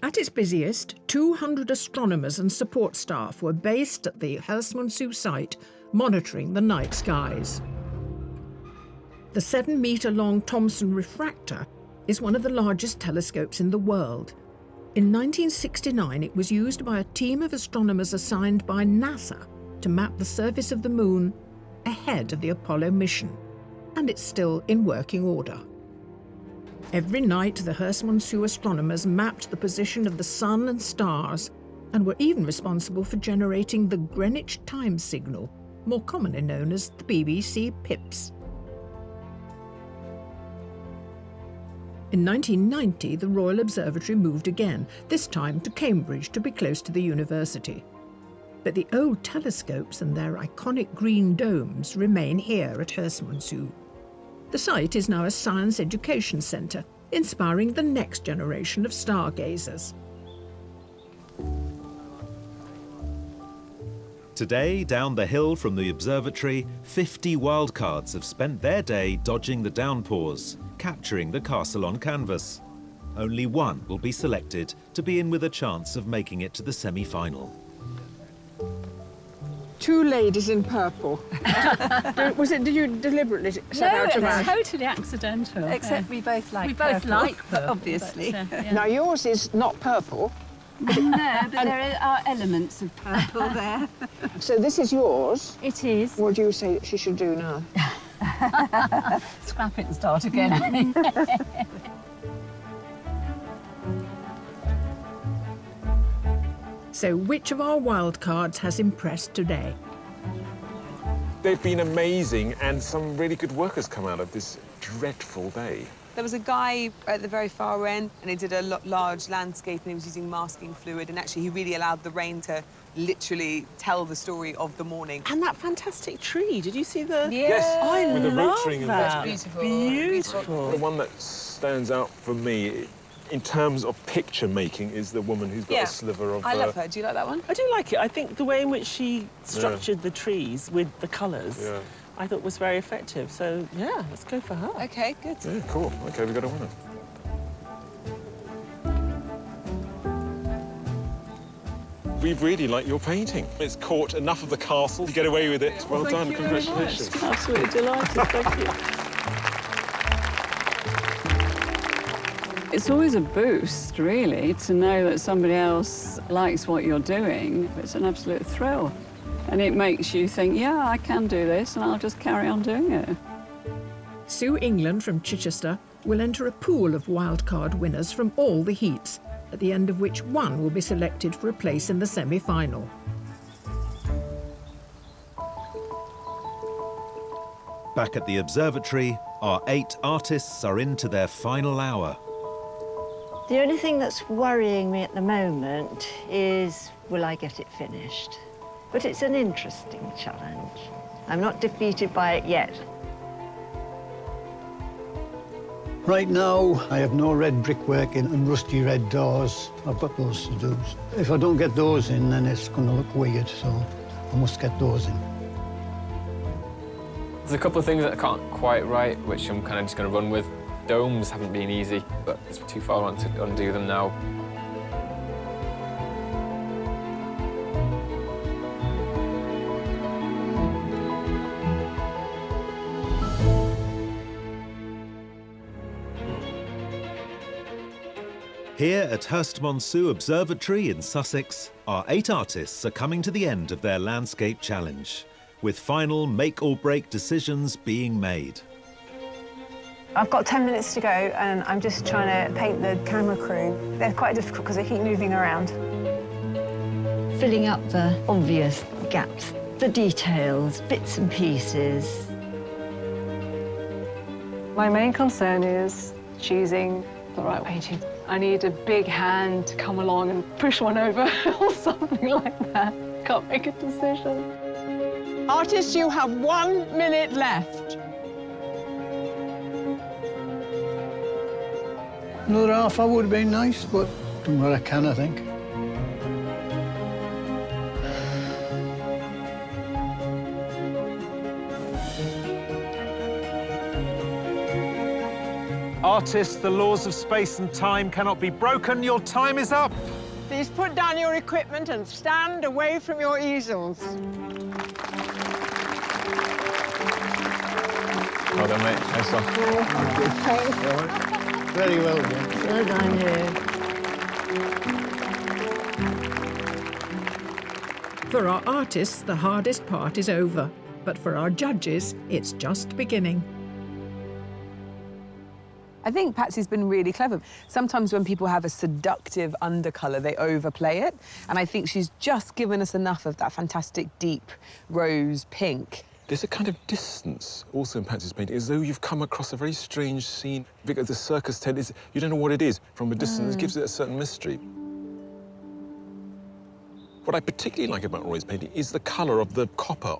At its busiest, 200 astronomers and support staff were based at the Hurst Monsu site, monitoring the night skies. The 7-metre-long Thomson refractor is one of the largest telescopes in the world. In 1969, it was used by a team of astronomers assigned by NASA to map the surface of the Moon ahead of the Apollo mission, and it's still in working order. Every night, the Hurst Monsu astronomers mapped the position of the sun and stars and were even responsible for generating the Greenwich time signal, more commonly known as the BBC Pips. In 1990, the Royal Observatory moved again, this time to Cambridge to be close to the university. But the old telescopes and their iconic green domes remain here at Hurst Monsu. The site is now a science education centre, inspiring the next generation of stargazers. Today, down the hill from the observatory, 50 wildcards have spent their day dodging the downpours, capturing the castle on canvas. Only one will be selected to be in with a chance of making it to the semi-final. 2 ladies in purple. Did you deliberately set out to match? No, it's totally accidental. Except we both like purple. We both like purple, obviously. Yeah. Now, yours is not purple. No, but there are elements of purple there. So this is yours? It is. What do you say she should do now? Scrap it and start again. So which of our wildcards has impressed today? They've been amazing, and some really good work has come out of this dreadful day. There was a guy at the very far end, and he did a large landscape, and he was using masking fluid, and actually he really allowed the rain to literally tell the story of the morning. And that fantastic tree, did you see the... Yes. I with the love root ring and that. Beautiful. Beautiful. The one that stands out for me in terms of picture making is the woman who's got a sliver of... I love her. Do you like that one? I do like it. I think the way in which she structured the trees with the colours, I thought was very effective. So, yeah, let's go for her. OK, good. Yeah, cool. OK, we've got a winner. We really like your painting. It's caught enough of the castle to get away with it. Well done, congratulations. Absolutely delighted, thank you. It's always a boost, really, to know that somebody else likes what you're doing. It's an absolute thrill. And it makes you think, yeah, I can do this, and I'll just carry on doing it. Sue England from Chichester will enter a pool of wildcard winners from all the heats, at the end of which one will be selected for a place in the semi-final. Back at the observatory, our 8 artists are into their final hour. The only thing that's worrying me at the moment is, will I get it finished? But it's an interesting challenge. I'm not defeated by it yet. Right now, I have no red brickwork in and rusty red doors. I've got those to do. If I don't get those in, then it's going to look weird, so I must get those in. There's a couple of things that I can't quite write, which I'm kind of just going to run with. Domes haven't been easy, but it's too far on to undo them now. Here at Hurst Monsu Observatory in Sussex, our 8 artists are coming to the end of their landscape challenge, with final make-or-break decisions being made. I've got 10 minutes to go, and I'm just trying to paint the camera crew. They're quite difficult because they keep moving around. Filling up the obvious gaps, the details, bits and pieces. My main concern is choosing the right painting. I need a big hand to come along and push one over or something like that. Can't make a decision. Artists, you have 1 minute left. Another half hour would have been nice, but done what I can, I think. Artists, the laws of space and time cannot be broken. Your time is up. Please put down your equipment and stand away from your easels. Well done, mate. Nice one. Very well done. Well done, you. For our artists, the hardest part is over. But for our judges, it's just beginning. I think Patsy's been really clever. Sometimes when people have a seductive undercolour, they overplay it. And I think she's just given us enough of that fantastic deep rose pink. There's a kind of distance also in Patsy's painting, as though you've come across a very strange scene. Because the circus tent is, you don't know what it is from a distance. It gives it a certain mystery. What I particularly like about Roy's painting is the colour of the copper.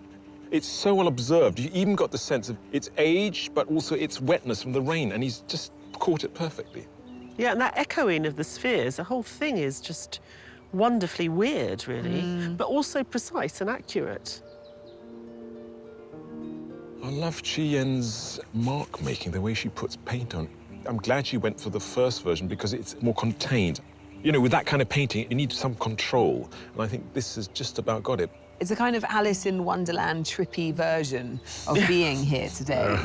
It's so well observed. You even got the sense of its age, but also its wetness from the rain, and he's just caught it perfectly. Yeah, and that echoing of the spheres, the whole thing is just wonderfully weird, really, but also precise and accurate. I love Chi Yen's mark-making, the way she puts paint on. I'm glad she went for the first version because it's more contained. You know, with that kind of painting, you need some control, and I think this has just about got it. It's a kind of Alice in Wonderland trippy version of being here today.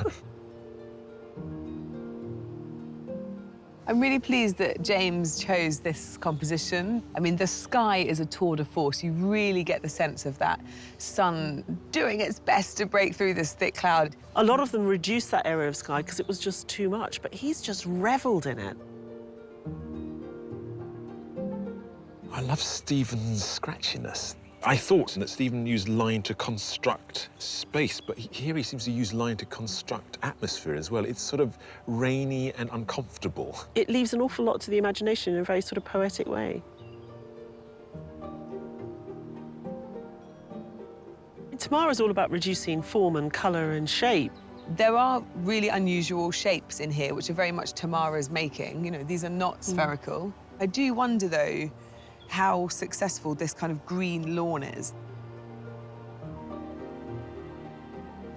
I'm really pleased that James chose this composition. I mean, the sky is a tour de force. You really get the sense of that sun doing its best to break through this thick cloud. A lot of them reduced that area of sky because it was just too much, but he's just revelled in it. I love Stephen's scratchiness. I thought that Stephen used line to construct space, but here he seems to use line to construct atmosphere as well. It's sort of rainy and uncomfortable. It leaves an awful lot to the imagination in a very sort of poetic way. Tamara's all about reducing form and colour and shape. There are really unusual shapes in here, which are very much Tamara's making. You know, these are not spherical. I do wonder, though, how successful this kind of green lawn is.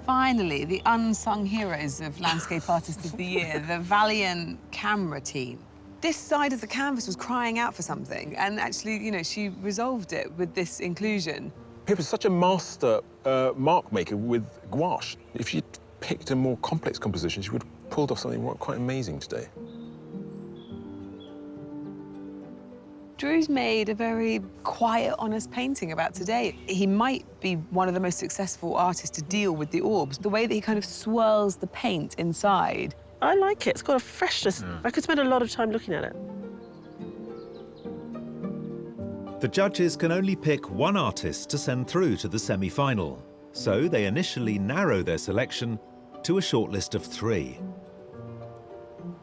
Finally, the unsung heroes of Landscape Artist of the Year, the valiant camera team. This side of the canvas was crying out for something, and actually, you know, she resolved it with this inclusion. Pippa's such a master mark maker with gouache. If she'd picked a more complex composition, she would have pulled off something quite amazing today. Drew's made a very quiet, honest painting about today. He might be one of the most successful artists to deal with the orbs. The way that he kind of swirls the paint inside. I like it. It's got a freshness. I could spend a lot of time looking at it. The judges can only pick one artist to send through to the semi-final, so they initially narrow their selection to a shortlist of 3.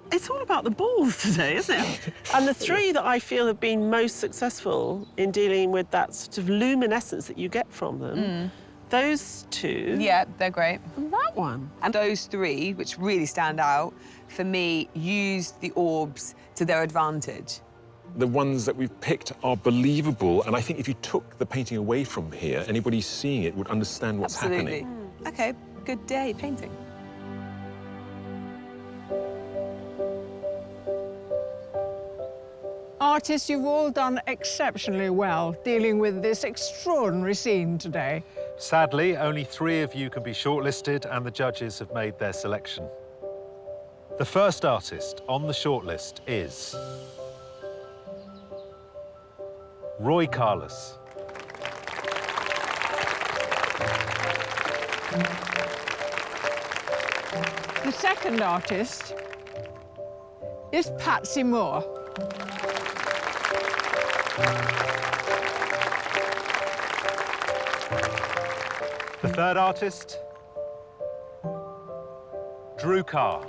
It's all about the balls today, isn't it? And the 3 that I feel have been most successful in dealing with that sort of luminescence that you get from them, those 2... Yeah, they're great. And that one. And those 3, which really stand out, for me, used the orbs to their advantage. The ones that we've picked are believable, and I think if you took the painting away from here, anybody seeing it would understand what's happening. OK, good day painting. Artists, you've all done exceptionally well dealing with this extraordinary scene today. Sadly, only 3 of you can be shortlisted, and the judges have made their selection. The first artist on the shortlist is Roy Carlos. The second artist is Patsy Moore. The third artist, Drew Carr.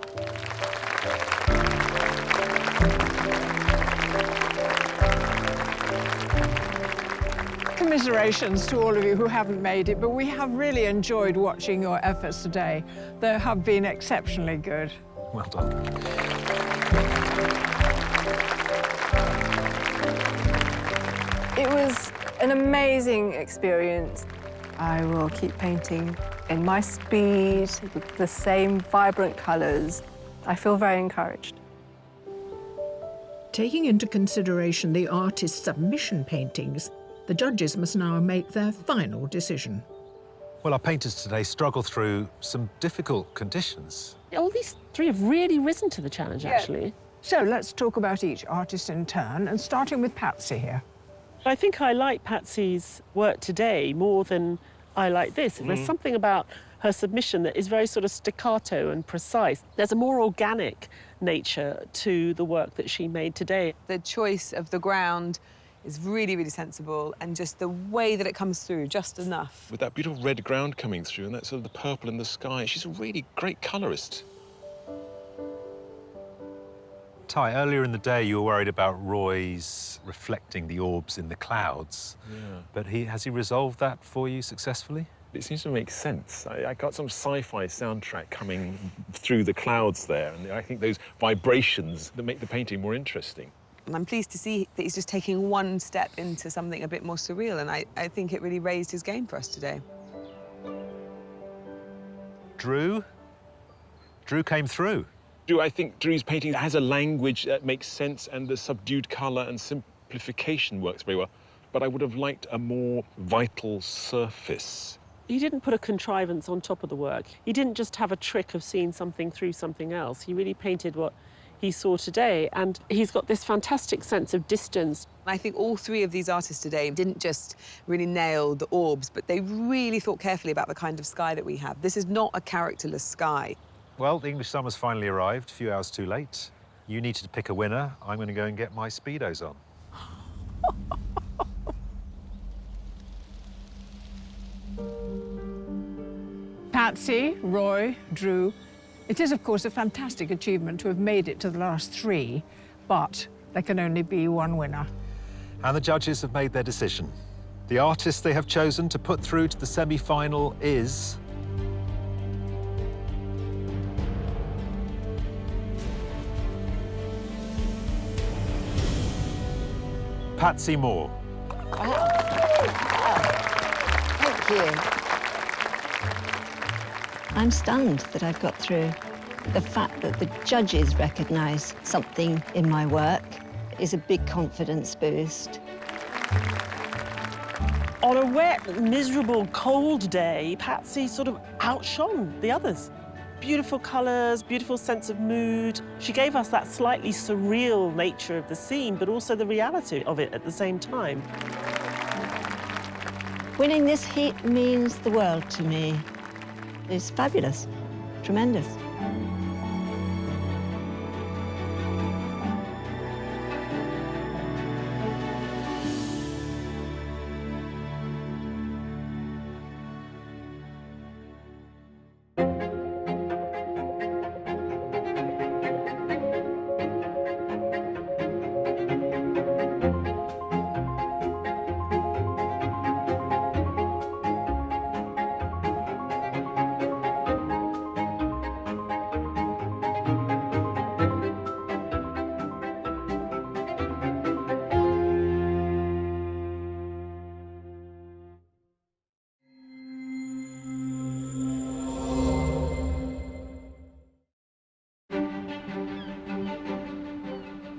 Commiserations to all of you who haven't made it, but we have really enjoyed watching your efforts today. They have been exceptionally good. Well done. It was an amazing experience. I will keep painting in my speed, with the same vibrant colours. I feel very encouraged. Taking into consideration the artist's submission paintings, the judges must now make their final decision. Well, our painters today struggle through some difficult conditions. All these 3 have really risen to the challenge, actually. So let's talk about each artist in turn, and starting with Patsy here. I think I like Patsy's work today more than I like this. There's something about her submission that is very sort of staccato and precise. There's a more organic nature to the work that she made today. The choice of the ground is really, really sensible, and just the way that it comes through, just enough. With that beautiful red ground coming through and that sort of the purple in the sky, she's a really great colourist. Ty, earlier in the day you were worried about Roy's reflecting the orbs in the clouds. Yeah. But has he resolved that for you successfully? It seems to make sense. I got some sci-fi soundtrack coming through the clouds there, and I think those vibrations that make the painting more interesting. And I'm pleased to see that he's just taking one step into something a bit more surreal, and I think it really raised his game for us today. Drew? Drew came through. I think Drew's painting has a language that makes sense, and the subdued colour and simplification works very well. But I would have liked a more vital surface. He didn't put a contrivance on top of the work. He didn't just have a trick of seeing something through something else. He really painted what he saw today, and he's got this fantastic sense of distance. I think all 3 of these artists today didn't just really nail the orbs, but they really thought carefully about the kind of sky that we have. This is not a characterless sky. Well, the English summer's finally arrived, a few hours too late. You needed to pick a winner. I'm going to go and get my Speedos on. Patsy, Roy, Drew. It is, of course, a fantastic achievement to have made it to the last 3, but there can only be one winner. And the judges have made their decision. The artist they have chosen to put through to the semi-final is... Patsy Moore. Thank you. I'm stunned that I've got through. The fact that the judges recognise something in my work is a big confidence boost. On a wet, miserable, cold day, Patsy sort of outshone the others. Beautiful colours, beautiful sense of mood. She gave us that slightly surreal nature of the scene, but also the reality of it at the same time. Winning this heat means the world to me. It's fabulous, tremendous.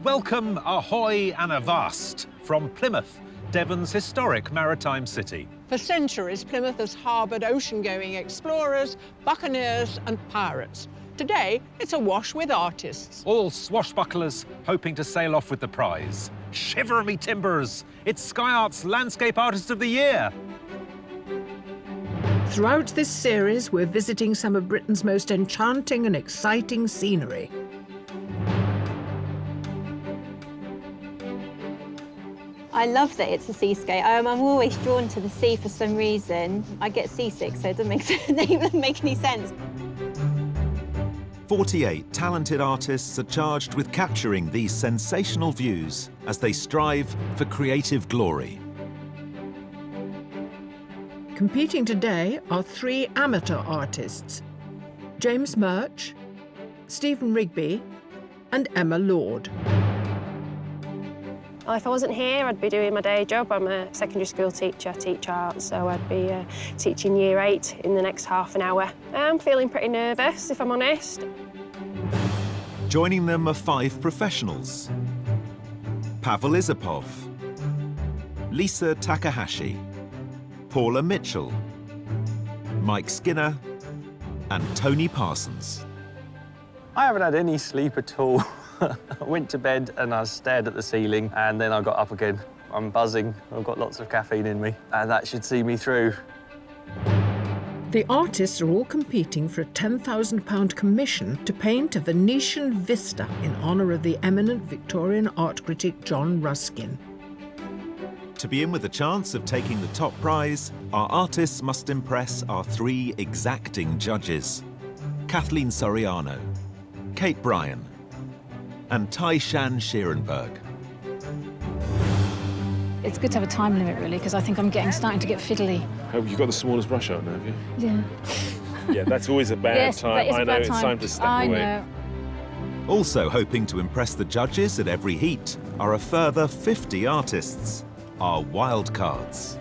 Welcome, ahoy and avast from Plymouth, Devon's historic maritime city. For centuries, Plymouth has harboured ocean-going explorers, buccaneers and pirates. Today, it's awash with artists. All swashbucklers hoping to sail off with the prize. Shiver me timbers! It's Sky Art's Landscape Artist of the Year! Throughout this series, we're visiting some of Britain's most enchanting and exciting scenery. I love that it's a seascape. I'm always drawn to the sea for some reason. I get seasick, so it doesn't even make any sense. 48 talented artists are charged with capturing these sensational views as they strive for creative glory. Competing today are 3 amateur artists: James Murch, Stephen Rigby and Emma Lord. Well, if I wasn't here, I'd be doing my day job. I'm a secondary school teacher, I teach art, so I'd be teaching Year 8 in the next half an hour. I'm feeling pretty nervous, if I'm honest. Joining them are 5 professionals: Pavel Isapov, Lisa Takahashi, Paula Mitchell, Mike Skinner and Tony Parsons. I haven't had any sleep at all. I went to bed and I stared at the ceiling and then I got up again. I'm buzzing, I've got lots of caffeine in me and that should see me through. The artists are all competing for a £10,000 commission to paint a Venetian vista in honour of the eminent Victorian art critic John Ruskin. To be in with a chance of taking the top prize, our artists must impress our 3 exacting judges: Kathleen Soriano, Kate Bryan and Tai-Shan Schierenberg. It's good to have a time limit, really, because I think I'm starting to get fiddly. Oh, you've got the smallest brush out now, have you? Yeah. Yeah, that's always a bad Yes, time. that is a I know, bad it's time. time to step I away. know. Also hoping to impress the judges at every heat are a further 50 artists, our wild cards.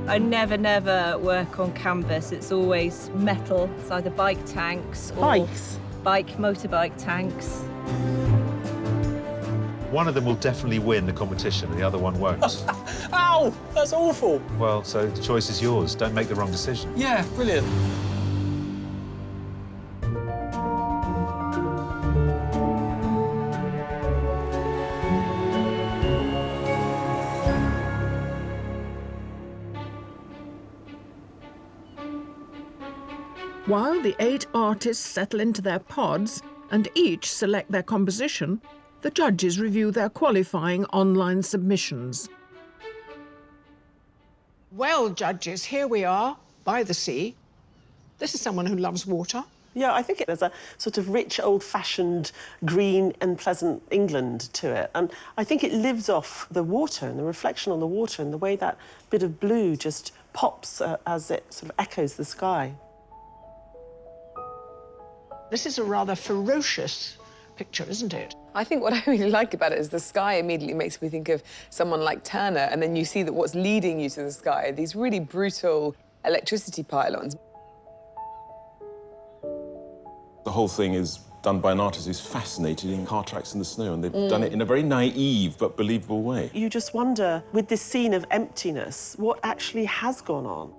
I never work on canvas. It's always metal. It's either bike tanks or motorbike tanks. One of them will definitely win the competition, and the other one won't. Ow! That's awful. Well, so the choice is yours. Don't make the wrong decision. Yeah, brilliant. While the 8 artists settle into their pods and each select their composition, the judges review their qualifying online submissions. Well, judges, here we are. by the sea. This is someone who loves water. Yeah, I think there's a sort of rich, old-fashioned, green and pleasant England to it. And I think it lives off the water and the reflection on the water and the way that bit of blue just pops as it sort of echoes the sky. This is a rather ferocious picture, isn't it? I think what I really like about it is the sky immediately makes me think of someone like Turner, and then you see that what's leading you to the sky are these really brutal electricity pylons. The whole thing is done by an artist who's fascinated in car tracks in the snow, and they've done it in a very naive but believable way. You just wonder, with this scene of emptiness, what actually has gone on?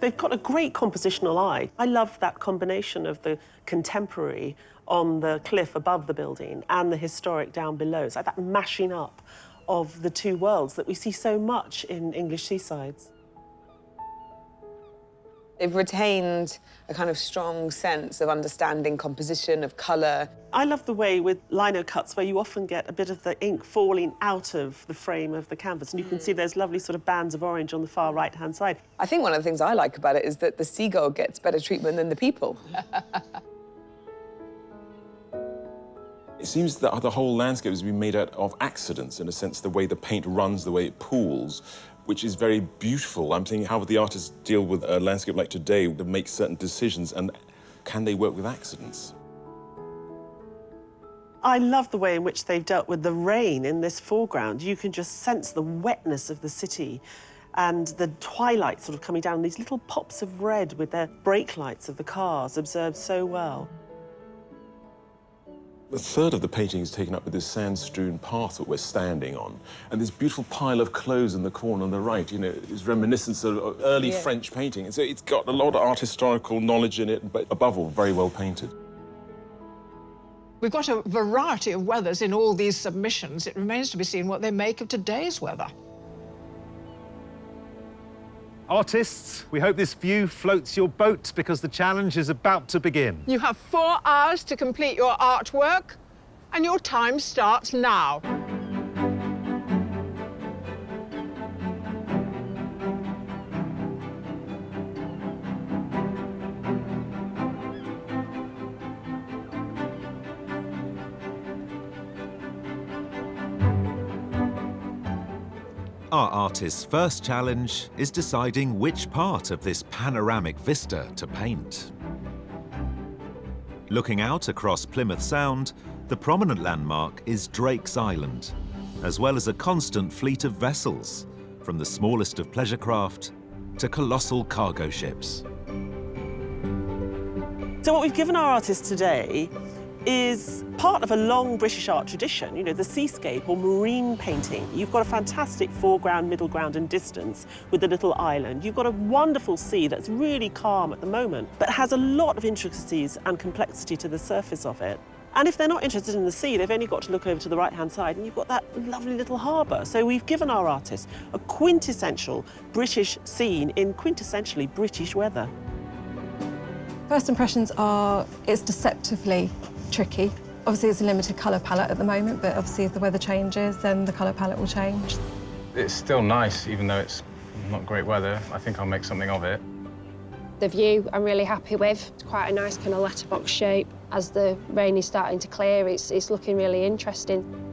They've got a great compositional eye. I love that combination of the contemporary on the cliff above the building and the historic down below. It's like that mashing up of the two worlds that we see so much in English seasides. They've retained a kind of strong sense of understanding composition, of colour. I love the way with lino cuts where you often get a bit of the ink falling out of the frame of the canvas, and you can see those lovely sort of bands of orange on the far right-hand side. I think one of the things I like about it is that the seagull gets better treatment than the people. It seems that the whole landscape has been made out of accidents, in a sense, the way the paint runs, the way it pools, which is very beautiful. I'm thinking, how would the artists deal with a landscape like today to make certain decisions, and can they work with accidents? I love the way in which they've dealt with the rain in this foreground. You can just sense the wetness of the city and the twilight sort of coming down, these little pops of red with their brake lights of the cars observed so well. A third of the painting is taken up with this sand-strewn path that we're standing on, and this beautiful pile of clothes in the corner on the right, you know, is reminiscent of early French painting. And so it's got a lot of art historical knowledge in it, but above all, very well painted. We've got a variety of weathers in all these submissions. It remains to be seen what they make of today's weather. Artists, we hope this view floats your boat because the challenge is about to begin. You have 4 hours to complete your artwork, and your time starts now. Our artist's first challenge is deciding which part of this panoramic vista to paint. Looking out across Plymouth Sound, the prominent landmark is Drake's Island, as well as a constant fleet of vessels, from the smallest of pleasure craft to colossal cargo ships. So what we've given our artists today is part of a long British art tradition, you know, the seascape or marine painting. You've got a fantastic foreground, middle ground and distance with the little island. You've got a wonderful sea that's really calm at the moment, but has a lot of intricacies and complexity to the surface of it. And if they're not interested in the sea, they've only got to look over to the right-hand side and you've got that lovely little harbour. So we've given our artists a quintessential British scene in quintessentially British weather. First impressions are, it's deceptively tricky. Obviously, it's a limited colour palette at the moment, but obviously if the weather changes, then the colour palette will change. It's still nice, even though it's not great weather. I think I'll make something of it. The view I'm really happy with. It's quite a nice kind of letterbox shape. As the rain is starting to clear, it's looking really interesting.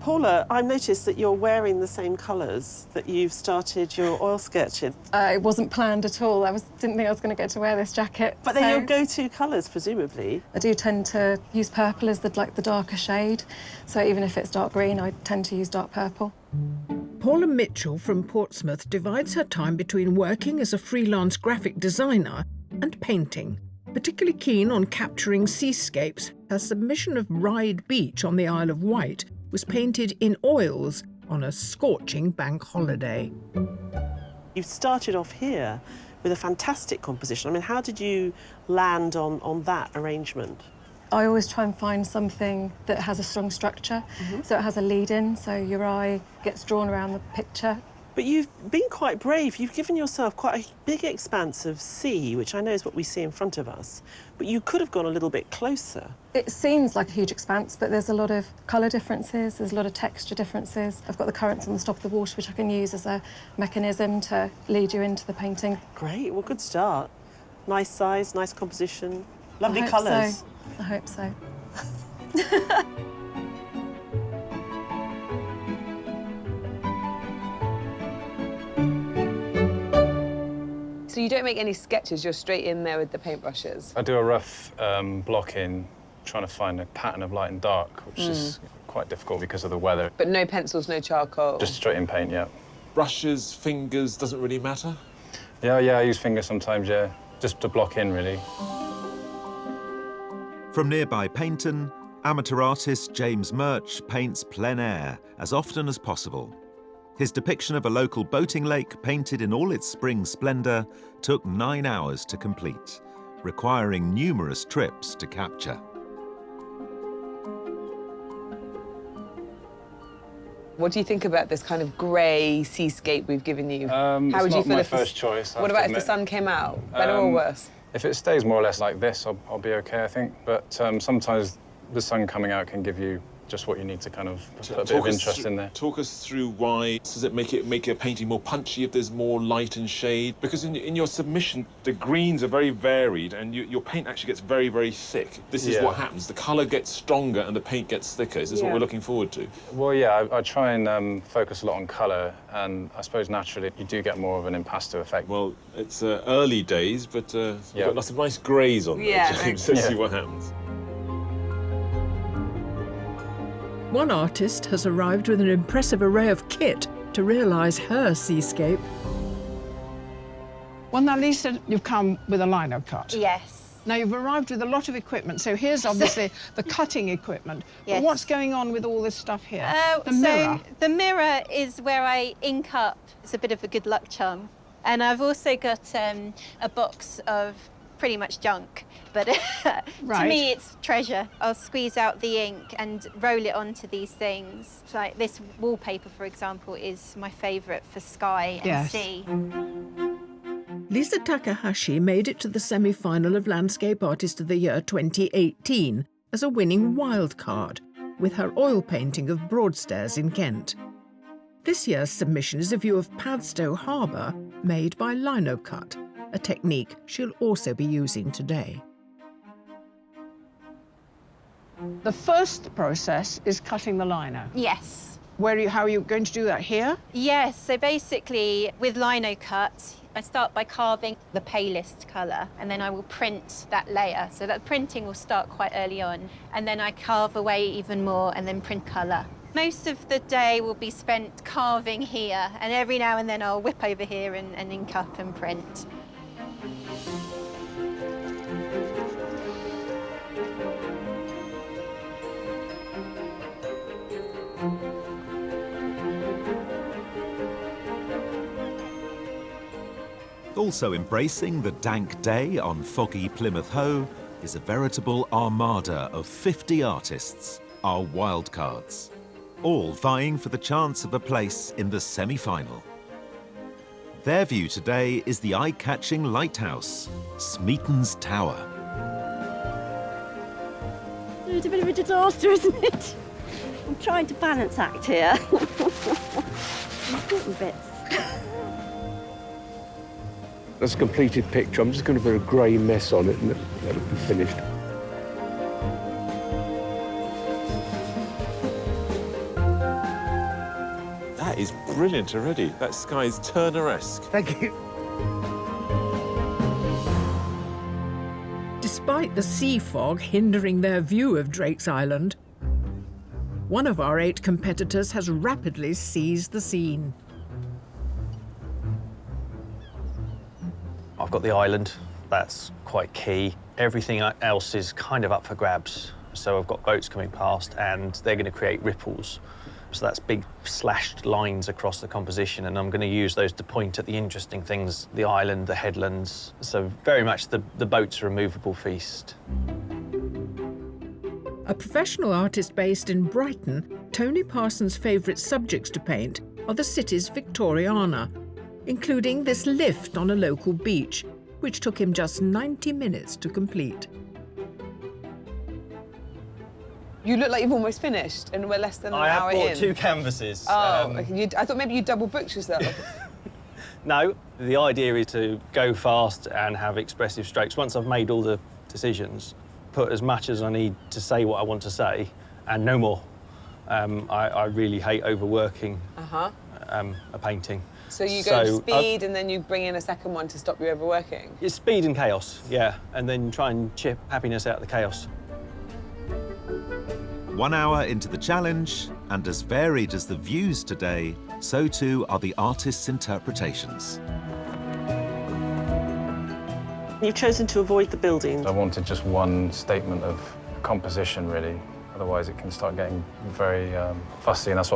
Paula, I've noticed that you're wearing the same colours that you've started your oil sketch in. It wasn't planned at all. Didn't think I was going to get to wear this jacket. But they're your go-to colours, presumably. I do tend to use purple as the darker shade. So even if it's dark green, I tend to use dark purple. Paula Mitchell from Portsmouth divides her time between working as a freelance graphic designer and painting. Particularly keen on capturing seascapes, her submission of Ryde Beach on the Isle of Wight was painted in oils on a scorching bank holiday. You've started off here with a fantastic composition. I mean, how did you land on that arrangement? I always try and find something that has a strong structure, so it has a lead-in, so your eye gets drawn around the picture. But you've been quite brave. You've given yourself quite a big expanse of sea, which I know is what we see in front of us. But you could have gone a little bit closer. It seems like a huge expanse, but there's a lot of colour differences, there's a lot of texture differences. I've got the currents on the top of the water, which I can use as a mechanism to lead you into the painting. Great, well, good start. Nice size, nice composition, lovely I hope colours. so. I hope so. So you don't make any sketches, you're straight in there with the paintbrushes? I do a rough block in, trying to find a pattern of light and dark, which is quite difficult because of the weather. But no pencils, no charcoal? Just straight in paint, yeah. Brushes, fingers, doesn't really matter? Yeah, I use fingers sometimes, yeah. Just to block in, really. From nearby Paynton, amateur artist James Murch paints plein air as often as possible. His depiction of a local boating lake painted in all its spring splendour took 9 hours to complete, requiring numerous trips to capture. What do you think about this kind of grey seascape we've given you? How would it's you not feel my if first choice. What about if the sun came out? Better or worse? If it stays more or less like this, I'll be okay, I think. But sometimes the sun coming out can give you just what you need to kind of put a bit of interest in there. Talk us through why. Does it make a painting more punchy if there's more light and shade? Because in your submission, the greens are very varied and your paint actually gets very, very thick. This is what happens. The colour gets stronger and the paint gets thicker. Is this what we're looking forward to? Well, yeah, I try and focus a lot on colour, and I suppose naturally you do get more of an impasto effect. Well, it's early days, but we've got lots of nice greys on there, James. Let's see what happens. One artist has arrived with an impressive array of kit to realise her seascape. Well, now, Lisa, you've come with a lino cut. Yes. Now, you've arrived with a lot of equipment, so here's obviously the cutting equipment. Yes. But what's going on with all this stuff here? The so mirror. The mirror is where I ink up. It's a bit of a good luck charm. And I've also got a box of pretty much junk, but to me it's treasure. I'll squeeze out the ink and roll it onto these things. So like this wallpaper, for example, is my favourite for sky and sea. Lisa Takahashi made it to the semi-final of Landscape Artist of the Year 2018 as a winning wild card with her oil painting of Broadstairs in Kent. This year's submission is a view of Padstow Harbour made by lino cut, a technique she'll also be using today. The first process is cutting the lino. Yes. How are you going to do that here? Yes, so basically with lino cut, I start by carving the palest colour and then I will print that layer. So that printing will start quite early on and then I carve away even more and then print colour. Most of the day will be spent carving here and every now and then I'll whip over here and ink up and print. Also embracing the dank day on foggy Plymouth Hoe is a veritable armada of 50 artists, our wildcards, all vying for the chance of a place in the semi-final. Their view today is the eye-catching lighthouse, Smeaton's Tower. It's a bit of a disaster, isn't it? I'm trying to balance act here. Important bits. That's a completed picture. I'm just going to put a grey mess on it and that'll be finished. That is brilliant already. That sky is Turner-esque. Thank you. Despite the sea fog hindering their view of Drake's Island, one of our 8 competitors has rapidly seized the scene. I've got the island, that's quite key. Everything else is kind of up for grabs. So I've got boats coming past and they're going to create ripples. So that's big slashed lines across the composition and I'm going to use those to point at the interesting things, the island, the headlands. So very much the boats are a movable feast. A professional artist based in Brighton, Tony Parsons' favourite subjects to paint of the city's Victoriana, including this lift on a local beach, which took him just 90 minutes to complete. You look like you've almost finished, and we're less than an hour in. I have bought 2 canvases. Oh, okay. I thought maybe you double booked yourself. No, the idea is to go fast and have expressive strokes. Once I've made all the decisions, put as much as I need to say what I want to say, and no more. I really hate overworking a painting. So you go speed and then you bring in a second one to stop you overworking? It's speed and chaos, yeah, and then try and chip happiness out of the chaos. 1 hour into the challenge, and as varied as the views today, so too are the artists' interpretations. You've chosen to avoid the building. I wanted just one statement of composition, really. Otherwise, it can start getting very fussy, and that's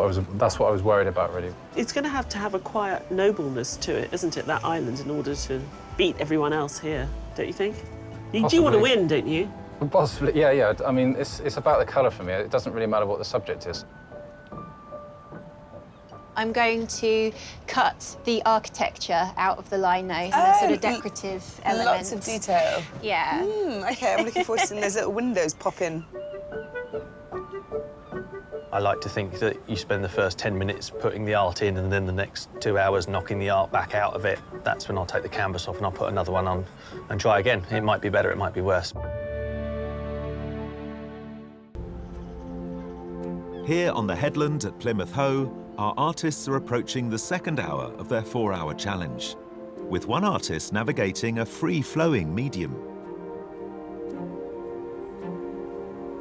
what I was worried about, really. It's going to have a quiet nobleness to it, isn't it, that island, in order to beat everyone else here, don't you think? You do want to win, don't you? Possibly, yeah. I mean, it's about the colour for me. It doesn't really matter what the subject is. I'm going to cut the architecture out of the lino and the sort of decorative elements. Lots of detail. Yeah. OK, I'm looking forward to seeing those little windows pop in. I like to think that you spend the first 10 minutes putting the art in and then the next 2 hours knocking the art back out of it. That's when I'll take the canvas off and I'll put another one on and try again. It might be better, it might be worse. Here on the headland at Plymouth Hoe, our artists are approaching the second hour of their 4-hour challenge, with one artist navigating a free-flowing medium.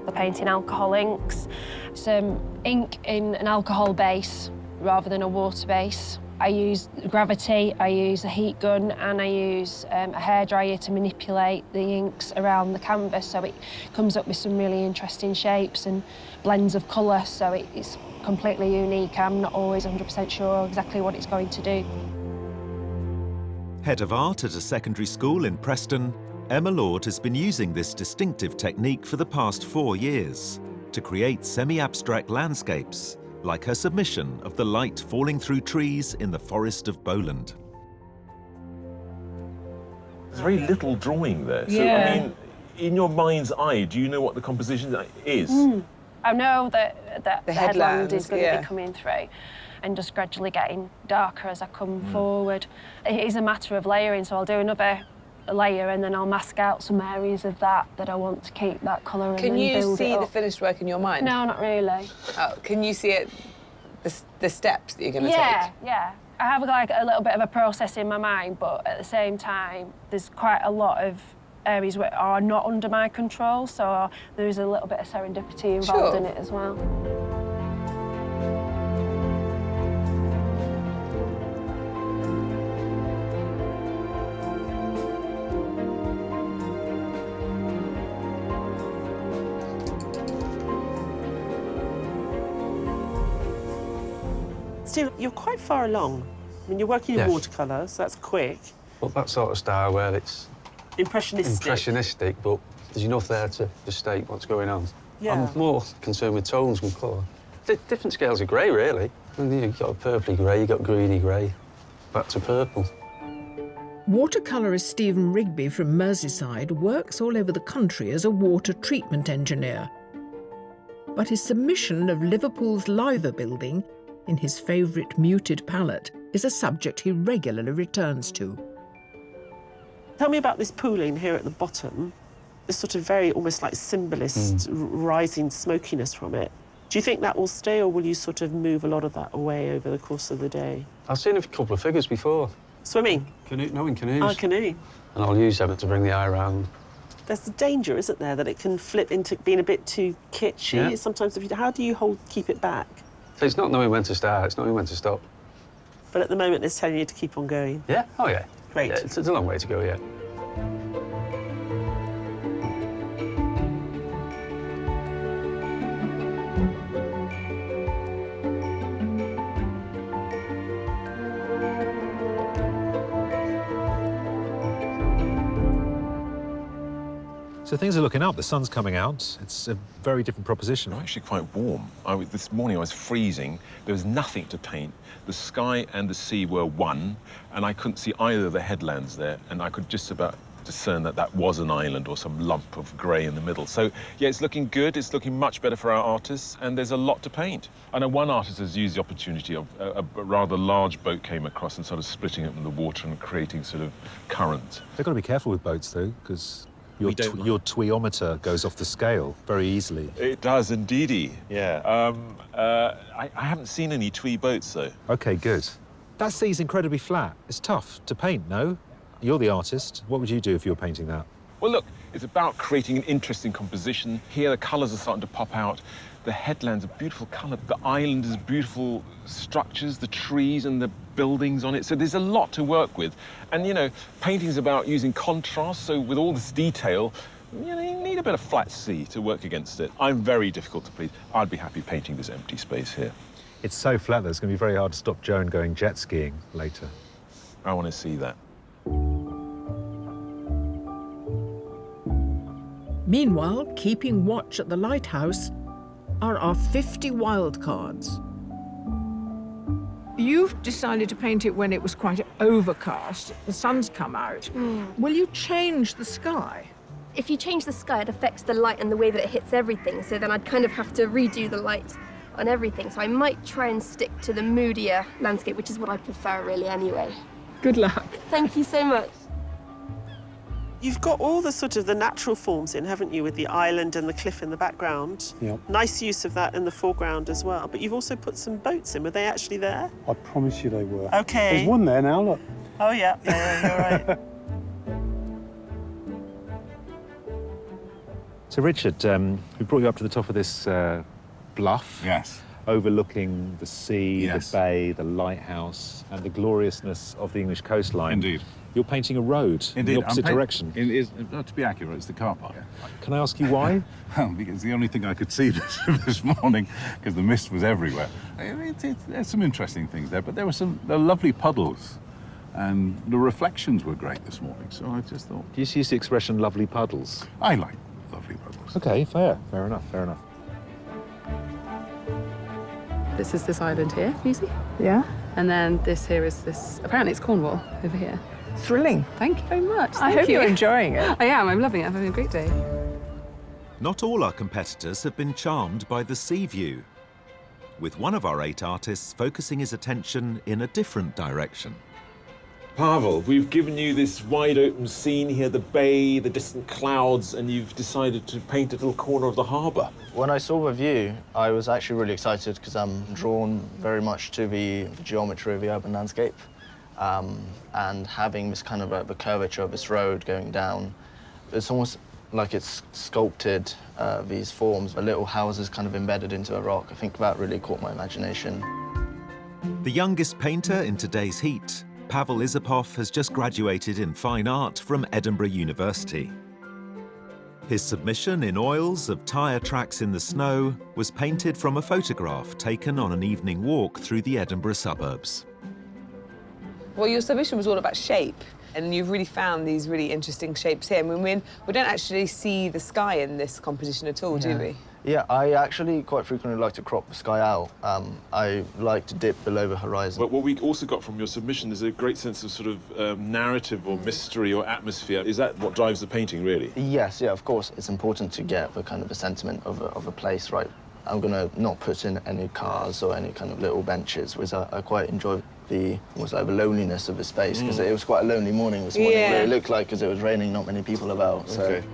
The painting alcohol inks, some ink in an alcohol base rather than a water base. I use gravity, I use a heat gun, and I use a hairdryer to manipulate the inks around the canvas, so it comes up with some really interesting shapes and blends of colour, so it's completely unique. I'm not always 100% sure exactly what it's going to do. Head of art at a secondary school in Preston, Emma Lord has been using this distinctive technique for the past 4 years to create semi-abstract landscapes, like her submission of the light falling through trees in the forest of Bowland. There's very little drawing there. So, Yeah. I mean, in your mind's eye, do you know what the composition is? I know that the headland is going to yeah. be coming through and just gradually getting darker as I come forward. It is a matter of layering, so I'll do another layer and then I'll mask out some areas of that I want to keep that colour and Can then you build see it the up. finished work in your mind? No, not really. Oh, can you see it, the steps that you're going to take? Yeah. I have like a little bit of a process in my mind, but at the same time, there's quite a lot of areas that are not under my control, so there is a little bit of serendipity involved in it as well. Steve, you're quite far along. I mean, you're working in watercolour, so that's quick. Well, that sort of style where it's Impressionistic. but there's enough there to state what's going on. Yeah. I'm more concerned with tones and colour. Different scales of grey, really. You've got a purpley grey, you've got greeny grey, back to purple. Watercolourist Stephen Rigby from Merseyside works all over the country as a water treatment engineer. But his submission of Liverpool's Liver building in his favourite muted palette is a subject he regularly returns to. Tell me about this pooling here at the bottom. This sort of very almost like symbolist rising smokiness from it. Do you think that will stay, or will you sort of move a lot of that away over the course of the day? I've seen a couple of figures before. Swimming? Canoe, no, in canoes. Oh, canoe. And I'll use them to bring the eye round. There's the danger, isn't there, that it can flip into being a bit too kitschy. Yeah. Sometimes, how do you keep it back? So it's not knowing when to start, it's knowing when to stop. But at the moment, it's telling you to keep on going. Yeah, oh yeah. Great. Yeah, it's a long way to go yet. So things are looking up. The sun's coming out. It's a very different proposition. It's actually quite warm. This morning I was freezing. There was nothing to paint. The sky and the sea were one, and I couldn't see either of the headlands there, and I could just about discern that that was an island or some lump of grey in the middle. So, yeah, it's looking good. It's looking much better for our artists, and there's a lot to paint. I know one artist has used the opportunity of a rather large boat came across and sort of splitting it in the water and creating sort of current. They've got to be careful with boats, though, because your tweometer goes off the scale very easily. It does, indeedy, yeah. I haven't seen any twee boats, though. OK, good. That sea's incredibly flat. It's tough to paint, no? You're the artist. What would you do if you were painting that? Well, look, it's about creating an interesting composition. Here, the colours are starting to pop out. The headland's a beautiful colour. The island is beautiful structures, the trees and the buildings on it. So there's a lot to work with. And, you know, painting's about using contrast. So with all this detail, you know, you need a bit of flat sea to work against it. I'm very difficult to please. I'd be happy painting this empty space here. It's so flat that it's going to be very hard to stop Joan going jet skiing later. I want to see that. Meanwhile, keeping watch at the lighthouse are our 50 wildcards. You've decided to paint it when it was quite overcast. The sun's come out. Will you change the sky? If you change the sky, it affects the light and the way that it hits everything, so then I'd kind of have to redo the light on everything. So I might try and stick to the moodier landscape, which is what I prefer really anyway. Good luck. Thank you so much. You've got all the sort of the natural forms in, haven't you, with the island and the cliff in the background? Yep. Nice use of that in the foreground as well. But you've also put some boats in. Were they actually there? I promise you they were. OK. There's one there now, look. Oh, yeah, you're right. So, Richard, we brought you up to the top of this bluff. Yes. Overlooking the sea, Yes. the bay, the lighthouse, and the gloriousness of the English coastline. Indeed. You're painting a road in the opposite direction. It is, to be accurate, it's the car park. Can I ask you why? Well, because the only thing I could see this morning, because the mist was everywhere. There's some interesting things there, but there were lovely puddles, and the reflections were great this morning, so I just thought... Do you use the expression lovely puddles? I like lovely puddles. OK, fair enough, fair enough. This is this island here, can you see? Yeah. And then this here is this, apparently it's Cornwall over here. Thrilling. Thank you very much. I hope you're enjoying it. I am, I'm loving it, I'm having a great day. Not all our competitors have been charmed by the sea view, with one of our 8 artists focusing his attention in a different direction. Pavel, we've given you this wide open scene here, the bay, the distant clouds, and you've decided to paint a little corner of the harbour. When I saw the view, I was actually really excited because I'm drawn very much to the geometry of the urban landscape. And having this kind of the curvature of this road going down, it's almost like it's sculpted these forms, the little houses kind of embedded into a rock. I think that really caught my imagination. The youngest painter in today's heat, Pavel Isapov has just graduated in fine art from Edinburgh University. His submission in oils of tyre tracks in the snow was painted from a photograph taken on an evening walk through the Edinburgh suburbs. Well, your submission was all about shape, and you've really found these really interesting shapes here. I mean, we don't actually see the sky in this composition at all, do we? Yeah, I actually quite frequently like to crop the sky out. I like to dip below the horizon. But what we also got from your submission is a great sense of sort of narrative or mystery or atmosphere. Is that what drives the painting, really? Yes, yeah, of course. It's important to get the kind of a sentiment of a place right. I'm going to not put in any cars or any kind of little benches, because I quite enjoy the loneliness of the space, because it was quite a lonely morning this morning. Yeah. It looked like, because it was raining, not many people about. So. Okay.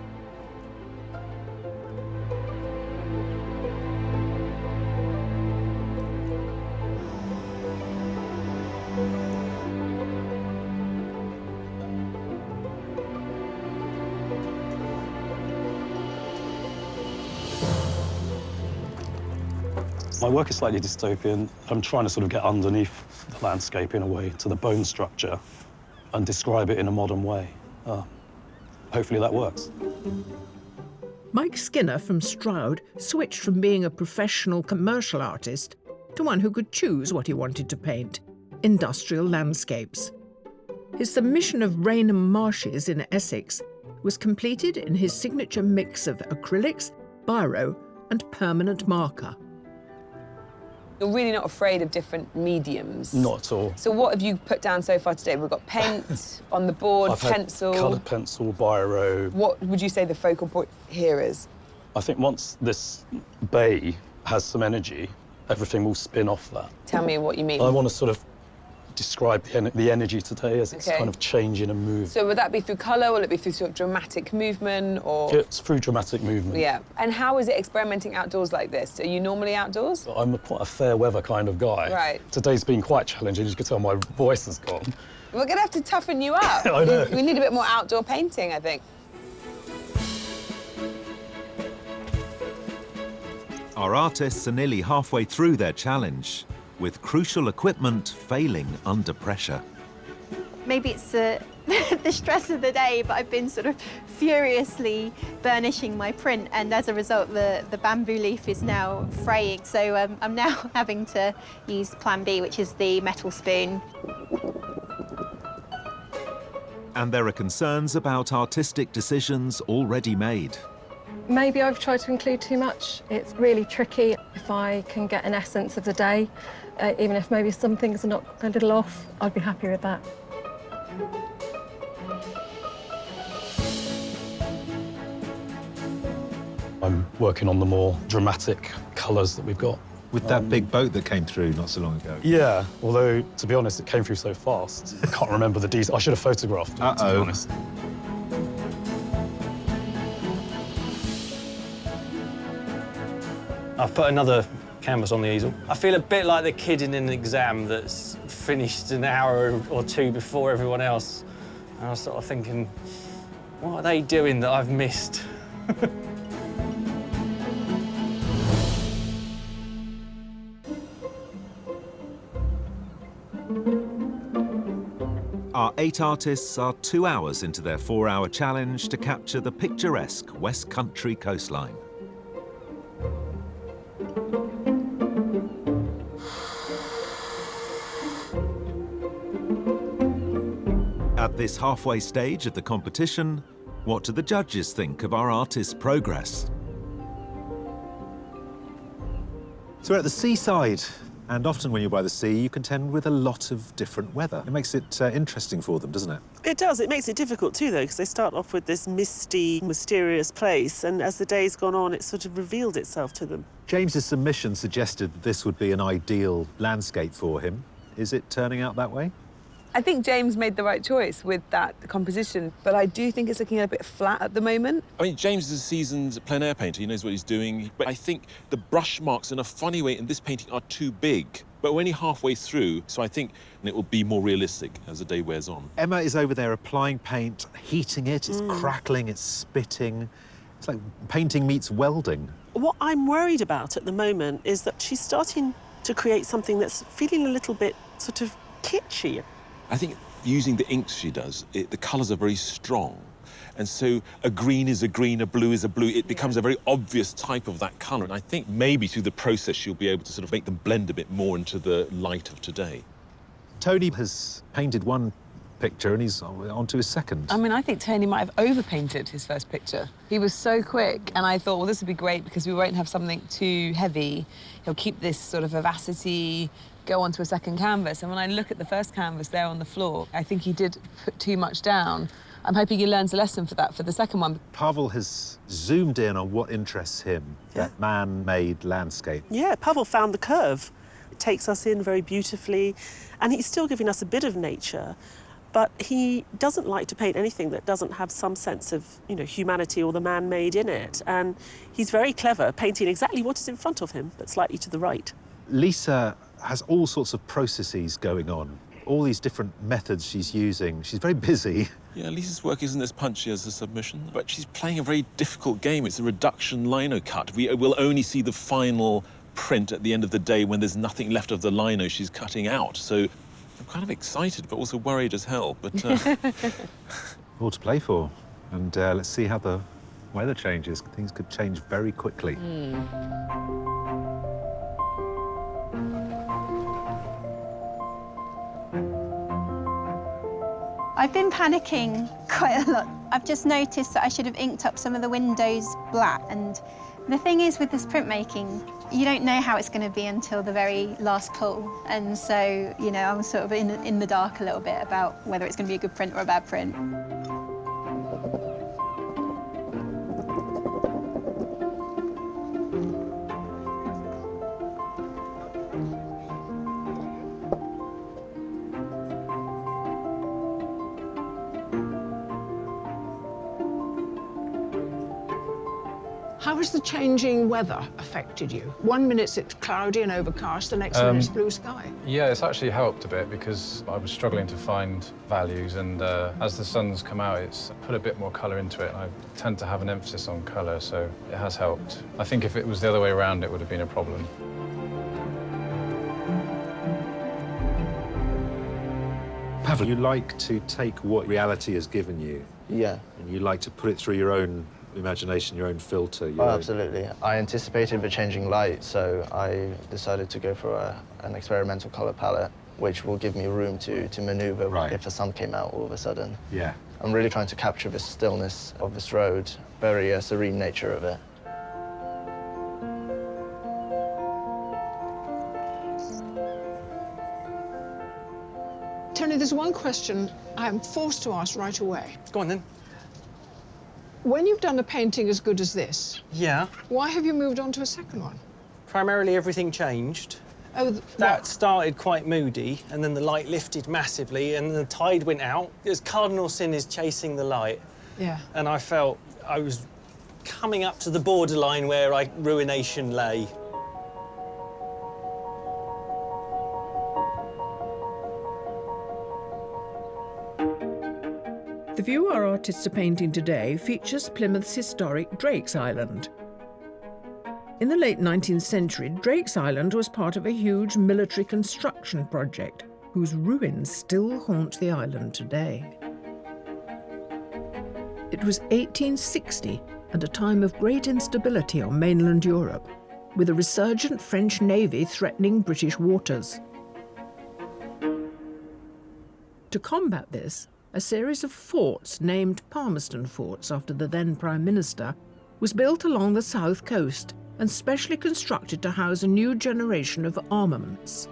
My work is slightly dystopian. I'm trying to sort of get underneath the landscape in a way, to the bone structure, and describe it in a modern way. Hopefully that works. Mike Skinner from Stroud switched from being a professional commercial artist to one who could choose what he wanted to paint: industrial landscapes. His submission of Rainham Marshes in Essex was completed in his signature mix of acrylics, biro, and permanent marker. You're really not afraid of different mediums? Not at all. So what have you put down so far today? We've got paint on the board, I've had pencil. coloured pencil, biro. What would you say the focal point here is? I think once this bay has some energy, everything will spin off that. Tell me what you mean. I want to sort of describe the energy today as it's Okay. kind of changing and moving. So would that be through colour? Will it be through sort of dramatic movement or? It's through dramatic movement. Yeah. And how is it experimenting outdoors like this? Are you normally outdoors? I'm quite a fair weather kind of guy. Right. Today's been quite challenging. As you can tell, my voice has gone. We're going to have to toughen you up. I know. We need a bit more outdoor painting, I think. Our artists are nearly halfway through their challenge, with crucial equipment failing under pressure. Maybe it's the stress of the day, but I've been sort of furiously burnishing my print, and as a result, the bamboo leaf is now fraying. So I'm now having to use Plan B, which is the metal spoon. And there are concerns about artistic decisions already made. Maybe I've tried to include too much. It's really tricky. If I can get an essence of the day, even if maybe some things are not a little off, I'd be happy with that. I'm working on the more dramatic colours that we've got. With that big boat that came through not so long ago. Yeah, although, to be honest, it came through so fast. I can't remember the details. I should have photographed it, to be honest. I've put another canvas on the easel. I feel a bit like the kid in an exam that's finished an hour or two before everyone else. And I was sort of thinking, what are they doing that I've missed? Our 8 artists are 2 hours into their 4-hour challenge to capture the picturesque West Country coastline. At this halfway stage of the competition, what do the judges think of our artists' progress? So we're at the seaside, and often when you're by the sea, you contend with a lot of different weather. It makes it interesting for them, doesn't it? It does. It makes it difficult too, though, because they start off with this misty, mysterious place, and as the day's gone on, it's sort of revealed itself to them. James's submission suggested that this would be an ideal landscape for him. Is it turning out that way? I think James made the right choice with that composition, but I do think it's looking a bit flat at the moment. I mean, James is a seasoned plein air painter. He knows what he's doing. But I think the brush marks, in a funny way, in this painting are too big. But we're only halfway through, so I think it will be more realistic as the day wears on. Emma is over there applying paint, heating it, it's crackling, it's spitting. It's like painting meets welding. What I'm worried about at the moment is that she's starting to create something that's feeling a little bit sort of kitschy. I think using the inks she does, the colours are very strong. And so a green is a green, a blue is a blue. It becomes a very obvious type of that colour. And I think maybe through the process, she'll be able to sort of make them blend a bit more into the light of today. Tony has painted one picture and he's on to his second. I mean, I think Tony might have overpainted his first picture. He was so quick, and I thought, well, this would be great because we won't have something too heavy. He'll keep this sort of vivacity, go onto a second canvas. And when I look at the first canvas there on the floor, I think he did put too much down. I'm hoping he learns a lesson for that for the second one. Pavel has zoomed in on what interests him, that man-made landscape. Yeah, Pavel found the curve. It takes us in very beautifully, and he's still giving us a bit of nature, but he doesn't like to paint anything that doesn't have some sense of, you know, humanity or the man-made in it. And he's very clever, painting exactly what is in front of him, but slightly to the right. Lisa has all sorts of processes going on, all these different methods she's using. She's very busy. Yeah, Lisa's work isn't as punchy as the submission, but she's playing a very difficult game. It's a reduction lino cut. We will only see the final print at the end of the day when there's nothing left of the lino she's cutting out. So I'm kind of excited, but also worried as hell. But all to play for. And let's see how the weather changes. Things could change very quickly. I've been panicking quite a lot. I've just noticed that I should have inked up some of the windows black. And the thing is with this printmaking, you don't know how it's going to be until the very last pull. And so, you know, I'm sort of in the dark a little bit about whether it's going to be a good print or a bad print. How has the changing weather affected you? 1 minute it's cloudy and overcast, the next minute it's blue sky. Yeah, it's actually helped a bit because I was struggling to find values, and as the sun's come out, it's put a bit more colour into it. I tend to have an emphasis on colour, so it has helped. I think if it was the other way around, it would have been a problem. Pavel, you like to take what reality has given you. Yeah. And you like to put it through your own imagination, your own filter. Oh, absolutely. I anticipated the changing light, so I decided to go for an experimental color palette, which will give me room to maneuver if the sun came out all of a sudden. Yeah. I'm really trying to capture the stillness of this road, very serene nature of it. Tony, there's one question I'm forced to ask right away. Go on then. When you've done a painting as good as this, Yeah. why have you moved on to a second one? Primarily everything changed. Oh, that started quite moody, and then the light lifted massively, and the tide went out. As cardinal sin is chasing the light. Yeah. And I felt I was coming up to the borderline where ruination lay. The view our artists are painting today features Plymouth's historic Drake's Island. In the late 19th century, Drake's Island was part of a huge military construction project whose ruins still haunt the island today. It was 1860 and a time of great instability on mainland Europe, with a resurgent French navy threatening British waters. To combat this, a series of forts named Palmerston Forts after the then Prime Minister was built along the south coast and specially constructed to house a new generation of armaments.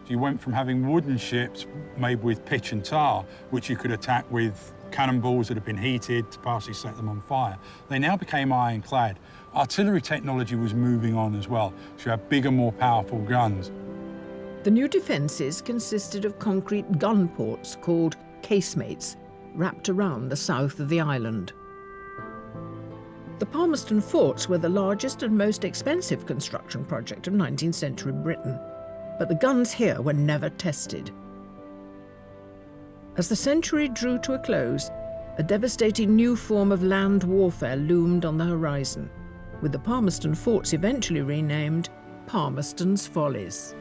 You went from having wooden ships made with pitch and tar, which you could attack with cannonballs that had been heated to partially set them on fire. They now became ironclad. Artillery technology was moving on as well, so you had bigger, more powerful guns. The new defences consisted of concrete gun ports called casemates, wrapped around the south of the island. The Palmerston Forts were the largest and most expensive construction project of 19th century Britain, but the guns here were never tested. As the century drew to a close, a devastating new form of land warfare loomed on the horizon, with the Palmerston Forts eventually renamed Palmerston's Follies.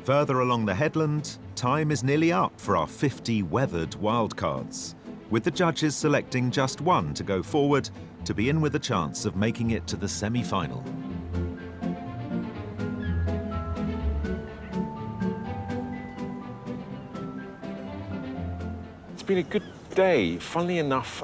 Further along the headland, time is nearly up for our 50 weathered wildcards, with the judges selecting just one to go forward to be in with a chance of making it to the semi-final. It's been a good day. Funnily enough,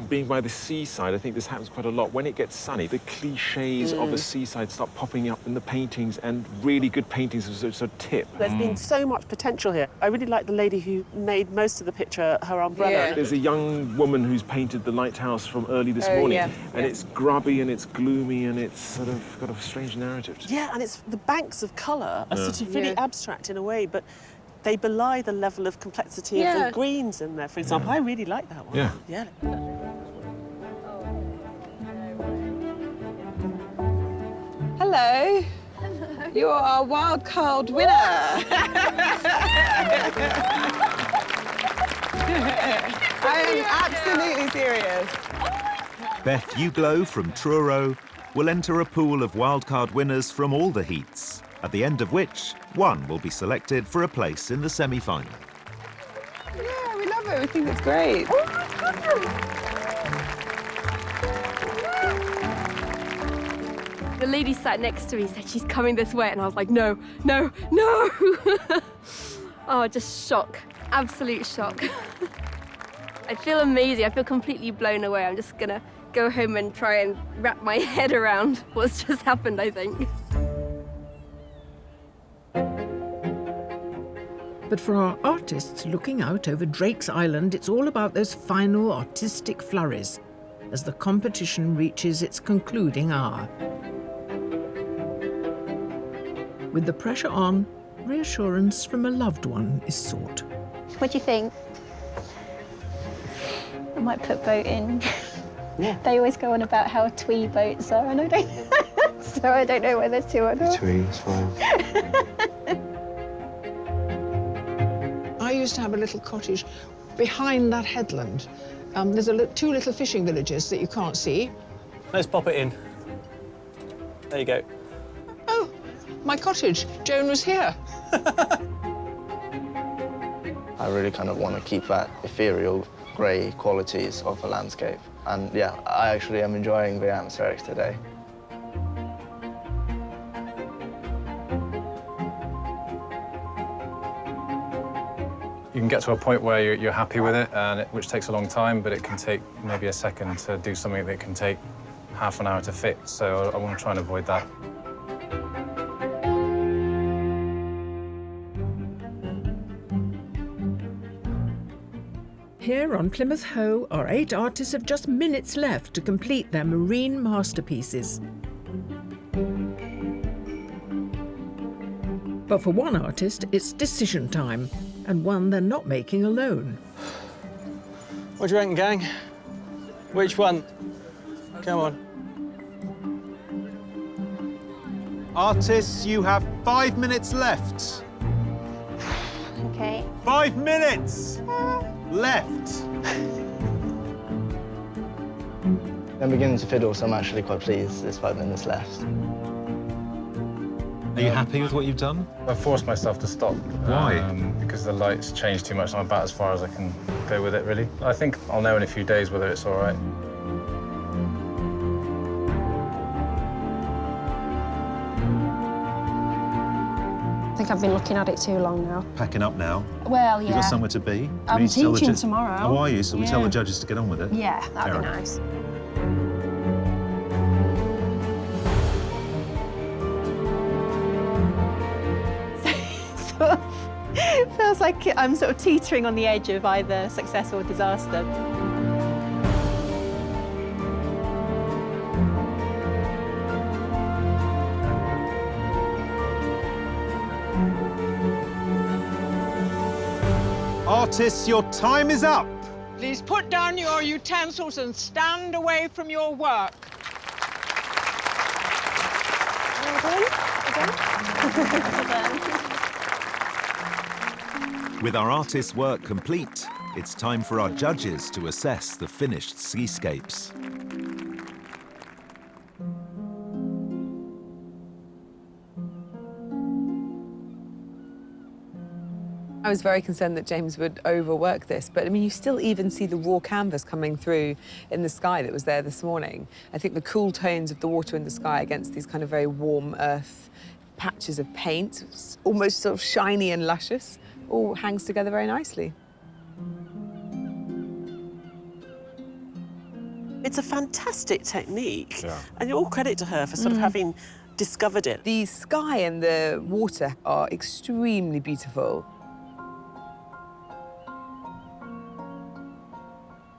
being by the seaside, I think this happens quite a lot. When it gets sunny, the cliches of the seaside start popping up in the paintings, and really good paintings sort of tip. There's been so much potential here. I really like the lady who made most of the picture, her umbrella. Yeah. There's a young woman who's painted the lighthouse from early this morning, and it's grubby and it's gloomy and it's sort of got a strange narrative to it. Yeah, and it's the banks of colour are sort of really abstract in a way, but they belie the level of complexity of the greens in there, for example. I really like that one. Yeah. Hello. Hello. You're our wild card winner. I am absolutely serious. Beth Uglow from Truro will enter a pool of wildcard winners from all the heats, at the end of which one will be selected for a place in the semi-final. Yeah, we love it. We think it's great. the lady sat next to me said she's coming this way, and I was like, no, no, no. Oh, just shock, absolute shock. I feel amazing. I feel completely blown away. I'm just gonna go home and try and wrap my head around what's just happened, I think. But for our artists looking out over Drake's Island, it's all about those final artistic flurries as the competition reaches its concluding hour. With the pressure on, reassurance from a loved one is sought. What do you think? I might put boat in. Yeah. They always go on about how twee boats are, and I don't so I don't know whether to or not. Twee, it's fine. I used to have a little cottage behind that headland. There's two little fishing villages that you can't see. Let's pop it in. There you go. Oh, my cottage. Joan was here. I really kind of want to keep that ethereal, grey qualities of the landscape. And yeah, I actually am enjoying the atmospherics today. You can get to a point where you're happy with it, which takes a long time, but it can take maybe a second to do something that can take half an hour to fix. So I want to try and avoid that. Here on Plymouth Hoe, our 8 artists have just minutes left to complete their marine masterpieces. But for one artist, it's decision time, and one they're not making alone. What do you reckon, gang? Which one? Come on. Artists, you have 5 minutes left. Okay. 5 minutes left. I'm beginning to fiddle, so I'm actually quite pleased there's 5 minutes left. Are you happy with what you've done? I forced myself to stop. Why? Because the lights changed too much, and I'm about as far as I can go with it, really. I think I'll know in a few days whether it's all right. I think I've been looking at it too long now. Packing up now. Well, yeah. You've got somewhere to be. I'm We need to tell the teaching ju- tomorrow. Oh, are you? So we tell Yeah. the judges to get on with it? Yeah, that'd Fair be enough. nice. Feels like I'm sort of teetering on the edge of either success or disaster. Artists, your time is up. Please put down your utensils and stand away from your work. With our artists' work complete, it's time for our judges to assess the finished seascapes. I was very concerned that James would overwork this, but I mean, you still even see the raw canvas coming through in the sky that was there this morning. I think the cool tones of the water in the sky against these kind of very warm earth patches of paint, almost sort of shiny and luscious, all hangs together very nicely. It's a fantastic technique, and all credit to her for sort of having discovered it. The sky and the water are extremely beautiful.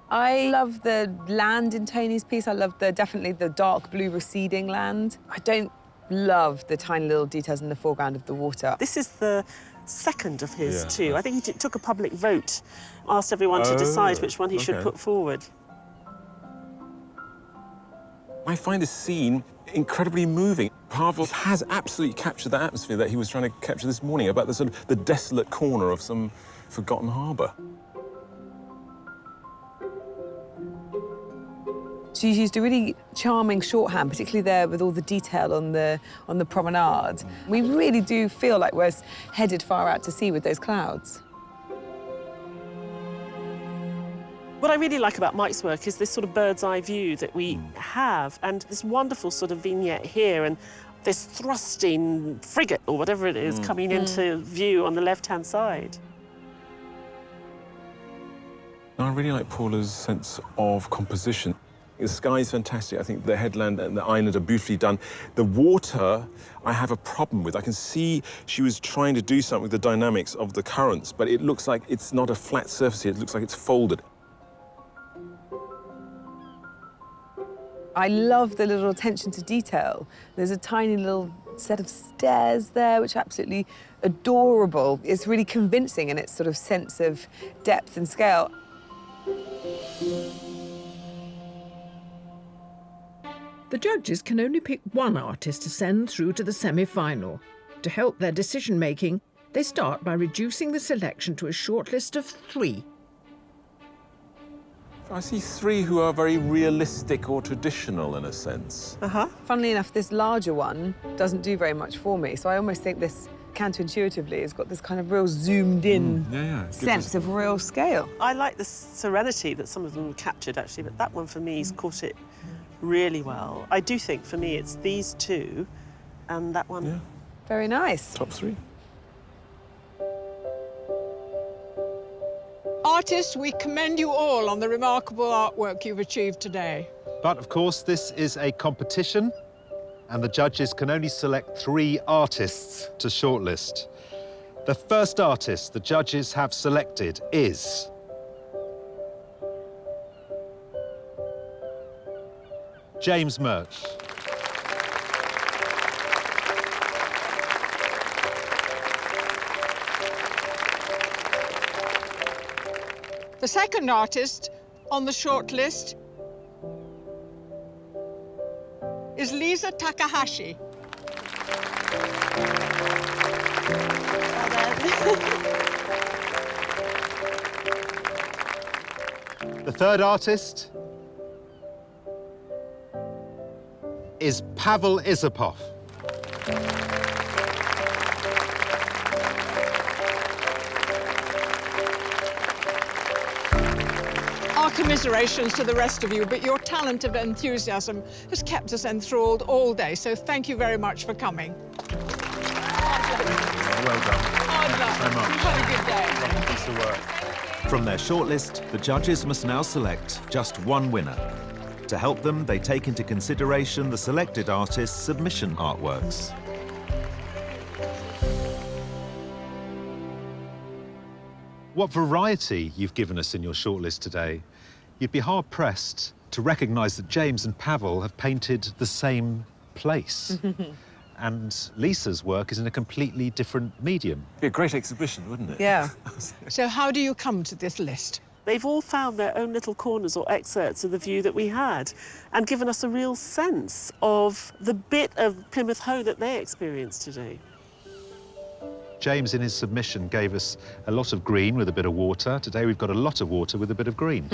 I love the land in Tony's piece. I love definitely the dark blue receding land. I don't love the tiny little details in the foreground of the water. This is the second of his too. I think he took a public vote, asked everyone to decide which one he should put forward. I find this scene incredibly moving. Pavel has absolutely captured the atmosphere that he was trying to capture this morning about the sort of the desolate corner of some forgotten harbour. She's used a really charming shorthand, particularly there with all the detail on the promenade. We really do feel like we're headed far out to sea with those clouds. What I really like about Mike's work is this sort of bird's eye view that we have, and this wonderful sort of vignette here, and this thrusting frigate, or whatever it is, coming into view on the left-hand side. I really like Paula's sense of composition. The sky is fantastic. I think the headland and the island are beautifully done. The water, I have a problem with. I can see she was trying to do something with the dynamics of the currents, but it looks like it's not a flat surface here. It looks like it's folded. I love the little attention to detail. There's a tiny little set of stairs there, which are absolutely adorable. It's really convincing in its sort of sense of depth and scale. The judges can only pick one artist to send through to the semi-final. To help their decision-making, they start by reducing the selection to a shortlist of 3. I see 3 who are very realistic or traditional in a sense. Funnily enough, this larger one doesn't do very much for me, so I almost think this counterintuitively has got this kind of real zoomed-in sense of real scale. I like the serenity that some of them captured, actually, but that one for me has caught it really well. I do think, for me, it's these 2 and that one. Yeah. Very nice. Top 3. Artists, we commend you all on the remarkable artwork you've achieved today. But of course, this is a competition, and the judges can only select 3 artists to shortlist. The first artist the judges have selected is James Murch. The second artist on the shortlist is Lisa Takahashi. The third artist is Pavel Isapov. Our commiserations to the rest of you, but your talent and enthusiasm has kept us enthralled all day, so thank you very much for coming. Well done. Hard luck. So much. You've had a good day. Lovely piece of work. From their shortlist, the judges must now select just one winner. To help them, they take into consideration the selected artist's submission artworks. What variety you've given us in your shortlist today. You'd be hard-pressed to recognise that James and Pavel have painted the same place. And Lisa's work is in a completely different medium. It'd be a great exhibition, wouldn't it? Yeah. So how do you come to this list? They've all found their own little corners or excerpts of the view that we had and given us a real sense of the bit of Plymouth Hoe that they experienced today. James, in his submission, gave us a lot of green with a bit of water. Today we've got a lot of water with a bit of green.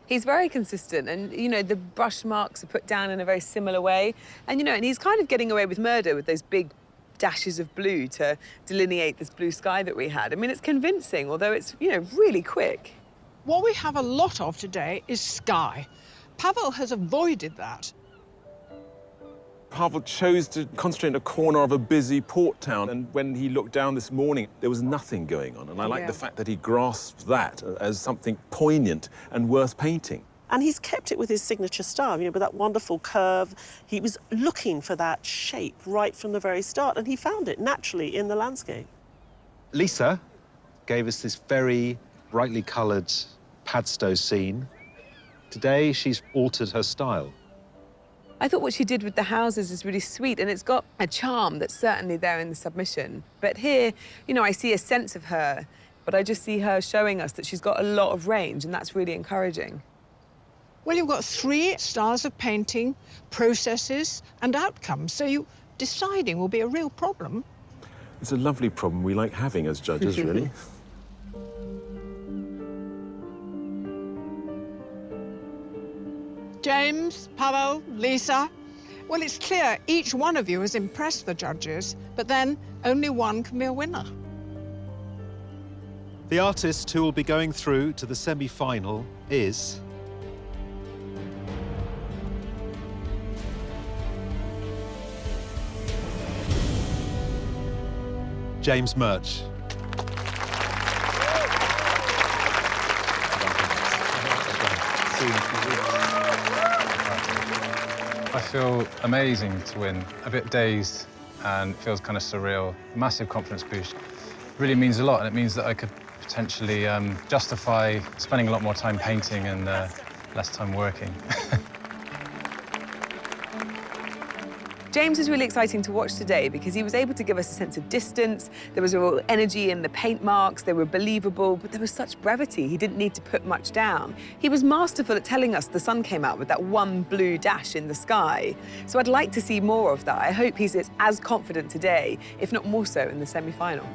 He's very consistent, and, you know, the brush marks are put down in a very similar way. And, you know, and he's kind of getting away with murder with those big dashes of blue to delineate this blue sky that we had. I mean, it's convincing, although it's, you know, really quick. What we have a lot of today is sky. Pavel has avoided that. Pavel chose to concentrate in a corner of a busy port town, and when he looked down this morning, there was nothing going on. And I like the fact that he grasped that as something poignant and worth painting. And he's kept it with his signature style, you know, with that wonderful curve. He was looking for that shape right from the very start, and he found it naturally in the landscape. Lisa gave us this very brightly coloured Padstow scene. Today, she's altered her style. I thought what she did with the houses is really sweet, and it's got a charm that's certainly there in the submission. But here, you know, I see a sense of her, but I just see her showing us that she's got a lot of range, and that's really encouraging. Well, you've got 3 styles of painting, processes and outcomes, so deciding will be a real problem. It's a lovely problem we like having as judges, really. James, Pavel, Lisa. Well, it's clear each one of you has impressed the judges, but then only one can be a winner. The artist who will be going through to the semi-final is... James Murch. I feel amazing to win, a bit dazed, and it feels kind of surreal. Massive confidence boost. Really means a lot, and it means that I could potentially justify spending a lot more time painting and less time working. James was really exciting to watch today because he was able to give us a sense of distance. There was a real energy in the paint marks. They were believable, but there was such brevity. He didn't need to put much down. He was masterful at telling us the sun came out with that one blue dash in the sky. So I'd like to see more of that. I hope he's as confident today, if not more so in the semi-final.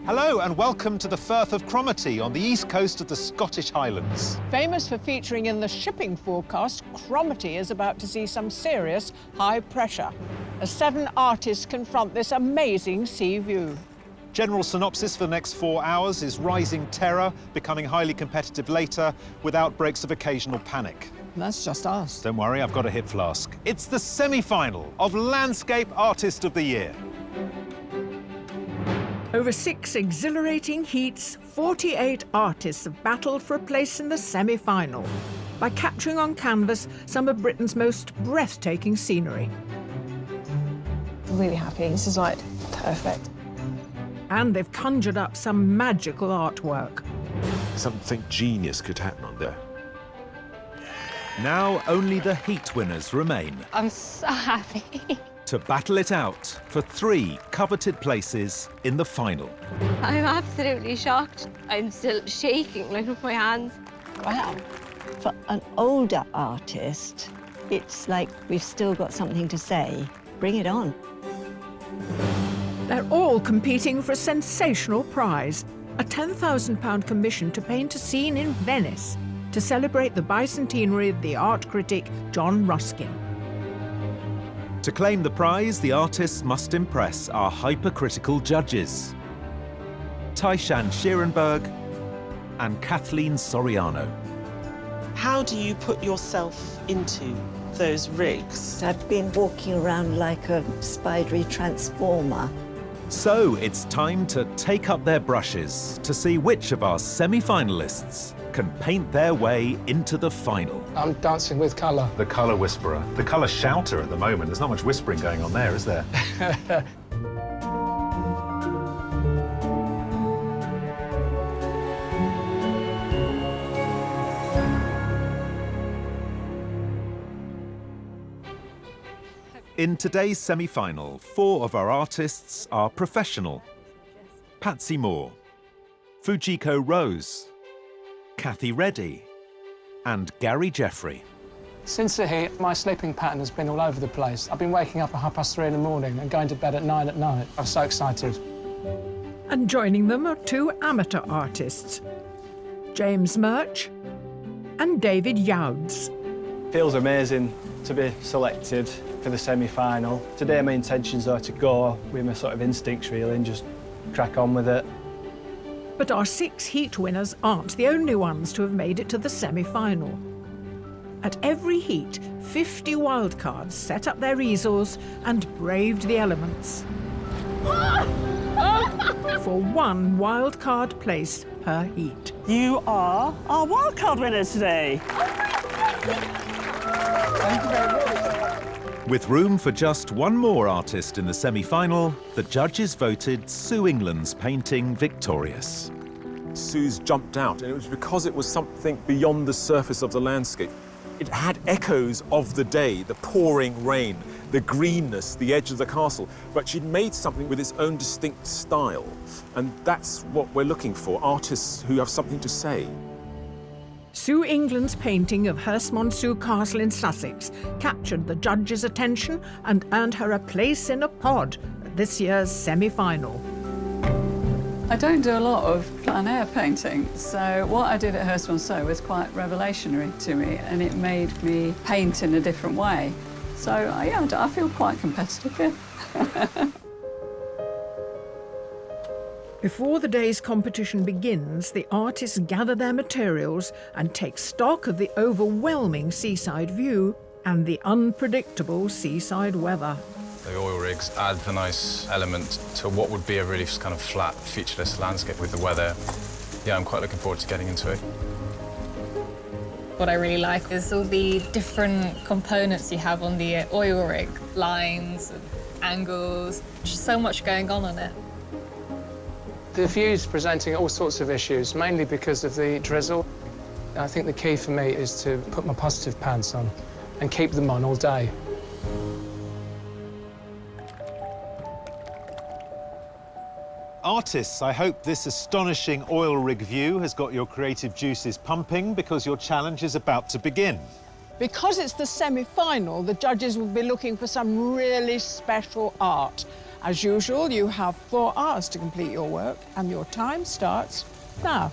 Hello and welcome to the Firth of Cromarty on the east coast of the Scottish Highlands. Famous for featuring in the shipping forecast, Cromarty is about to see some serious high pressure as 7 artists confront this amazing sea view. General synopsis for the next 4 hours is rising terror, becoming highly competitive later, with outbreaks of occasional panic. That's just us. Don't worry, I've got a hip flask. It's the semi-final of Landscape Artist of the Year. Over 6 exhilarating heats, 48 artists have battled for a place in the semi-final by capturing on canvas some of Britain's most breathtaking scenery. Really happy. This is like perfect. And they've conjured up some magical artwork. Something genius could happen on there. Now only the heat winners remain. I'm so happy. To battle it out for 3 coveted places in the final. I'm absolutely shocked. I'm still shaking, like, with my hands. Wow. For an older artist, it's like we've still got something to say. Bring it on. They're all competing for a sensational prize, a £10,000 commission to paint a scene in Venice to celebrate the bicentenary of the art critic John Ruskin. To claim the prize, the artists must impress our hypercritical judges, Taishan Schierenberg and Kathleen Soriano. How do you put yourself into those rigs? I've been walking around like a spidery transformer. So it's time to take up their brushes to see which of our semi-finalists can paint their way into the final. I'm dancing with colour. The colour whisperer, the colour shouter at the moment. There's not much whispering going on there, is there? In today's semi-final, 4 of our artists are professional. Patsy Moore, Fujiko Rose, Kathy Reddy, and Gary Jeffrey. Since the heat, my sleeping pattern has been all over the place. I've been waking up at 3:30 in the morning and going to bed at 9 at night. I'm so excited. And joining them are 2 amateur artists, James Murch and David Youds. Feels amazing to be selected for the semi-final. Today my intentions are to go with my sort of instincts really and just crack on with it. But our 6 heat winners aren't the only ones to have made it to the semi-final. At every heat, 50 wildcards set up their easels and braved the elements. For 1 wildcard place per heat. You are our wildcard winner today. Thank you very much. With room for just one more artist in the semi-final, the judges voted Sue England's painting victorious. Sue's jumped out, and it was because it was something beyond the surface of the landscape. It had echoes of the day, the pouring rain, the greenness, the edge of the castle, but she'd made something with its own distinct style. And that's what we're looking for, artists who have something to say. Sue England's painting of Hurst Monsu Castle in Sussex captured the judges' attention and earned her a place in a pod at this year's semi-final. I don't do a lot of plein air painting, so what I did at Hurst Monsu was quite revelationary to me, and it made me paint in a different way. So, yeah, I feel quite competitive, yeah. Before the day's competition begins, the artists gather their materials and take stock of the overwhelming seaside view and the unpredictable seaside weather. The oil rigs add the nice element to what would be a really kind of flat, featureless landscape with the weather. Yeah, I'm quite looking forward to getting into it. What I really like is all the different components you have on the oil rig, lines and angles, just so much going on it. The view's presenting all sorts of issues, mainly because of the drizzle. I think the key for me is to put my positive pants on and keep them on all day. Artists, I hope this astonishing oil rig view has got your creative juices pumping, because your challenge is about to begin. Because it's the semi-final, the judges will be looking for some really special art. As usual, you have 4 hours to complete your work, and your time starts now.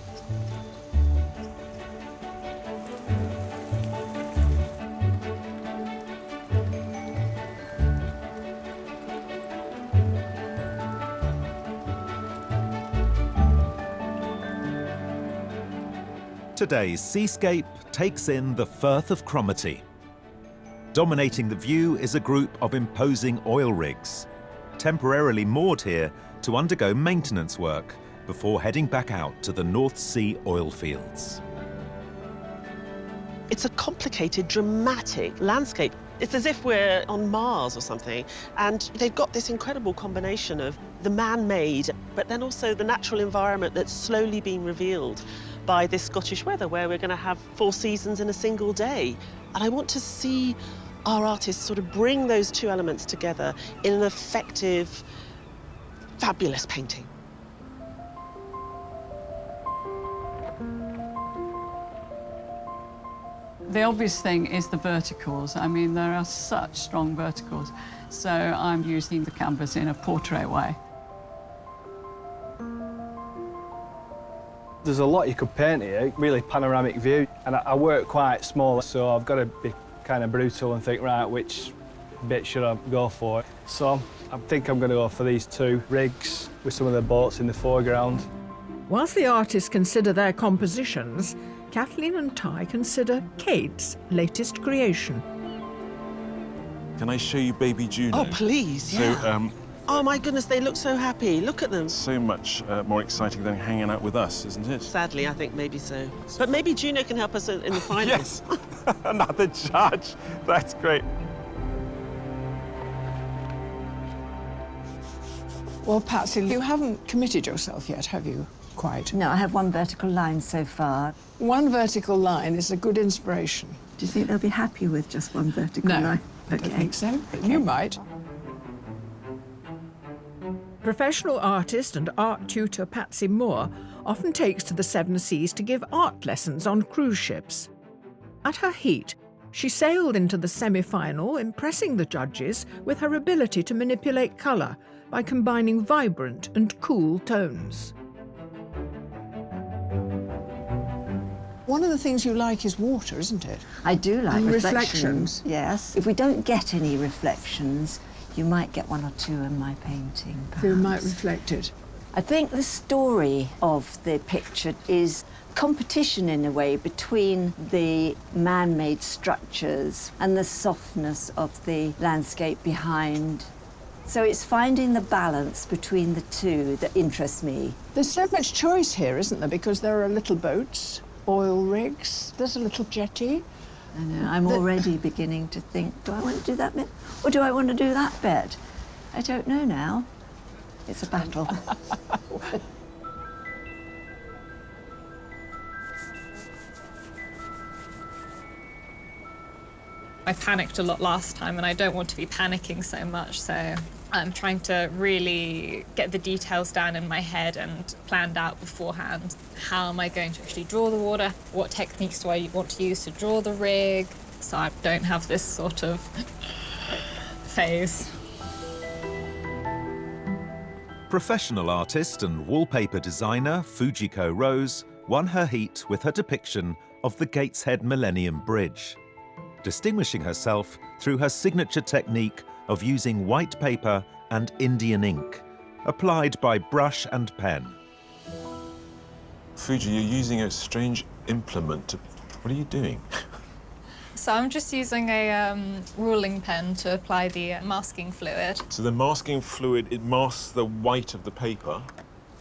Today's Seascape takes in the Firth of Cromarty. Dominating the view is a group of imposing oil rigs, temporarily moored here to undergo maintenance work before heading back out to the North Sea oil fields. It's a complicated, dramatic landscape. It's as if we're on Mars or something, and they've got this incredible combination of the man-made, but then also the natural environment that's slowly being revealed by this Scottish weather, where we're going to have 4 seasons in a single day. And I want to see our artists sort of bring those 2 elements together in an effective, fabulous painting. The obvious thing is the verticals. I mean, there are such strong verticals. So I'm using the canvas in a portrait way. There's a lot you could paint here, really panoramic view, and I work quite small, so I've got to be kind of brutal and think, right, which bit should I go for? So I think I'm going to go for these 2 rigs with some of the boats in the foreground. Whilst the artists consider their compositions, Kathleen and Ty consider Kate's latest creation. Can I show you baby Juno? Oh, please, yeah. So, oh, my goodness, they look so happy. Look at them. so much more exciting than hanging out with us, isn't it? Sadly, I think maybe so. But maybe Juno can help us in the final. Yes, another judge. That's great. Well, Patsy, you haven't committed yourself yet, have you? Quite. No, I have 1 vertical line so far. 1 vertical line is a good inspiration. Do you think they'll be happy with just 1 vertical line? I don't think so. Okay. You might. Professional artist and art tutor Patsy Moore often takes to the 7 Seas to give art lessons on cruise ships. At her heat, she sailed into the semi-final, impressing the judges with her ability to manipulate colour by combining vibrant and cool tones. One of the things you like is water, isn't it? I do like and reflections. Yes. If we don't get any reflections, you might get 1 or 2 in my painting, perhaps. You might reflect it. I think the story of the picture is competition, in a way, between the man-made structures and the softness of the landscape behind. So it's finding the balance between the 2 that interests me. There's so much choice here, isn't there? Because there are little boats, oil rigs, there's a little jetty, I know, I'm already beginning to think, do I want to do that bit or do I want to do that bit? I don't know now. It's a battle. I panicked a lot last time and I don't want to be panicking so much, so I'm trying to really get the details down in my head and planned out beforehand. How am I going to actually draw the water? What techniques do I want to use to draw the rig? So I don't have this sort of phase. Professional artist and wallpaper designer Fujico Rose won her heat with her depiction of the Gateshead Millennium Bridge, distinguishing herself through her signature technique of using white paper and Indian ink, applied by brush and pen. Fuji, you're using a strange implement. What are you doing? So I'm just using a ruling pen to apply the masking fluid. So the masking fluid, it masks the white of the paper.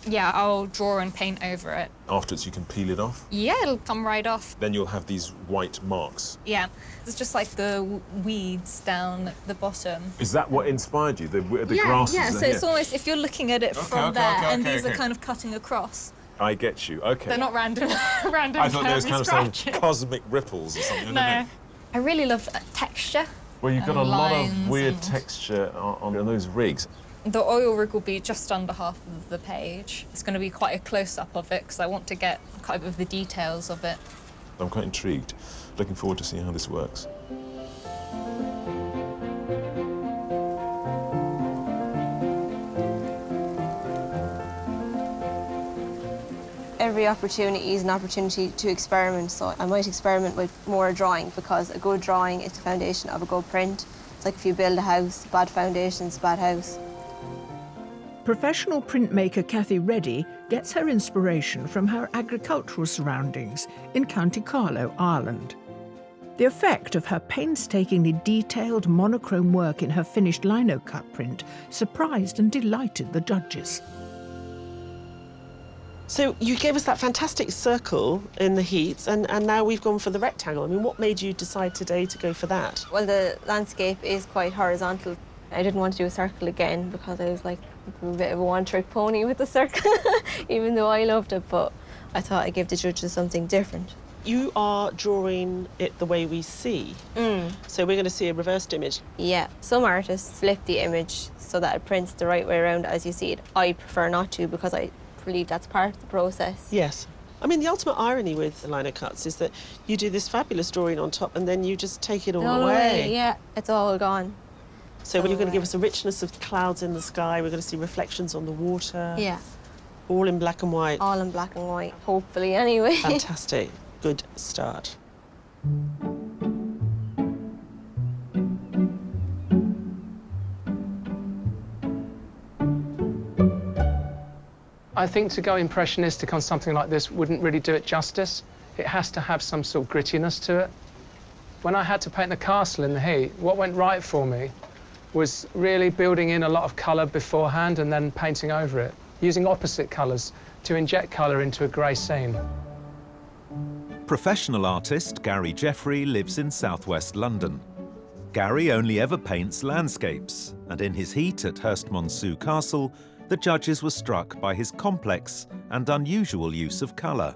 Yeah, I'll draw and paint over it. Afterwards, you can peel it off. Yeah, it'll come right off. Then you'll have these white marks. Yeah, it's just like the weeds down the bottom. Is that what inspired you? The yeah, grasses? yeah. So it's almost, if you're looking at it from there, and these okay. are kind of cutting across. I get you. Okay. They're not random. Random. I thought there was kind of some scratches. cosmic ripples or something. No, I really love texture. Well, you've got a lot of lines weird and- texture on those rigs. The oil rig will be just under half of the page. It's going to be quite a close-up of it because I want to get kind of the details of it. I'm quite intrigued. Looking forward to seeing how this works. Every opportunity is an opportunity to experiment, so I might experiment with more drawing because a good drawing is the foundation of a good print. It's like if you build a house, bad foundation's a bad house. Professional printmaker Cathy Reddy gets her inspiration from her agricultural surroundings in County Carlow, Ireland. The effect of her painstakingly detailed monochrome work in her finished lino cut print surprised and delighted the judges. So you gave us that fantastic circle in the heats, and now we've gone for the rectangle. I mean, what made you decide today to go for that? Well, the landscape is quite horizontal. I didn't want to do a circle again because I was like a bit of a one-trick pony with the circle, even though I loved it, but I thought I'd give the judges something different. You are drawing it the way we see. So we're going to see a reversed image. Yeah, some artists flip the image so that it prints the right way around as you see it. I prefer not to because I believe that's part of the process. Yes. I mean, the ultimate irony with the lino cuts is that you do this fabulous drawing on top and then you just take it all away. Yeah, it's all gone. So you're going to give us a richness of clouds in the sky. We're going to see reflections on the water. Yeah. All in black and white. All in black and white, hopefully, anyway. Fantastic. Good start. I think to go impressionistic on something like this wouldn't really do it justice. It has to have some sort of grittiness to it. When I had to paint the castle in the heat, what went right for me was really building in a lot of colour beforehand and then painting over it, using opposite colours to inject colour into a grey scene. Professional artist Gary Jeffrey lives in southwest London. Gary only ever paints landscapes, and in his heat at Hurst Monsu Castle, the judges were struck by his complex and unusual use of colour,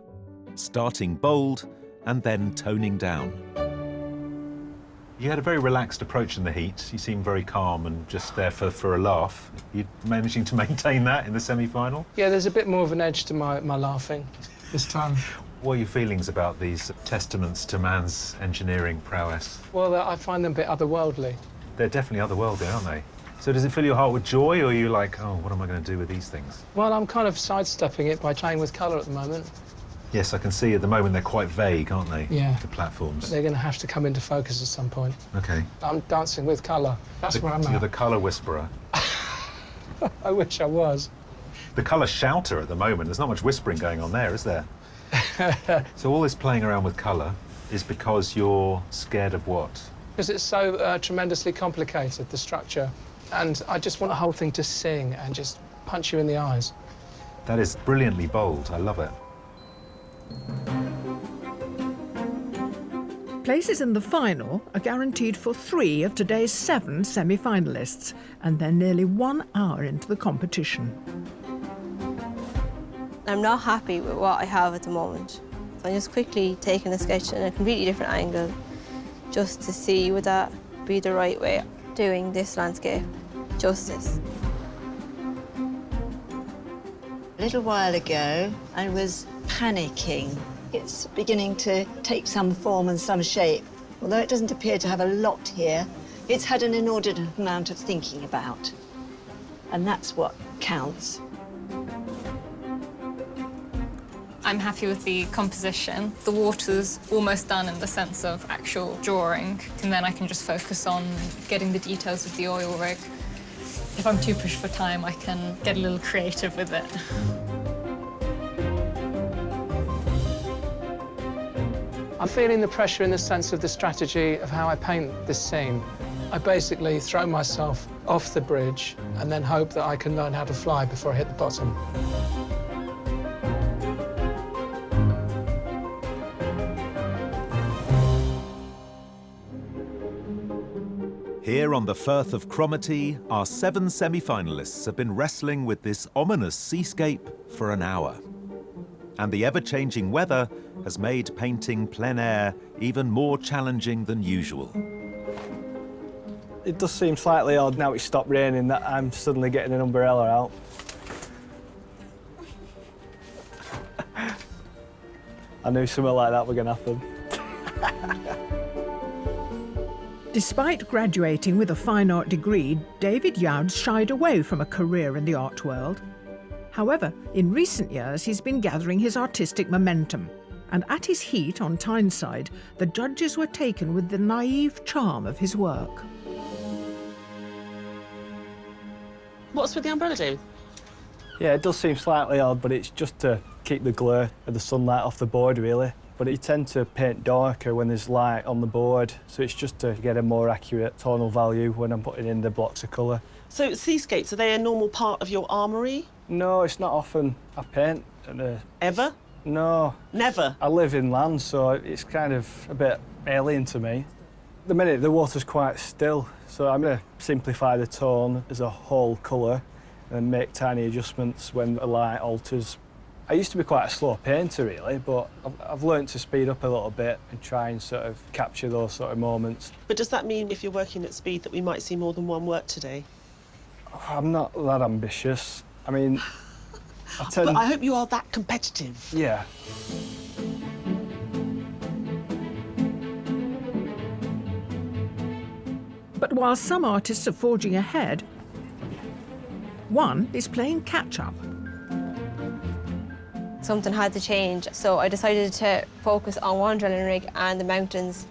starting bold and then toning down. You had a very relaxed approach in the heat. You seemed very calm and just there for a laugh. You managing to maintain that in the semi-final? Yeah, there's a bit more of an edge to my laughing this time. What are your feelings about these testaments to man's engineering prowess? Well, I find them a bit otherworldly. They're definitely otherworldly, aren't they? So does it fill your heart with joy, or are you like, oh, what am I going to do with these things? Well, I'm kind of sidestepping it by playing with colour at the moment. Yes, I can see at the moment they're quite vague, aren't they? Yeah. The platforms. They're going to have to come into focus at some point. Okay. I'm dancing with colour. That's where I'm You're at. the colour whisperer. I wish I was. The colour shouter at the moment. There's not much whispering going on there, is there? So all this playing around with colour is because you're scared of what? Because it's so tremendously complicated, the structure. And I just want the whole thing to sing and just punch you in the eyes. That is brilliantly bold. I love it. Places in the final are guaranteed for 3 of today's 7 semi-finalists, and they're nearly 1 hour into the competition. I'm not happy with what I have at the moment. So I'm just quickly taking a sketch in a completely different angle just to see would that be the right way of doing this landscape justice. A little while ago, I was panicking. It's beginning to take some form and some shape. Although it doesn't appear to have a lot here, it's had an inordinate amount of thinking about. And that's what counts. I'm happy with the composition. The water's almost done in the sense of actual drawing, and then I can just focus on getting the details of the oil rig. If I'm too pushed for time, I can get a little creative with it. I'm feeling the pressure in the sense of the strategy of how I paint this scene. I basically throw myself off the bridge and then hope that I can learn how to fly before I hit the bottom. Here on the Firth of Cromarty, our 7 semi-finalists have been wrestling with this ominous seascape for an hour. And the ever-changing weather has made painting plein air even more challenging than usual. It does seem slightly odd now it's stopped raining that I'm suddenly getting an umbrella out. I knew something like that was going to happen. Despite graduating with a fine art degree, David Youds shied away from a career in the art world. However, in recent years, he's been gathering his artistic momentum. And at his heat on Tyneside, the judges were taken with the naive charm of his work. What's with the umbrella do? Yeah, it does seem slightly odd, but it's just to keep the glare of the sunlight off the board, really. But you tend to paint darker when there's light on the board, so it's just to get a more accurate tonal value when I'm putting in the blocks of colour. So seascapes, are they a normal part of your armoury? No, it's not often I paint. Ever? No. Never? I live inland, so it's kind of a bit alien to me. At the minute, the water's quite still, so I'm going to simplify the tone as a whole colour and make tiny adjustments when the light alters. I used to be quite a slow painter, really, but I've learned to speed up a little bit and try and sort of capture those sort of moments. But does that mean if you're working at speed that we might see more than one work today? I'm not that ambitious. I mean, But I hope you are that competitive. Yeah. But while some artists are forging ahead, one is playing catch-up. Something had to change, so I decided to focus on one drilling rig and the mountains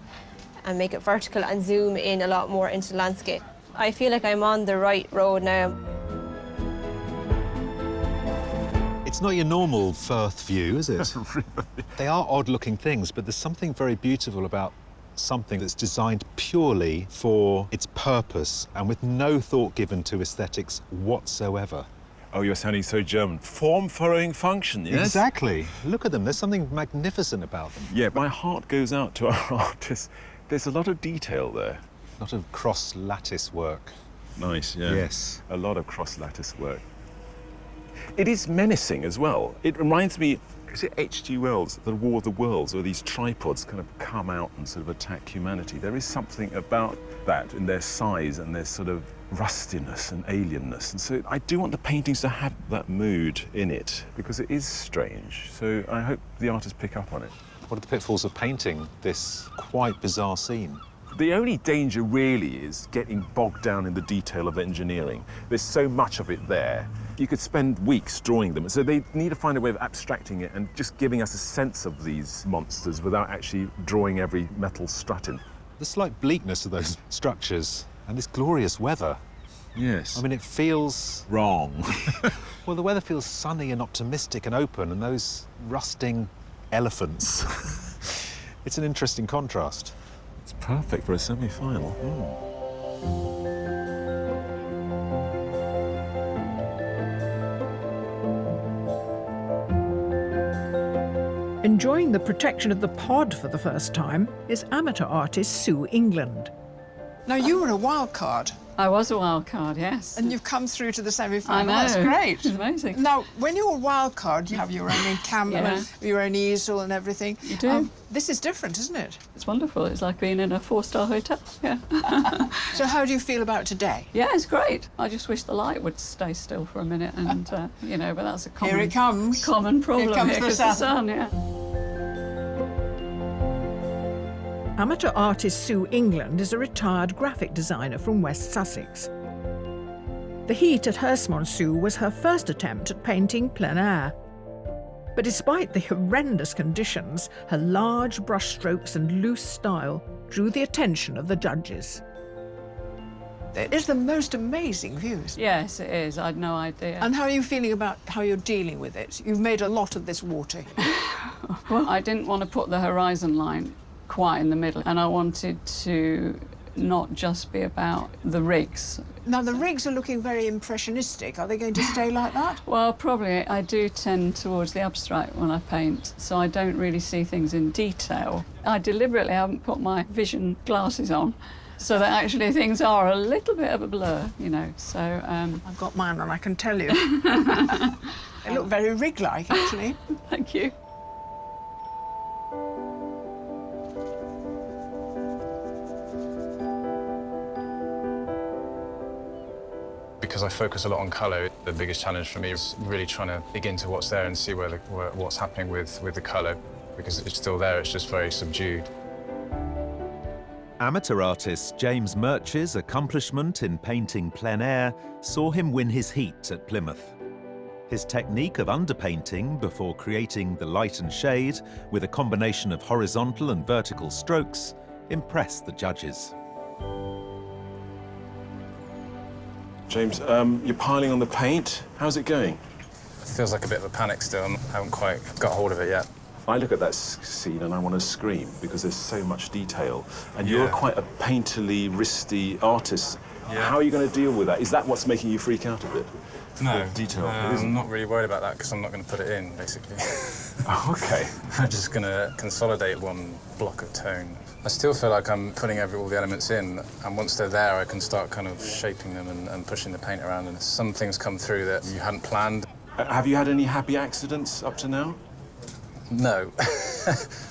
and make it vertical and zoom in a lot more into the landscape. I feel like I'm on the right road now. It's not your normal Firth view, is it? They are odd-looking things, but there's something very beautiful about something that's designed purely for its purpose and with no thought given to aesthetics whatsoever. Oh, you're sounding so German. Form following function, yes? Exactly. Look at them. There's something magnificent about them. Yeah, my heart goes out to our artists. There's a lot of detail there. A lot of cross-lattice work. Nice, yeah. Yes. A lot of cross-lattice work. It is menacing as well. It reminds me, is it H.G. Wells, The War of the Worlds, where these tripods kind of come out and sort of attack humanity? There is something about that in their size and their sort of rustiness and alienness. And so I do want the paintings to have that mood in it, because it is strange. So I hope the artists pick up on it. What are the pitfalls of painting this quite bizarre scene? The only danger really is getting bogged down in the detail of engineering. There's so much of it there. You could spend weeks drawing them. So they need to find a way of abstracting it and just giving us a sense of these monsters without actually drawing every metal strut in. The slight bleakness of those structures and this glorious weather. Yes. I mean, it feels... wrong. Well, the weather feels sunny and optimistic and open, and those rusting elephants. It's an interesting contrast. It's perfect for a semi-final. Enjoying the protection of the pod for the first time is amateur artist Sue England. Now, you were a wild card. I was a wild card, yes. And you've come through to the semi-final. I know. That's great. It's amazing. Now, when you're a wild card, you have your own encampment, your own easel and everything. You do. This is different, isn't it? It's wonderful. It's like being in a 4-star hotel. Yeah. So how do you feel about today? Yeah, it's great. I just wish the light would stay still for a minute, and you know, but that's a common. Here it comes. Common problem. Here comes here, the 'cause sun. sun. Yeah. Amateur artist Sue England is a retired graphic designer from West Sussex. The heat at Hurst Monsu was her first attempt at painting plein air. But despite the horrendous conditions, her large brushstrokes and loose style drew the attention of the judges. It is the most amazing views. Yes, it is. I had no idea. And how are you feeling about how you're dealing with it? You've made a lot of this water. Well, I didn't want to put the horizon line quite in the middle, and I wanted to not just be about the rigs. Now, the rigs are looking very impressionistic. Are they going to stay like that? Well, probably. I do tend towards the abstract when I paint, so I don't really see things in detail. I deliberately haven't put my vision glasses on, so that actually things are a little bit of a blur, you know, so... I've got mine on, I can tell you. They look very rig-like, actually. Thank you. Because I focus a lot on colour, the biggest challenge for me is really trying to dig into what's there and see what's happening with the colour, because it's still there, it's just very subdued. Amateur artist James Murch's accomplishment in painting plein air saw him win his heat at Plymouth. His technique of underpainting before creating the light and shade with a combination of horizontal and vertical strokes impressed the judges. James, you're piling on the paint. How's it going? It feels like a bit of a panic still. I haven't quite got hold of it yet. I look at that scene and I want to scream because there's so much detail. And you're quite a painterly, wristy artist. Yeah. How are you going to deal with that? Is that what's making you freak out a bit? No. The detail. I'm not really worried about that because I'm not going to put it in, basically. Oh, OK. I'm just going to consolidate one block of tone. I still feel like I'm putting all the elements in, and once they're there, I can start kind of shaping them and pushing the paint around, and some things come through that you hadn't planned. Have you had any happy accidents up to now? No.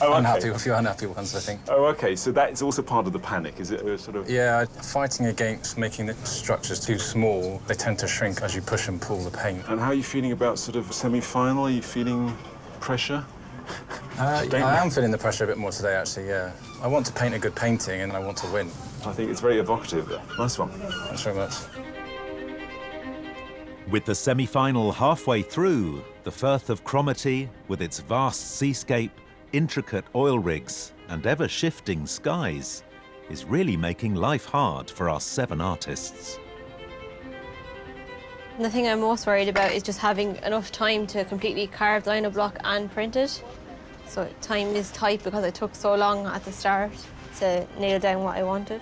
Oh, Unhappy, a few unhappy ones, I think. Oh, OK, so that's also part of the panic, is it? Sort of... Yeah, fighting against making the structures too small. They tend to shrink as you push and pull the paint. And how are you feeling about sort of semi-final? Are you feeling pressure? I am feeling the pressure a bit more today, actually, yeah. I want to paint a good painting and I want to win. I think it's very evocative there. Nice one. Thanks very much. With the semi-final halfway through, the Firth of Cromarty, with its vast seascape, intricate oil rigs and ever-shifting skies, is really making life hard for our 7 artists. The thing I'm most worried about is just having enough time to completely carve the lino block and print it. So time is tight because it took so long at the start to nail down what I wanted.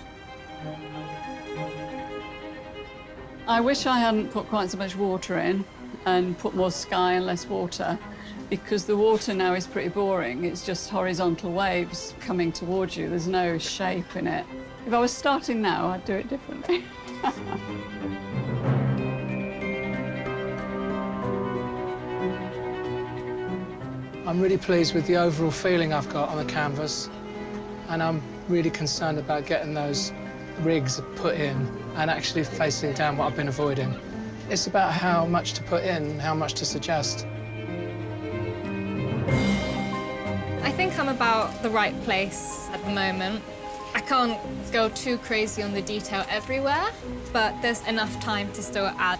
I wish I hadn't put quite so much water in and put more sky and less water, because the water now is pretty boring. It's just horizontal waves coming towards you. There's no shape in it. If I was starting now, I'd do it differently. I'm really pleased with the overall feeling I've got on the canvas, and I'm really concerned about getting those rigs put in and actually facing down what I've been avoiding. It's about how much to put in, how much to suggest. I think I'm about the right place at the moment. I can't go too crazy on the detail everywhere, but there's enough time to still add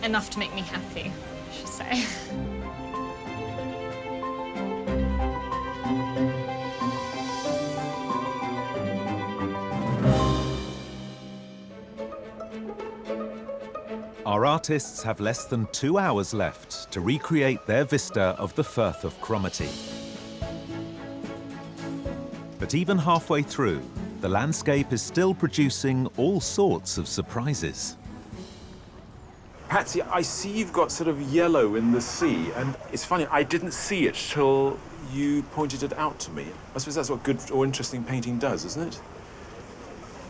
enough to make me happy, I should say. Our artists have less than 2 hours left to recreate their vista of the Firth of Cromarty. But even halfway through, the landscape is still producing all sorts of surprises. Patsy, I see you've got sort of yellow in the sea, and it's funny, I didn't see it till you pointed it out to me. I suppose that's what good or interesting painting does, isn't it?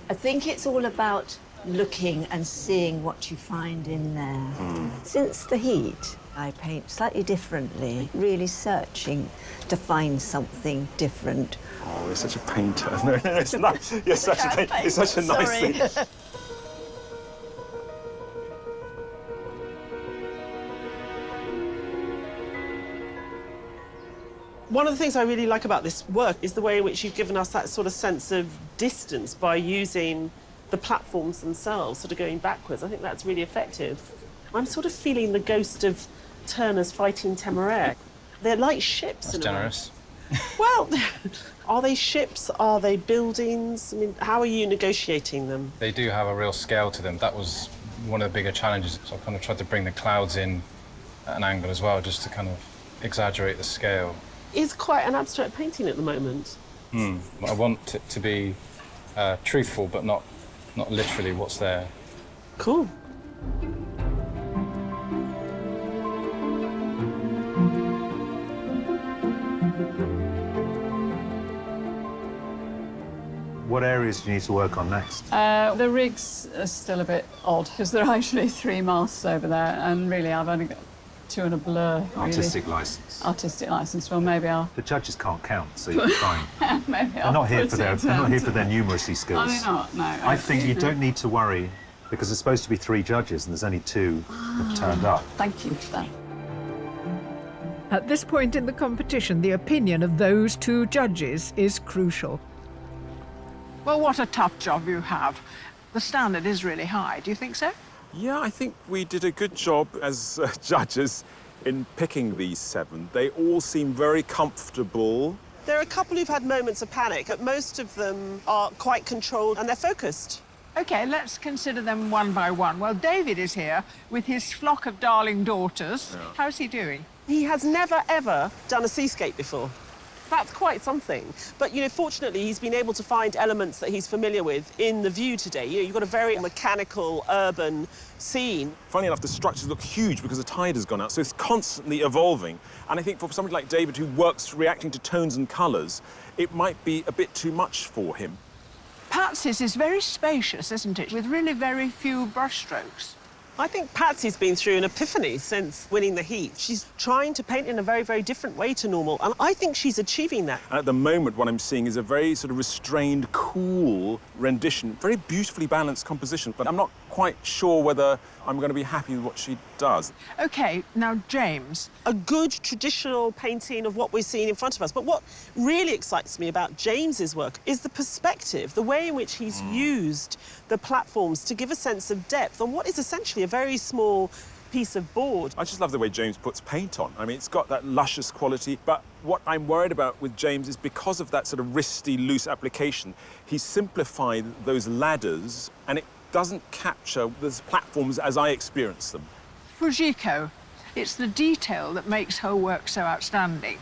I think it's all about looking and seeing what you find in there. Since the heat, I paint slightly differently, really searching to find something different. Oh, you're such a painter. No, it's nice. You're such a painter. It's such a nice thing. One of the things I really like about this work is the way in which you've given us that sort of sense of distance by using the platforms themselves, sort of going backwards. I think that's really effective. I'm sort of feeling the ghost of Turner's Fighting Temeraire. They're like ships. That's generous. Well, are they ships? Are they buildings? I mean, how are you negotiating them? They do have a real scale to them. That was one of the bigger challenges. So I kind of tried to bring the clouds in at an angle as well, just to kind of exaggerate the scale. It's quite an abstract painting at the moment. I want it to be truthful, but not literally what's there. Cool. What areas do you need to work on next? The rigs are still a bit odd because there are actually 3 masts over there, and really I've only got 2 and a blur. Artistic licence. Artistic licence. Well, maybe I'll. The judges can't count, so you're fine. Maybe They're I'll not here put for their. it They're not here down for their to- numeracy skills. Are they not? No. I think you don't need to worry because there's supposed to be 3 judges and there's only 2 have turned up. Thank you for that. At this point in the competition, the opinion of those 2 judges is crucial. Well, what a tough job you have. The standard is really high. Do you think so? Yeah, I think we did a good job as judges in picking these 7. They all seem very comfortable. There are a couple who've had moments of panic, but most of them are quite controlled and they're focused. OK, let's consider them one by one. Well, David is here with his flock of darling daughters. Yeah. How's he doing? He has never, ever done a seascape before. That's quite something. But, you know, fortunately, he's been able to find elements that he's familiar with in the view today. You know, you've got a very mechanical, urban scene. Funny enough, the structures look huge because the tide has gone out, so it's constantly evolving. And I think for somebody like David, who works reacting to tones and colours, it might be a bit too much for him. Patsy's is very spacious, isn't it? With really very few brushstrokes. I think Patsy's been through an epiphany since winning the heat. She's trying to paint in a very, very different way to normal, and I think she's achieving that. And at the moment, what I'm seeing is a very sort of restrained, cool rendition, very beautifully balanced composition, but I'm not quite sure whether I'm going to be happy with what she does. OK, now, James. A good traditional painting of what we're seeing in front of us. But what really excites me about James's work is the perspective, the way in which he's used the platforms to give a sense of depth on what is essentially a very small piece of board. I just love the way James puts paint on. I mean, it's got that luscious quality, but what I'm worried about with James is because of that sort of wristy, loose application, he's simplified those ladders, and it doesn't capture those platforms as I experience them. Fujico, it's the detail that makes her work so outstanding.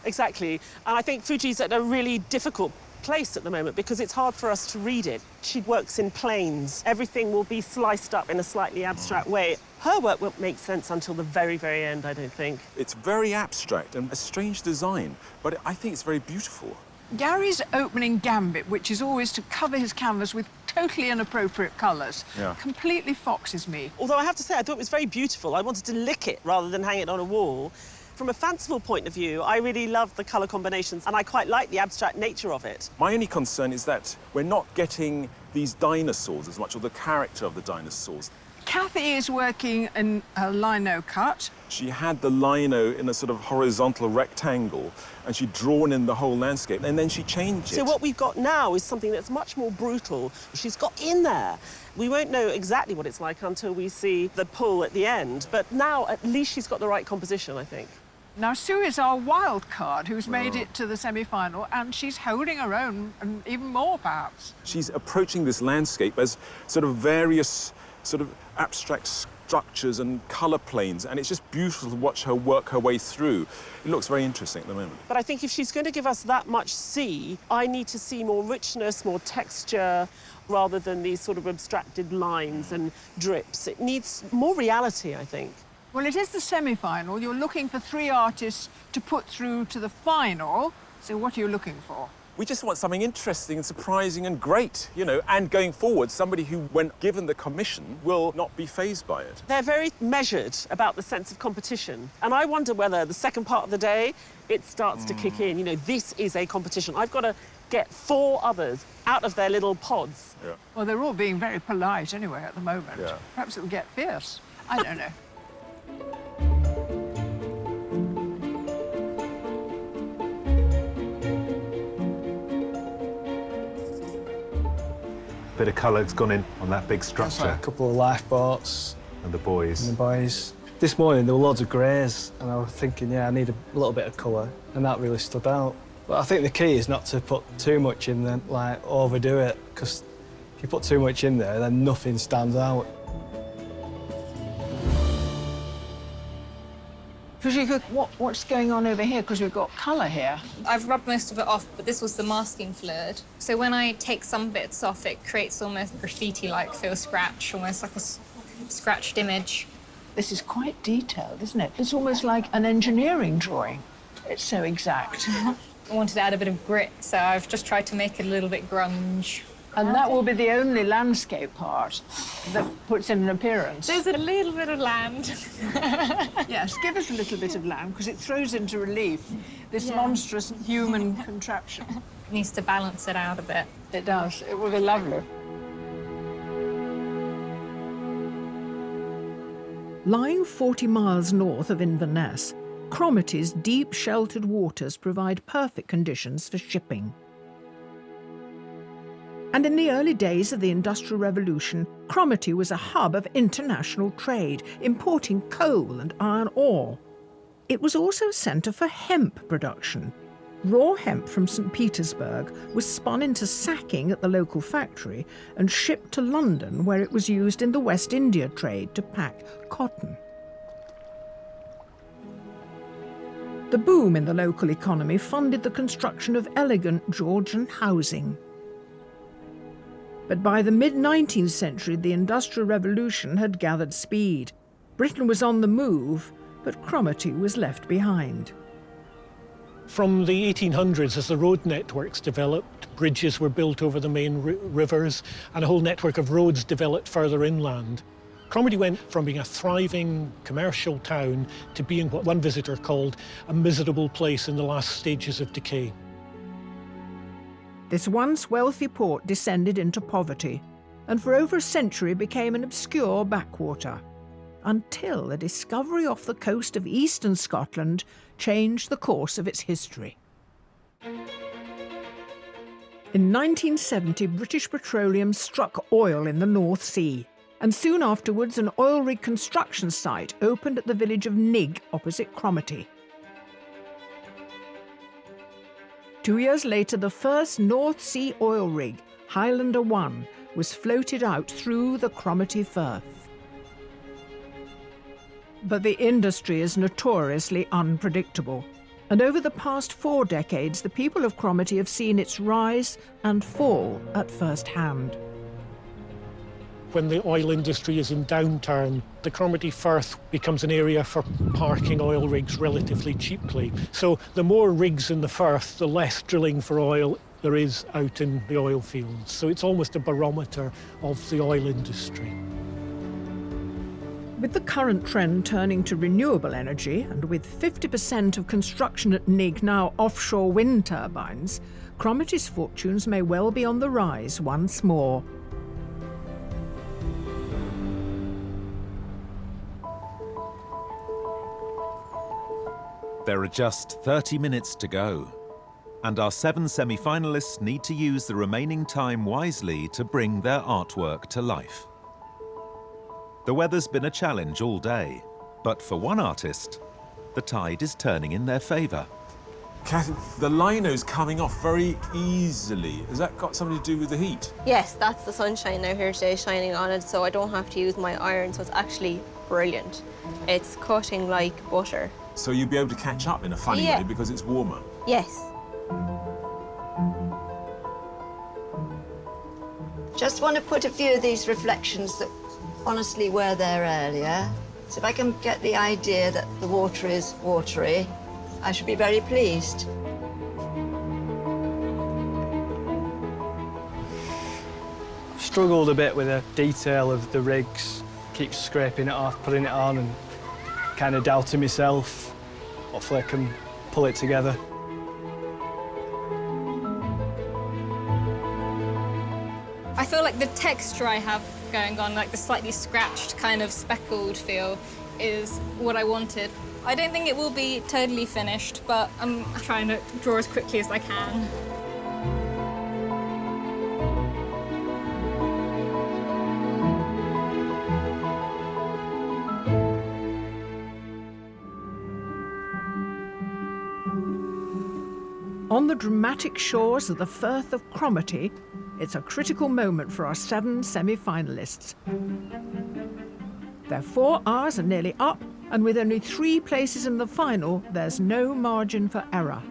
Exactly. And I think Fuji's at a really difficult place at the moment because it's hard for us to read it. She works in planes. Everything will be sliced up in a slightly abstract way. Her work won't make sense until the very, very end, I don't think. It's very abstract and a strange design, but I think it's very beautiful. Gary's opening gambit, which is always to cover his canvas with totally inappropriate colours, completely foxes me. Although I have to say, I thought it was very beautiful. I wanted to lick it rather than hang it on a wall. From a fanciful point of view, I really love the colour combinations and I quite like the abstract nature of it. My only concern is that we're not getting these dinosaurs as much, or the character of the dinosaurs. Kathy is working in a lino cut. She had the lino in a sort of horizontal rectangle, and she'd drawn in the whole landscape, and then she changed it. So what we've got now is something that's much more brutal. She's got in there. We won't know exactly what it's like until we see the pull at the end, but now at least she's got the right composition, I think. Now, Sue is our wild card who's made it to the semi-final, and she's holding her own, and even more, perhaps. She's approaching this landscape as sort of various sort of abstract structures and colour planes, and it's just beautiful to watch her work her way through. It looks very interesting at the moment. But I think if she's going to give us that much sea, I need to see more richness, more texture, rather than these sort of abstracted lines and drips. It needs more reality, I think. Well, it is the semi-final. You're looking for 3 artists to put through to the final. So what are you looking for? We just want something interesting and surprising and great, you know, and going forward, somebody who, when given the commission, will not be fazed by it. They're very measured about the sense of competition. And I wonder whether the second part of the day, it starts to kick in. You know, this is a competition. I've got to get 4 others out of their little pods. Yeah. Well, they're all being very polite anyway at the moment. Yeah. Perhaps it'll get fierce. I don't know. Bit of colour's gone in on that big structure. Like a couple of lifeboats. And the boys. And the boys. This morning there were loads of greys, and I was thinking, yeah, I need a little bit of colour, and that really stood out. But I think the key is not to put too much in there, like overdo it, because if you put too much in there, then nothing stands out. Fujico, what's going on over here? Because we've got colour here. I've rubbed most of it off, but this was the masking fluid. So when I take some bits off, it creates almost graffiti-like feel scratch, almost like a scratched image. This is quite detailed, isn't it? It's almost like an engineering drawing. It's so exact. I wanted to add a bit of grit, so I've just tried to make it a little bit grunge. And that will be the only landscape part that puts in an appearance. There's a little bit of land. Yes, give us a little bit of land, because it throws into relief this monstrous human contraption. It needs to balance it out a bit. It does. It will be lovely. Lying 40 miles north of Inverness, Cromarty's deep sheltered waters provide perfect conditions for shipping. And in the early days of the Industrial Revolution, Cromarty was a hub of international trade, importing coal and iron ore. It was also a centre for hemp production. Raw hemp from St. Petersburg was spun into sacking at the local factory and shipped to London, where it was used in the West India trade to pack cotton. The boom in the local economy funded the construction of elegant Georgian housing. But by the mid-19th century, the Industrial Revolution had gathered speed. Britain was on the move, but Cromarty was left behind. From the 1800s, as the road networks developed, bridges were built over the main rivers, and a whole network of roads developed further inland. Cromarty went from being a thriving commercial town to being what one visitor called a miserable place in the last stages of decay. This once wealthy port descended into poverty, and for over a century became an obscure backwater, until a discovery off the coast of eastern Scotland changed the course of its history. In 1970, British Petroleum struck oil in the North Sea, and soon afterwards an oil rig construction site opened at the village of Nigg opposite Cromarty. 2 years later, the first North Sea oil rig, Highlander 1, was floated out through the Cromarty Firth. But the industry is notoriously unpredictable, and over the past 4 decades, the people of Cromarty have seen its rise and fall at first hand. When the oil industry is in downturn, the Cromarty Firth becomes an area for parking oil rigs relatively cheaply. So the more rigs in the Firth, the less drilling for oil there is out in the oil fields. So it's almost a barometer of the oil industry. With the current trend turning to renewable energy, and with 50% of construction at Nigg now offshore wind turbines, Cromarty's fortunes may well be on the rise once more. There are just 30 minutes to go, and our 7 semi-finalists need to use the remaining time wisely to bring their artwork to life. The weather's been a challenge all day, but for one artist, the tide is turning in their favour. Kathy, the lino's coming off very easily. Has that got something to do with the heat? Yes, that's the sunshine now here today shining on it, so I don't have to use my iron, so it's actually brilliant. It's cutting like butter. So you'd be able to catch up in a funny Yeah. way because it's warmer. Yes. Just want to put a few of these reflections that honestly were there earlier. So if I can get the idea that the water is watery, I should be very pleased. Struggled a bit with the detail of the rigs. Keep scraping it off, putting it on, and kind of doubting myself. Hopefully I can pull it together. I feel like the texture I have going on, like the slightly scratched kind of speckled feel, is what I wanted. I don't think it will be totally finished, but I'm trying to draw as quickly as I can. On the dramatic shores of the Firth of Cromarty, it's a critical moment for our 7 semi-finalists. Their 4 hours are nearly up, and with only 3 places in the final, there's no margin for error.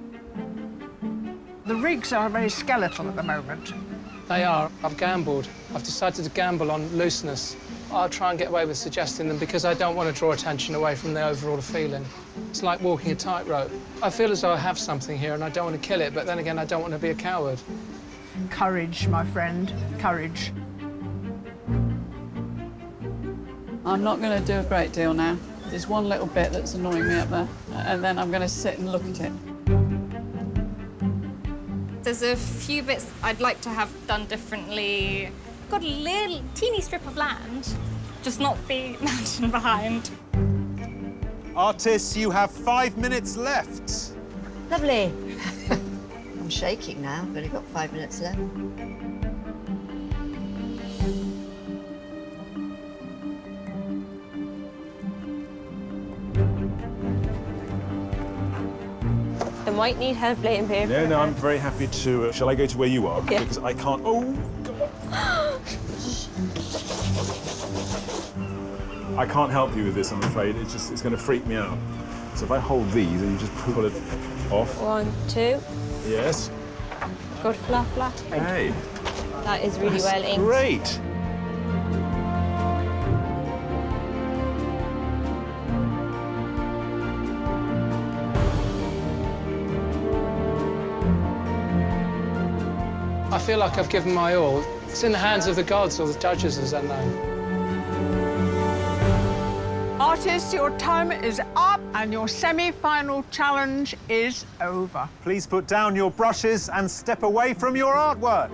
The rigs are very skeletal at the moment. They are. I've gambled. I've decided to gamble on looseness. I'll try and get away with suggesting them because I don't want to draw attention away from the overall feeling. It's like walking a tightrope. I feel as though I have something here and I don't want to kill it, but then again, I don't want to be a coward. Courage, my friend, courage. I'm not going to do a great deal now. There's one little bit that's annoying me up there, and then I'm going to sit and look at it. There's a few bits I'd like to have done differently. Got a little teeny strip of land, just not the mountain behind. Artists, you have 5 minutes left. Lovely. I'm shaking now. I've only got 5 minutes left. I might need help laying paper. No, I'm very happy to. Shall I go to where you are? Yeah. Because I can't. Oh, God. I can't help you with this, I'm afraid. It's going to freak me out. So if I hold these and you just pull it off. 1, 2. Yes. Good flat. Hey. That is really That's well inked. Great. I feel like I've given my all. It's in the hands of the gods or the judges, as I know. Artists, your time is up and your semi-final challenge is over. Please put down your brushes and step away from your artwork.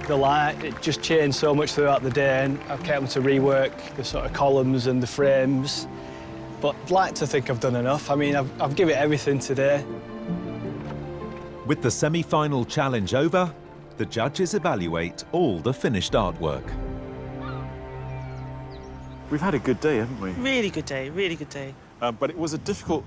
The light, it just changed so much throughout the day, and I've kept to rework the sort of columns and the frames. But I'd like to think I've done enough. I mean, I've given it everything today. With the semi-final challenge over, the judges evaluate all the finished artwork. We've had a good day, haven't we? Really good day, really good day. But it was a difficult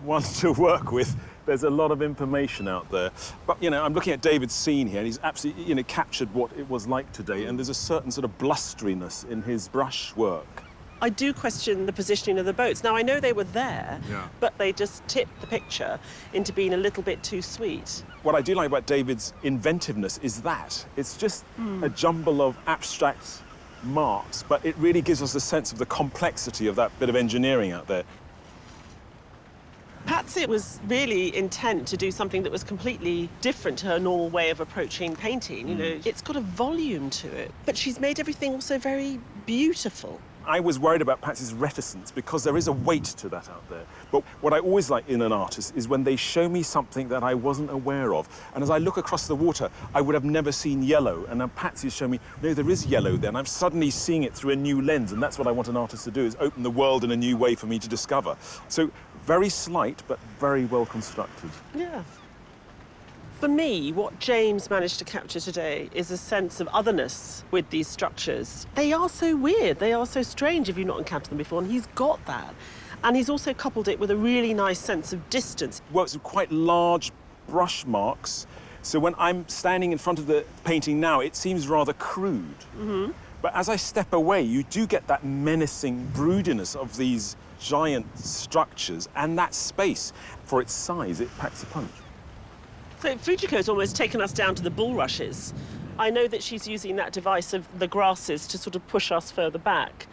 one to work with. There's a lot of information out there. But, you know, I'm looking at David's scene here, and he's absolutely, you know, captured what it was like today, and there's a certain sort of blusteriness in his brush work. I do question the positioning of the boats. Now, I know they were there, Yeah. but they just tipped the picture into being a little bit too sweet. What I do like about David's inventiveness is that it's just a jumble of abstract marks, but it really gives us a sense of the complexity of that bit of engineering out there. Patsy was really intent to do something that was completely different to her normal way of approaching painting. You know, it's got a volume to it, but she's made everything also very beautiful. I was worried about Patsy's reticence because there is a weight to that out there. But what I always like in an artist is when they show me something that I wasn't aware of. And as I look across the water, I would have never seen yellow. And now Patsy's shown me, no, there is yellow there. And I'm suddenly seeing it through a new lens. And that's what I want an artist to do, is open the world in a new way for me to discover. So very slight, but very well constructed. Yeah. For me, what James managed to capture today is a sense of otherness with these structures. They are so weird, they are so strange if you've not encountered them before, and he's got that. And he's also coupled it with a really nice sense of distance. Works with quite large brush marks. So when I'm standing in front of the painting now, it seems rather crude. But as I step away, you do get that menacing broodiness of these giant structures, and that space, for its size, it packs a punch. So Fujico's almost taken us down to the bulrushes. I know that she's using that device of the grasses to sort of push us further back,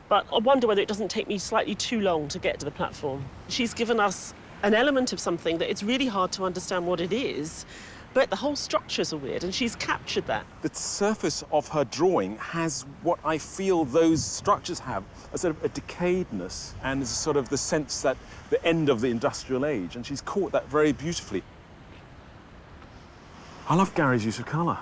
but I wonder whether it doesn't take me slightly too long to get to the platform. She's given us an element of something that it's really hard to understand what it is, but the whole structures are weird, and she's captured that. The surface of her drawing has what I feel those structures have, a sort of a decayedness and sort of the sense that the end of the industrial age, and she's caught that very beautifully. I love Gary's use of colour.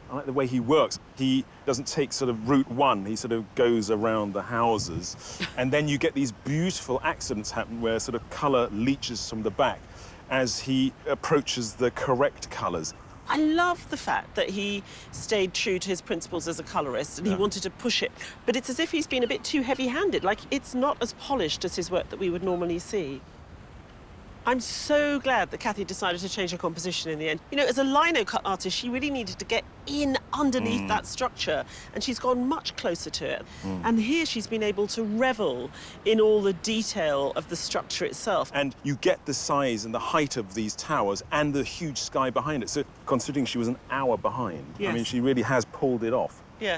I like the way he works. He doesn't take sort of route one, he sort of goes around the houses, and then you get these beautiful accidents happen where sort of colour leaches from the back as he approaches the correct colours. I love the fact that he stayed true to his principles as a colourist and he wanted to push it, but it's as if he's been a bit too heavy-handed, like it's not as polished as his work that we would normally see. I'm so glad that Kathy decided to change her composition in the end. You know, as a lino cut artist, she really needed to get in underneath that structure, and she's gone much closer to it. And here she's been able to revel in all the detail of the structure itself. And you get the size and the height of these towers and the huge sky behind it. So considering she was an hour behind, I mean, she really has pulled it off. Yeah.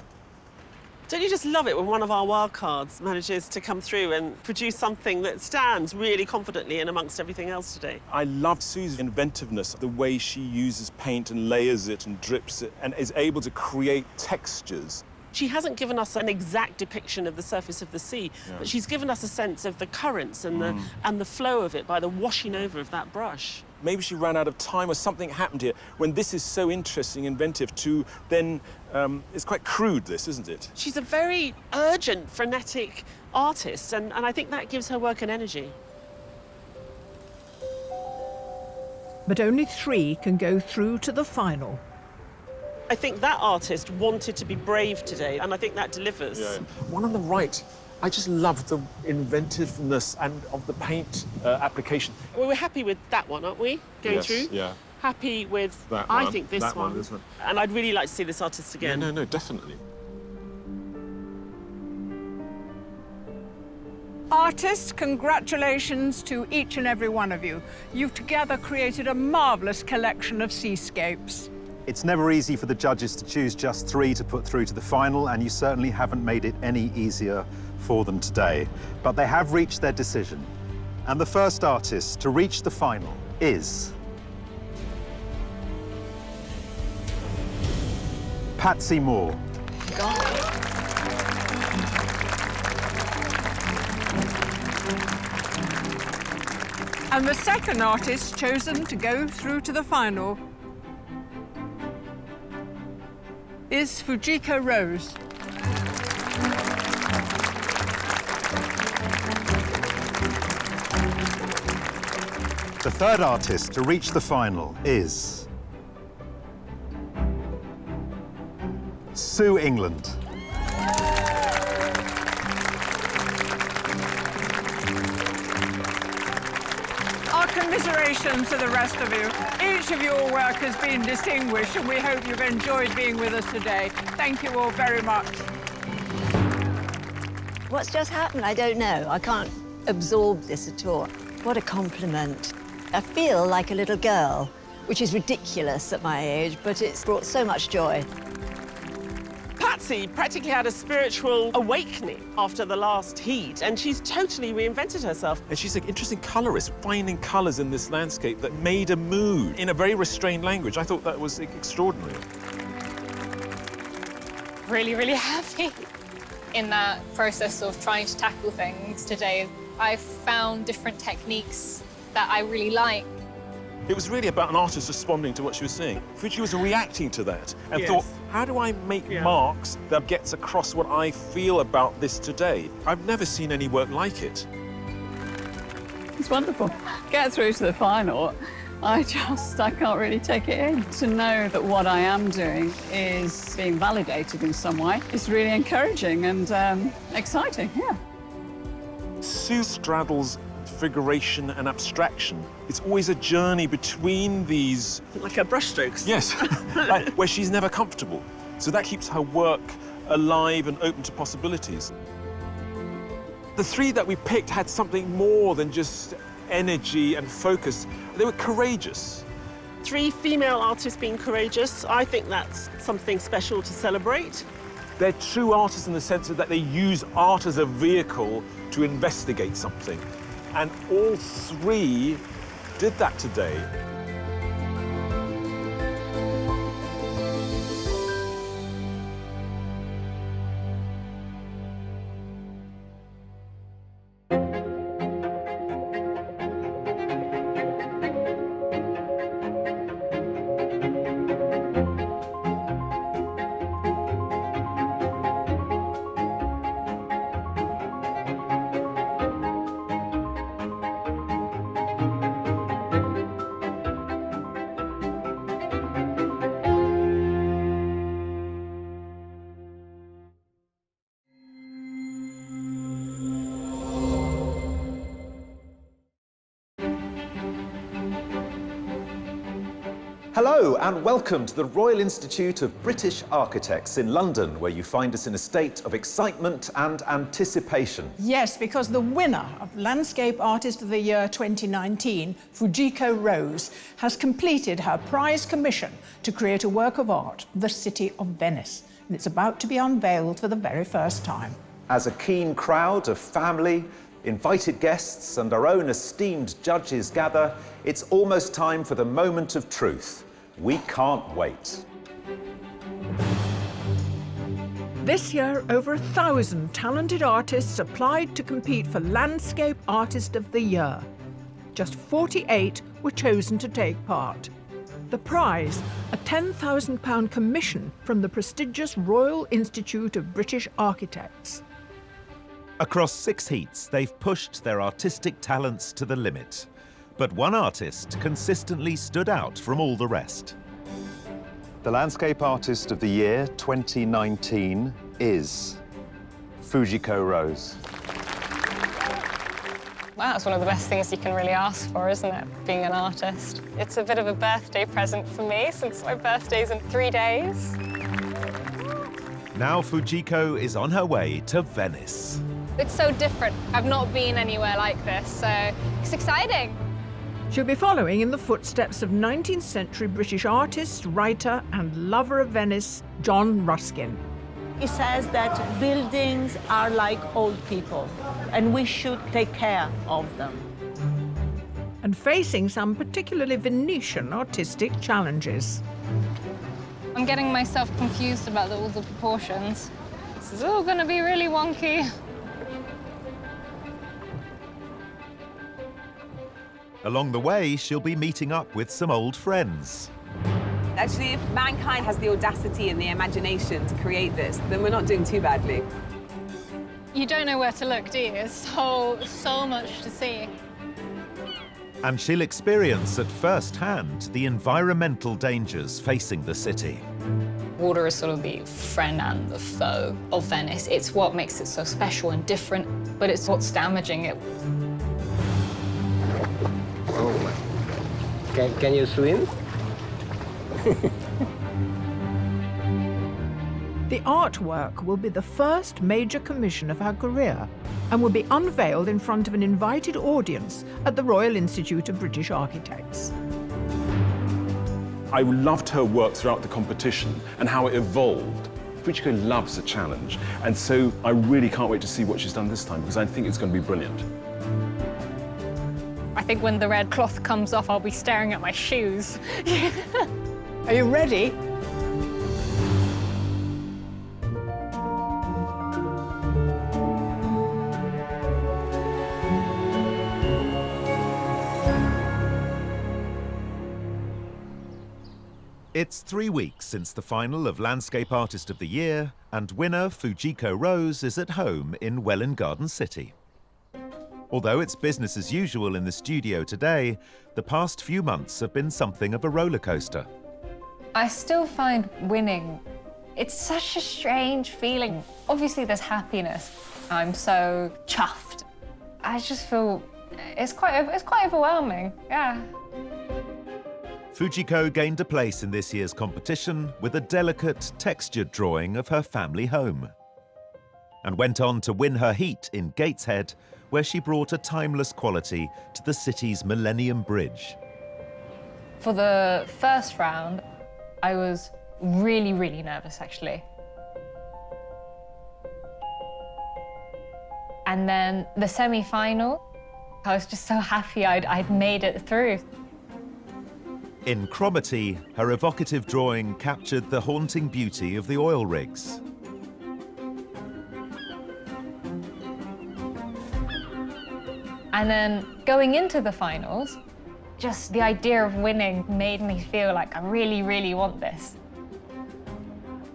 Don't you just love it when one of our wild cards manages to come through and produce something that stands really confidently in amongst everything else today? I love Sue's inventiveness, the way she uses paint and layers it and drips it and is able to create textures. She hasn't given us an exact depiction of the surface of the sea, but she's given us a sense of the currents and the flow of it by the washing over of that brush. Maybe she ran out of time or something happened here when this is so interesting, inventive, to then, it's quite crude, this, isn't it? She's a very urgent, frenetic artist, and I think that gives her work an energy. But only 3 can go through to the final. I think that artist wanted to be brave today, and I think that delivers. One on the right, I just love the inventiveness and of the paint application. Well, we're happy with that one, aren't we? Going through? Yeah. Happy with, That I one, think, this that one. this one. And I'd really like to see this artist again. No, definitely. Artists, congratulations to each and every one of you. You've together created a marvellous collection of seascapes. It's never easy for the judges to choose just 3 to put through to the final, and you certainly haven't made it any easier for them today. But they have reached their decision. And the first artist to reach the final is Patsy Moore. And the second artist chosen to go through to the final is Fujico Rose. The third artist to reach the final is Sue England. Our commiserations to the rest of you. Each of your work has been distinguished, and we hope you've enjoyed being with us today. Thank you all very much. What's just happened? I don't know. I can't absorb this at all. What a compliment. I feel like a little girl, which is ridiculous at my age, but it's brought so much joy. Patsy practically had a spiritual awakening after the last heat, and she's totally reinvented herself. And she's an interesting colorist, finding colors in this landscape that made a mood in a very restrained language. I thought that was extraordinary. Really, really happy. In that process of trying to tackle things today, I've found different techniques that I really like. It was really about an artist responding to what she was seeing. Fuji was reacting to that and thought, how do I make marks that gets across what I feel about this today? I've never seen any work like it. It's wonderful. Get through to the final. I can't really take it in. To know that what I am doing is being validated in some way is really encouraging and exciting, yeah. Monsu straddles figuration and abstraction. It's always a journey between these... Like her brushstrokes. Yes, like, where she's never comfortable. So that keeps her work alive and open to possibilities. The three that we picked had something more than just energy and focus. They were courageous. 3 female artists being courageous, I think that's something special to celebrate. They're true artists in the sense that they use art as a vehicle to investigate something. And all 3 did that today. Hello and welcome to the Royal Institute of British Architects in London, where you find us in a state of excitement and anticipation. Yes, because the winner of Landscape Artist of the Year 2019, Fujico Rose, has completed her prize commission to create a work of art, the city of Venice, and it's about to be unveiled for the very first time. As a keen crowd of family, invited guests and our own esteemed judges gather, it's almost time for the moment of truth. We can't wait. This year, over 1,000 talented artists applied to compete for Landscape Artist of the Year. Just 48 were chosen to take part. The prize, a £10,000 commission from the prestigious Royal Institute of British Architects. Across 6 heats, they've pushed their artistic talents to the limit. But one artist consistently stood out from all the rest. The Landscape Artist of the Year 2019 is Fujico Rose. Wow, it's one of the best things you can really ask for, isn't it, being an artist? It's a bit of a birthday present for me, since my birthday's in 3 days. Now Fujico is on her way to Venice. It's so different. I've not been anywhere like this, so it's exciting. She'll be following in the footsteps of 19th century British artist, writer and lover of Venice, John Ruskin. He says that buildings are like old people and we should take care of them. And facing some particularly Venetian artistic challenges. I'm getting myself confused about all the proportions. This is all going to be really wonky. Along the way, she'll be meeting up with some old friends. Actually, if mankind has the audacity and the imagination to create this, then we're not doing too badly. You don't know where to look, do you? There's so much to see. And she'll experience at first hand the environmental dangers facing the city. Water is sort of the friend and the foe of Venice. It's what makes it so special and different, but it's what's damaging it. Can you swim? The artwork will be the first major commission of her career and will be unveiled in front of an invited audience at the Royal Institute of British Architects. I loved her work throughout the competition and how it evolved. Fujico loves a challenge, and so I really can't wait to see what she's done this time, because I think it's going to be brilliant. I think when the red cloth comes off, I'll be staring at my shoes. Are you ready? It's 3 weeks since the final of Landscape Artist of the Year, and winner Fujico Rose is at home in Welwyn Garden City. Although it's business as usual in the studio today, the past few months have been something of a roller coaster. I still find winning, it's such a strange feeling. Obviously there's happiness. I'm so chuffed. I just feel it's quite overwhelming, yeah. Fujico gained a place in this year's competition with a delicate, textured drawing of her family home, and went on to win her heat in Gateshead, where she brought a timeless quality to the city's Millennium Bridge. For the first round, I was really, really nervous, actually. And then the semi-final, I was just so happy I'd made it through. In Cromarty, her evocative drawing captured the haunting beauty of the oil rigs. And then going into the finals, just the idea of winning made me feel like I really, really want this.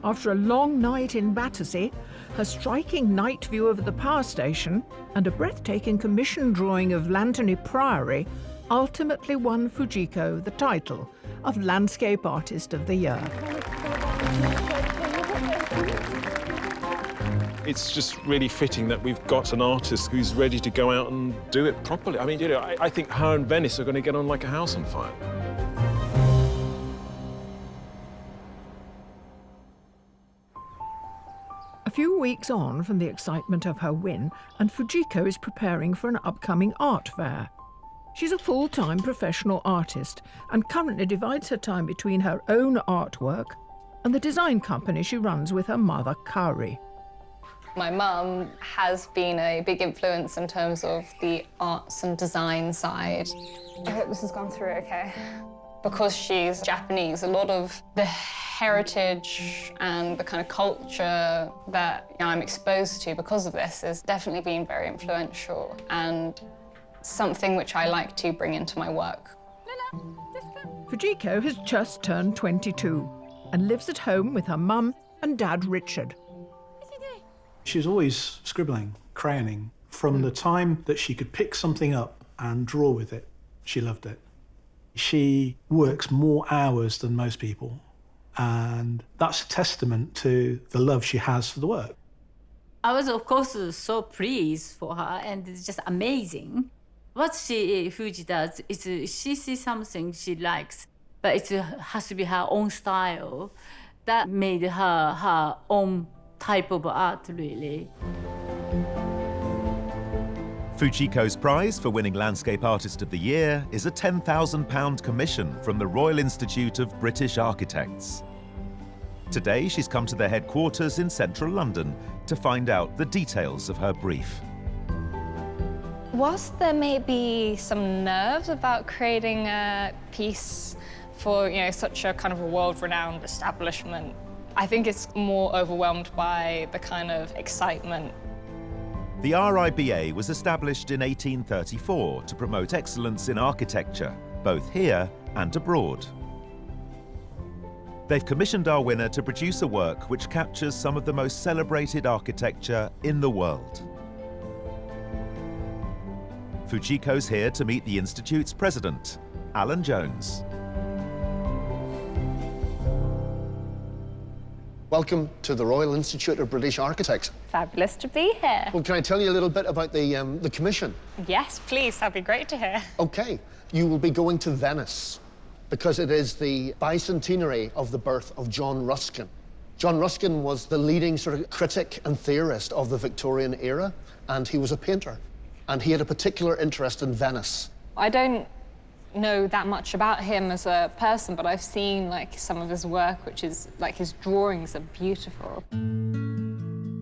After a long night in Battersea, her striking night view of the power station and a breathtaking commission drawing of Lanterney Priory ultimately won Fujico the title of Landscape Artist of the Year. It's just really fitting that we've got an artist who's ready to go out and do it properly. I mean, you know, I think her and Venice are going to get on like a house on fire. A few weeks on from the excitement of her win, and Fujico is preparing for an upcoming art fair. She's a full-time professional artist and currently divides her time between her own artwork and the design company she runs with her mother, Kari. My mum has been a big influence in terms of the arts and design side. I hope this has gone through okay. Because she's Japanese, a lot of the heritage and the kind of culture that I'm exposed to because of this has definitely been very influential and something which I like to bring into my work. Fujico has just turned 22 and lives at home with her mum and dad, Richard. She was always scribbling, crayoning. From the time that she could pick something up and draw with it, she loved it. She works more hours than most people, and that's a testament to the love she has for the work. I was, of course, so pleased for her, and it's just amazing. What Fuji does is she sees something she likes, but it has to be her own style. That made her own type of art, really. Fujico's prize for winning Landscape Artist of the Year is a £10,000 commission from the Royal Institute of British Architects. Today, she's come to their headquarters in central London to find out the details of her brief. Whilst there may be some nerves about creating a piece for, you know, such a kind of a world-renowned establishment, I think it's more overwhelmed by the kind of excitement. The RIBA was established in 1834 to promote excellence in architecture, both here and abroad. They've commissioned our winner to produce a work which captures some of the most celebrated architecture in the world. Fujico's here to meet the Institute's president, Alan Jones. Welcome to the Royal Institute of British Architects. Fabulous to be here. Well, can I tell you a little bit about the commission? Yes, please, that'd be great to hear. Okay, you will be going to Venice because it is the bicentenary of the birth of John Ruskin. John Ruskin was the leading sort of critic and theorist of the Victorian era, and he was a painter. And he had a particular interest in Venice. I don't know that much about him as a person, but I've seen like some of his work, which is like his drawings are beautiful.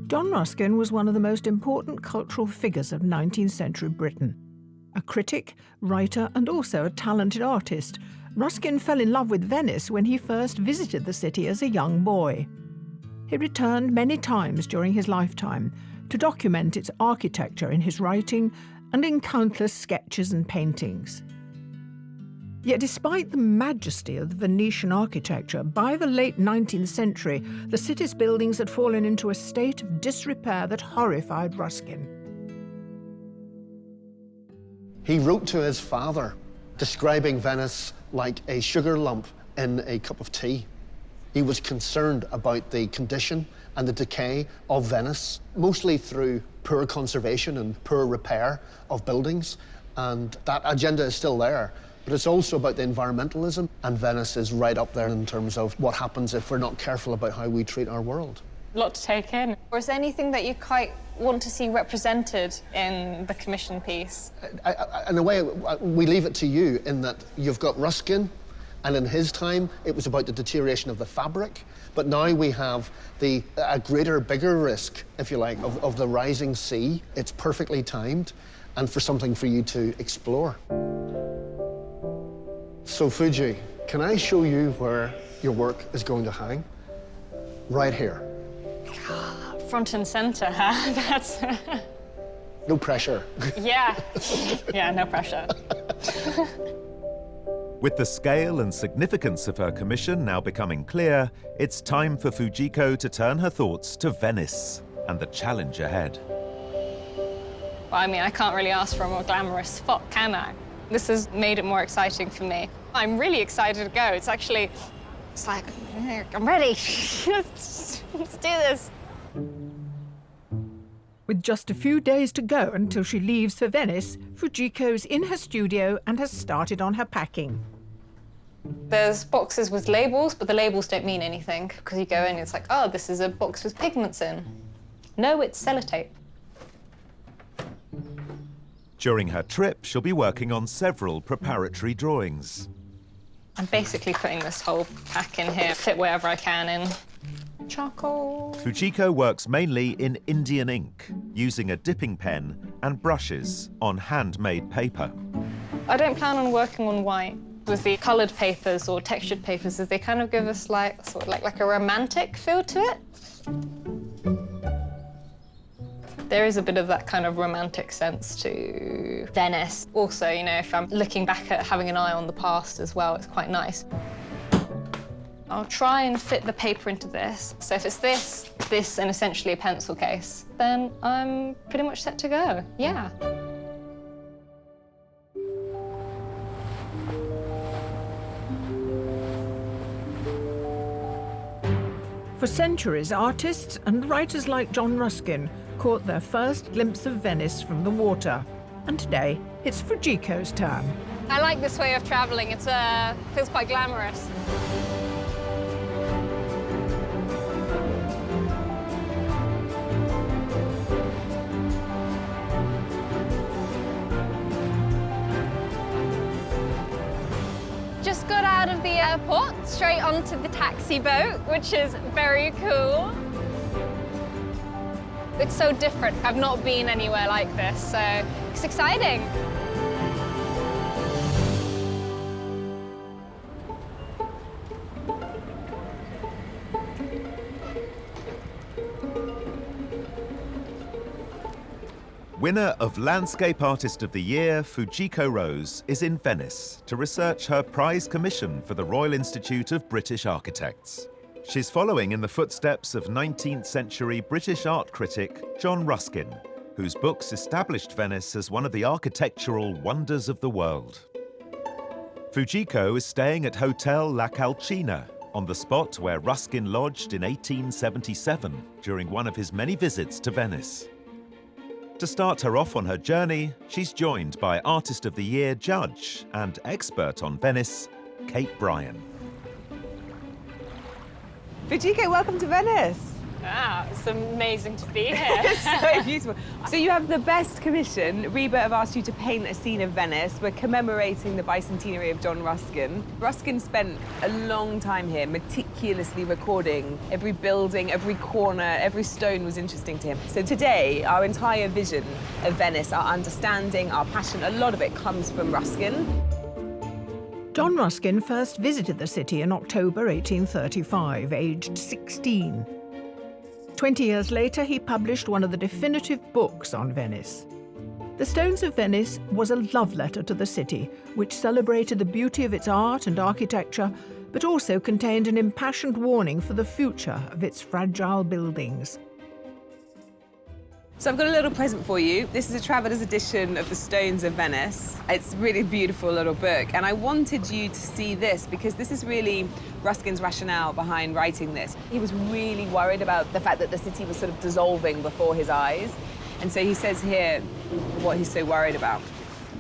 John Ruskin was one of the most important cultural figures of 19th century Britain. A critic, writer, and also a talented artist, Ruskin fell in love with Venice when he first visited the city as a young boy. He returned many times during his lifetime to document its architecture in his writing and in countless sketches and paintings. Yet despite the majesty of the Venetian architecture, by the late 19th century, the city's buildings had fallen into a state of disrepair that horrified Ruskin. He wrote to his father, describing Venice like a sugar lump in a cup of tea. He was concerned about the condition and the decay of Venice, mostly through poor conservation and poor repair of buildings. And that agenda is still there. But it's also about the environmentalism, and Venice is right up there in terms of what happens if we're not careful about how we treat our world. A lot to take in. Or is there anything that you quite want to see represented in the commission piece? In a way, we leave it to you in that you've got Ruskin, and in his time, it was about the deterioration of the fabric. But now we have a greater, bigger risk, if you like, of the rising sea. It's perfectly timed, and for something for you to explore. So, Fuji, can I show you where your work is going to hang? Right here. Front and center, huh? That's... No pressure. Yeah. Yeah, no pressure. With the scale and significance of her commission now becoming clear, it's time for Fujico to turn her thoughts to Venice and the challenge ahead. Well, I mean, I can't really ask for a more glamorous spot, can I? This has made it more exciting for me. I'm really excited to go. It's like, I'm ready. Let's do this. With just a few days to go until she leaves for Venice, Fujico's in her studio and has started on her packing. There's boxes with labels, but the labels don't mean anything because you go in, it's like, oh, this is a box with pigments in. No, it's sellotape. During her trip, she'll be working on several preparatory drawings. I'm basically putting this whole pack in here, fit wherever I can in. Charcoal. Fujico works mainly in Indian ink, using a dipping pen and brushes on handmade paper. I don't plan on working on white. With the coloured papers or textured papers, they kind of give us like a romantic feel to it. There is a bit of that kind of romantic sense to Venice. Also, you know, if I'm looking back at having an eye on the past as well, it's quite nice. I'll try and fit the paper into this. So if it's this, and essentially a pencil case, then I'm pretty much set to go, yeah. For centuries, artists and writers like John Ruskin caught their first glimpse of Venice from the water. And today, it's Fujico's turn. I like this way of travelling. It feels quite glamorous. Just got out of the airport, straight onto the taxi boat, which is very cool. It's so different. I've not been anywhere like this, so it's exciting. Winner of Landscape Artist of the Year, Fujico Rose, is in Venice to research her prize commission for the Royal Institute of British Architects. She's following in the footsteps of 19th century British art critic John Ruskin, whose books established Venice as one of the architectural wonders of the world. Fujico is staying at Hotel La Calcina, on the spot where Ruskin lodged in 1877 during one of his many visits to Venice. To start her off on her journey, she's joined by Artist of the Year judge and expert on Venice, Kate Bryan. Fujico, welcome to Venice. Ah, it's amazing to be here. It's so beautiful. So you have the best commission. Reba have asked you to paint a scene of Venice. We're commemorating the bicentenary of John Ruskin. Ruskin spent a long time here, meticulously recording every building, every corner, every stone was interesting to him. So today, our entire vision of Venice, our understanding, our passion, a lot of it comes from Ruskin. John Ruskin first visited the city in October 1835, aged 16. 20 years later, he published one of the definitive books on Venice. The Stones of Venice was a love letter to the city, which celebrated the beauty of its art and architecture, but also contained an impassioned warning for the future of its fragile buildings. So I've got a little present for you. This is a traveller's edition of The Stones of Venice. It's a really beautiful little book, and I wanted you to see this because this is really Ruskin's rationale behind writing this. He was really worried about the fact that the city was sort of dissolving before his eyes, and so he says here what he's so worried about.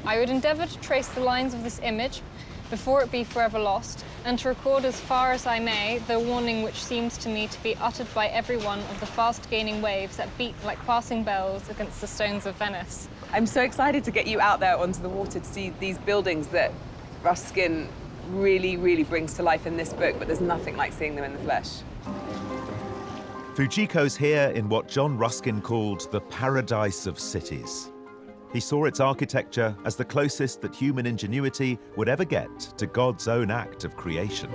I would endeavour to trace the lines of this image before it be forever lost, and to record as far as I may the warning which seems to me to be uttered by every one of the fast-gaining waves that beat like passing bells against the stones of Venice. I'm so excited to get you out there onto the water to see these buildings that Ruskin really, really brings to life in this book, but there's nothing like seeing them in the flesh. Fujico's here in what John Ruskin called the paradise of cities. He saw its architecture as the closest that human ingenuity would ever get to God's own act of creation.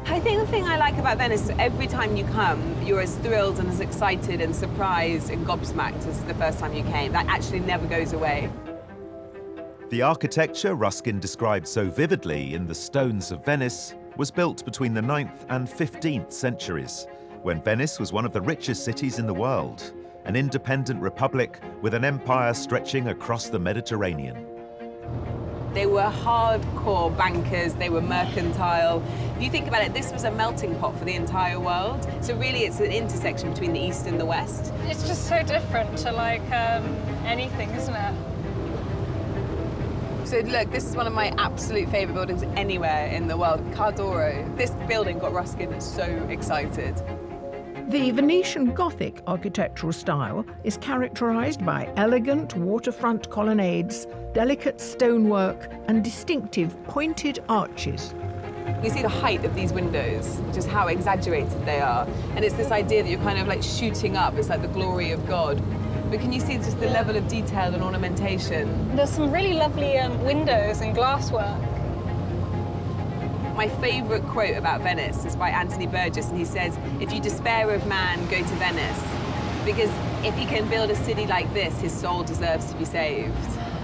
I think the thing I like about Venice is every time you come, you're as thrilled and as excited and surprised and gobsmacked as the first time you came. That actually never goes away. The architecture Ruskin described so vividly in The Stones of Venice was built between the 9th and 15th centuries, when Venice was one of the richest cities in the world, an independent republic with an empire stretching across the Mediterranean. They were hardcore bankers, they were mercantile. If you think about it, this was a melting pot for the entire world. So really it's an intersection between the East and the West. It's just so different to like anything, isn't it? So look, this is one of my absolute favourite buildings anywhere in the world, Cardoro. This building got Ruskin so excited. The Venetian Gothic architectural style is characterised by elegant waterfront colonnades, delicate stonework and distinctive pointed arches. You see the height of these windows, just how exaggerated they are. And it's this idea that you're kind of like shooting up, it's like the glory of God. But can you see just the level of detail and ornamentation? There's some really lovely windows and glasswork. My favourite quote about Venice is by Anthony Burgess, and he says, "If you despair of man, go to Venice. Because if he can build a city like this, his soul deserves to be saved."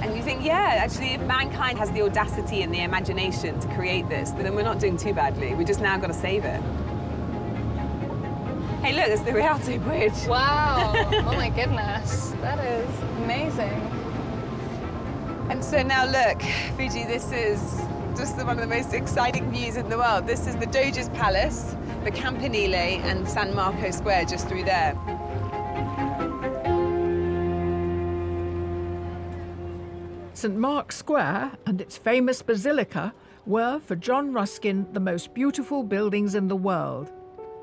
And you think, yeah, actually, if mankind has the audacity and the imagination to create this, then we're not doing too badly. We just now got to save it. Hey, look, there's the Rialto Bridge. Wow. Oh, my goodness. That is amazing. And so now, look, Fuji, this is just one of the most exciting views in the world. This is the Doge's Palace, the Campanile, and San Marco Square just through there. St Mark's Square and its famous basilica were, for John Ruskin, the most beautiful buildings in the world.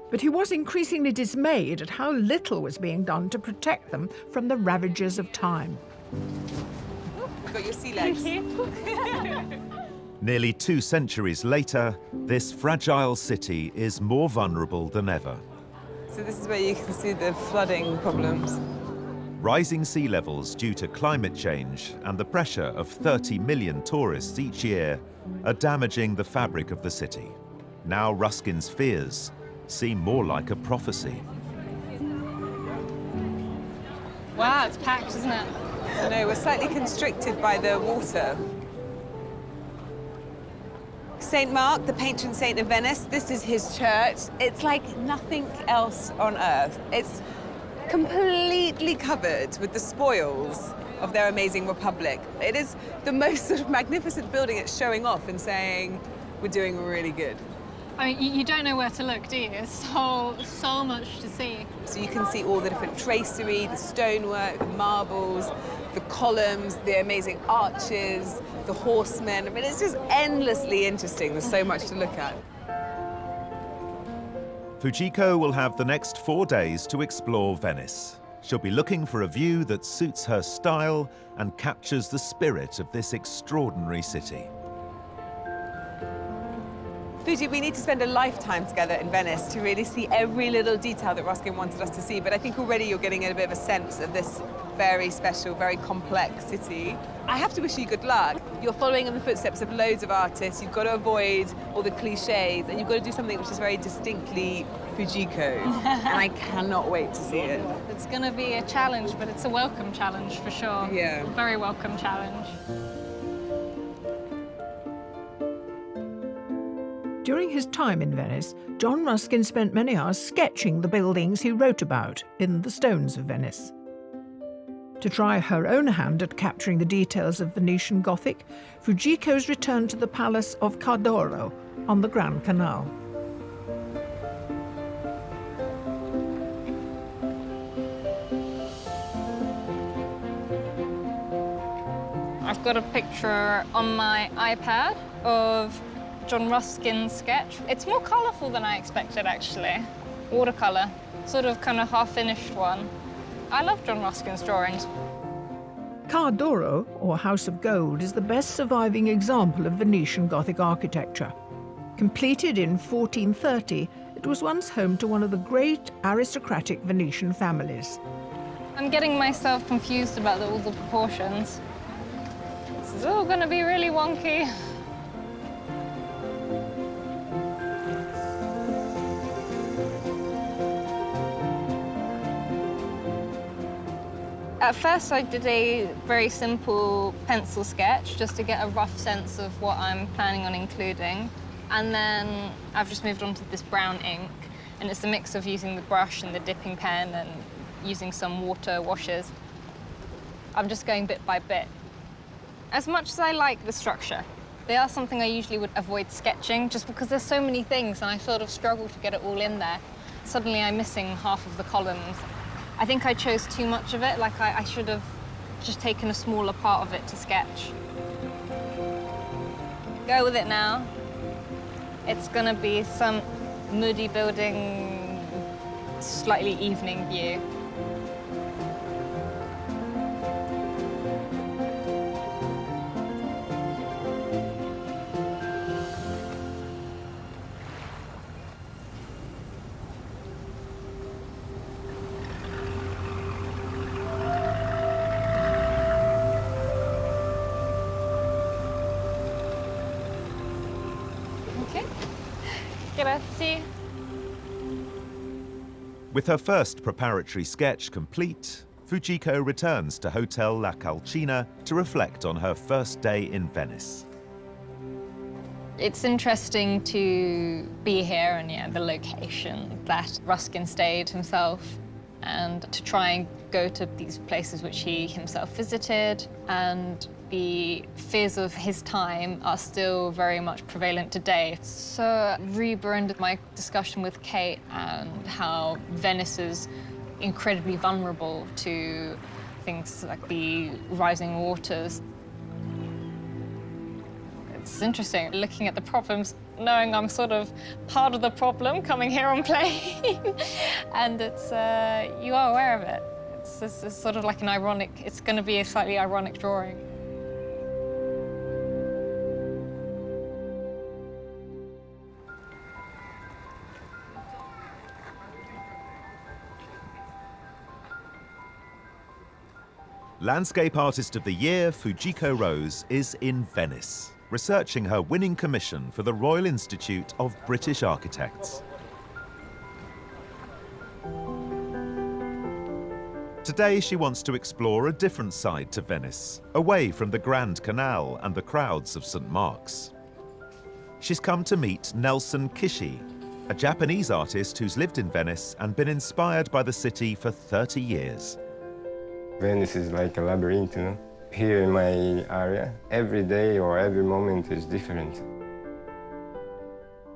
But he was increasingly dismayed at how little was being done to protect them from the ravages of time. You've got your sea legs. Nearly 2 centuries later, this fragile city is more vulnerable than ever. So this is where you can see the flooding problems. Rising sea levels due to climate change and the pressure of 30 million tourists each year are damaging the fabric of the city. Now Ruskin's fears seem more like a prophecy. Wow, it's packed, isn't it? I know, we're slightly constricted by the water. St. Mark, the patron saint of Venice, this is his church. It's like nothing else on earth. It's completely covered with the spoils of their amazing republic. It is the most sort of magnificent building. It's showing off and saying, we're doing really good. I mean, you don't know where to look, do you? There's so much to see. So you can see all the different tracery, the stonework, the marbles, the columns, the amazing arches, the horsemen. I mean, it's just endlessly interesting. There's so much to look at. Fujico will have the next 4 days to explore Venice. She'll be looking for a view that suits her style and captures the spirit of this extraordinary city. Fuji, we need to spend a lifetime together in Venice to really see every little detail that Ruskin wanted us to see. But I think already you're getting a bit of a sense of this very special, very complex city. I have to wish you good luck. You're following in the footsteps of loads of artists. You've got to avoid all the cliches, and you've got to do something which is very distinctly Fujico. And I cannot wait to see it. It's going to be a challenge, but it's a welcome challenge for sure. Yeah. Very welcome challenge. During his time in Venice, John Ruskin spent many hours sketching the buildings he wrote about in The Stones of Venice. To try her own hand at capturing the details of Venetian Gothic, Fujico's returned to the palace of Cardoro on the Grand Canal. I've got a picture on my iPad of John Ruskin's sketch. It's more colourful than I expected, actually. Watercolour, sort of kind of half-finished one. I love John Ruskin's drawings. Cardoro, or House of Gold, is the best surviving example of Venetian Gothic architecture. Completed in 1430, it was once home to one of the great aristocratic Venetian families. I'm getting myself confused about all the proportions. This is all going to be really wonky. At first, I did a very simple pencil sketch just to get a rough sense of what I'm planning on including. And then I've just moved on to this brown ink. And it's a mix of using the brush and the dipping pen and using some water washes. I'm just going bit by bit. As much as I like the structure, they are something I usually would avoid sketching just because there's so many things and I sort of struggle to get it all in there. Suddenly I'm missing half of the columns. I think I chose too much of it, like I should have just taken a smaller part of it to sketch. Go with it now. It's gonna be some moody building, slightly evening view. Grazie. With her first preparatory sketch complete, Fujico returns to Hotel La Calcina to reflect on her first day in Venice. It's interesting to be here and the location that Ruskin stayed himself, and to try and go to these places which he himself visited, and the fears of his time are still very much prevalent today. So rebranded my discussion with Kate and how Venice is incredibly vulnerable to things like the rising waters. It's interesting looking at the problems, knowing I'm sort of part of the problem coming here on plane. And it's, you are aware of it. It's sort of like an ironic, it's going to be a slightly ironic drawing. Landscape Artist of the Year, Fujico Rose, is in Venice, researching her winning commission for the Royal Institute of British Architects. Today, she wants to explore a different side to Venice, away from the Grand Canal and the crowds of St. Mark's. She's come to meet Nelson Kishi, a Japanese artist who's lived in Venice and been inspired by the city for 30 years. Venice is like a labyrinth, you know? Here in my area, every day or every moment is different.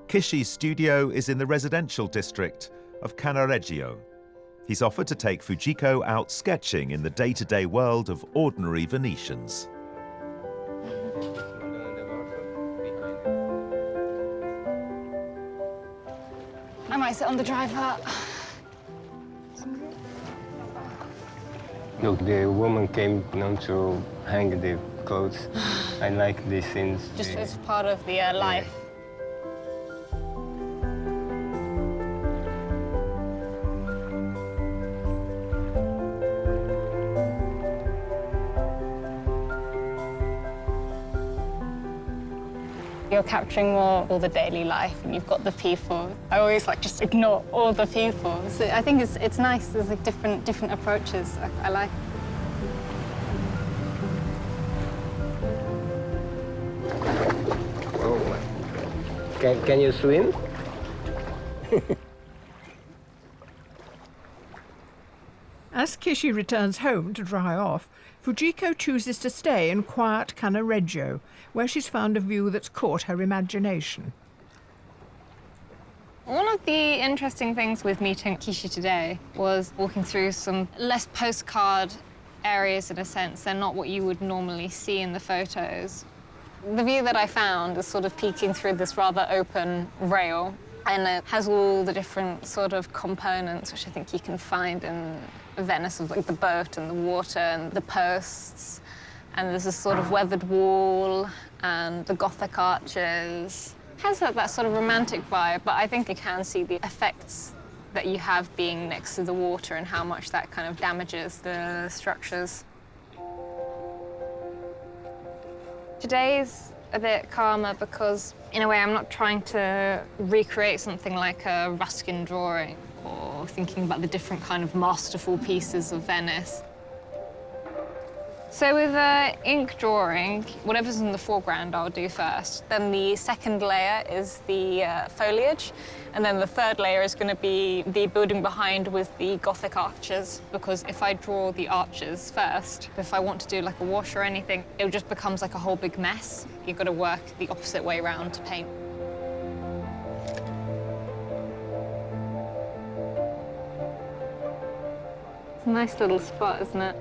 Kishi's studio is in the residential district of Cannaregio. He's offered to take Fujico out sketching in the day-to-day world of ordinary Venetians. I might sit on the driver. Look, the woman came to hang the clothes. I like these things. Just as part of the life. You're capturing more all the daily life, and you've got the people. I always just ignore all the people. So I think it's nice. There's different approaches. I like. Oh, can you swim? As Kishi returns home to dry off, Fujico chooses to stay in quiet Cannaregio, where she's found a view that's caught her imagination. One of the interesting things with meeting Kishi today was walking through some less postcard areas, in a sense. They're not what you would normally see in the photos. The view that I found is sort of peeking through this rather open rail, and it has all the different sort of components, which I think you can find in Venice, of the boat and the water and the posts. And there's this sort of weathered wall and the Gothic arches. It has that sort of romantic vibe, but I think you can see the effects that you have being next to the water and how much that kind of damages the structures. Today's a bit calmer because, in a way, I'm not trying to recreate something like a Ruskin drawing or thinking about the different kind of masterful pieces of Venice. So with ink drawing, whatever's in the foreground I'll do first. Then the second layer is the foliage. And then the third layer is going to be the building behind with the Gothic arches, because if I draw the arches first, if I want to do a wash or anything, it just becomes a whole big mess. You've got to work the opposite way around to paint. It's a nice little spot, isn't it?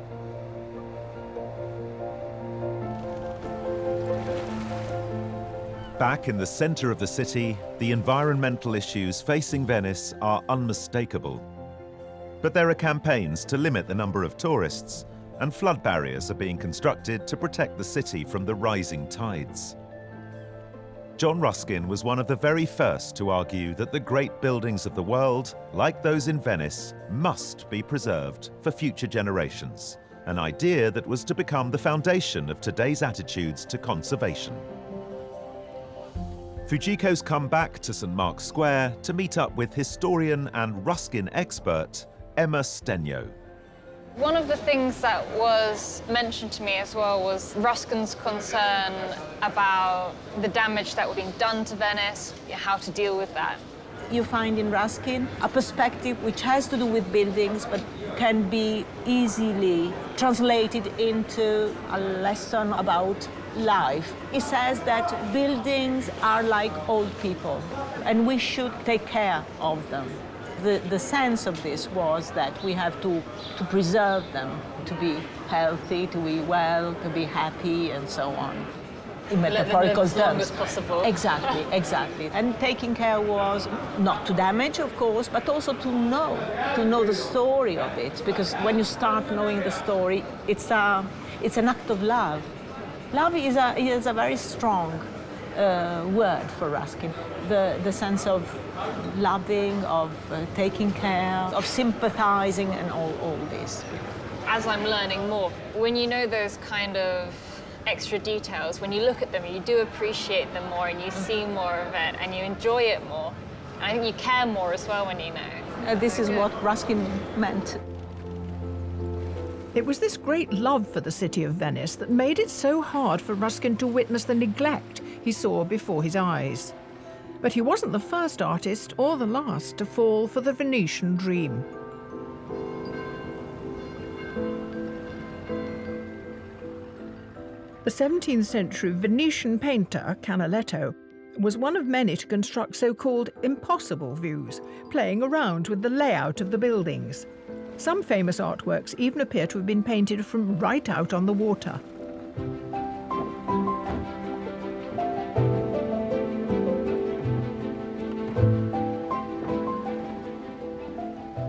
Back in the centre of the city, the environmental issues facing Venice are unmistakable. But there are campaigns to limit the number of tourists, and flood barriers are being constructed to protect the city from the rising tides. John Ruskin was one of the very first to argue that the great buildings of the world, like those in Venice, must be preserved for future generations, an idea that was to become the foundation of today's attitudes to conservation. Fujico's come back to St. Mark's Square to meet up with historian and Ruskin expert Emma Stenyo. One of the things that was mentioned to me as well was Ruskin's concern about the damage that was being done to Venice, how to deal with that. You find in Ruskin a perspective which has to do with buildings but can be easily translated into a lesson about life. He says that buildings are like old people and we should take care of them. The sense of this was that we have to preserve them, to be healthy, to be well, to be happy, and so on. In metaphorical terms. As long as possible. Exactly, exactly. And taking care was not to damage, of course, but also to know the story of it. Because when you start knowing the story, it's an act of love. Love is a very strong word for Ruskin. The sense of loving, of taking care, of sympathizing, and all this. As I'm learning more, when you know those kind of extra details, when you look at them, you do appreciate them more and you see more of it and you enjoy it more. And I think you care more as well when you know. This is what Ruskin meant. It was this great love for the city of Venice that made it so hard for Ruskin to witness the neglect he saw before his eyes. But he wasn't the first artist or the last to fall for the Venetian dream. The 17th century Venetian painter Canaletto was one of many to construct so-called impossible views, playing around with the layout of the buildings. Some famous artworks even appear to have been painted from right out on the water.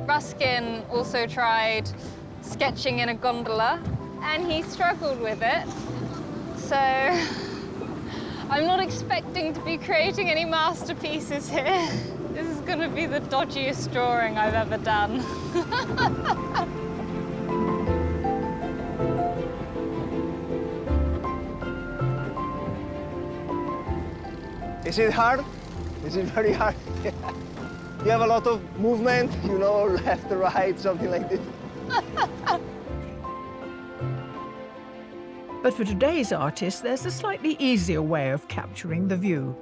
Ruskin also tried sketching in a gondola, and he struggled with it. So I'm not expecting to be creating any masterpieces here. This is going to be the dodgiest drawing I've ever done. Is it hard? Is it very hard? You have a lot of movement, you know, left, right, something like this. But for today's artists, there's a slightly easier way of capturing the view.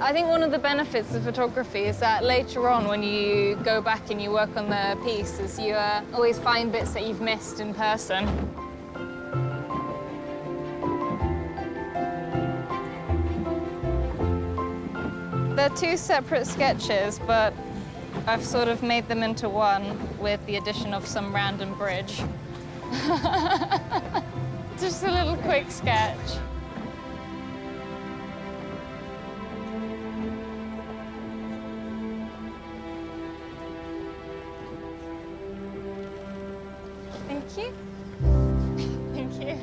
I think one of the benefits of photography is that later on, when you go back and you work on the piece, is you always find bits that you've missed in person. They're two separate sketches, but I've sort of made them into one with the addition of some random bridge. Just a little quick sketch. Thank you. Thank you.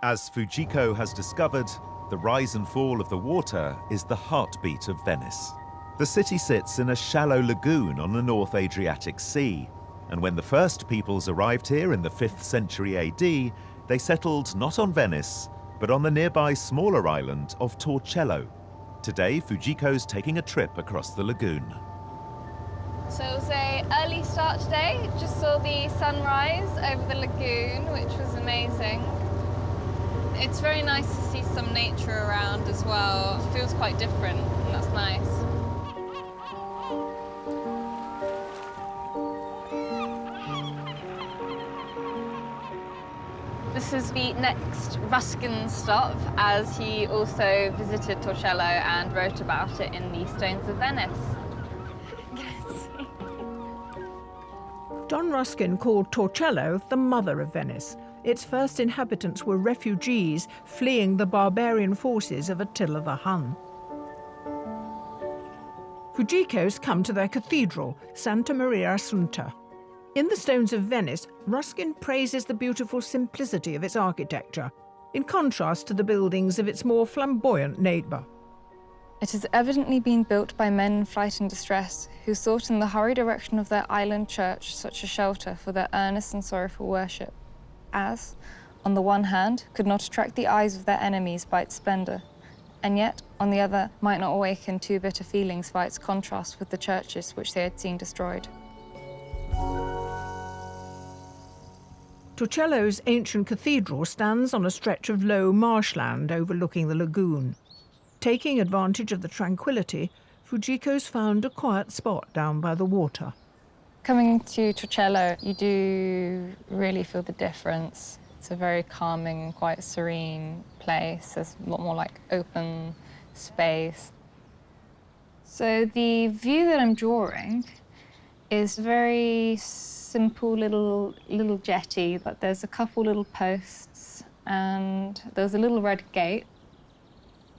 As Fujico has discovered, the rise and fall of the water is the heartbeat of Venice. The city sits in a shallow lagoon on the North Adriatic Sea, and when the first peoples arrived here in the 5th century AD, they settled not on Venice, but on the nearby smaller island of Torcello. Today, Fujico's taking a trip across the lagoon. So it was an early start today. Just saw the sunrise over the lagoon, which was amazing. It's very nice to see some nature around as well. It feels quite different, and that's nice. This is the next Ruskin stop, as he also visited Torcello and wrote about it in the Stones of Venice. Don Ruskin called Torcello the mother of Venice. Its first inhabitants were refugees fleeing the barbarian forces of Attila the Hun. Fujico's come to their cathedral, Santa Maria Assunta. In the Stones of Venice, Ruskin praises the beautiful simplicity of its architecture, in contrast to the buildings of its more flamboyant neighbour. It has evidently been built by men in flight and distress, who sought in the hurried erection of their island church such a shelter for their earnest and sorrowful worship, as, on the one hand, could not attract the eyes of their enemies by its splendour, and yet, on the other, might not awaken too bitter feelings by its contrast with the churches which they had seen destroyed. Torcello's ancient cathedral stands on a stretch of low marshland overlooking the lagoon. Taking advantage of the tranquility, Fujico's found a quiet spot down by the water. Coming to Torcello, you do really feel the difference. It's a very calming, quite serene place. There's a lot more like open space. So the view that I'm drawing is very simple little jetty, but there's a couple little posts and there's a little red gate.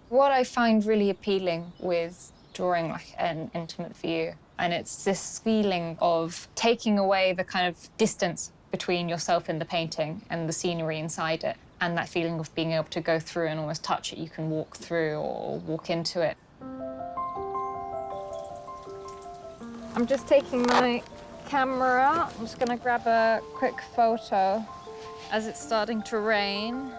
What I find really appealing with drawing like an intimate view, and it's this feeling of taking away the kind of distance between yourself and the painting and the scenery inside it, and that feeling of being able to go through and almost touch it. You can walk through or walk into it. I'm just taking my camera out. I'm just going to grab a quick photo as it's starting to rain.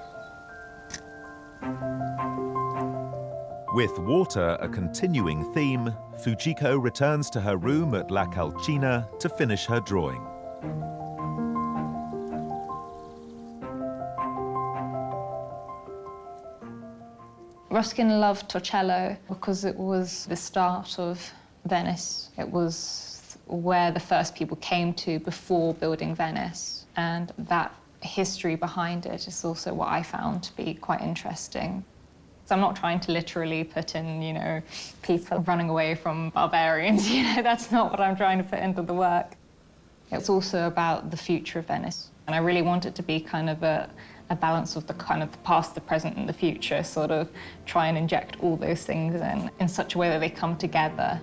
With water a continuing theme, Fujico returns to her room at La Calcina to finish her drawing. Ruskin loved Torcello because it was the start of Venice. It was where the first people came to before building Venice, and that history behind it is also what I found to be quite interesting. So I'm not trying to literally put in, you know, people running away from barbarians, you know, that's not what I'm trying to put into the work. It's also about the future of Venice, and I really want it to be kind of a balance of the kind of the past, the present, and the future, sort of try and inject all those things in such a way that they come together.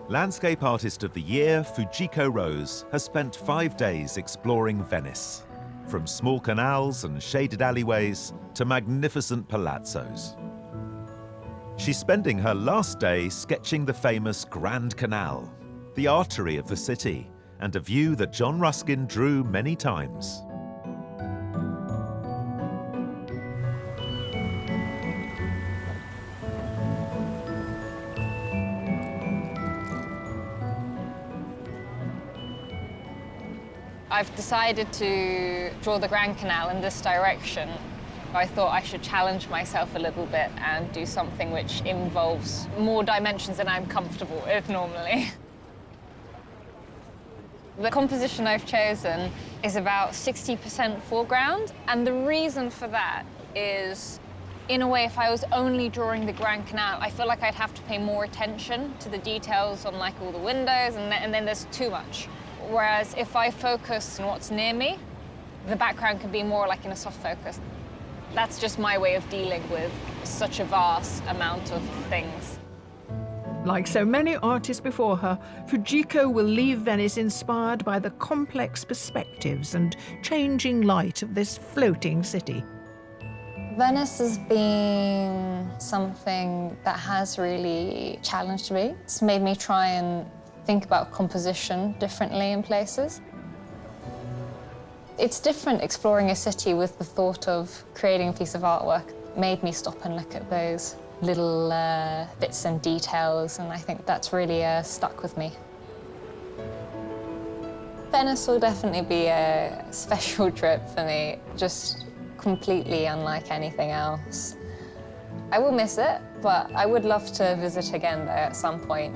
Landscape Artist of the Year, Fujico Rose, has spent 5 days exploring Venice. From small canals and shaded alleyways to magnificent palazzos. She's spending her last day sketching the famous Grand Canal, the artery of the city, and a view that John Ruskin drew many times. I've decided to draw the Grand Canal in this direction. I thought I should challenge myself a little bit and do something which involves more dimensions than I'm comfortable with normally. The composition I've chosen is about 60% foreground, and the reason for that is, in a way, if I was only drawing the Grand Canal, I feel like I'd have to pay more attention to the details on like all the windows, and then there's too much. Whereas if I focus on what's near me, the background can be more like in a soft focus. That's just my way of dealing with such a vast amount of things. Like so many artists before her, Fujico will leave Venice inspired by the complex perspectives and changing light of this floating city. Venice has been something that has really challenged me. It's made me try and think about composition differently in places. It's different exploring a city with the thought of creating a piece of artwork. It made me stop and look at those little bits and details, and I think that's really stuck with me. Venice will definitely be a special trip for me, just completely unlike anything else. I will miss it, but I would love to visit again there at some point.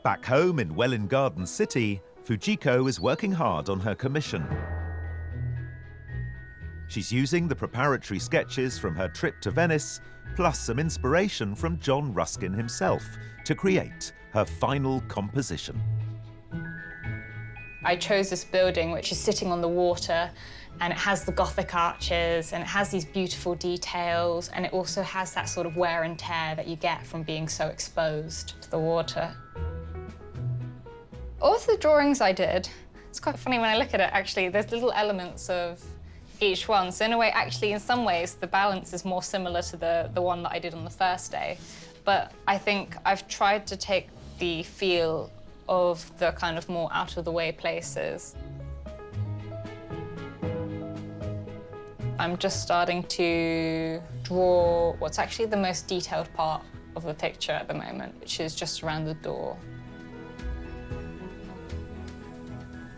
Back home in Welwyn Garden City, Fujico is working hard on her commission. She's using the preparatory sketches from her trip to Venice, plus some inspiration from John Ruskin himself, to create her final composition. I chose this building which is sitting on the water, and it has the Gothic arches, and it has these beautiful details, and it also has that sort of wear and tear that you get from being so exposed to the water. All of the drawings I did, it's quite funny when I look at it, actually, there's little elements of each one. So in a way, actually, in some ways, the balance is more similar to the one that I did on the first day. But I think I've tried to take the feel of the kind of more out-of-the-way places. I'm just starting to draw what's actually the most detailed part of the picture at the moment, which is just around the door.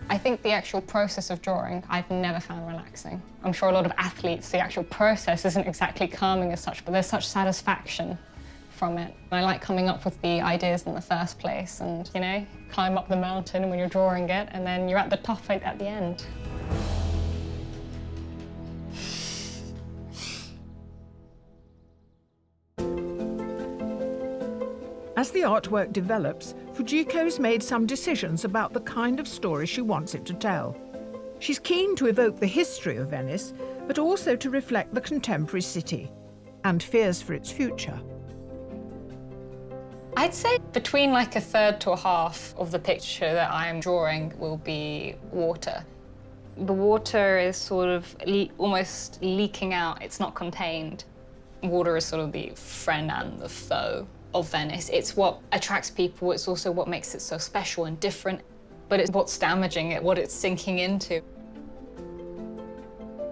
I think the actual process of drawing, I've never found relaxing. I'm sure a lot of athletes, the actual process isn't exactly calming as such, but there's such satisfaction from it. I like coming up with the ideas in the first place and, you know, climb up the mountain when you're drawing it, and then you're at the top right at the end. As the artwork develops, Fujico's made some decisions about the kind of story she wants it to tell. She's keen to evoke the history of Venice, but also to reflect the contemporary city and fears for its future. I'd say between like a third to a half of the picture that I am drawing will be water. The water is sort of almost leaking out, it's not contained. Water is sort of the friend and the foe of Venice. It's what attracts people, it's also what makes it so special and different, but it's what's damaging it, what it's sinking into.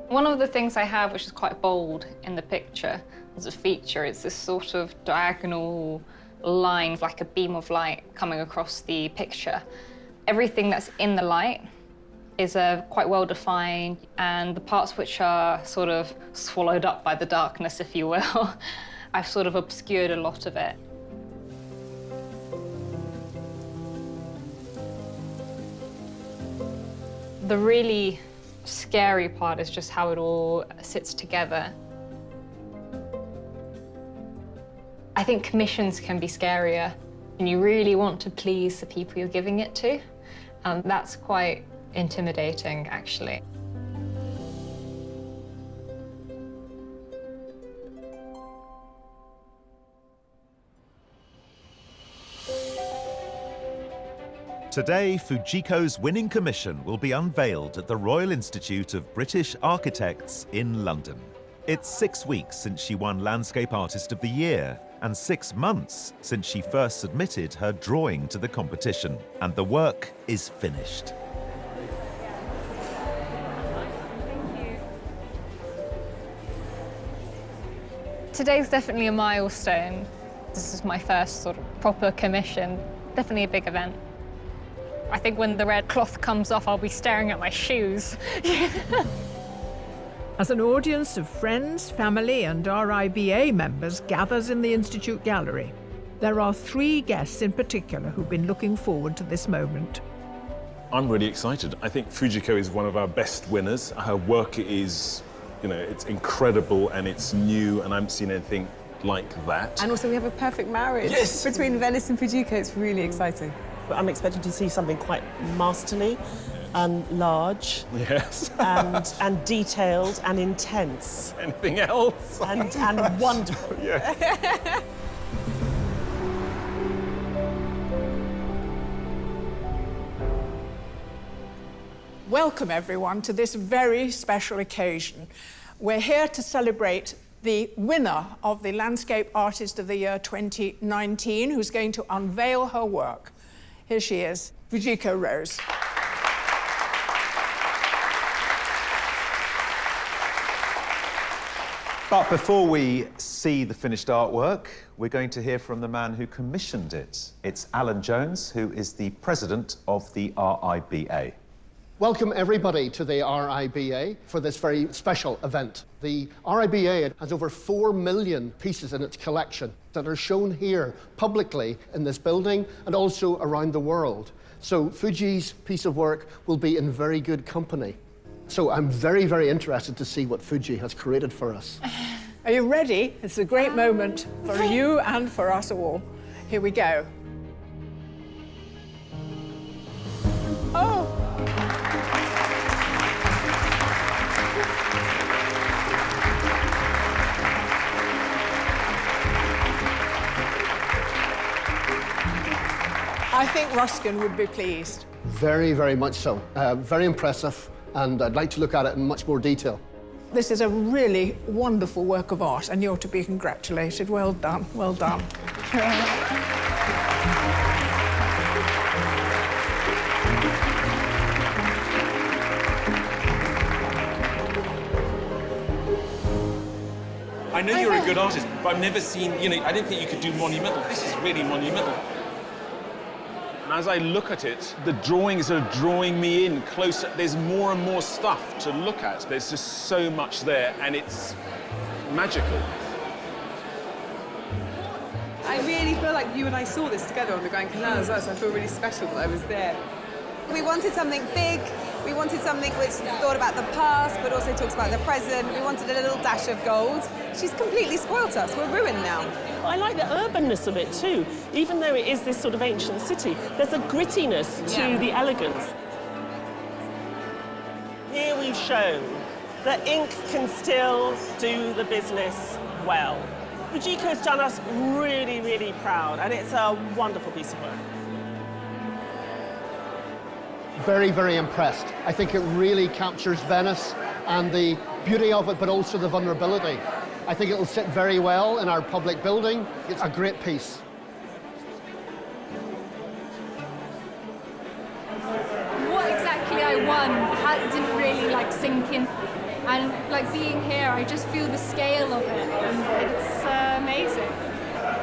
One of the things I have, which is quite bold in the picture as a feature, is this sort of diagonal line, like a beam of light coming across the picture. Everything that's in the light is quite well defined, and the parts which are sort of swallowed up by the darkness, if you will, I've sort of obscured a lot of it. The really scary part is just how it all sits together. I think commissions can be scarier And you really want to please the people you're giving it to. And that's quite intimidating, actually. Today, Fujico's winning commission will be unveiled at the Royal Institute of British Architects in London. It's 6 weeks since she won Landscape Artist of the Year, and 6 months since she first submitted her drawing to the competition. And the work is finished. Today's definitely a milestone. This is my first sort of proper commission. Definitely a big event. I think when the red cloth comes off, I'll be staring at my shoes. As an audience of friends, family and RIBA members gathers in the Institute Gallery, there are 3 guests in particular who've been looking forward to this moment. I'm really excited. I think Fujico is one of our best winners. Her work is, you know, it's incredible and it's new, and I haven't seen anything like that. And also we have a perfect marriage between Venice and Fujico. It's really exciting. But I'm expecting to see something quite masterly and large. Yes. and detailed and intense. Anything else? And wonderful. Yeah. Welcome, everyone, to this very special occasion. We're here to celebrate the winner of the Landscape Artist of the Year 2019, who's going to unveil her work. Here she is, Fujico Rose. But before we see the finished artwork, we're going to hear from the man who commissioned it. It's Alan Jones, who is the president of the RIBA. Welcome everybody to the RIBA for this very special event. The RIBA has over 4 million pieces in its collection that are shown here publicly in this building and also around the world. So Fuji's piece of work will be in very good company. So I'm very, very interested to see what Fuji has created for us. Are you ready? It's a great moment for you and for us all. Here we go. Oh! I think Ruskin would be pleased. Very, very much so. Very impressive, and I'd like to look at it in much more detail. This is a really wonderful work of art, and you're to be congratulated. Well done, well done. I know you're a good artist, but I've never seen, you know, I didn't think you could do monumental. This is really monumental. And as I look at it, the drawings are drawing me in closer. There's more and more stuff to look at. There's just so much there, and it's magical. I really feel like you and I saw this together on the Grand Canal as well, so I feel really special that I was there. We wanted something big. We wanted something which thought about the past, but also talks about the present. We wanted a little dash of gold. She's completely spoilt us. We're ruined now. I like the urbanness of it too. Even though it is this sort of ancient city, there's a grittiness to the elegance. Here we've shown that ink can still do the business well. Fujico's done us really, really proud, and it's a wonderful piece of work. Very, very impressed. I think it really captures Venice and the beauty of it, but also the vulnerability. I think it'll sit very well in our public building. It's a great piece. What exactly I won didn't really sink in, and being here, I just feel the scale of it, and it's amazing.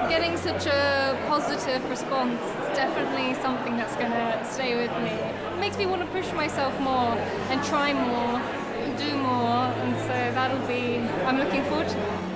Getting such a positive response is definitely something that's going to stay with me. It makes me want to push myself more and try more, and do more, and so I'm looking forward to that.